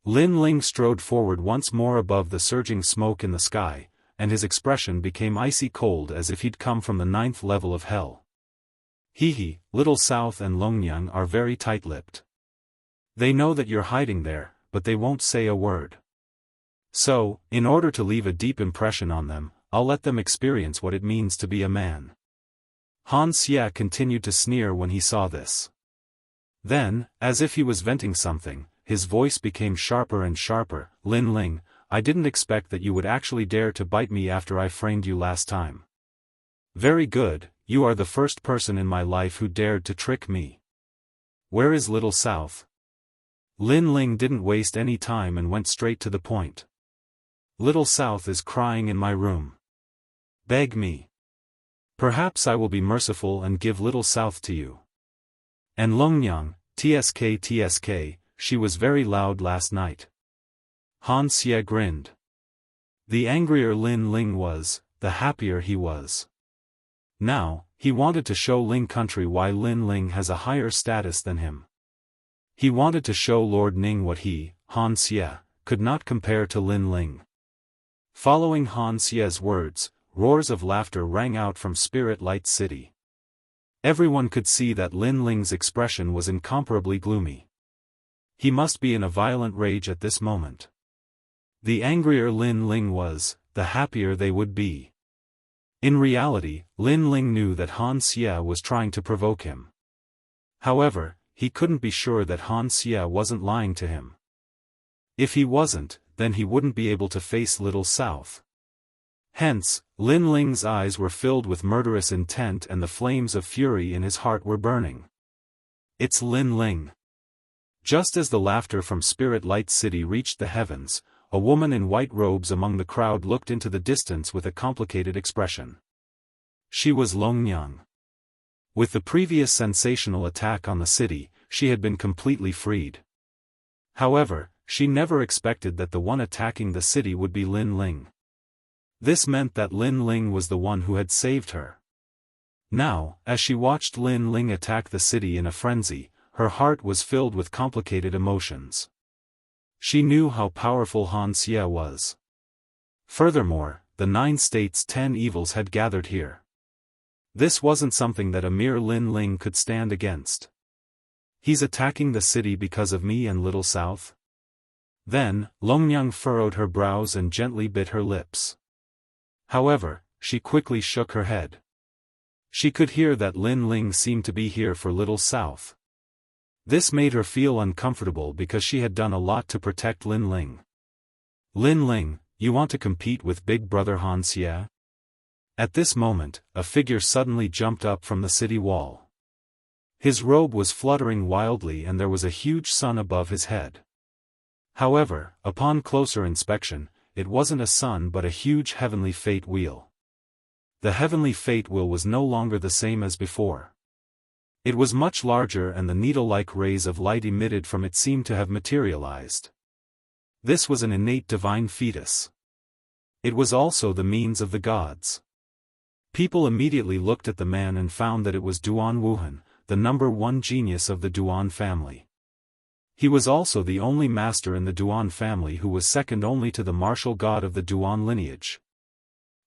Lin Ling strode forward once more above the surging smoke in the sky, and his expression became icy cold as if he'd come from the 9th level of hell. Hee, Little South and Longyang are very tight-lipped. They know that you're hiding there, but they won't say a word. So, in order to leave a deep impression on them, I'll let them experience what it means to be a man. Han Xie continued to sneer when he saw this. Then, as if he was venting something, his voice became sharper and sharper. Lin Ling, I didn't expect that you would actually dare to bite me after I framed you last time. Very good, you are the first person in my life who dared to trick me. Where is Little South? Lin Ling didn't waste any time and went straight to the point. Little South is crying in my room. Beg me. Perhaps I will be merciful and give Little South to you. And Longyang, TSK, she was very loud last night. Han Xie grinned. The angrier Lin Ling was, the happier he was. Now, he wanted to show Ling country why Lin Ling has a higher status than him. He wanted to show Lord Ning what he, Han Xie, could not compare to Lin Ling. Following Han Xie's words, roars of laughter rang out from Spirit Light City. Everyone could see that Lin Ling's expression was incomparably gloomy. He must be in a violent rage at this moment. The angrier Lin Ling was, the happier they would be. In reality, Lin Ling knew that Han Xie was trying to provoke him. However, he couldn't be sure that Han Xie wasn't lying to him. If he wasn't, then he wouldn't be able to face Little South. Hence, Lin Ling's eyes were filled with murderous intent and the flames of fury in his heart were burning. It's Lin Ling. Just as the laughter from Spirit Light City reached the heavens, a woman in white robes among the crowd looked into the distance with a complicated expression. She was Longnyang. With the previous sensational attack on the city, she had been completely freed. However, she never expected that the one attacking the city would be Lin Ling. This meant that Lin Ling was the one who had saved her. Now, as she watched Lin Ling attack the city in a frenzy, her heart was filled with complicated emotions. She knew how powerful Han Xie was. Furthermore, the 9 states' 10 evils had gathered here. This wasn't something that a mere Lin Ling could stand against. He's attacking the city because of me and Little South? Then, Longnyang furrowed her brows and gently bit her lips. However, she quickly shook her head. She could hear that Lin Ling seemed to be here for Little South. This made her feel uncomfortable because she had done a lot to protect Lin Ling. Lin Ling, you want to compete with Big Brother Han Xie? At this moment, a figure suddenly jumped up from the city wall. His robe was fluttering wildly and there was a huge sun above his head. However, upon closer inspection, it wasn't a sun but a huge heavenly fate wheel. The heavenly fate wheel was no longer the same as before. It was much larger and the needle-like rays of light emitted from it seemed to have materialized. This was an innate divine fetus. It was also the means of the gods. People immediately looked at the man and found that it was Duan Wuhan, the #1 genius of the Duan family. He was also the only master in the Duan family who was second only to the martial god of the Duan lineage.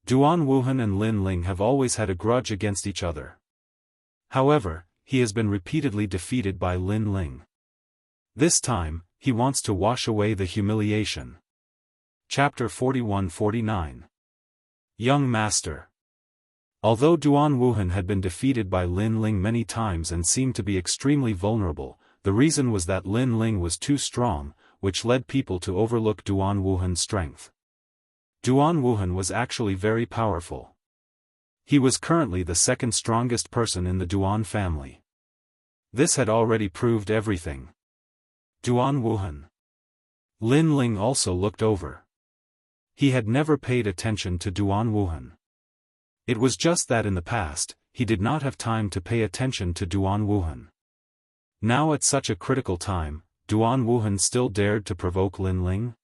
Duan Wuhan and Lin Ling have always had a grudge against each other. However, he has been repeatedly defeated by Lin Ling. This time, he wants to wash away the humiliation. Chapter 41-49. Young Master. Although Duan Wuhan had been defeated by Lin Ling many times and seemed to be extremely vulnerable, the reason was that Lin Ling was too strong, which led people to overlook Duan Wuhan's strength. Duan Wuhan was actually very powerful. He was currently the second strongest person in the Duan family. This had already proved everything. Duan Wuhan. Lin Ling also looked over. He had never paid attention to Duan Wuhan. It was just that in the past, he did not have time to pay attention to Duan Wuhan. Now at such a critical time, Duan Wuhan still dared to provoke Lin Ling?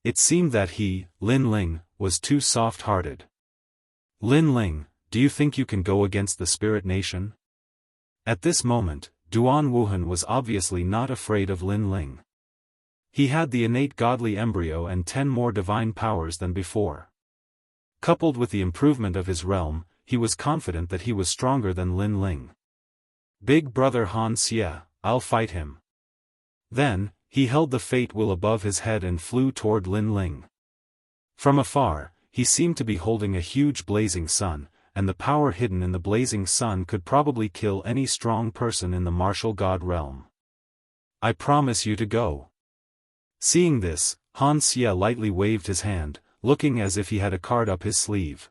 It seemed that he, Lin Ling, was too soft-hearted. Lin Ling, do you think you can go against the Spirit Nation? At this moment, Duan Wuhan was obviously not afraid of Lin Ling. He had the innate godly embryo and 10 more divine powers than before. Coupled with the improvement of his realm, he was confident that he was stronger than Lin Ling. Big Brother Han Xie, I'll fight him. Then, he held the fate wheel above his head and flew toward Lin Ling. From afar, he seemed to be holding a huge blazing sun, and the power hidden in the blazing sun could probably kill any strong person in the martial god realm. I promise you to go. Seeing this, Han Xie lightly waved his hand, looking as if he had a card up his sleeve.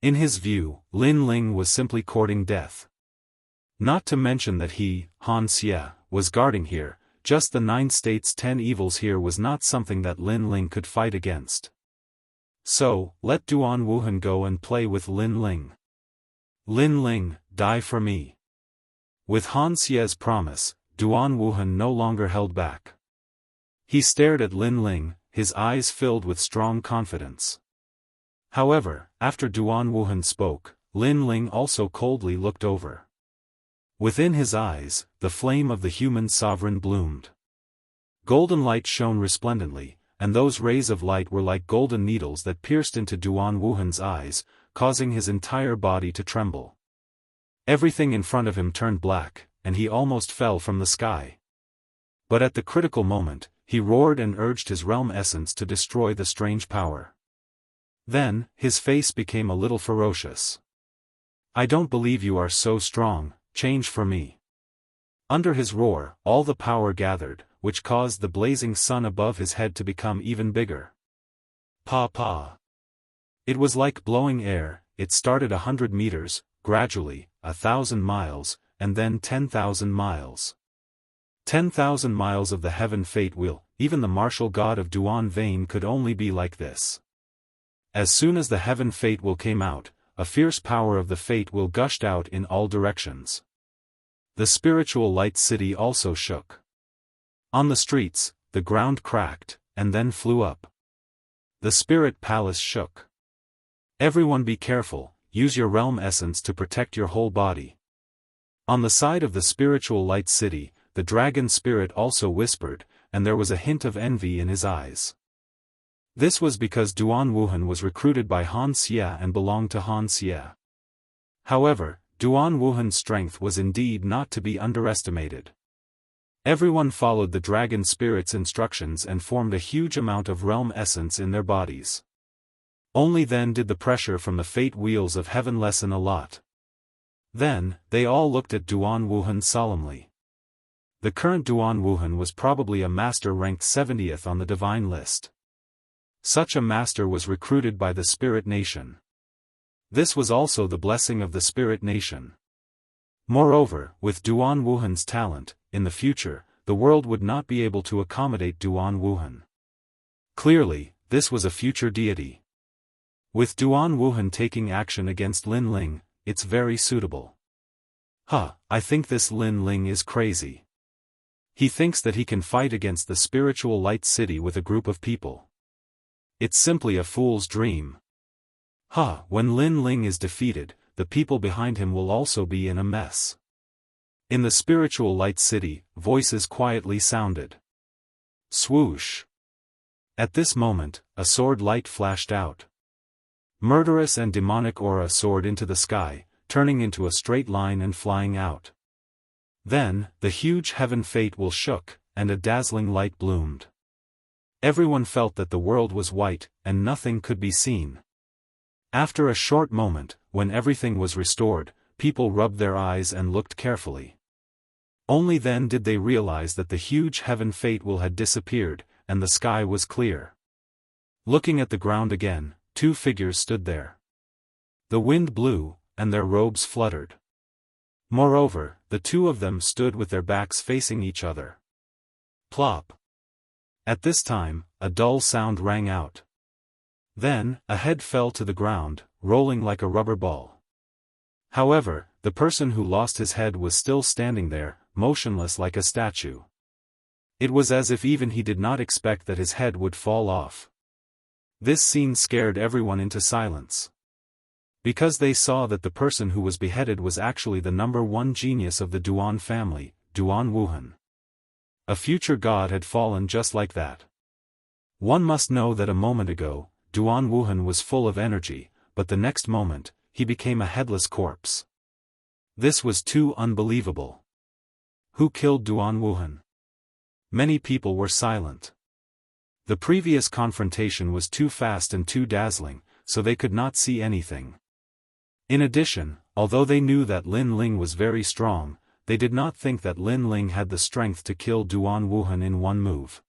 In his view, Lin Ling was simply courting death. Not to mention that he, Han Xie, was guarding here, just the 9 states' 10 evils here was not something that Lin Ling could fight against. So, let Duan Wuhan go and play with Lin Ling. Lin Ling, die for me. With Han Xie's promise, Duan Wuhan no longer held back. He stared at Lin Ling, his eyes filled with strong confidence. However, after Duan Wuhan spoke, Lin Ling also coldly looked over. Within his eyes, the flame of the human sovereign bloomed. Golden light shone resplendently, and those rays of light were like golden needles that pierced into Duan Wuhan's eyes, causing his entire body to tremble. Everything in front of him turned black, and he almost fell from the sky. But at the critical moment, he roared and urged his realm essence to destroy the strange power. Then, his face became a little ferocious. I don't believe you are so strong, change for me. Under his roar, all the power gathered, which caused the blazing sun above his head to become even bigger. Pa. It was like blowing air. It started 100 meters, gradually, 1,000 miles, and then 10,000 miles. 10,000 miles of the heaven fate wheel, even the martial god of Duan vein could only be like this. As soon as the heaven fate wheel came out, a fierce power of the fate wheel gushed out in all directions. The spiritual light city also shook. On the streets, the ground cracked, and then flew up. The spirit palace shook. Everyone be careful, use your realm essence to protect your whole body. On the side of the spiritual light city, the dragon spirit also whispered, and there was a hint of envy in his eyes. This was because Duan Wuhan was recruited by Han Xie and belonged to Han Xie. However, Duan Wuhan's strength was indeed not to be underestimated. Everyone followed the dragon spirit's instructions and formed a huge amount of realm essence in their bodies. Only then did the pressure from the fate wheels of heaven lessen a lot. Then, they all looked at Duan Wuhan solemnly. The current Duan Wuhan was probably a master ranked 70th on the divine list. Such a master was recruited by the Spirit Nation. This was also the blessing of the Spirit Nation. Moreover, with Duan Wuhan's talent, in the future, the world would not be able to accommodate Duan Wuhan. Clearly, this was a future deity. With Duan Wuhan taking action against Lin Ling, it's very suitable. I think this Lin Ling is crazy. He thinks that he can fight against the spiritual light city with a group of people. It's simply a fool's dream. When Lin Ling is defeated, the people behind him will also be in a mess. In the spiritual light city, voices quietly sounded. Swoosh! At this moment, a sword light flashed out. Murderous and demonic aura soared into the sky, turning into a straight line and flying out. Then, the huge heaven fate wheel shook, and a dazzling light bloomed. Everyone felt that the world was white, and nothing could be seen. After a short moment, when everything was restored, people rubbed their eyes and looked carefully. Only then did they realize that the huge heaven fate wheel had disappeared, and the sky was clear. Looking at the ground again, two figures stood there. The wind blew, and their robes fluttered. Moreover, the two of them stood with their backs facing each other. Plop! At this time, a dull sound rang out. Then, a head fell to the ground, rolling like a rubber ball. However, the person who lost his head was still standing there, motionless like a statue. It was as if even he did not expect that his head would fall off. This scene scared everyone into silence. Because they saw that the person who was beheaded was actually the #1 genius of the Duan family, Duan Wuhan. A future god had fallen just like that. One must know that a moment ago, Duan Wuhan was full of energy, but the next moment, he became a headless corpse. This was too unbelievable. Who killed Duan Wuhan? Many people were silent. The previous confrontation was too fast and too dazzling, so they could not see anything. In addition, although they knew that Lin Ling was very strong, they did not think that Lin Ling had the strength to kill Duan Wuhan in one move.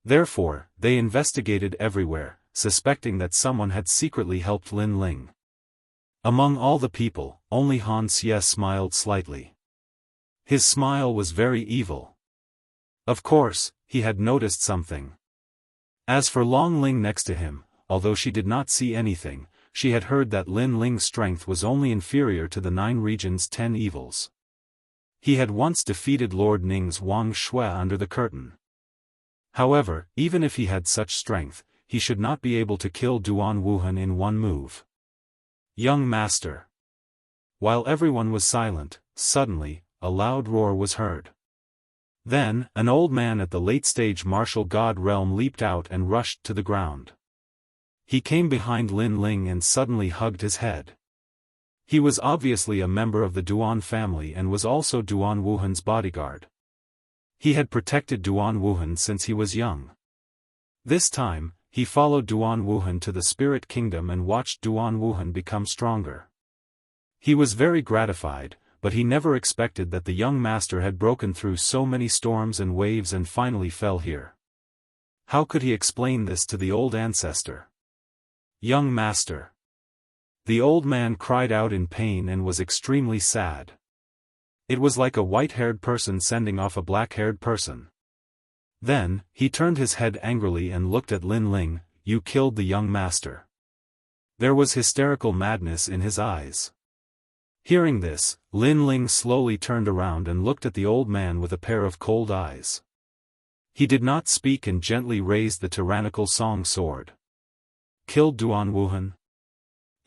Therefore, they investigated everywhere, suspecting that someone had secretly helped Lin Ling. Among all the people, only Han Xie smiled slightly. His smile was very evil. Of course, he had noticed something. As for Long Ling next to him, although she did not see anything, she had heard that Lin Ling's strength was only inferior to the 9 regions' 10 evils. He had once defeated Lord Ning's Wang Shui under the curtain. However, even if he had such strength, he should not be able to kill Duan Wuhan in one move. Young master. While everyone was silent, suddenly, a loud roar was heard. Then, an old man at the late-stage martial god realm leaped out and rushed to the ground. He came behind Lin Ling and suddenly hugged his head. He was obviously a member of the Duan family and was also Duan Wuhan's bodyguard. He had protected Duan Wuhan since he was young. This time, he followed Duan Wuhan to the Spirit Kingdom and watched Duan Wuhan become stronger. He was very gratified, but he never expected that the young master had broken through so many storms and waves and finally fell here. How could he explain this to the old ancestor? Young master. The old man cried out in pain and was extremely sad. It was like a white-haired person sending off a black-haired person. Then, he turned his head angrily and looked at Lin Ling. "You killed the young master." There was hysterical madness in his eyes. Hearing this, Lin Ling slowly turned around and looked at the old man with a pair of cold eyes. He did not speak and gently raised the tyrannical song sword. Killed Duan Wuhan?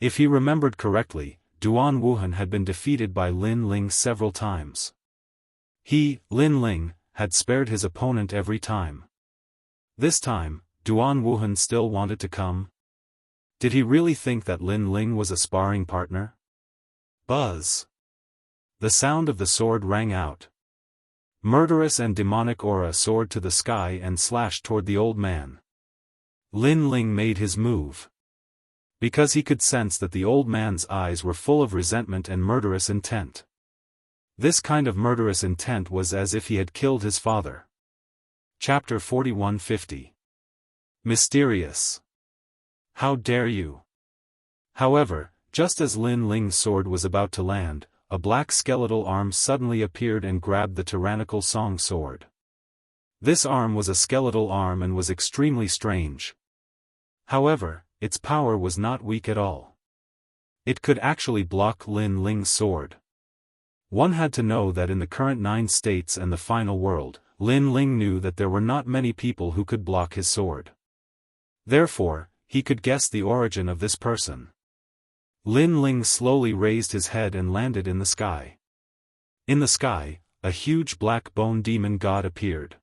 If he remembered correctly, Duan Wuhan had been defeated by Lin Ling several times. He, Lin Ling, had spared his opponent every time. This time, Duan Wuhan still wanted to come? Did he really think that Lin Ling was a sparring partner? Buzz! The sound of the sword rang out. Murderous and demonic aura soared to the sky and slashed toward the old man. Lin Ling made his move. Because he could sense that the old man's eyes were full of resentment and murderous intent. This kind of murderous intent was as if he had killed his father. Chapter 4150. Mysterious. How dare you? However, just as Lin Ling's sword was about to land, a black skeletal arm suddenly appeared and grabbed the tyrannical song sword. This arm was a skeletal arm and was extremely strange. However, its power was not weak at all. It could actually block Lin Ling's sword. One had to know that in the current 9 states and the final world, Lin Ling knew that there were not many people who could block his sword. Therefore, he could guess the origin of this person. Lin Ling slowly raised his head and landed in the sky. In the sky, a huge black bone demon god appeared.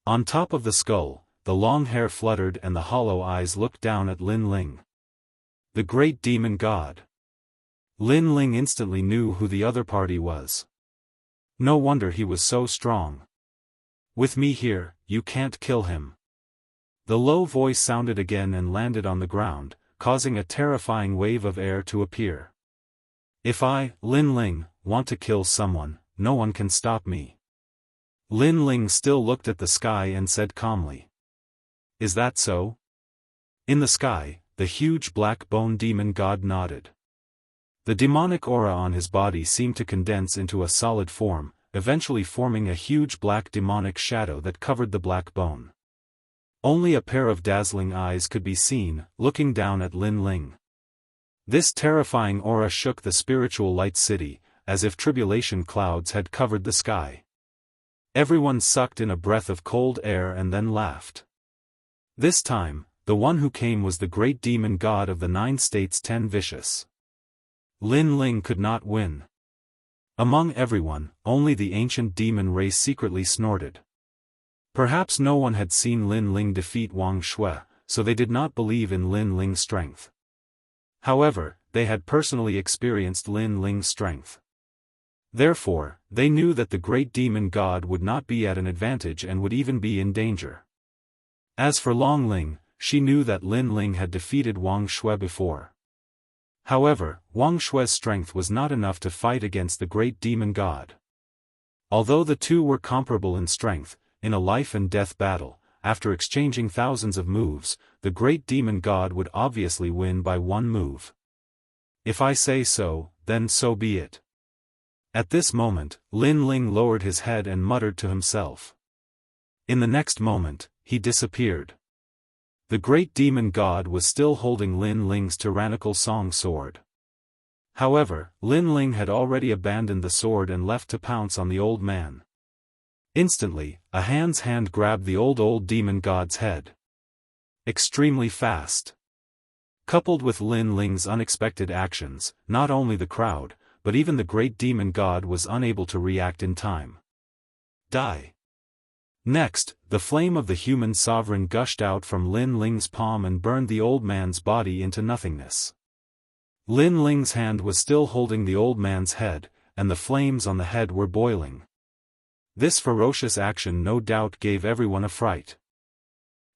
On top of the skull, the long hair fluttered and the hollow eyes looked down at Lin Ling. The great demon god. Lin Ling instantly knew who the other party was. No wonder he was so strong. "With me here, you can't kill him." The low voice sounded again and landed on the ground, causing a terrifying wave of air to appear. "If I, Lin Ling, want to kill someone, no one can stop me." Lin Ling still looked at the sky and said calmly. "Is that so?" In the sky, the huge black bone demon god nodded. The demonic aura on his body seemed to condense into a solid form, eventually forming a huge black demonic shadow that covered the black bone. Only a pair of dazzling eyes could be seen, looking down at Lin Ling. This terrifying aura shook the spiritual light city, as if tribulation clouds had covered the sky. Everyone sucked in a breath of cold air and then laughed. This time, the one who came was the great demon god of the 9 states 10 vicious. Lin Ling could not win. Among everyone, only the ancient demon race secretly snorted. Perhaps no one had seen Lin Ling defeat Wang Shui, so they did not believe in Lin Ling's strength. However, they had personally experienced Lin Ling's strength. Therefore, they knew that the great demon god would not be at an advantage and would even be in danger. As for Long Ling, she knew that Lin Ling had defeated Wang Shui before. However, Wang Shui's strength was not enough to fight against the great demon god. Although the two were comparable in strength, in a life-and-death battle, after exchanging thousands of moves, the great demon god would obviously win by one move. If I say so, then so be it. At this moment, Lin Ling lowered his head and muttered to himself. In the next moment, he disappeared. The great demon god was still holding Lin Ling's tyrannical song sword. However, Lin Ling had already abandoned the sword and left to pounce on the old man. Instantly, a hand grabbed the old demon god's head. Extremely fast. Coupled with Lin Ling's unexpected actions, not only the crowd, but even the great demon god was unable to react in time. Die. Next, the flame of the human sovereign gushed out from Lin Ling's palm and burned the old man's body into nothingness. Lin Ling's hand was still holding the old man's head, and the flames on the head were boiling. This ferocious action no doubt gave everyone a fright.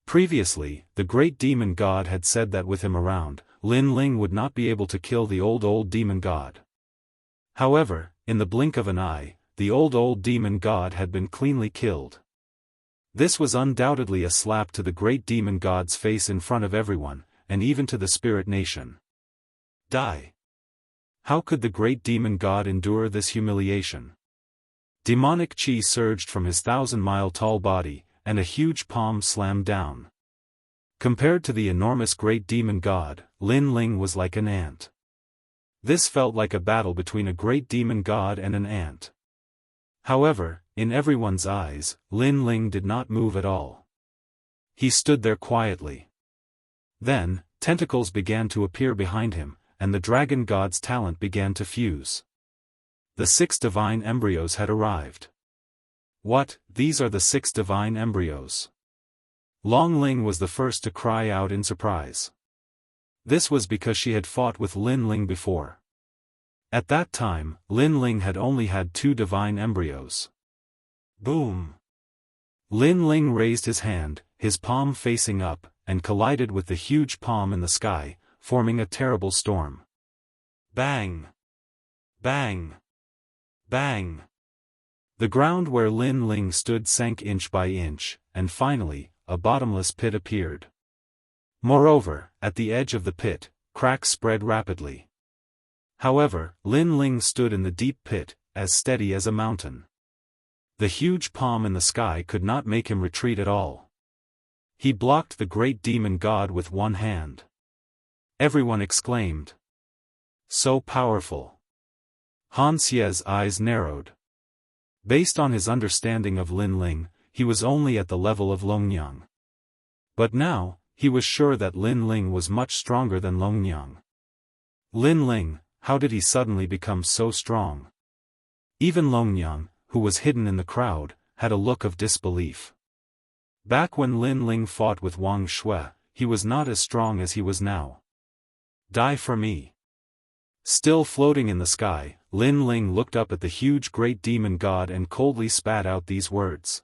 Previously, the great demon god had said that with him around, Lin Ling would not be able to kill the old demon god. However, in the blink of an eye, the old demon god had been cleanly killed. This was undoubtedly a slap to the great demon god's face in front of everyone, and even to the spirit nation. Die. How could the great demon god endure this humiliation? Demonic chi surged from his 1,000-mile-tall body, and a huge palm slammed down. Compared to the enormous great demon god, Lin Ling was like an ant. This felt like a battle between a great demon god and an ant. However, in everyone's eyes, Lin Ling did not move at all. He stood there quietly. Then, tentacles began to appear behind him, and the dragon god's talent began to fuse. The 6 divine embryos had arrived. What, these are the 6 divine embryos? Long Ling was the first to cry out in surprise. This was because she had fought with Lin Ling before. At that time, Lin Ling had only had 2 divine embryos. Boom! Lin Ling raised his hand, his palm facing up, and collided with the huge palm in the sky, forming a terrible storm. Bang! Bang! Bang! The ground where Lin Ling stood sank inch by inch, and finally, a bottomless pit appeared. Moreover, at the edge of the pit, cracks spread rapidly. However, Lin Ling stood in the deep pit, as steady as a mountain. The huge palm in the sky could not make him retreat at all. He blocked the great demon god with one hand. Everyone exclaimed. So powerful. Han Xie's eyes narrowed. Based on his understanding of Lin Ling, he was only at the level of Longnyang. But now, he was sure that Lin Ling was much stronger than Longnyang. Lin Ling, how did he suddenly become so strong? Even Longnyang, who was hidden in the crowd, had a look of disbelief. Back when Lin Ling fought with Wang Shui, he was not as strong as he was now. Die for me. Still floating in the sky, Lin Ling looked up at the huge great demon god and coldly spat out these words.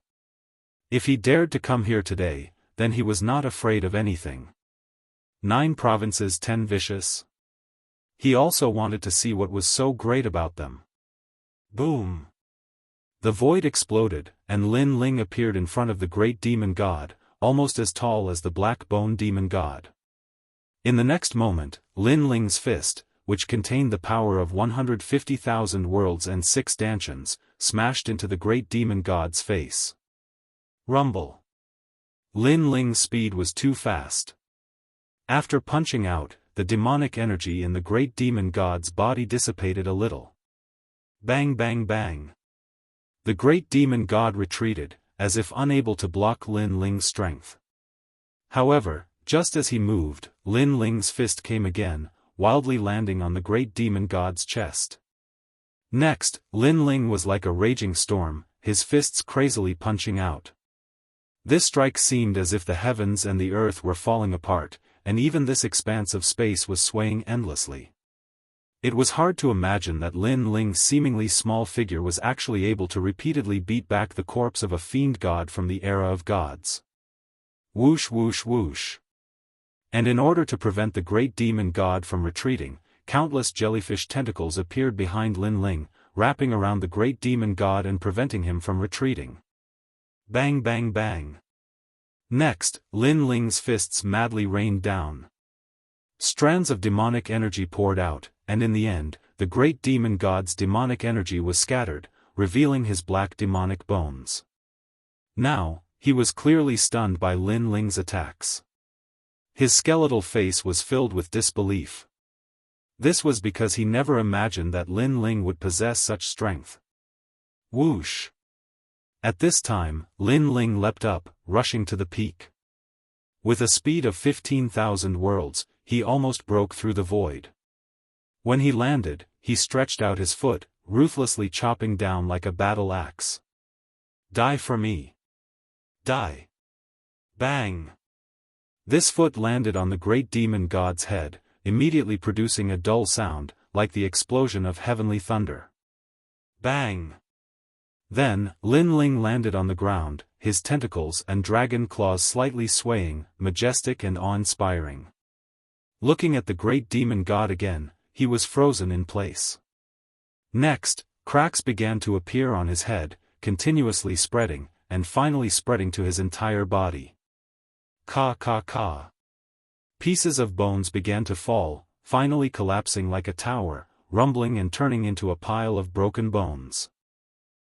If he dared to come here today, then he was not afraid of anything. 9 provinces 10 vicious. He also wanted to see what was so great about them. Boom! The void exploded, and Lin Ling appeared in front of the great demon god, almost as tall as the black bone demon god. In the next moment, Lin Ling's fist, which contained the power of 150,000 worlds and 6 dantians, smashed into the great demon god's face. Rumble. Lin Ling's speed was too fast. After punching out, the demonic energy in the great demon god's body dissipated a little. Bang bang bang. The great demon god retreated, as if unable to block Lin Ling's strength. However, just as he moved, Lin Ling's fist came again, wildly landing on the great demon god's chest. Next, Lin Ling was like a raging storm, his fists crazily punching out. This strike seemed as if the heavens and the earth were falling apart, and even this expanse of space was swaying endlessly. It was hard to imagine that Lin Ling's seemingly small figure was actually able to repeatedly beat back the corpse of a fiend god from the era of gods. Whoosh whoosh whoosh. And in order to prevent the great demon god from retreating, countless jellyfish tentacles appeared behind Lin Ling, wrapping around the great demon god and preventing him from retreating. Bang bang bang. Next, Lin Ling's fists madly rained down. Strands of demonic energy poured out, and in the end, the great demon god's demonic energy was scattered, revealing his black demonic bones. Now, he was clearly stunned by Lin Ling's attacks. His skeletal face was filled with disbelief. This was because he never imagined that Lin Ling would possess such strength. Whoosh! At this time, Lin Ling leapt up, rushing to the peak. With a speed of 15,000 worlds, he almost broke through the void. When he landed, he stretched out his foot, ruthlessly chopping down like a battle axe. Die for me. Die. Bang! This foot landed on the great demon god's head, immediately producing a dull sound, like the explosion of heavenly thunder. Bang! Then, Lin Ling landed on the ground, his tentacles and dragon claws slightly swaying, majestic and awe-inspiring. Looking at the great demon god again, he was frozen in place. Next, cracks began to appear on his head, continuously spreading, and finally spreading to his entire body. Ka ka ka. Pieces of bones began to fall, finally collapsing like a tower, rumbling and turning into a pile of broken bones.